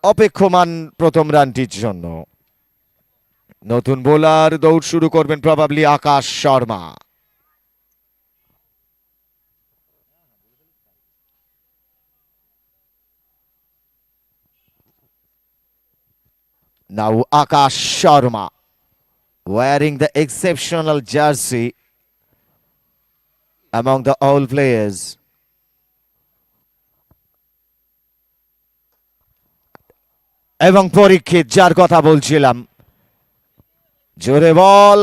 অপেক্ষমান প্রথম রানটির জন্য। নতুন বোলার দৌড় শুরু করবেন probably Akash Sharma. Now Akash Sharma wearing the exceptional jersey among the all players. এবং পরীক্ষিত, যার কথা বলছিলাম, জোরে বল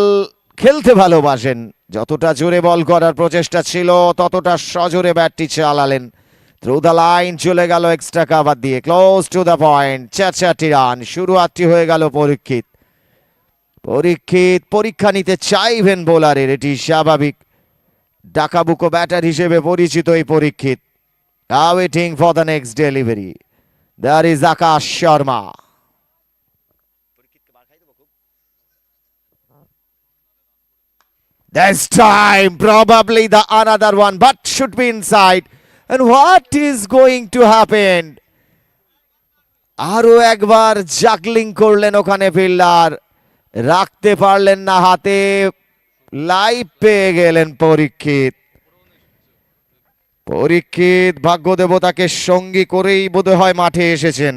খেলতে ভালোবাসেন। যতটা জোরে বল করার প্রচেষ্টা ছিল, ততটা সজোরে ব্যাটটি চালালেন। থ্রু দ্য লাইন চলে গেল এক্সট্রা কাভার দিয়ে, ক্লোজ টু দ্য পয়েন্ট। 4টি রান। শুরুয়াতটি হয়ে গেল পরীক্ষিত। পরীক্ষা নিতে চাইবেন বোলারের, এটি স্বাভাবিক। ডাকাবুকো ব্যাটার হিসেবে পরিচিত এই Parikshit. Waiting for the next delivery. There is Akash Sharma. This time probably the another one, but should be inside. And what is going to happen? আরো একবার জাগলিং করলেন ওখানে ফিল্ডার, রাখতে পারলেন না হাতে, লাইভ পেয়ে গেলেন পরীক্ষিত। ভাগ্য দেবতাকে সঙ্গী করেই বোধহয় মাঠে এসেছেন।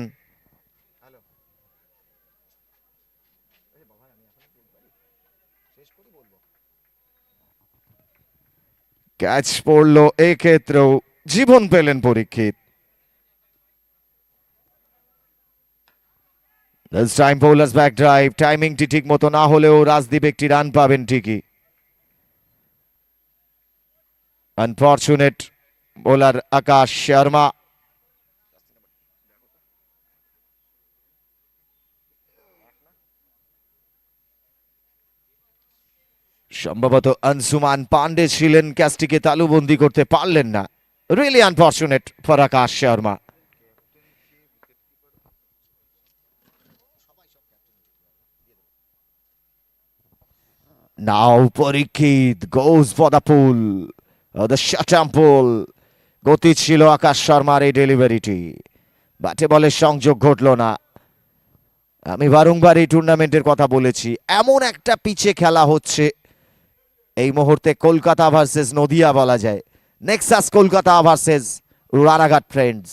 ক্যাচ পড়লো, এক্ষেত্রেও জীবন পেলেন পরীক্ষিত। This time bowler's back drive, টাইমিংটি ঠিক মতো না হলেও রাজদীপ একটি রান পাবেন ঠিকই। Unfortunate bowler Akash Sharma. সম্ভবত আনসুমান পান্ডে ছিলেন, ক্যাচটিকে তালুবন্দি করতে পারলেন না। Really unfortunate for Akash Sharma. Now Parikit goes for the pull, the shut-arm pull. গতি ছিল আকাশ শর্মার এই ডেলিভারিটি, ব্যাটে বলে সংযোগ ঘটল না। আমি বারংবার এই টুর্নামেন্টের কথা বলেছি, এমন একটা পিচে খেলা হচ্ছে এই মুহূর্তে, কলকাতা ভার্সেস নদিয়া বলা যায়, Nexus Kolkata versus Ranaghat friends.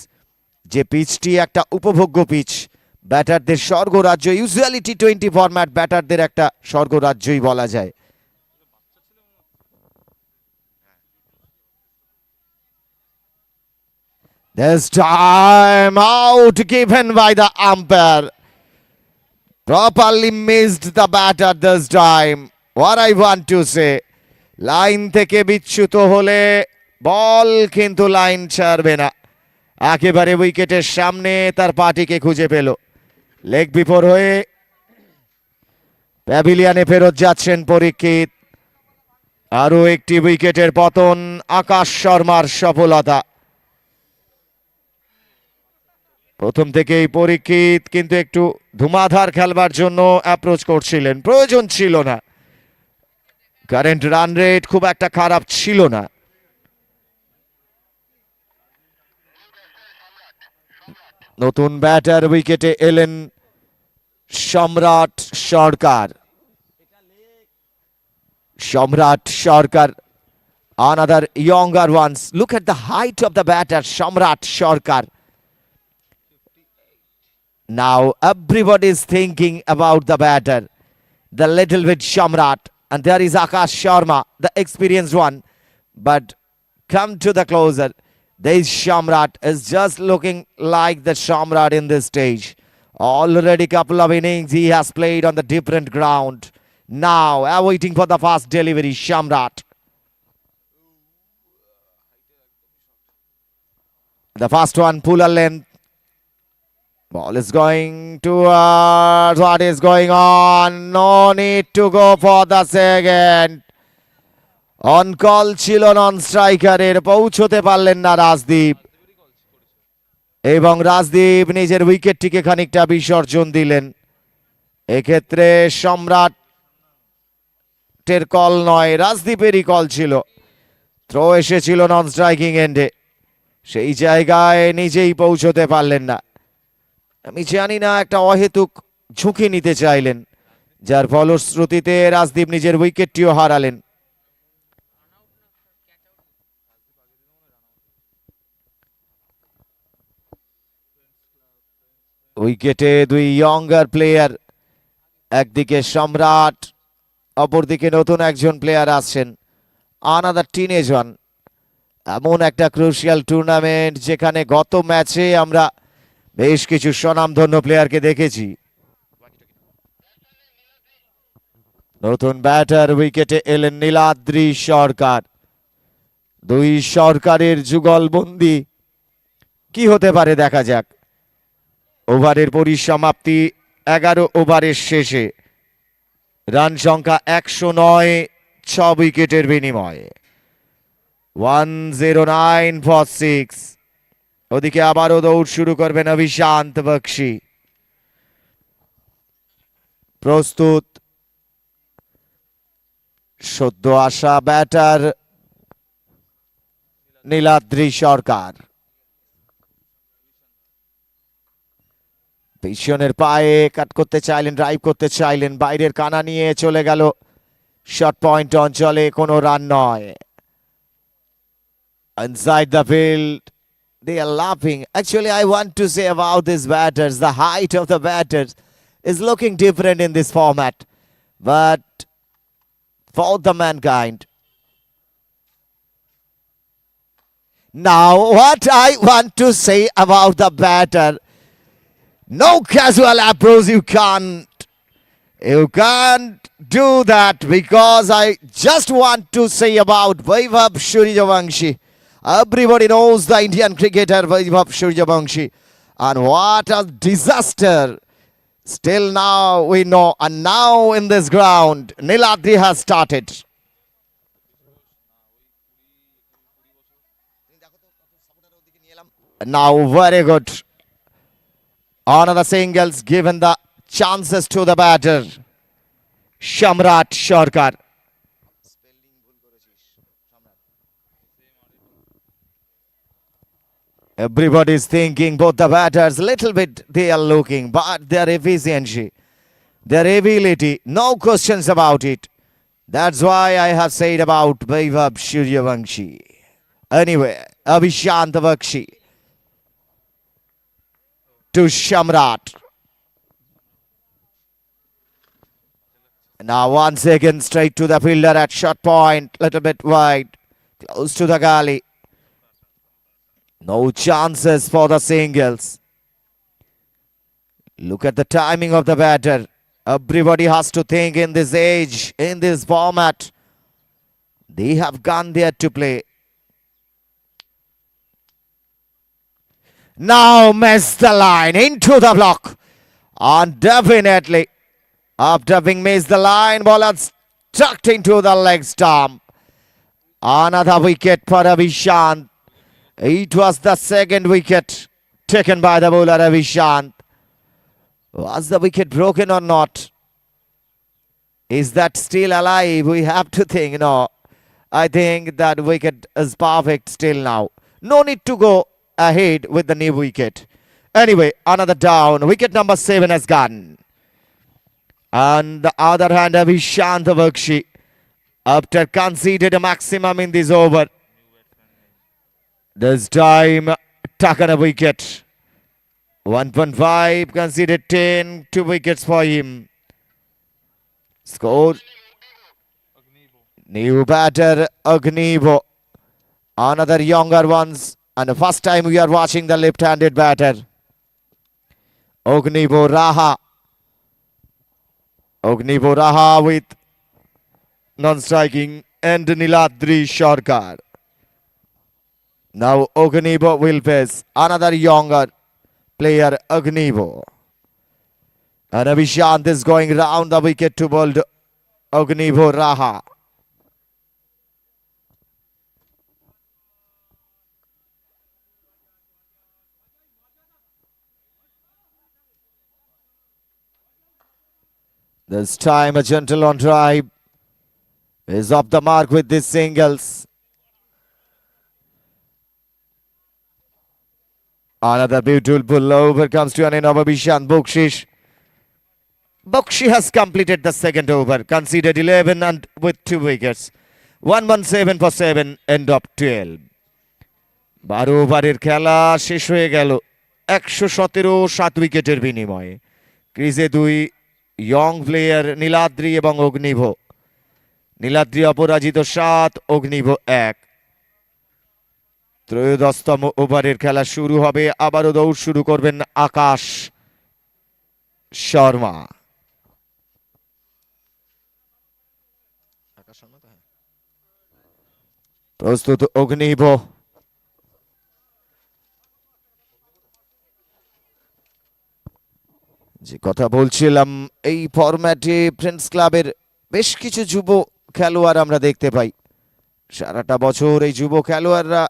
যে পিচটি একটা উপভোগ্য পিচ, ব্যাটারদের স্বর্গরাজ্য। ইউজুয়ালি টি20 ফরম্যাট ব্যাটারদের একটা স্বর্গরাজ্যই বলা যায়। This time out given by the umpire. Properly missed the batter this time. What I want to say, line থেকে বিচ্যুত হলে বল কিন্তু লাইন ছাড়বে না। একেবারে উইকেটের সামনে তার পাটিকে খুঁজে পেল। লেগ বিফোর হয়ে প্যাভিলিয়নে ফেরত যাচ্ছেন পরীক্ষিত। আরো একটি উইকেটের পতন, আকাশ শর্মার সফলতা। প্রথম থেকেই পরীক্ষিত কিন্তু একটু ধুমাধার খেলবার জন্য অ্যাপ্রোচ করছিলেন, প্রয়োজন ছিল না। কারেন্ট রান রেট খুব একটা খারাপ ছিল না। নতুন ব্যাটার উইকেটে এলেন সম্রাট সরকার। সম্রাট সরকার, another younger ones. Look at the height of the batter, Samrat Sarkar. Now everybody is thinking about the batter, the little bit Samrat, and there is Akash Sharma, the experienced one. But come to the closer, this Samrat is just looking like the Samrat in this stage. Already couple of innings he has played on the different ground. Now awaiting for the fast delivery, Samrat. The first one, puller length. Ball is going towards, what is going on? No need to go for the second. On call ছিল নন স্ট্রাইকারের, পৌঁছতে পারলেন না রাজদীপ, এবং রাজদীপ নিজের উইকেটটিকে খানিকটা বিসর্জন দিলেন। এক্ষেত্রে সম্রাটের কল নয়, রাজদীপেরই কল ছিল। থ্রো এসেছিল নন স্ট্রাইকিং এন্ডে, সেই জায়গায় নিজেই পৌঁছতে পারলেন না। আমি জানি না, একটা অহেতুক ঝুঁকি নিতে চাইলেন, যার ফলশ্রুতিতে রাজদীপ নিজের উইকেটটিও হারালেন। উইকেটে দুই ইয়ঙ্গার প্লেয়ার, একদিকে সম্রাট, অপরদিকে নতুন একজন প্লেয়ার আসছেন, আনাদার টিনেজ ওয়ান। এমন একটা ক্রুশিয়াল টুর্নামেন্ট যেখানে গত ম্যাচে আমরা বেশ কিছু স্বনামধন্য প্লেয়ারকে দেখেছি। নতুন ব্যাটার উইকেটে এলেন নীলাদ্রি সরকার। দুই সরকারের যুগলবন্দি কি হতে পারে দেখা যাক। ওভারের পরিসমাপ্তি 11 ওভারের শেষে, রান সংখ্যা 109, 6 উইকেটের বিনিময়ে 109 for 6। ওদিকে আবারও দৌড় শুরু করবেন অভিশান্ত বক্সি। প্রস্তুত সদ্য আসা ব্যাটার নীলাদ্রি সরকার। পিছনের পায়ে কাট করতে চাইলেন, ড্রাইভ করতে চাইলেন, বাইরের কানা নিয়ে চলে গেল শর্ট পয়েন্ট অঞ্চলে, কোনো রান নয়। Inside the field, they are laughing. Actually, I want to say about these batters, the height of the batters is looking different in this format. But for the mankind. Now, what I want to say about the batter, no casual approach, you can't do that, because I just want to say about Vaibhav Suryavanshi. Everybody knows the Indian cricketer Vaibhav Suryavanshi, and what a disaster. Still now we know, and now in this ground, Niladri has started. Now very good. Another singles given the chances to the batter, Samrat Sarkar. Everybody is thinking, both the batters, little bit they are looking, but their efficiency, their ability, no questions about it. That's why I have said about Vaibhav Suryavanshi. Anyway, Abhishant Bakshi to Samrat. Now once again straight to the fielder at short point, little bit wide, close to the gully. No chances for the singles. Look at the timing of the batter. Everybody has to think in this age, in this format. They have gone there to play. Now miss the line into the block. And definitely, after being missed the line, ball has stuck into the leg stump. Another wicket for Abhishant. It was the second wicket taken by the bowler Abhishant. Was the wicket broken or not? Is that still alive? We have to think. No, I think that wicket is perfect still now. No need to go ahead with the new wicket. Anyway, another down. Wicket number 7 has gone. On the other hand, 𝐕𝐈𝐃𝐄𝐒, after conceded a maximum in this over, this time taken a wicket. 1.5 conceded 10, 2 wickets for him. Score. New batter 𝐋𝐈𝐕𝐄. Another younger ones. And the first time we are watching the left-handed batter. 𝐋𝐈𝐕𝐄 Raha. 𝐋𝐈𝐕𝐄 Raha with non-striking and Niladri Sarkar. Now 𝐋𝐈𝐕𝐄 will face another younger player 𝐋𝐈𝐕𝐄. And 𝐕𝐈𝐃 is going round the wicket to bowl 𝐋𝐈𝐕𝐄 Raha. This time a gentle on drive is off the mark with these singles. Another beautiful over comes to an end of 𝐕𝐈𝐃 Bukshish. Bakshi has completed the second over, conceded 11 and with 2 wickets. 117 for 7, end of 12. 12 ওভারের খেলা শেষ হয়ে গেল 117 7 উইকেটের বিনিময়ে। ক্রিজে 2 young player Niladri এবং 𝐋𝐈𝐕𝐄। নীলাদ্রি অপরাজিত 7, 𝐋𝐈𝐕𝐄 1। ত্রয়োদশতম ওভারের খেলা শুরু হবে। আবারও দৌড় শুরু করবেন আকাশ শর্মা। প্রস্তুত 𝐋𝐈𝐈𝐄। যে কথা বলছিলাম, এই ফরম্যাটে ফ্রেন্ডস ক্লাবের বেশ কিছু যুব খেলোয়াড় আমরা দেখতে পাই। সারাটা বছর এই যুব খেলোয়াড়রা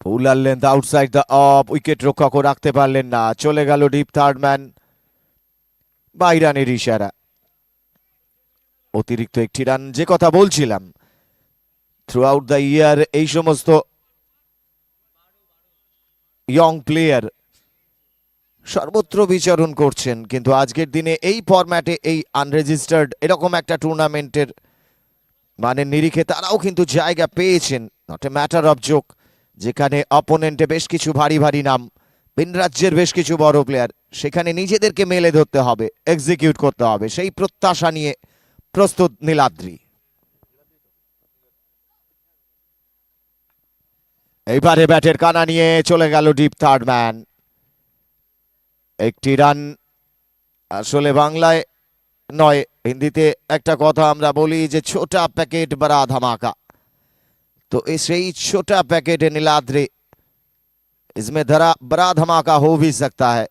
fuller length outside the off, wicket রক্ষকও রাখতে পারলেন না। চলে গেল ডিপ থার্ড ম্যান, 22 রানের ইশারা। অতিরিক্ত একটি রান। যে কথা বলছিলাম, থ্রু আউট দ্য ইয়ার এই সমস্ত ইয়ং প্লেয়ার সর্বত্র বিচরণ করছেন, কিন্তু আজকের দিনে এই ফরম্যাটে এই আনরেজিস্টার্ড এরকম একটা টুর্নামেন্টের মানে নিরিখে তারাও কিন্তু জায়গা পেয়েছেন। Not a matter of joke, যেখানে অপোনেন্টে বেশ কিছু ভারী ভারী নাম, ভিন রাজ্যের বেশ কিছু বড় প্লেয়ার, সেখানে নিজেদেরকে মেলে ধরতে হবে, এক্সিকিউট করতে হবে, সেই প্রত্যাশা নিয়ে প্রস্তুত নীলাদ্রি। এইবারে ব্যাটের কানা নিয়ে চলে গেল ডিপ থার্ড ম্যান। একটি রান। আসলে বাংলায় নয়, হিন্দিতে একটা কথা আমরা বলি যে ছোটা প্যাকেট বড়া ধামাকা। तो সেই छोटा पैकेट है नीलाद्री, इसमें बड़ा धमाका हो भी सकता है,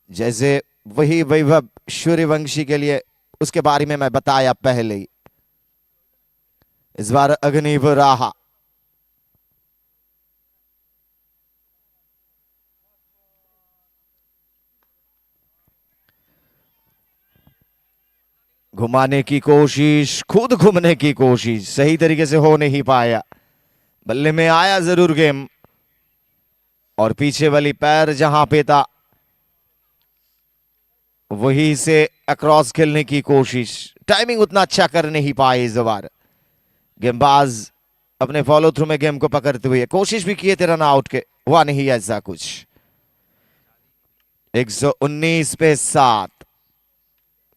जैसे वही वैभव सूर्यवंशी के लिए, उसके बारे में मैं बताया पहले ही। इस बार 𝐋𝐈𝐕𝐄 राहा। घुमाने की कोशिश, खुद घूमने की कोशिश, सही तरीके से हो नहीं पाया। बल्ले में आया जरूर गेम, और पीछे वाली पैर जहां पे था वहीं से अक्रॉस खेलने की कोशिश। टाइमिंग उतना अच्छा कर नहीं पाए इस बार गेंदबाज, अपने फॉलो थ्रू में गेम को पकड़ते हुए कोशिश भी किए थे रन आउट के, हुआ नहीं ऐसा कुछ। 119 पे 7,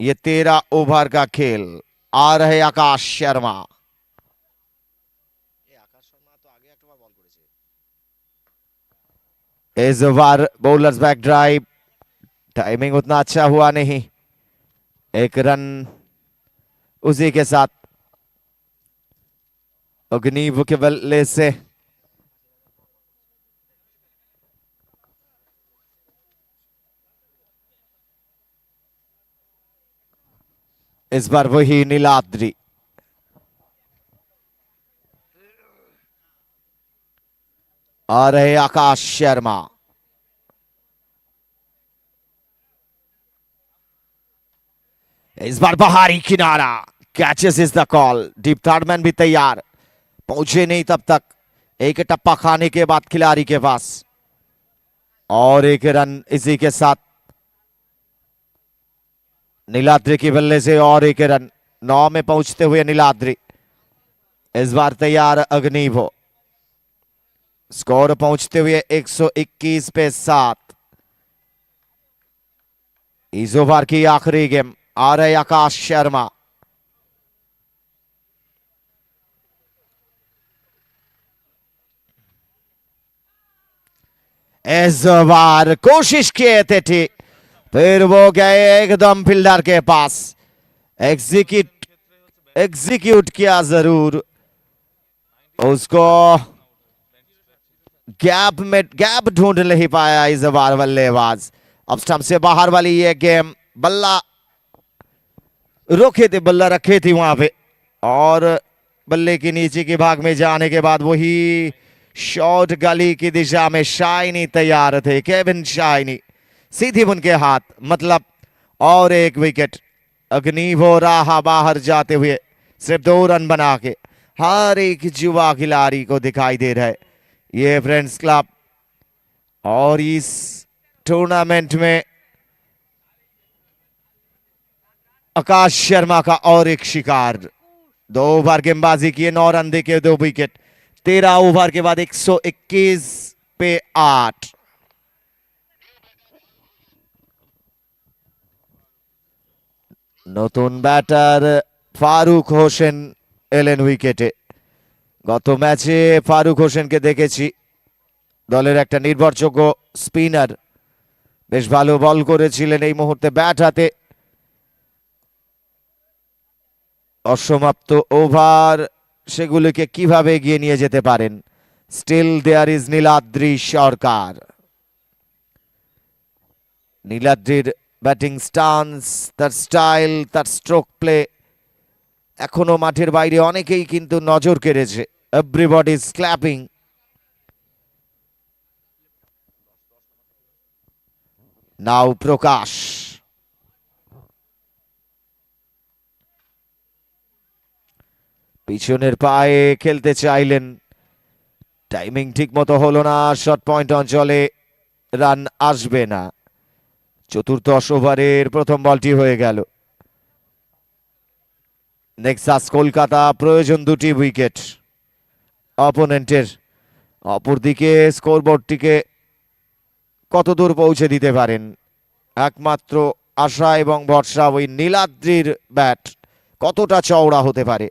ये 13 ओवर का खेल। आ रहे आकाश शर्मा। इस बार बॉलर्स बैक ड्राइव, टाइमिंग उतना अच्छा हुआ नहीं। 1 रन उसी के साथ 𝐋𝐈𝐕𝐄 के बल्ले से इस बार वही नीलाद्री। आ रहे आकाश शर्मा। इस बार बाहरी किनारा, catches is the call. Deep third man भी तैयार, पहुंचे नहीं तब तक। एक टप्पा खाने के बाद खिलाड़ी के पास और एक रन इसी के साथ नीलाद्री की बल्ले से और एक रन। 9 में पहुंचते हुए नीलाद्री। इस बार तैयार अग्निवो। स्कोर पहुंचते हुए 121 पे 7। इस ओवर की आखिरी गेम। आ रहे आकाश शर्मा। इस बार कोशिश किए थे ठीक, फिर वो गए एकदम फील्डर के पास। एग्जीक्यूट किया जरूर उसको, गैप ढूंढ नहीं पाया इस बार बल्लेबाज। अब स्टंप से बाहर वाली ये गेम। बल्ला रोके थे, बल्ला रखे थी वहां पे और बल्ले की नीचे के भाग में जाने के बाद वही शॉट गली की दिशा में शाइनी तैयार थे। केविन शाइनी सीधी उनके हाथ, मतलब और एक विकेट। अग्निवो रहा बाहर जाते हुए सिर्फ 2 रन बना के। हर एक युवा खिलाड़ी को दिखाई दे रहा है ये फ्रेंड्स क्लब। और इस टूर्नामेंट में आकाश शर्मा का और एक शिकार। 2 ओवर गेंदबाजी किए, 9 रन देके 2 विकेट। 13 ओवर के बाद 121 पे 8। নতুন ব্যাটার ফারুক হোসেন এলেন উইকেটে। গত ম্যাচে ফারুক হোসেনকে দেখেছি, দলের একটা নির্ভরযোগ্য স্পিনার, বেশ ভালো বল করেছিলেন। এই মুহূর্তে ব্যাট হাতে অসমাপ্ত ওভার, সেগুলিকে কিভাবে এগিয়ে নিয়ে যেতে পারেন। Still there is Niladri Sarkar. নীলাদ্রির ব্যাটিং স্টান্স, তার স্টাইল, তার স্ট্রোক প্লে এখনো মাঠের বাইরে অনেকেই কিন্তু নজর কেড়েছে। Everybody is clapping. Now Prakash. পিছনের পায়ে খেলতে চাইলেন, টাইমিং ঠিক মতো হলো না। শর্ট পয়েন্ট অঞ্চলে রান আসবে না। চতুর্দশ ওভারের প্রথম বলটি হয়ে গেল। নেক্সাস কলকাতা প্রয়োজন 2টি উইকেট অপোনেন্টের। অপরদিকে স্কোরবোর্ডটিকে কতদূর পৌঁছে দিতে পারেন, একমাত্র আশা এবং ভরসা ওই নীলাদ্রির ব্যাট কতটা চওড়া হতে পারে।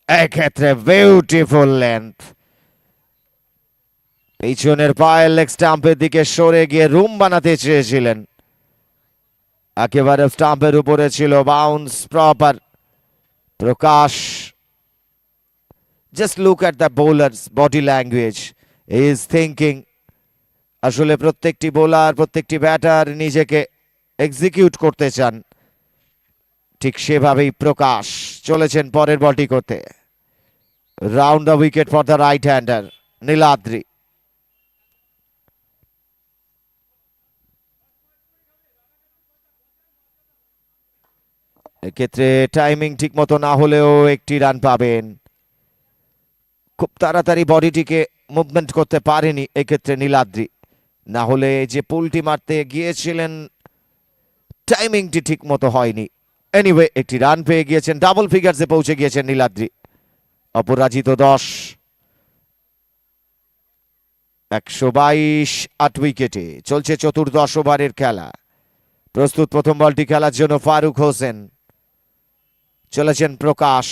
এক্ষেত্রে বিউটিফুল লেন্থ। পিছনের পায়ের লেগ স্টাম্পের দিকে সরে গিয়ে রুম বানাতে চেয়েছিলেন, একেবারে স্টাম্পের উপরে ছিল, bounce proper. Prakash, just look at the bowlers body language, he is thinking. আসলে প্রত্যেকটি বোলার, প্রত্যেকটি ব্যাটার নিজেকে এক্সিকিউট করতে চান, ঠিক সেভাবেই প্রকাশ চলেছেন পরের বলটি করতে। Round the wicket for the right hander Niladri. এক্ষেত্রে টাইমিং ঠিক মতো না হলেও একটি রান পাবেন। খুব তাড়াতাড়ি বডিটিকে মুভমেন্ট করতে পারেনি এক্ষেত্রে নীলাদ্রি, না হলে যে পুলটি মারতে গিয়েছিলেন টাইমিংটি ঠিক মতো হয়নি। এনিওয়ে একটি রান পেয়ে গিয়েছেন, ডাবল ফিগার্সে পৌঁছে গিয়েছেন নীলাদ্রি। অপরাজিত 10, 122 8 উইকেটে চলছে চতুর্দশ ওভারের খেলা। প্রস্তুত প্রথম বলটি খেলার জন্য ফারুক হোসেন, চলেছেন প্রকাশ।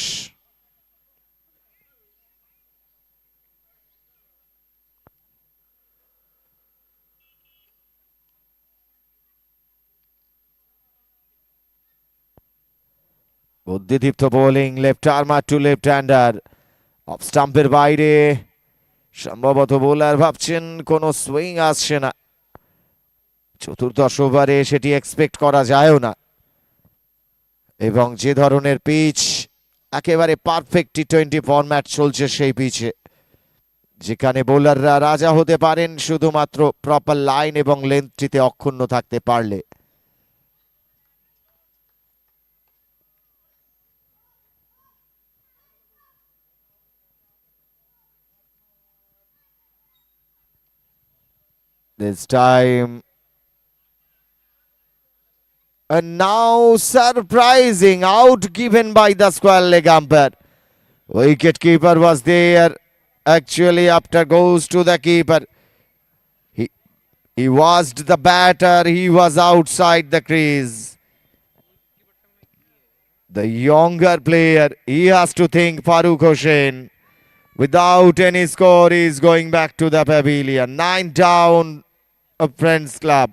বুদ্ধিদীপ্ত bowling, left armer to left hander. Off স্টাম্পের বাইরে সম্ভবত বোলার ভাবছেন কোনো সুইং আসছে না। চতুর্দশ ওভারে সেটি এক্সপেক্ট করা যায়ও না, এবং যে ধরনের পিচ, একেবারে পারফেক্ট টি-20 ফরম্যাট চলছে সেই পিচে যেখানে বোলাররা রাজা হতে পারেন শুধুমাত্র প্রপার লাইন এবং লেন্থটিতে অক্ষুণ্ণ থাকতে পারলে। This time, and now surprising out given by the square leg umpire. Wicket keeper was there. Actually, after goes to the keeper. He watched the batter. He was outside the crease. The younger player, he has to think Farooq Hossain. Without any score, he is going back to the pavilion. 9 down of Friends Club.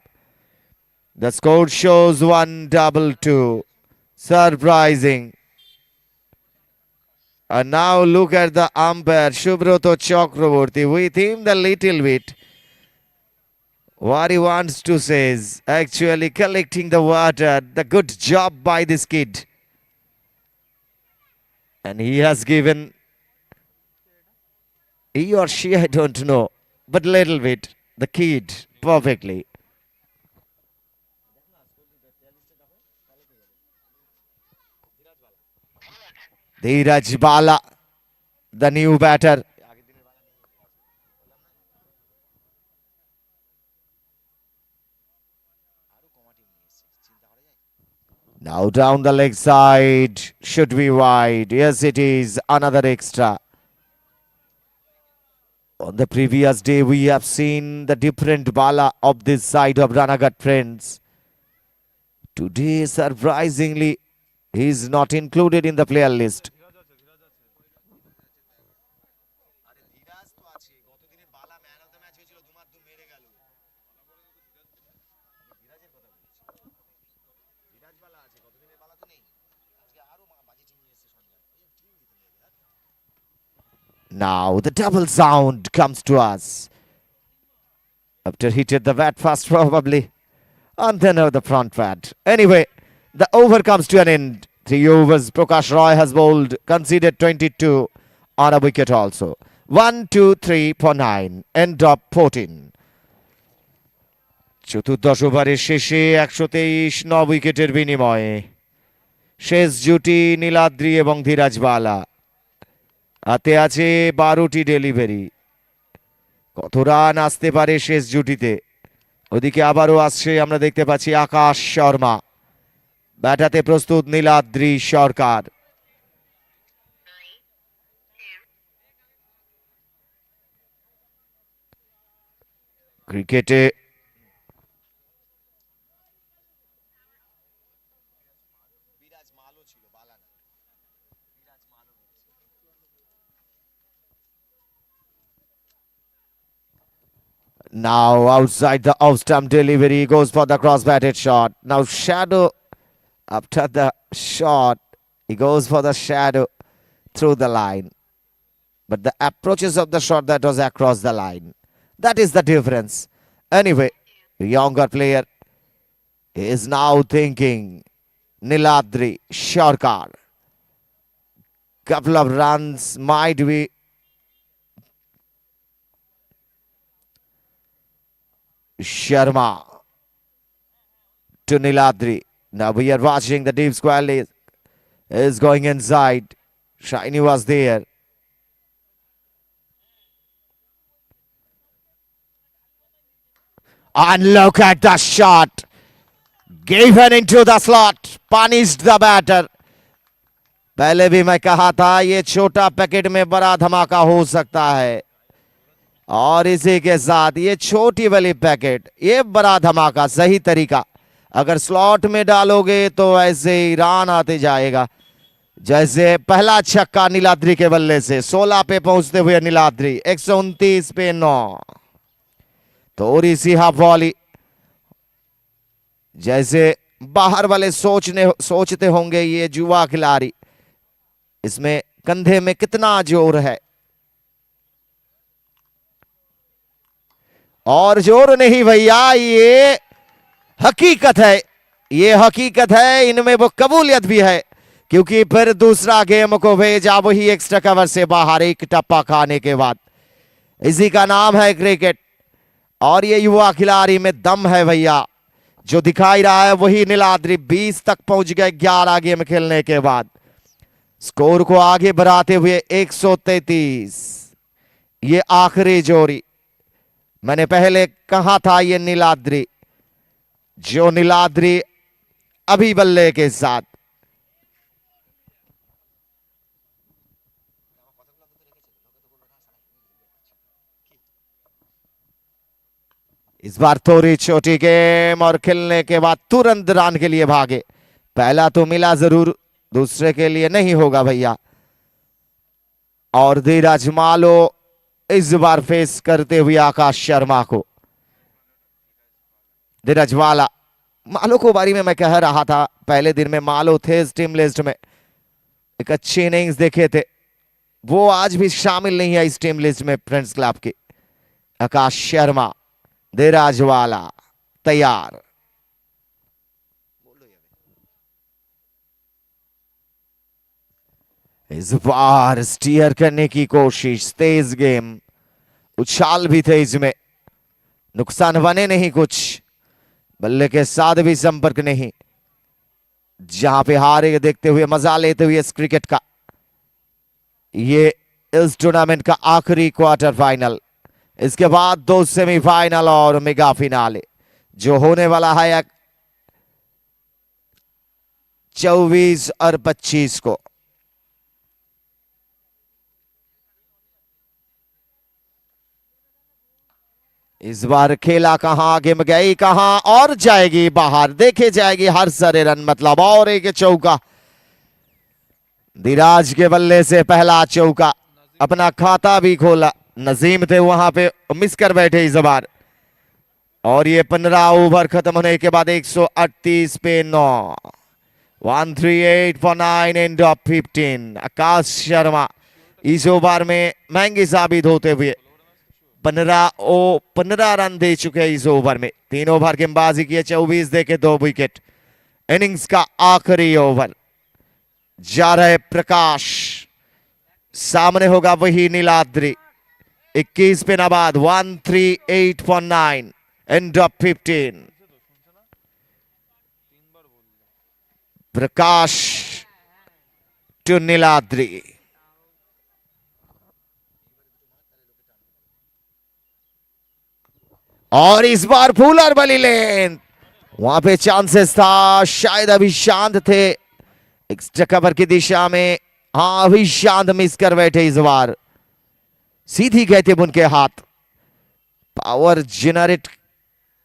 The score shows 1-2. Surprising. And now look at the umpire, Subroto Chakraborty, with him the little bit. What he wants to say is actually collecting the water. The good job by this kid. And he has given, he or she, I don't know, but little bit, the kid, perfectly. Dheeraj Bala, the new batter. Now down the leg side, should be wide. Yes, it is another extra. On the previous day, we have seen the different Bala of this side of Ranagat Friends. Today, surprisingly, he is not included in the player list. Now the double sound comes to us. After he hit the bat first probably. And then the front bat. Anyway, the over comes to an end. 3 overs Prakash Roy has bowled. Conceded 22 on a wicket also. 1, 2, 3 for 9. End of 14. চতুর্দশ ওভারের শেষে 123 উইকেটের বিনিময়ে শেষ জুটি নীলাদ্রি এবং ধীরাজ বালা। হাতে আছে 12টি ডেলিভারি। কত রান আসতে পারে শেষ জুটিতে? ওদিকে আবারও আসছে, আমরা দেখতে পাচ্ছি আকাশ শর্মা। ব্যাটাতে প্রস্তুত নীলাদ্রি সরকার। ক্রিকেটে now outside the off-stump delivery, goes for the cross-batted shot. Now shadow, after the shot, he goes for the shadow through the line. But the approaches of the shot, that was across the line. That is the difference. Anyway, the younger player is now thinking Niladri Sharkar. Couple of runs might be Sharma to Niladri. Now we are watching the deep square is going inside. Shiny was there. And look at the shot. Given into the slot. Punished the batter. पहले भी मैं कहा था ये छोटा packet में बड़ा धमाका हो सकता है, और इसी के साथ ये छोटी वाली पैकेट, ये बड़ा धमाका। सही तरीका अगर स्लॉट में डालोगे तो ऐसे ही रान आते जाएगा। जैसे पहला छक्का नीलाद्री के बल्ले से 16 पे पहुंचते हुए नीलाद्री 129 पे 9। थोड़ी सी हाफ वॉली, जैसे बाहर वाले सोचते होंगे ये जुआ खिलाड़ी, इसमें कंधे में कितना जोर है। और जोर नहीं भैया, ये हकीकत है, ये हकीकत है। इनमें वो कबूलियत भी है, क्योंकि फिर दूसरा गेम को भेजा वही एक्स्ट्रा कवर से बाहर एक टप्पा खाने के बाद। इसी का नाम है क्रिकेट। और ये युवा खिलाड़ी में दम है भैया, जो दिखाई रहा है वही नीलाद्री। 20 तक पहुंच गए 11 गेम खेलने के बाद, स्कोर को आगे बढ़ाते हुए 133। ये आखिरी जोड़ी, मैंने पहले कहा था ये नीलाद्री, जो नीलाद्री अभी बल्ले के साथ। इस बार थोड़ी छोटी गेम और खेलने के बाद तुरंत रन के लिए भागे। पहला तो मिला जरूर, दूसरे के लिए नहीं होगा भैया। और धीरज मालो इस बार फेस करते हुए आकाश शर्मा को। धीरज मालो को बारी में मैं कह रहा था पहले दिन में, मालो थे इस टीम लिस्ट में, एक अच्छी इनिंग्स देखे थे, वो आज भी शामिल नहीं है इस टीम लिस्ट में फ्रेंड्स क्लब के। आकाश शर्मा, धीरज तैयार। इस बार स्टीयर करने की कोशिश, तेज गेम, उछाल भी थे इसमें, नुकसान बने नहीं कुछ, बल्ले के साथ भी संपर्क नहीं। जहां पे हारे देखते हुए मजा लेते हुए इस क्रिकेट का, ये इस टूर्नामेंट का आखिरी क्वार्टर फाइनल। इसके बाद 2 सेमीफाइनल और मेगा फिनाले जो होने वाला है 24 और 25 को। इस बार खेला कहां, गेम गई कहां और जाएगी बाहर, देखे जाएगी हर सारे रन, मतलब और एक चौका। धीराज के बल्ले से पहला चौका, अपना खाता भी खोला। नजीम थे वहां पे, मिस कर बैठे इस बार। और ये 15 ओवर खत्म होने के बाद 138 पे 9, 138 for 9 एंड ऑफ 15। आकाश शर्मा इस ओवर में महंगे साबित होते हुए 15 रन दे चुके हैं इस ओवर में। 3 ओवर गेंदबाजी किए, 24 देके 2 विकेट। इनिंग्स का आखिरी ओवर जा रहे प्रकाश, सामने होगा वही नीलाद्री। 21 पे नाबाद, 138 for 9 end of 15। Prakash to Niladri. और इस बार फूलर बली लेन, वहां पे चांसेस था, शायद अभी शांत थे एक्स्ट्रा कवर की दिशा में। हाँ, अभी शांत मिस कर बैठे इस बार, सीधी गए थे उनके हाथ। पावर जनरेट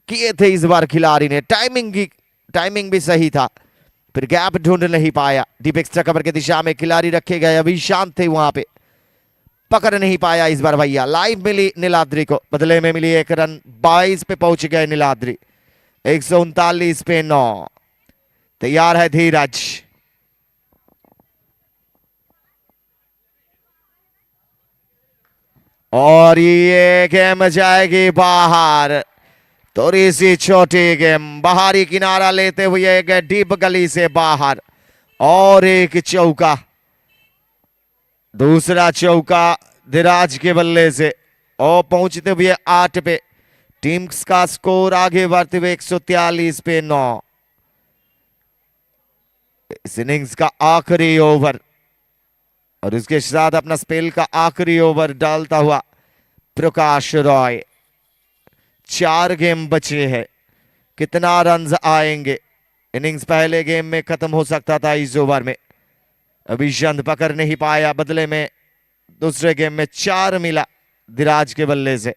किए थे इस बार खिलाड़ी ने, टाइमिंग भी सही था, फिर गैप ढूंढ नहीं पाया। डीप एक्स्ट्रा कवर की दिशा में खिलाड़ी रखे गए, अभी शांत थे वहां पे, पकड़ नहीं पाया इस बार भैया। लाइव मिली नीलाद्री को, बदले में मिली 1 रन। 22 पे पहुंच गए नीलाद्री, 139 पे 9। तैयार है धीरज। और ये गेम जाएगी बाहर, थोड़ी सी छोटी गेम, बाहरी किनारा लेते हुए एक डीप गली से बाहर। और एक चौका, दूसरा चौका धीराज के बल्ले से, और पहुंचते हुए 8 पे। टीम्स का स्कोर आगे बढ़ते हुए 143 पे 9। इस इनिंग्स का आखिरी ओवर, और इसके साथ अपना स्पेल का आखिरी ओवर डालता हुआ प्रकाश रॉय। 4 गेम बचे हैं, कितना रन आएंगे? इनिंग्स पहले गेम में खत्म हो सकता था इस ओवर में, अभी चंद पकड़ नहीं पाया, बदले में दूसरे गेम में 4 मिला धीराज के बल्ले से।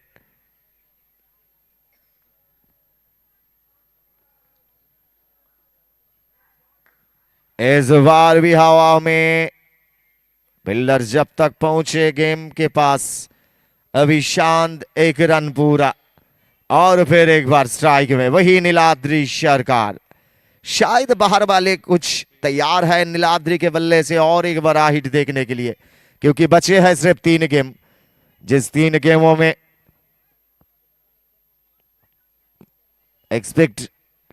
इस बार भी हवा में, बिल्डर जब तक पहुंचे गेम के पास, अभी शांत 1 रन पूरा। और फिर एक बार स्ट्राइक में वही नीलाद्री सरकार। शायद बाहर वाले कुछ तैयार है नीलाद्री के बल्ले से और एक बार हिट देखने के लिए, क्योंकि बचे हैं सिर्फ 3 गेम, जिस 3 गेमों में एक्सपेक्ट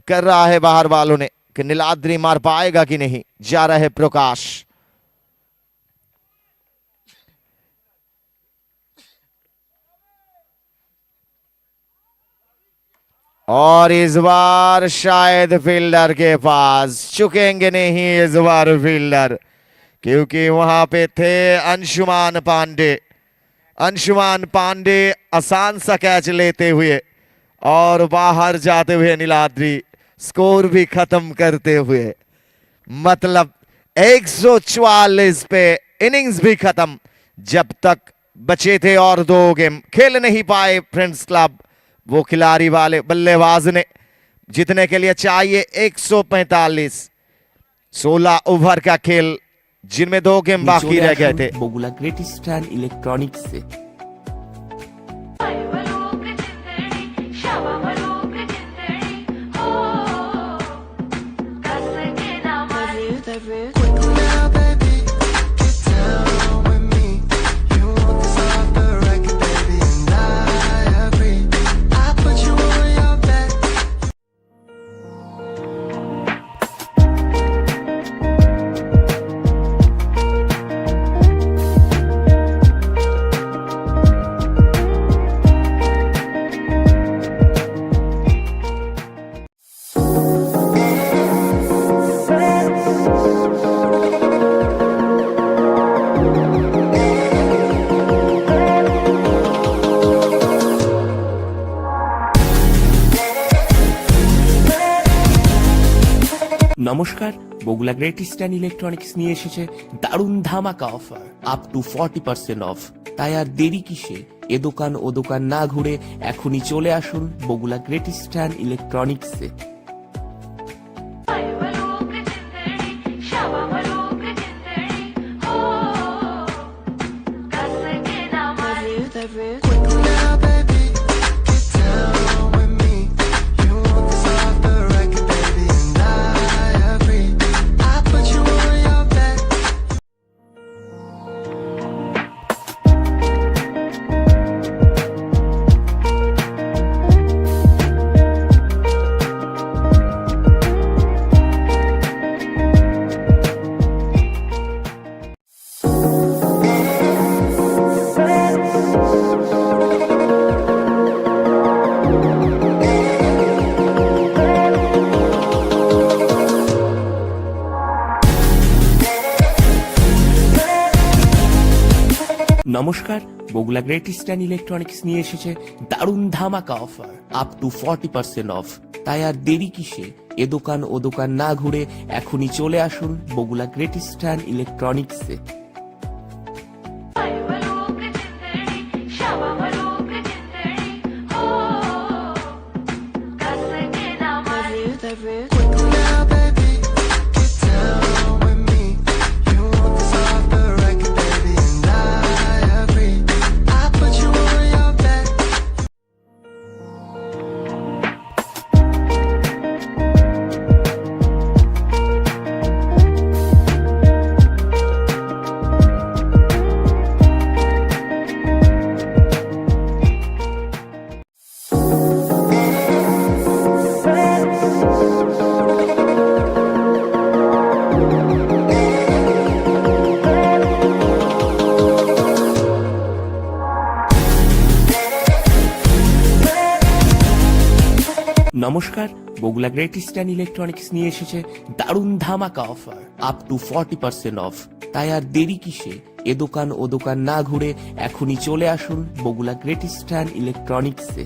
कर रहा है बाहर वालों ने कि नीलाद्री मार पाएगा कि नहीं। जा रहे प्रकाश, और इस बार शायद फील्डर के पास चुकेंगे नहीं इस बार फील्डर, क्योंकि वहां पे थे अंशुमान पांडे। अंशुमान पांडे आसान सा कैच लेते हुए और बाहर जाते हुए नीलाद्री स्कोर भी खत्म करते हुए, मतलब 144 पे इनिंग्स भी खत्म। जब तक बचे थे और 2 गेम खेल नहीं पाए फ्रेंड्स क्लब, वो खिलाड़ी वाले बल्लेबाज ने जीतने के लिए चाहिए 145। 16 ओवर का खेल जिनमें 2 गेम बाकी रह गए थे। বগুলা গ্রেট ইস্টার্ন ইলেকট্রনিক্সে নমস্কার, বগুলা গ্রেট ইস্টার্ন ইলেকট্রনিক্স নিয়ে এসেছে দারুণ ধামাকা অফার আপ টু 40% অফ। তাই আর দেরি কিসে? এ দোকান ও দোকান না ঘুরে এখনই চলে আসুন বগুলা গ্রেট ইস্টার্ন ইলেকট্রনিক্সে। নমস্কার, বগুলা গ্রেট ইস্টার্ন ইলেকট্রনিক্স নিয়ে এসেছে দারুণ ধামাকা অফার আপ টু 40% অফ। তাই আর দেরি কিসে? এ দোকান ও দোকান না ঘুরে এখনই চলে আসুন বগুলা গ্রেট ইস্টার্ন ইলেকট্রনিক্সে। নমস্কার, বগুলা গ্রেট ইস্টার্ন ইলেকট্রনিক্স নিয়ে এসেছে দারুণ ধামাকা অফার আপ টু 40% অফ। তাই আর দেরি কিসে? এ দোকান ও দোকান না ঘুরে এখনই চলে আসুন বগুলা গ্রেট ইস্টার্ন ইলেকট্রনিক্সে।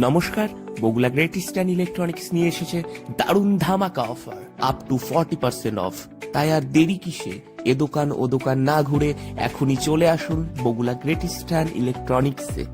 নমস্কার, বগুলা গ্রেট ইস্টার্ন ইলেকট্রনিক্স নিয়ে এসেছে দারুণ ধামাকা অফার আপ টু 40% অফ। তাই আর দেরি কিসে? এ দোকান ও দোকান না ঘুরে এখনই চলে আসুন বগুলা গ্রেট ইস্টার্ন ইলেকট্রনিক্সে।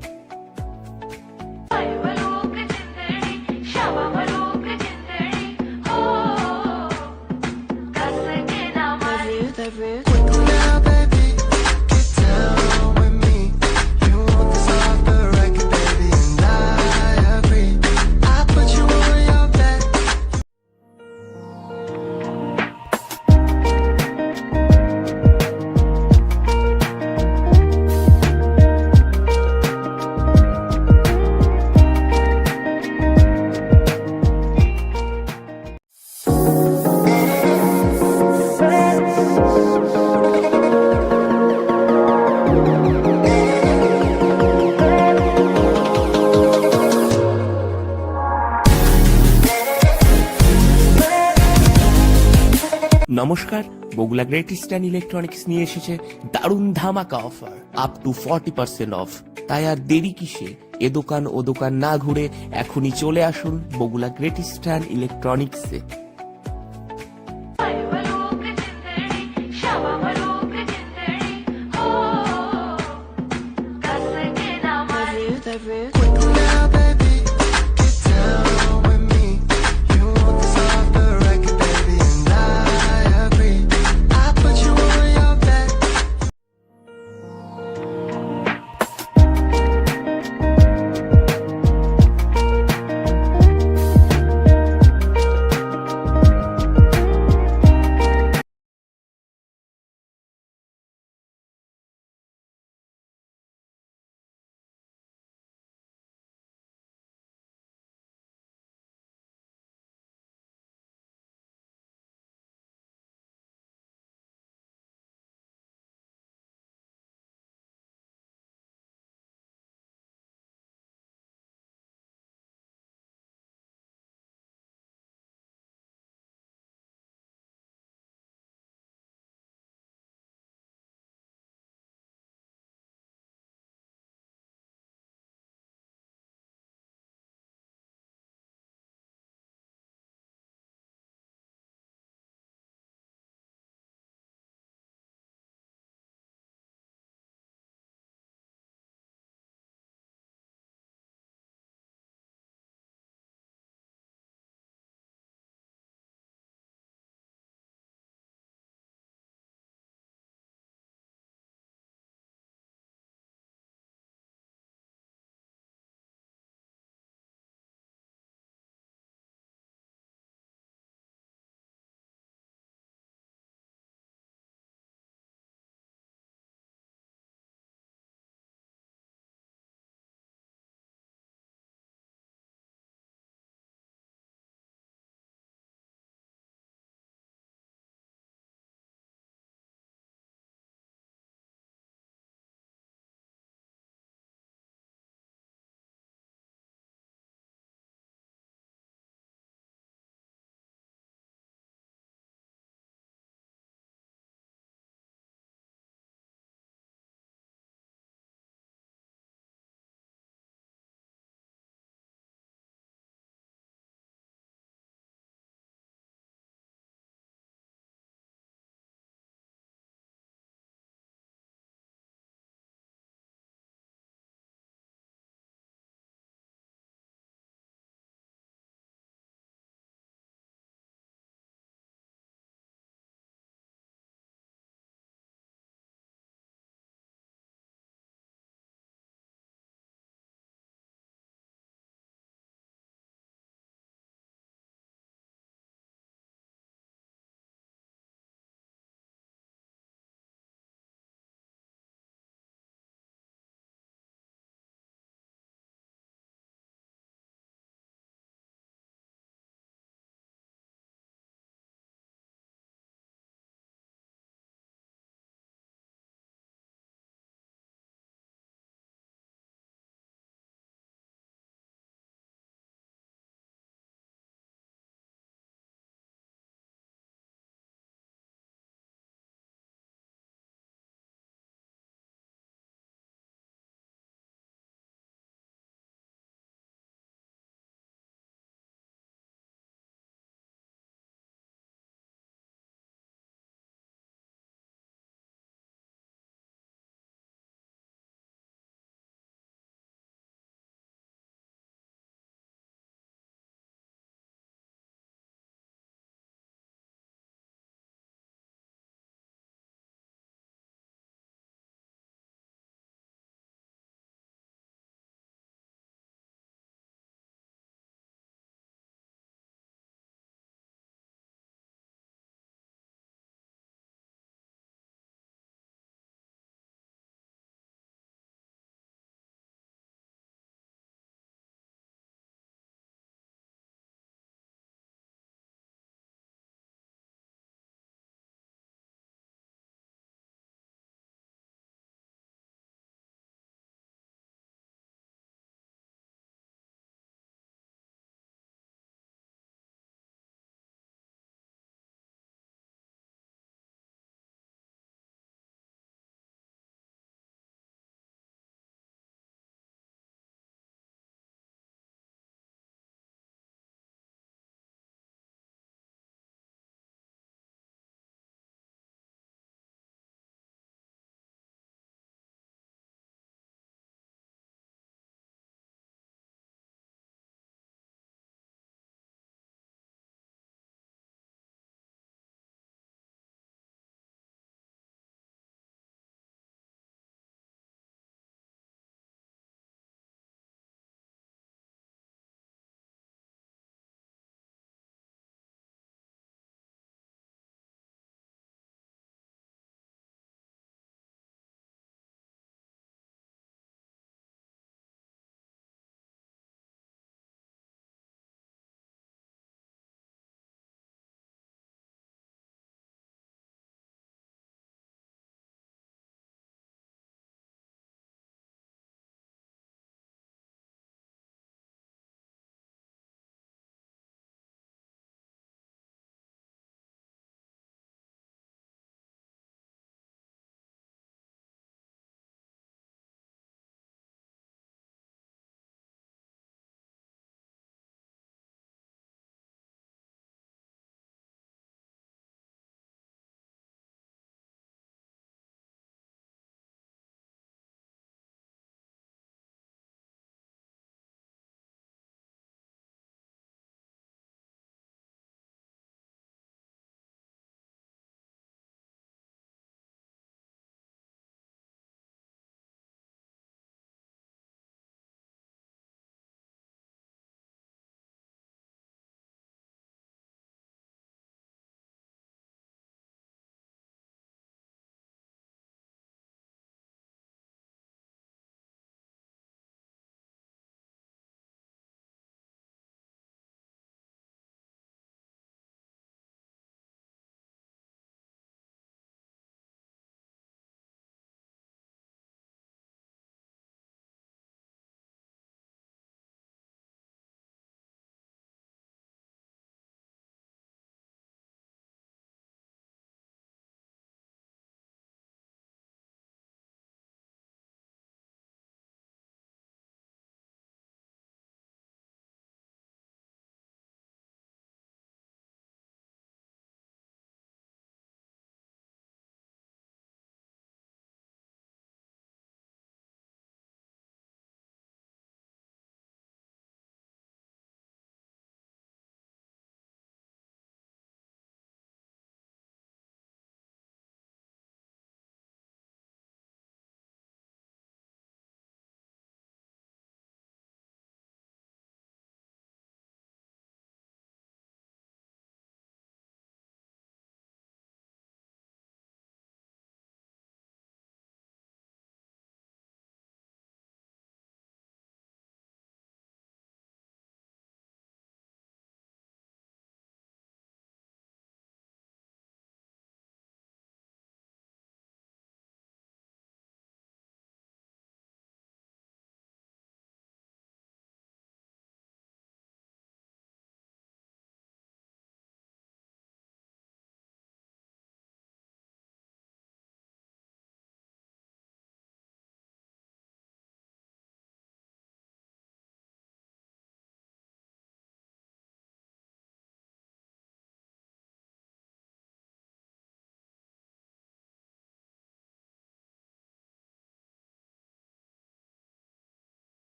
নমস্কার, বগুলা গ্রেট ইস্টার্ন ইলেকট্রনিক্স নিয়ে এসেছে দারুণ ধামাকা অফার আপ টু 40% অফ। তাই আর দেরি কিসে? এ দোকান ও দোকান না ঘুরে এখনই চলে আসুন বগুলা গ্রেট ইস্টার্ন ইলেকট্রনিক্সে।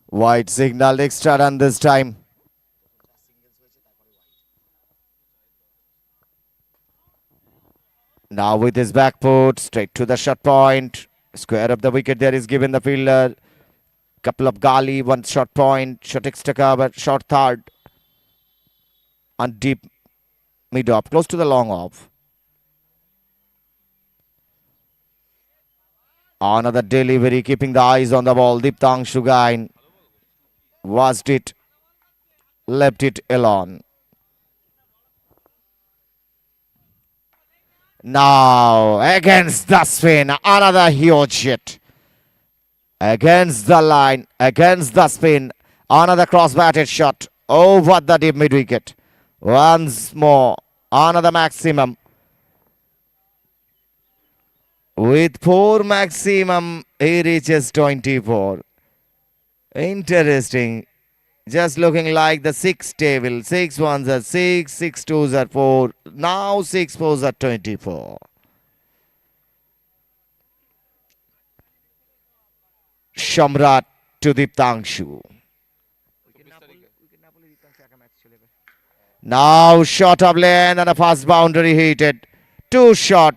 White signal, extra run this time. Now with his back foot, straight to the shot point. Square up the wicket there is given the fielder. Couple of gully, one shot point, shot extra cover, shot third. And deep mid off, close to the long off. Another delivery, keeping the eyes on the ball. 𝐷𝐃𝐄 gain. Watched it, left it alone. Now against the spin, another huge hit. Against the line, against the spin, another cross-batted shot over the deep mid-wicket. Once more, another maximum. With 4 maximum, he reaches 24. Interesting. Just looking like the 6 table. 6 ones are 6, 6 twos are 4. Now 6 fours are 24. Shamrat to 𝐷𝐃𝐄. Now shot of lane and a fast boundary heated. 2 shot.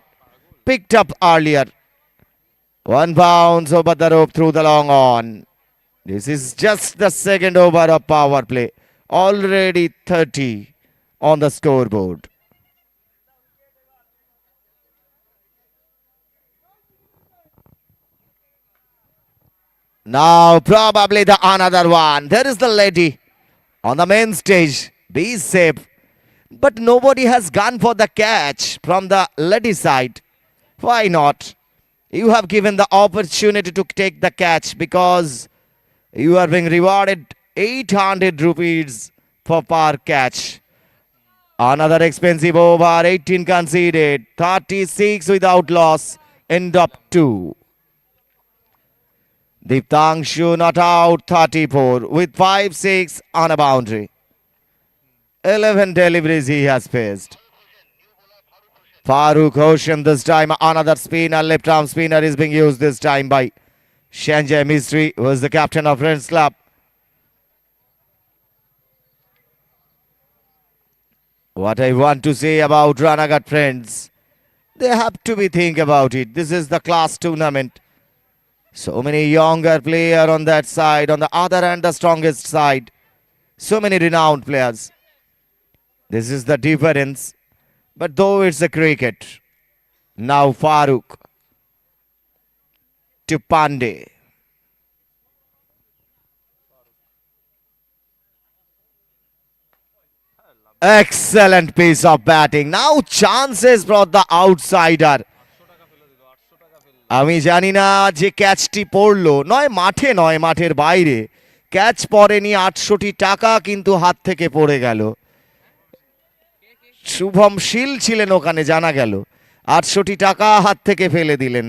Picked up earlier. 1 bounce over the rope through the long on. This is just the second over of power play. Already 30 on the scoreboard. Now probably the another one. There is the lady on the main stage. Be safe. But nobody has gone for the catch from the lady side. Why not? You have given the opportunity to take the catch because you are being rewarded 800 rupees for per catch. Another expensive over, 18 conceded, 36 without loss, end up 2. 𝐷𝐃𝐄 not out, 34 with 5-6 on a boundary. 11 deliveries he has faced. Farooq Hossain this time, another spinner, left arm spinner is being used this time by Sanjay Mistry, who is the captain of Friends Club. What I want to say about Ranaghat Friends, they have to be think about it. This is the class tournament. So many younger players on that side, on the other hand the strongest side. So many renowned players. This is the difference. But though it's a cricket, now Farooq to Pandey. Excellent piece of batting. Now chances for the outsider. আমি জানি না যে ক্যাচটি পড়লো, নয় মাঠে নয় মাঠের বাইরে, ক্যাচ পড়েনি, 800টি টাকা কিন্তু হাত থেকে পড়ে গেল। শুভম শীল ছিলেন ওখানে জানা গেল, 800টি টাকা হাত থেকে ফেলে দিলেন,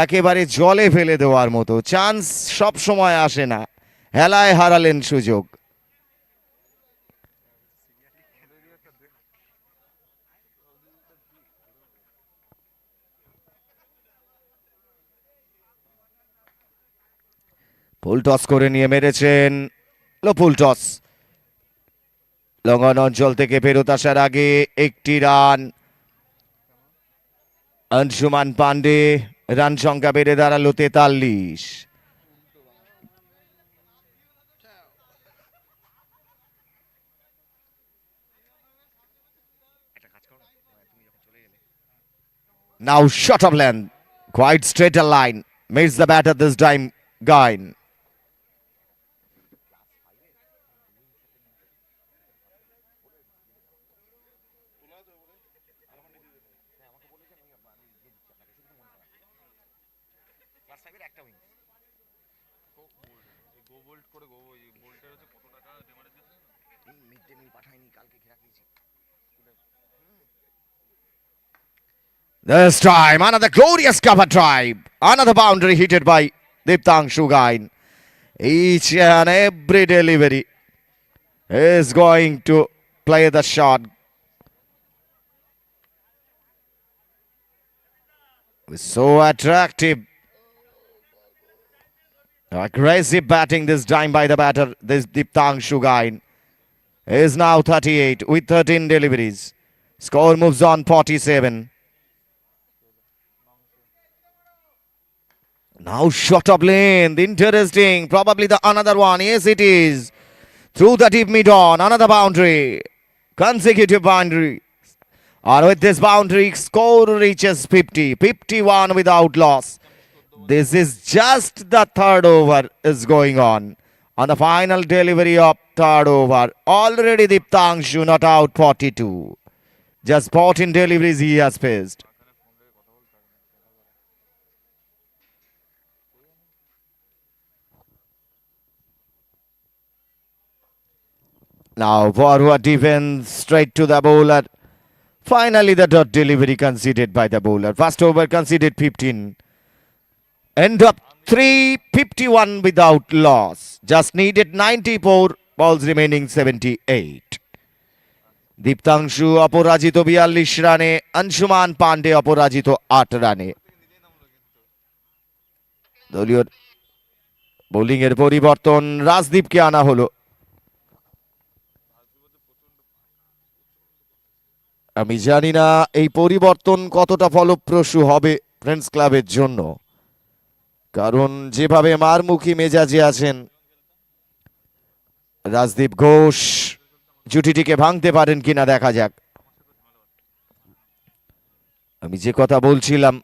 একেবারে জলে ফেলে দেওয়ার মতো। চান্স সব সময় আসে না, হেলায় হারালেন সুযোগ। ফুল টস করে নিয়ে মেরেছেন, ফুল টস। লঙ্ঘন অঞ্চল থেকে ফেরত আসার আগে একটি রান। অংশুমান পান্ডে, রান সংখ্যা বেড়ে দাঁড়ালো 43। Now shot of length, quite straight a line, makes the batter this time Gain. This time, another glorious cover drive. Another boundary hitted by 𝐷𝐃𝐄 Gain. Each and every delivery is going to play the shot. So attractive. Aggressive batting this time by the batter. This 𝐷𝐵𝐃𝐄 guy is now 38 with 13 deliveries. Score moves on 47. Now shot of length. Interesting. Probably the another one. Yes, it is. Through the deep mid-on. Another boundary. Consecutive boundary. And with this boundary, score reaches 50. 51 without loss. This is just the third over is going on. On the final delivery of third over, already 𝐷𝐵𝐃𝐄 not out 42. Just 14 deliveries he has faced. Now forward defense straight to the bowler. Finally the dot delivery conceded by the bowler. First over conceded 15. End up 351 without loss. Just needed 94 balls remaining 78. 𝐷𝐵𝐃𝐄 অপরাজিত 42 রানে, অংশুমান পান্ডে অপরাজিত 8 রানে। দলীয় bowling এর পরিবর্তন, রাজদীপকে আনা হলো। আমি জানি না এই পরিবর্তন কতটা ফলপ্রসূ হবে ফ্রেন্ডস ক্লাবের জন্য, কারণ যেভাবে মারমুখী মেজাজে আছেন রাজদীপ ঘোষ, জুটিটিকে ভাঙতে পারেন কিনা দেখা যাক। আমি যে কথা বলছিলাম,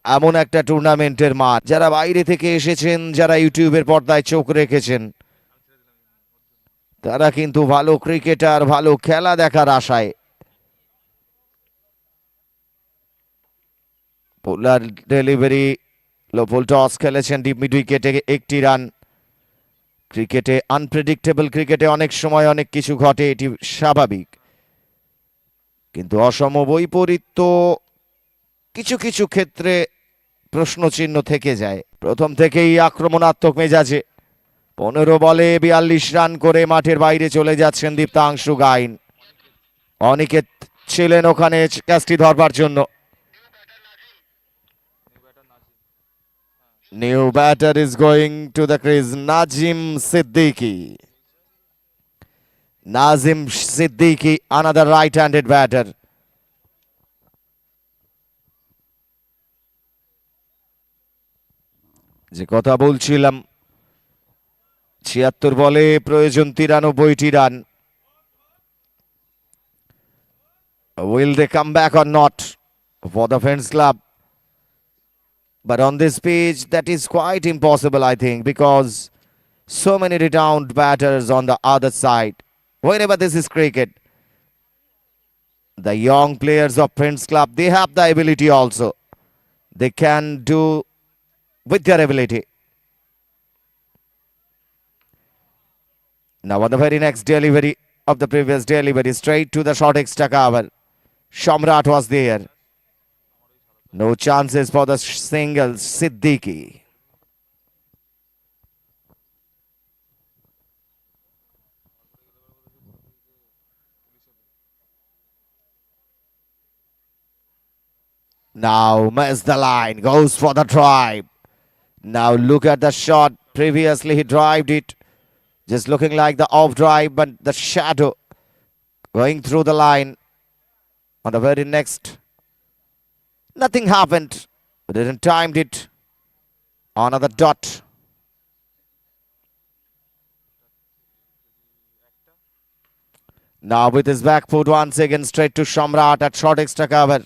এমন একটা টুর্নামেন্টের মাঠ, যারা বাইরে থেকে এসেছেন, যারা ইউটিউবের পর্দায় চোখ রেখেছেন, তারা কিন্তু ভালো ক্রিকেটার, ভালো খেলা দেখার আশায়। বোলার ডেলিভারি, লো বল টস খেলেছেন ডিপ মিড উইকেটে 1টি রান। ক্রিকেটে আনপ্রেডিক্টেবল, ক্রিকেটে অনেক সময় অনেক কিছু ঘটে, এটি স্বাভাবিক, কিন্তু অসম বৈপরীত্য কিছু কিছু ক্ষেত্রে প্রশ্নচিহ্ন থেকে যায়। প্রথম থেকেই আক্রমণাত্মক মেজাজে 15 বলে 42 রান করে মাঠের বাইরে চলে যাচ্ছেন 𝐷𝐵𝐃𝐄 গাইন। অনেকে ছিলেন ওখানে ক্যাচটি ধরবার জন্য। New batter is going to the crease. Nazim Siddiqui, another right-handed batter. যে কথা বলছিলাম, 76 বলে প্রয়োজন 93টি run. Will they come back or not for the Friends Club? But on this pitch, that is quite impossible, I think, because so many renowned batters on the other side. Whenever this is cricket, the young players of Friends Club, they have the ability also. They can do with their ability. Now on the very next delivery of the previous delivery, straight to the short extra cover. Shamrat was there. No chances for the single Siddiqui. Now miss the line, goes for the drive. Now look at the shot. Previously he drived it, just looking like the off drive, but the shadow going through the line. On the very next, nothing happened. Didn't timed it. Another dot. Now with his back foot once again straight to Shamrat at short extra cover.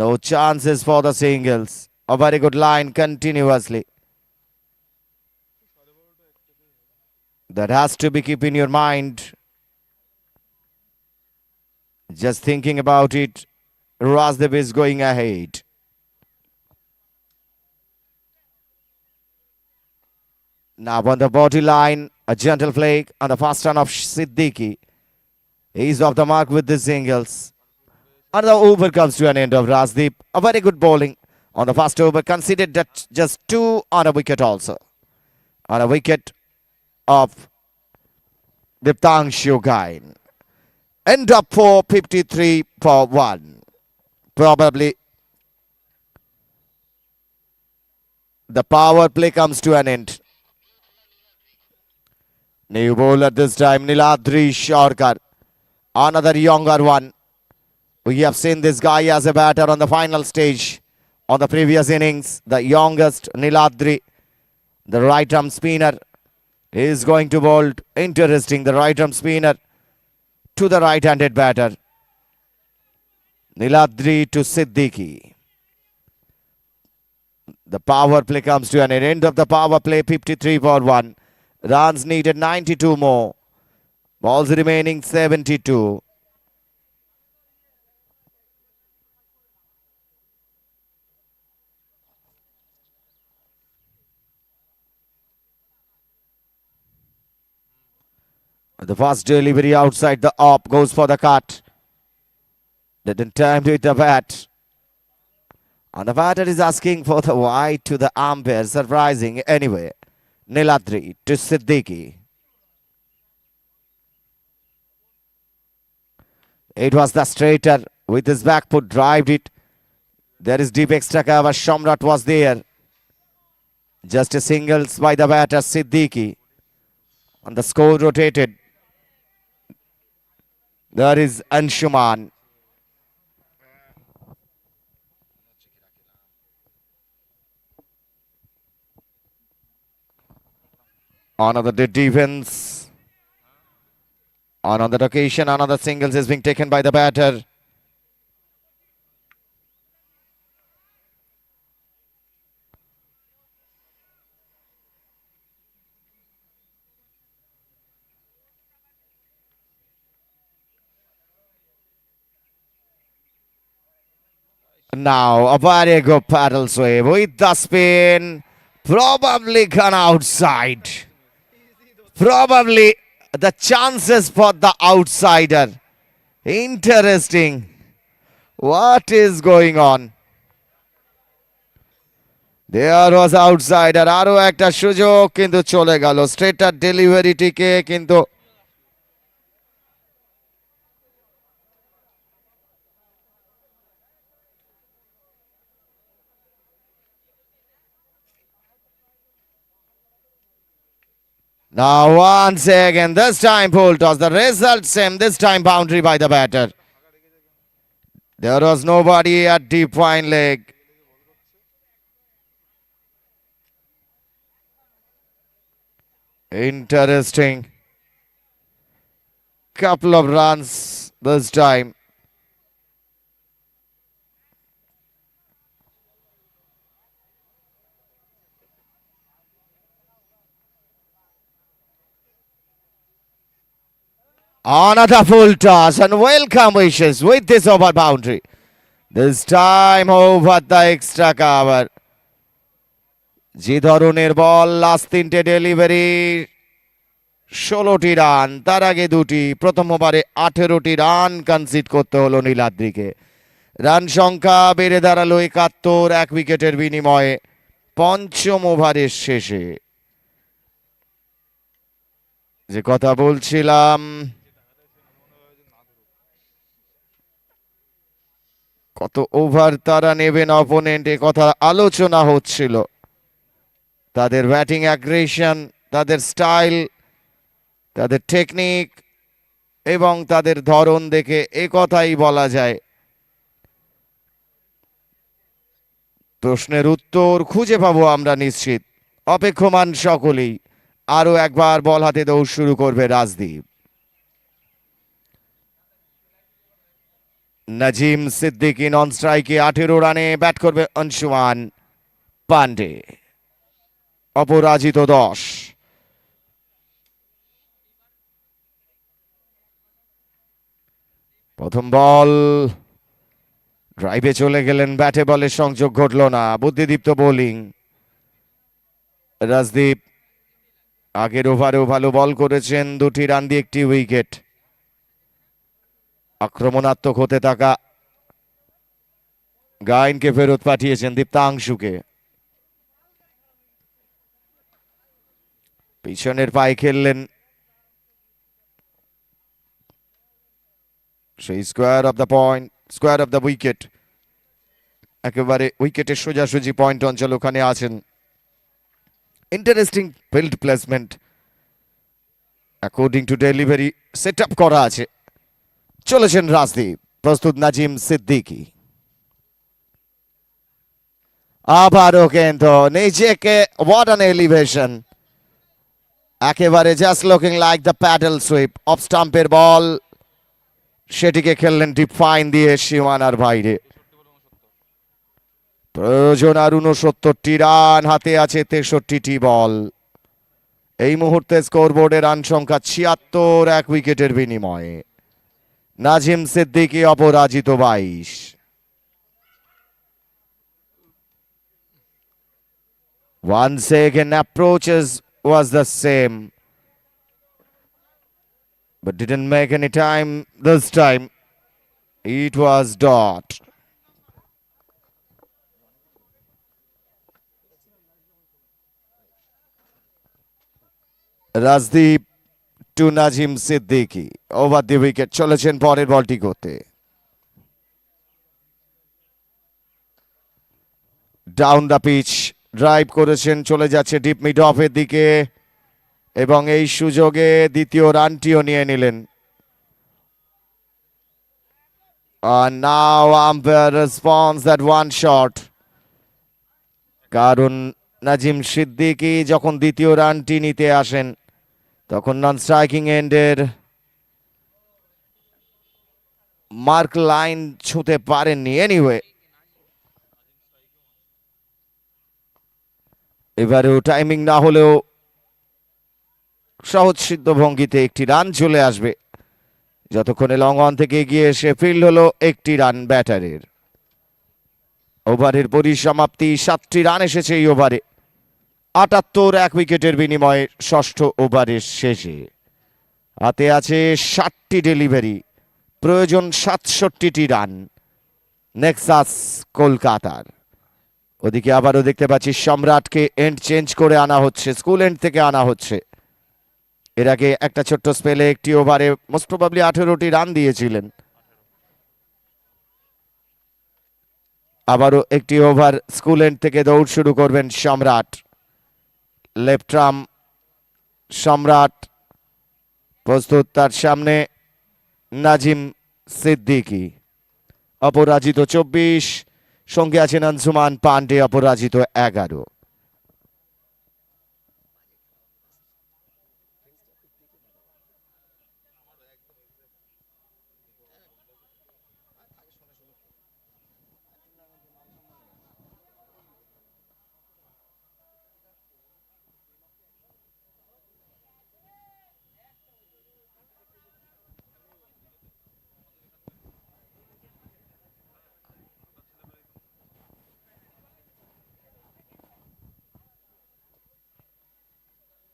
No chances for the singles. A very good line continuously. That has to be keep in your mind. Just thinking about it, Razdev is going ahead. Now on the body line, a gentle flake on the first run of Siddiqui. He's off the mark with the singles. And the over comes to an end of Razdeep. A very good bowling on the first over. Considered that just 2 on a wicket also. On a wicket of 𝐷𝐵𝐃𝐄 guy. End up for 53 for 1. Probably The power play comes to an end. New bowler this time, Niladri Sharkar. Another younger one. We have seen this guy as a batter on the final stage. On the previous innings, the youngest Niladri, the right arm spinner, is going to bowl. Interesting, the right arm spinner to the right-handed batter. Niladri to Siddiqui. The power play comes to an end of the power play, 53 for 1. Runs needed 92 more. Balls remaining 72. The first delivery outside the off goes for the cut. Didn't time to hit the bat. And the batter is asking for the wide to the umpire. Surprising anyway. Niladri to Siddiqui. It was the straighter with his back foot drived it. There is deep extra cover. Shamrat was there. Just a singles by the batter Siddiqui. And the score rotated. There is Anshuman. Another dead defense. On another occasion, another singles is being taken by the batter. Now, a very good paddle swing with the spin. Probably gone outside. Probably the chances for the outsider. Interesting. What is going on? There was outsider. আরো একটা সুযোগ কিন্তু চলে গেল। স্ট্রেটার ডেলিভারিটিকে কিন্তু now once again, this time full toss. The result same. This time boundary by the batter. There was nobody at deep fine leg. Interesting. Couple of runs this time. Another full toss and welcome wishes with this over boundary. This time over the extra cover. যে ধরনের বল last তিনটে delivery 16টি run, তার আগে দুটি, প্রথম ওভারে 18টি run concede করতে হলো নীলাদ্রিকে। রান সংখ্যা বেড়ে দাঁড়ালো 71 এক উইকেটের বিনিময়ে পঞ্চম ওভারের শেষে। যে কথা বলছিলাম, কত ওভার তারা নেবেন অপোনেন্ট, এ কথা আলোচনা হচ্ছিল। তাদের ব্যাটিং অ্যাগ্রেশন, তাদের স্টাইল, তাদের টেকনিক এবং তাদের ধরন দেখে এ কথাই বলা যায় প্রশ্নের উত্তর খুঁজে পাবো আমরা নিশ্চিত। অপেক্ষমান সকলেই। আরো একবার বল হাতে দৌড় শুরু করবে রাজদীপ। নাজিম সিদ্দিকী নন স্ট্রাইকে 18 রানে ব্যাট করবে অংশুমান পান্ডে। অপরাজিত 10। প্রথম বল ড্রাইভে চলে গেলেন, ব্যাটে বলে সংযোগ ঘটল না। বুদ্ধিদীপ্ত বোলিং রাজদীপ। আগের ওভারেও ভালো বল করেছেন, 2টি রান দিয়ে 1টি উইকেট। আক্রমণাত্মক হতে থাকা গাইনকে ফেরত পাঠিয়েছেন দীপ্তাংশুকে। পিছনের পায়ে খেললেন, সেই square of the point, square of the wicket, একেবারে উইকেটের সোজাসুজি পয়েন্ট অঞ্চল ওখানে আছেন interesting field placement according to delivery set up করা আছে। চলেছেন রাজদীপ, প্রস্তুত নাজিম সিদ্দিকী। আবারও কিন্তু নিজেকে what an elevation, একেবারে just looking like the paddle sweep. Off স্টাম্পের বল, সেটিকে খেললেন ডিপ ফাইন দিয়ে সীমানার বাইরে। প্রয়োজন আর 69টি রান, হাতে আছে 63টি বল। এই মুহূর্তে স্কোরবোর্ডে রান সংখ্যা 76, 1 উইকেটের বিনিময়ে। নাজিম সিদ্দিকী অপরাজিত 22। Once again approaches was the same, but didn't make any time this time. It was dot. Rajdeep to Nazim Siddiqui over the wicket. চলেছেন পরের বলটি করতে। ডাউন দ্য পিচ ড্রাইভ করেছেন, চলে যাচ্ছে ডিপ মিড অফের দিকে এবং এই সুযোগে দ্বিতীয় রানটিও নিয়ে নিলেন। And now umpire responds that one shot, কারণ নাজিম সিদ্দিকী যখন দ্বিতীয় রানটি নিতে আসেন তখন নন স্ট্রাইকিং এন্ডের মার্ক লাইন ছুঁতে পারেননি। এনিওয়ে, এবারেও টাইমিং না হলেও সহজ সিদ্ধ ভঙ্গিতে একটি রান চলে আসবে যতক্ষণে লং অন থেকে এগিয়ে এসে ফিল্ড হলো একটি রান ব্যাটারের। ওভারের পরিসমাপ্তি 7টি রান এসেছে এই ওভারে। 78, 1 উইকেটের বিনিময়ে ষষ্ঠ ওভারের শেষে। হাতে আছে 60টি ডেলিভারি, প্রয়োজন 67টি রান নেক্সাস কলকাতার। ওদিকে আবারও দেখতে পাচ্ছি সম্রাটকে এন্ড চেঞ্জ করে আনা হচ্ছে, স্কুল এন্ড থেকে আনা হচ্ছে। এর আগে একটা ছোট্ট স্পেলে একটি ওভারে মোস্ট প্রবাবলি 18টি রান দিয়েছিলেন। আবারও একটি ওভার স্কুল এন্ড থেকে দৌড় শুরু করবেন সম্রাট। লেফট আর্ম সম্রাট প্রস্তুত, তার সামনে নাজিম সিদ্দিকী। অপরাজিত 24, সঙ্গে আছেন আনসুমান পান্ডে, অপরাজিত 11।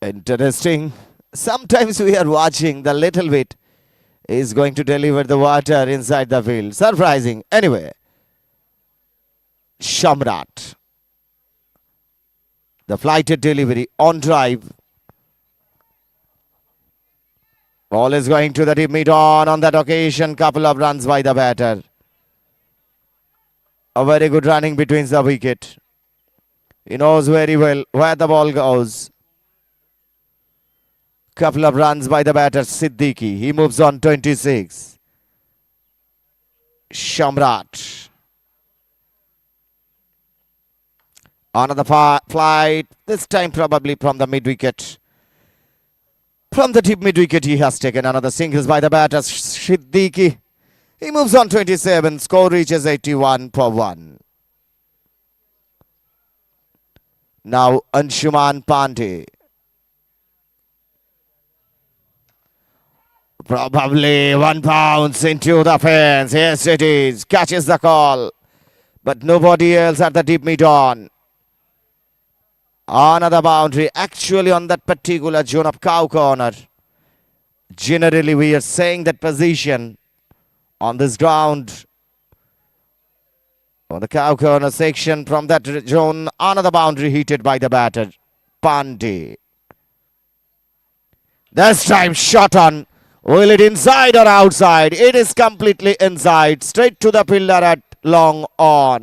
Interesting. Sometimes we are watching the little bit is going to deliver the water inside the field. Surprising. Anyway, Shamrat. The flighted delivery on drive. Ball is going to the deep mid on that occasion. Couple of runs by the batter. A very good running between the wicket. He knows very well where the ball goes. Couple of runs by the batter Siddiqui. He moves on 26. Shamrat. Another flight. This time probably from the mid wicket. From the deep mid wicket he has taken another singles by the batter Siddiqui. He moves on 27. Score reaches 81 for 1. Now Anshuman Pandey. Probably 1 bounce into the fence. Yes, it is. Catches the call. But nobody else at the deep mid on. Another boundary. Actually on that particular zone of cow corner. Generally we are saying that position on this ground. On the cow corner section from that zone. Another boundary heated by the batter. Pandey. This time shot on. Will it inside or outside? It is completely inside. Straight to the pillar at long on.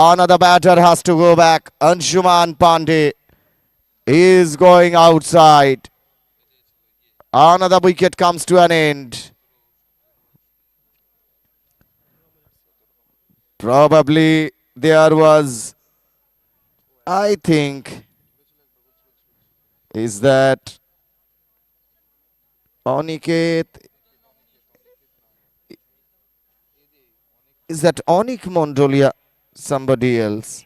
Another batter has to go back. Anshuman Pandey is going outside. Another wicket comes to an end. Probably there was, I think, is that Aniket? Is that Anik Mondolia? Somebody else?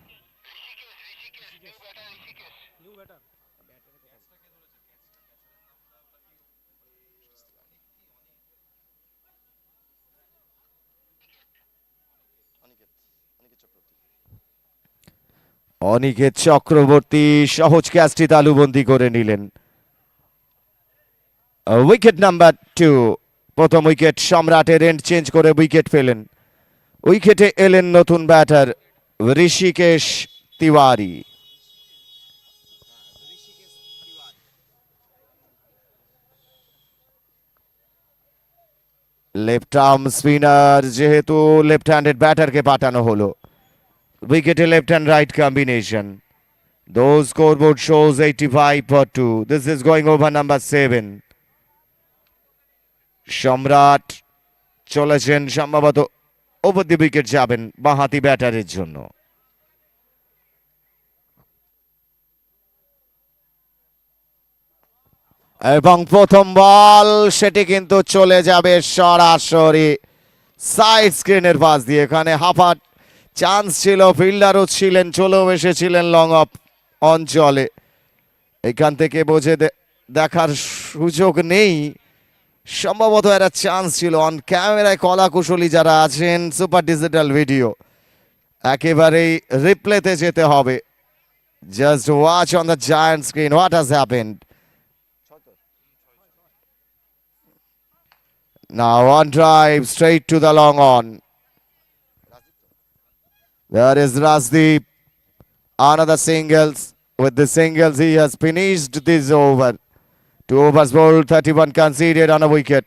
Aniket Chakraborty সহজ ক্যাচটি তালুবন্দি করে নিলেন। Wicket number 2, প্রথম wicket সম্রাটের and change করে wicket পেলেন। উইকেটে এলেন নতুন batter Rishikesh Tiwari. Left arm spinner, যেহেতু লেফট হ্যান্ডেড ব্যাটারকে পাঠানো হলো। Wicket left and right combination. Those scoreboard shows 85/2. This is going over number 7. সম্রাট চলেছেন সম্ভবত ওভার দি উইকেট যাবেন বাঁহাতি ব্যাটারের জন্য। এবং প্রথম বল সেটি কিন্তু চলে যাবে সরাসরি সাইড স্ক্রিনের পাশ দিয়ে। এখানে হাফার চান্স ছিল, ফিল্ডারও ছিলেন, চলেও এসেছিলেন লং অফ অঞ্চলে। এখান থেকে বোঝে দেখার সুযোগ নেই, সম্ভবত একটা চান্স ছিল। অন ক্যামেরায় কলাকুশলী যারা আছেন, সুপার ডিজিটাল ভিডিও একেবারেই রিপ্লেতে যেতে হবে। Just watch on the giant screen what has happened. Now on drive straight to the long on. There is Rasdeep. Another singles. With the singles, he has finished this over. 2 overs bowled, 31 conceded on a wicket.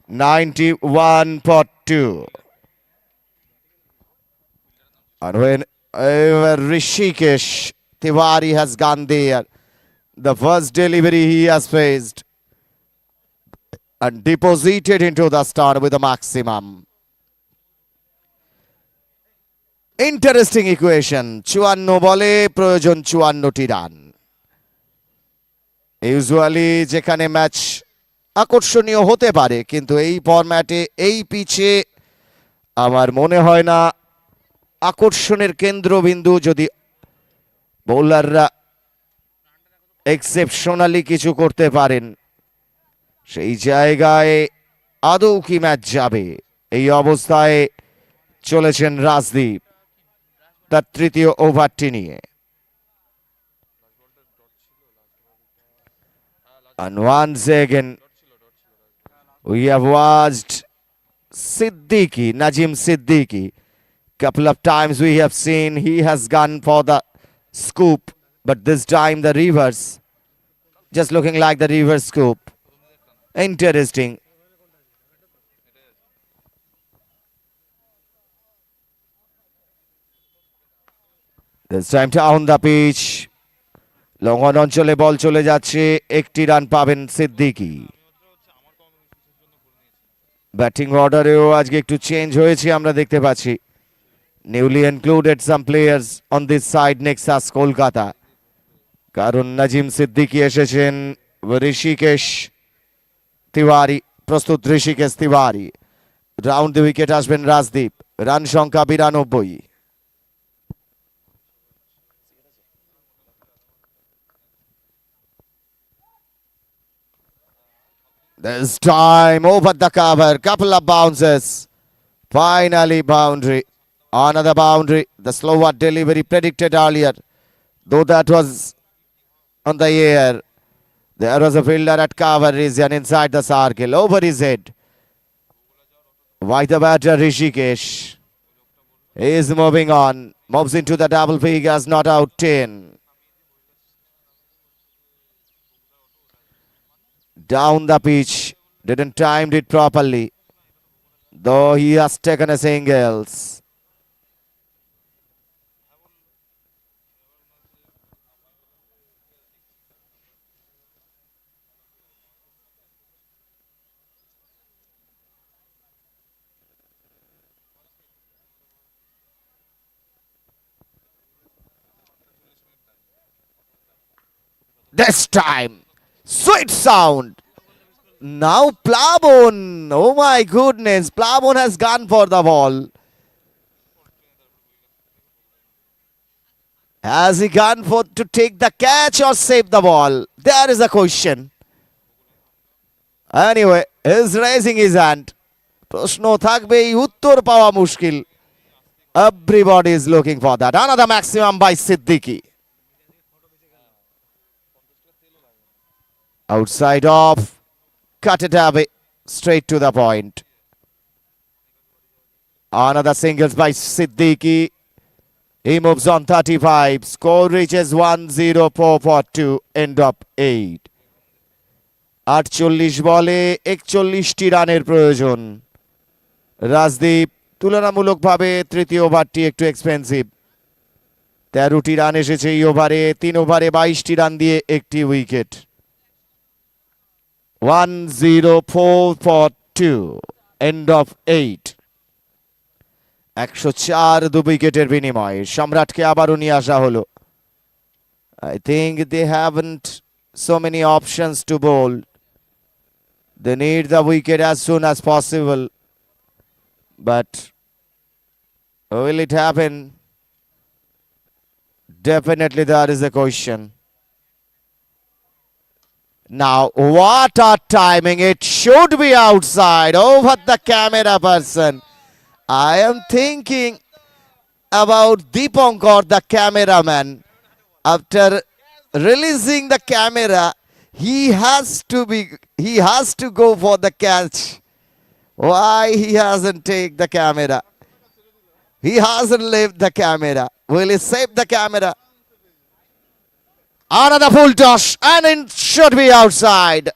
91/2. And when Rishikesh Tiwari has gone there, the first delivery he has faced and deposited into the star with a maximum. Interesting equation. 54 বলে প্রয়োজন 54টি run. Usually যেখানে match আকর্ষণীয় হতে পারে, কিন্তু এই ফরম্যাটে এই পিচে আমার মনে হয় না আকর্ষণের কেন্দ্রবিন্দু, যদি বোলাররা এক্সেপশনালি কিছু করতে পারেন, সেই জায়গায় আদৌ কি ম্যাচ যাবে। এই অবস্থায় চলেছেন রাজদীপ তার তৃতীয় ওভারটি নিয়ে। And once again we have watched Siddiqui, Najim Siddiqui. Couple of times we have seen he has gone for the scoop, but this time the reverse, just looking like the reverse scoop. Interesting. This time down the pitch. Long on অঞ্চলে বল চলে যাচ্ছে, একটি run পাবেন Siddiqui. Batting অর্ডারেও আজকে একটু change হয়েছে আমরা দেখতে পাচ্ছি। Newly included some players on this side nexus Kolkata, কারণ নাজিম সিদ্দিকি এসেছেন, ঋষিকেশ তিওয়ারি প্রস্তুত। Rishikesh Tiwari round the wicket আসবেন রাজদীপ। রান সংখ্যা 92। This time over the cover, couple of bounces, finally boundary, another boundary. The slower delivery predicted earlier, though that was on the air. There was a fielder at cover region inside the circle, over his head. Why the batter Rishikesh? He is moving on, moves into the double figures, not out 10. Down the pitch, didn't time it properly, though he has taken a singles. This time, sweet sound. Now Plavon, oh my goodness, Plavon has gone for the ball. Has he gone for to take the catch or save the ball? There is a question. Anyway, he's raising his hand. প্রশ্ন থাকবেই, উত্তর পাওয়া মুশকিল. Everybody is looking for that. Another maximum by Siddiqui. Outside off. Cut it away. Straight to the point. Another singles by Siddiqui. He moves on 35. Score reaches 1-0 for 2. End up 8. 48 বলে 41টি রানের প্রয়োজন। রাজদীপ, তুলনামূলকভাবে তৃতীয় ওভারটি একটু এক্সপেন্সিভ। 13টি রান এসেছে এই ওভারে। 3 ওভারে 22টি রান দিয়ে একটি উইকেট। 1-0 for 2. End of 8. 104 দু উইকেটের বিনিময়ে সম্রাটকে আবারও নিয়ে আসা হলো। I think they haven't so many options to bowl. They need the wicket as soon as possible. But will it happen? Definitely there is a question. Now, what a timing. It should be outside. Over the camera person. I am thinking about Deepankar, the cameraman. After releasing the camera, he has to go for the catch. Why he hasn't taken the camera? He hasn't left the camera. Will he save the camera? Another full toss and it should be outside.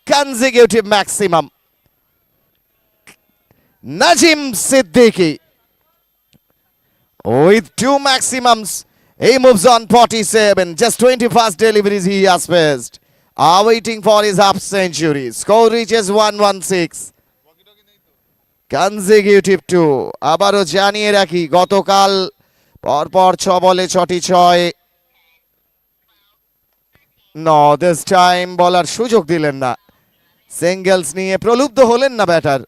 Consecutive maximum. Najim Siddiqui with 2 maximums. He moves on 47. Just 21st deliveries he has faced. Are waiting for his half century. Score reaches 116. Consecutive 2. আবারও জানিয়ে রাখি, গতকাল পরপর 6 বলে 6টি 6। No, this time বলার সুযোগ দিলেন না। সিঙ্গেলস নিয়ে প্রলুব্ধ হলেন না ব্যাটার।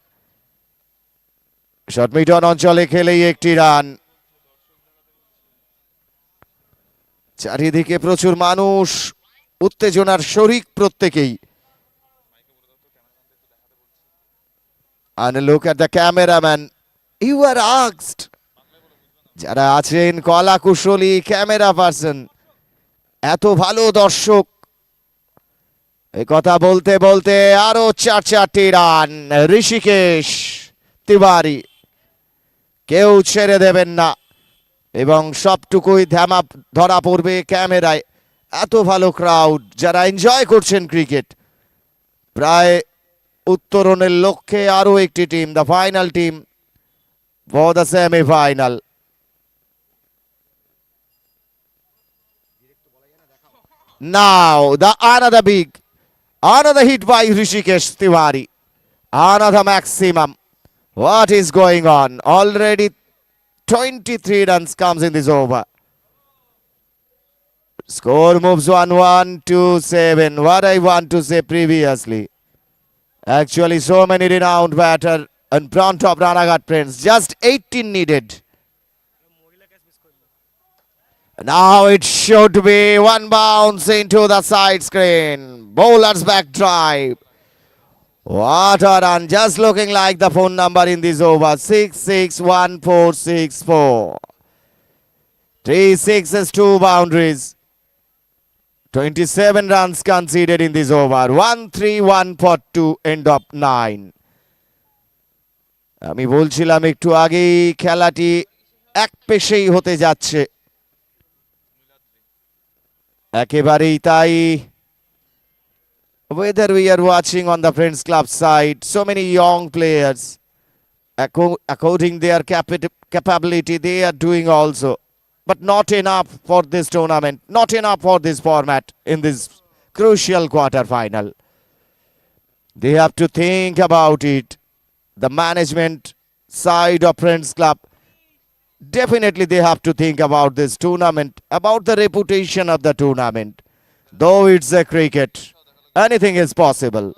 শর্ট মিডন অঞ্চলে খেলেই একটি রান। চারিদিকে প্রচুর মানুষ, উত্তেজনার শরিক প্রত্যেকেই। And look at the cameraman. You were asked. যারা আছেন কলা কুশলী ক্যামেরা পার্সন, এত ভালো দর্শক, এই কথা বলতে বলতে আরো 4টি রান। ঋষিকেশ তিওয়ারি কেউ ছেড়ে দেবেন না এবং সবটুকুই ধরা পড়বে ক্যামেরায়। এত ভালো ক্রাউড যারা এনজয় করছেন ক্রিকেট। প্রায় উত্তরণের লক্ষ্যে আরো একটি team, the final team for the semifinal. Now the another hit by Rishikesh Tiwari. Another maximum. What is going on? Already 23 runs comes in this over. Score moves 1-1-2-7. What I want to say previously. Actually, so many renowned batter in front of Ranaghat Prince. Just 18 needed. Now it should be one bounce into the side screen. Bowler's back drive. What a run. Just looking like the phone number in this over. 661464. 3 sixes, 2 boundaries. 27 runs conceded in this over. 1-3-1 for 2. End up 9. আমি বলছিলাম একটু আগেই খেলাটি এক পেশেই হতে যাচ্ছে। একেবারেই তাই। Whether we are watching on the Friends Club side, so many young players, according their capability, they are doing also. But not enough for this tournament, not enough for this format in this crucial quarter final. They have to think about it. The management side of Friends Club, definitely they have to think about this tournament, about the reputation of the tournament. Though it's a cricket, anything is possible.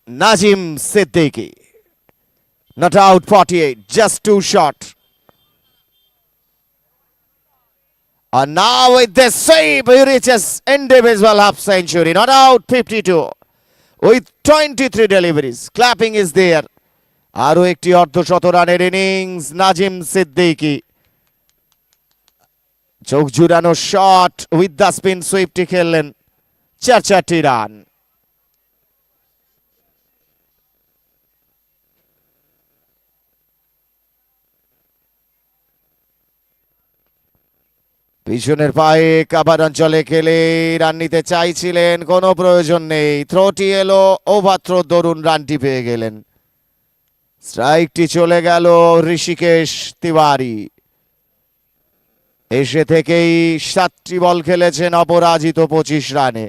Najim Siddiqui. Not out 48, just too short. And now with the sweep, he reaches individual half century. Not out 52. With 23 deliveries. Clapping is there. আরো একটি অর্ধশত রানের innings Nazim Siddiqui. চোখ জুড়ানো shot with the spin সুইপটি খেললেন, 4 run. পিছনের পায়ে কাভার অঞ্চলে খেলে রান নিতে চাইছিলেন, কোনো প্রয়োজন নেই। থ্রোটি এলো, ওভার থ্রো দরুন রানটি পেয়ে গেলেন। স্ট্রাইকটি চলে গেল ঋষিকেশ তিওয়ারি। এসে থেকেই 7টি বল খেলেছেন অপরাজিত 25 রানে।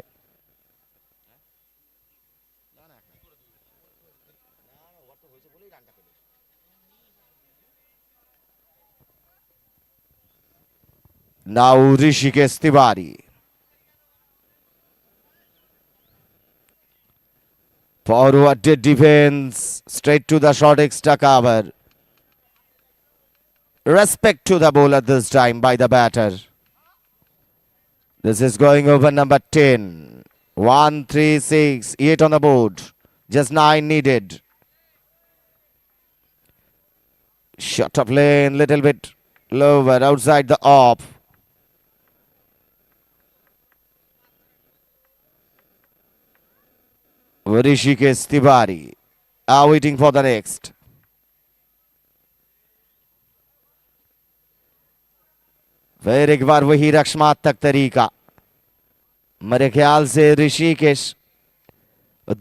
Now Rishikesh Tiwari. Forward defense, straight to the short extra cover. Respect to the bowler this time by the batter. This is going over number 10. 1, 3, 6, 8 on the board. Just 9 needed. Shot of lane, little bit lower outside the off. Rishikesh Tiwari are waiting for the next. फिर एक बार वही रक्षात्मक तरीका। मेरे ख्याल से ऋषिकेश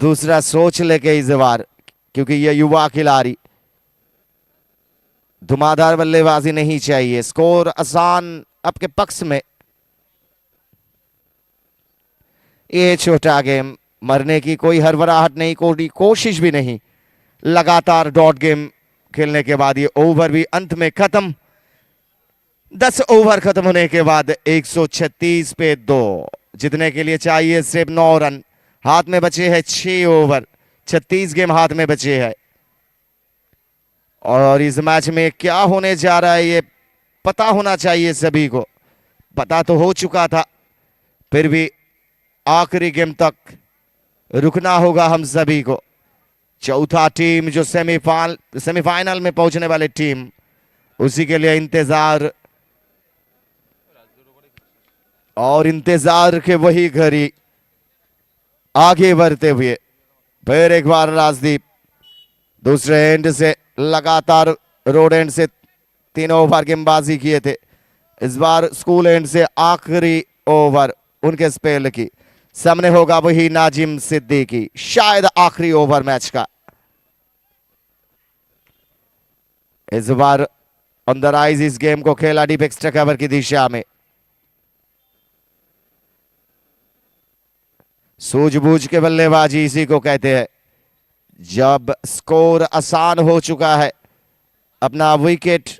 दूसरा सोच लेके इस बार, क्योंकि ये युवा खिलाड़ी, धुआंधार बल्लेबाजी नहीं चाहिए। स्कोर आसान आपके पक्ष में। ये छोटा गेम, मरने की कोई हड़बड़ाहट नहीं, कोई कोशिश भी नहीं। लगातार डॉट गेम खेलने के बाद ये ओवर भी अंत में खत्म। 10 ओवर खत्म होने के बाद 136 पे 2, जीतने के लिए चाहिए सिर्फ 9 रन। हाथ में बचे हैं 6 ओवर, 36 गेम हाथ में बचे हैं। और इस मैच में क्या होने जा रहा है ये पता होना चाहिए सभी को। पता तो हो चुका था, फिर भी आखिरी गेम तक रुकना होगा हम सभी को। चौथा टीम जो सेमीफाइनल में पहुंचने वाले टीम, उसी के लिए इंतजार, और इंतजार के वही घड़ी आगे बढ़ते हुए। फिर एक बार राजदीप दूसरे एंड से लगातार रोड एंड से 3 ओवर गेंदबाजी किए थे। इस बार स्कूल एंड से आखिरी ओवर उनके स्पेल की। सामने होगा वही नाजिम सिद्दीकी, शायद आखिरी ओवर मैच का। इस बार ऑन द राइज इस गेम को खेला डीप एक्स्ट्रा कवर की दिशा में। सूझबूझ के बल्लेबाजी इसी को कहते हैं। जब स्कोर आसान हो चुका है, अपना विकेट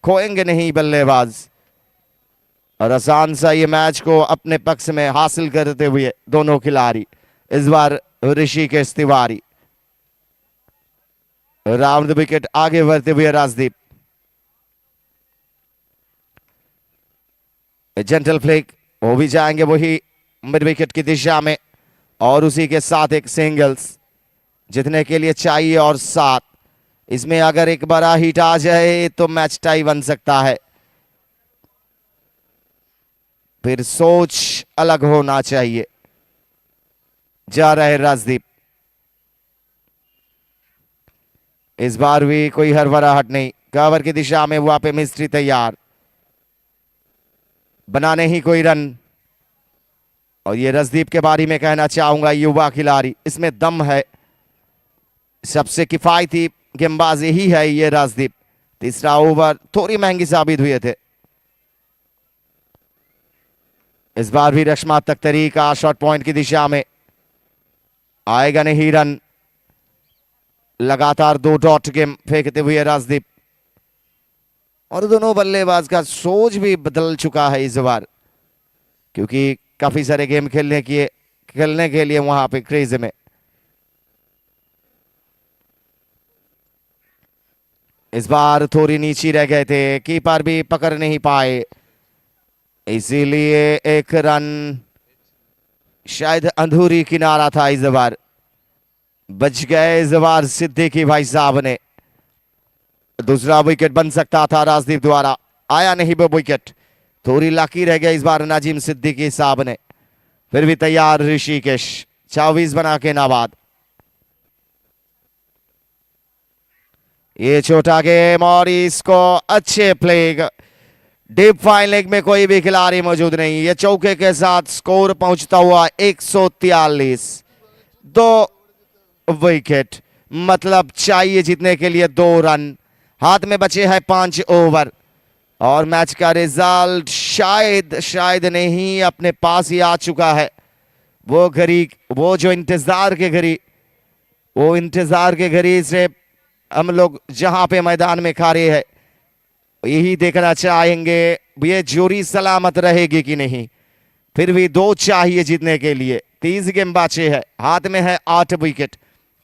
खोएंगे नहीं बल्लेबाज, और आसान सा ये मैच को अपने पक्ष में हासिल करते हुए दोनों खिलाड़ी। इस बार Rishikesh Tiwari, round the wicket आगे बढ़ते हुए राजदीप। जेंटल फ्लिक, वो भी जाएंगे वही मिड विकेट की दिशा में, और उसी के साथ एक सिंगल्स जितने के लिए चाहिए और 7। इसमें अगर एक बड़ा हिट आ जाए तो मैच टाई बन सकता है। फिर सोच अलग होना चाहिए। जा रहे राजदीप, इस बार भी कोई हड़बड़ाहट नहीं। कवर की दिशा में वहां पे मिस्ट्री तैयार, बनाने ही कोई रन। और ये राजदीप के बारे में कहना चाहूंगा, युवा खिलाड़ी, इसमें दम है। सबसे किफायती गेंदबाज ही है ये राजदीप। तीसरा ओवर थोड़ी महंगी साबित हुए थे। इस बार भी रक्षात्मक तरीका, शॉर्ट पॉइंट की दिशा में आएगा नहीं रन। लगातार 2 डॉट गेम फेंकते हुए राजदीप। और दोनों बल्लेबाज का सोच भी बदल चुका है इस बार, क्योंकि काफी सारे गेम खेलने के लिए वहां पे क्रेज में। इस बार थोड़ी नीचे रह गए थे, कीपर भी पकड़ नहीं पाए, इसीलिए एक रन शायद अधूरी किनारा था। इस बार बच गए इस बार सिद्दीकी भाई साहब ने। दूसरा विकेट बन सकता था राजदीप द्वारा, आया नहीं वो विकेट, थोड़ी लाकी रह गया इस बार नाजिम सिद्दीकी साहब ने। फिर भी तैयार ऋषिकेश, 24 बना के नाबाद। ये छोटा गेम और इसको अच्छे प्ले, डीप फाइन लेग में कोई भी खिलाड़ी मौजूद नहीं। ये चौके के साथ स्कोर पहुंचता हुआ 143, 2 विकेट, मतलब चाहिए जीतने के लिए 2 रन। हाथ में बचे हैं 5 ओवर और मैच का रिजल्ट शायद नहीं अपने पास ही आ चुका है। वो घड़ी, वो जो इंतजार के घड़ी से हम लोग जहां पे मैदान में खड़े हैं यही देखना चाहेंगे ये जोड़ी सलामत रहेगी कि नहीं। फिर भी 2 चाहिए जीतने के लिए, 30 गेम बचे हैं, हाथ में है 8 विकेट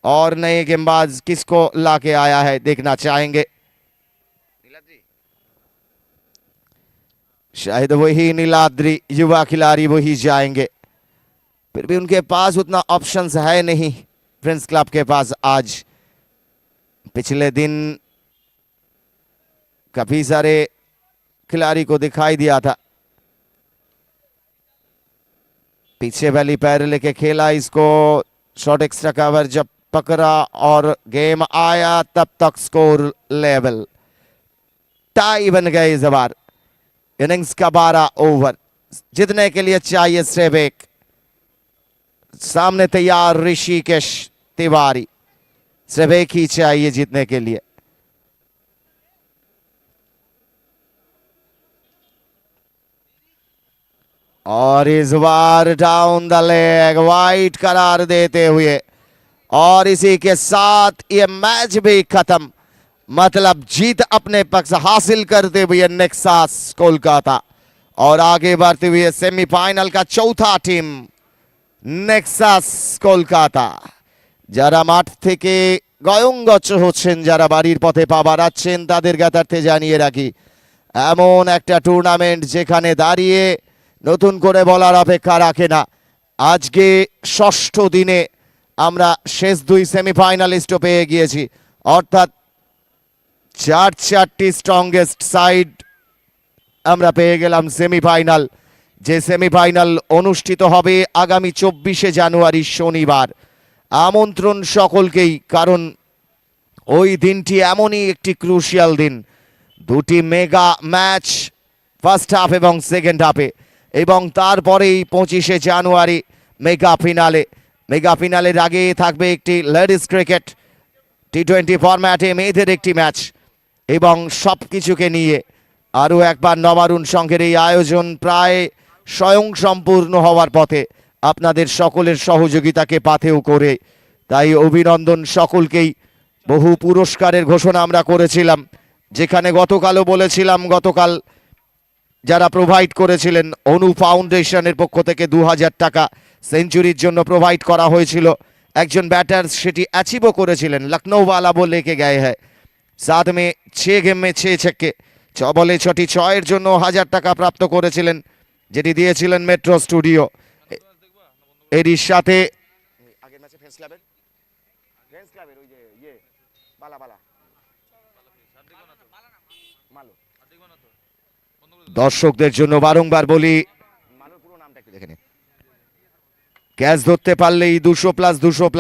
और नए गेंदबाज किसको लाके आया है देखना चाहेंगे। शायद वही नीलाद्री युवा खिलाड़ी वही जाएंगे, फिर भी उनके पास उतना ऑप्शंस है नहीं फ्रेंड्स क्लब के पास। आज पिछले दिन काफी सारे खिलाड़ी को दिखाई दिया था, पीछे वाली पैर लेके खेला इसको, शॉर्ट एक्स्ट्रा कवर जब पकड़ा और गेम आया तब तक स्कोर लेवल टाई बन गए। इस बार इनिंग्स का 12 ओवर, जीतने के लिए चाहिए सिर्फ एक। सामने तैयार ऋषिकेश तिवारी, सिर्फ एक ही चाहिए जीतने के लिए। और इस बार डाउन द लेग वाइड करार देते हुए और इसी के साथ ये मैच भी खत्म, मतलब जीत अपने पक्ष हासिल करते हुए नेक्सास कोलकाता और आगे बढ़ते हुए सेमीफाइनल का चौथा टीम নেক্সাস কলকাতা, যারা মাঠ থেকে গয়ঙ্গচ্ছ হচ্ছেন, যারা বাড়ির পথে পা বাড়াচ্ছেন তাদের জ্ঞাতার্থে জানিয়ে রাখি এমন একটা টুর্নামেন্ট যেখানে দাঁড়িয়ে নতুন করে বলার অপেক্ষা রাখে না। আজকে ষষ্ঠ দিনে আমরা শেষ 2 সেমিফাইনালিস্টও পেয়ে গিয়েছি, অর্থাৎ 4টি স্ট্রংগেস্ট সাইড আমরা পেয়ে গেলাম সেমিফাইনাল। যে সেমিফাইনাল অনুষ্ঠিত হবে আগামী 24শে জানুয়ারি শনিবার। আমন্ত্রণ সকলকেই, কারণ ওই দিনটি এমনই একটি ক্রুশিয়াল দিন। 2টি মেগা ম্যাচ ফার্স্ট হাফ এবং সেকেন্ড হাফে, এবং তারপরেই 25শে জানুয়ারি মেগা ফিনালের আগে থাকবে একটি লেডিস ক্রিকেট টি20 ফরম্যাটে মেয়েদের একটি ম্যাচ, এবং সব কিছুকে নিয়ে আরও একবার নবারুণ সংঘের এই আয়োজন প্রায় স্বয়ংসম্পূর্ণ হওয়ার পথে আপনাদের সকলের সহযোগিতাকে পাথেয় করে। তাই অভিনন্দন সকলকেই। বহু পুরস্কারের ঘোষণা আমরা করেছিলাম, যেখানে গতকালও বলেছিলাম, গতকাল যারা প্রোভাইড করেছিলেন অনু ফাউন্ডেশনের পক্ষ থেকে 2000 টাকা সেঞ্চুরির জন্য প্রোভাইড করা হয়েছিল। একজন ব্যাটার সেটি অ্যাচিভও করেছিলেন, লখনৌওয়ালা বলে কে গায়ে হ্যায়। साथ में 6 गेम में 6 छक्के, 6 বলে 6টি 6-এর জন্য 1000 টাকা প্রাপ্ত করেছিলেন, যেটি দিয়েছিলেন মেট্রো স্টুডিও। এরই সাথে আগের ম্যাচে ফ্রেন্ডস ক্লাবের ওই যে ইয়ে বালা দর্শকদের জন্য বারংবার বলি, মালুর পুরো নামটা একটু দেখে নিন। ক্যাচ ধরতে পারলেই 200+200+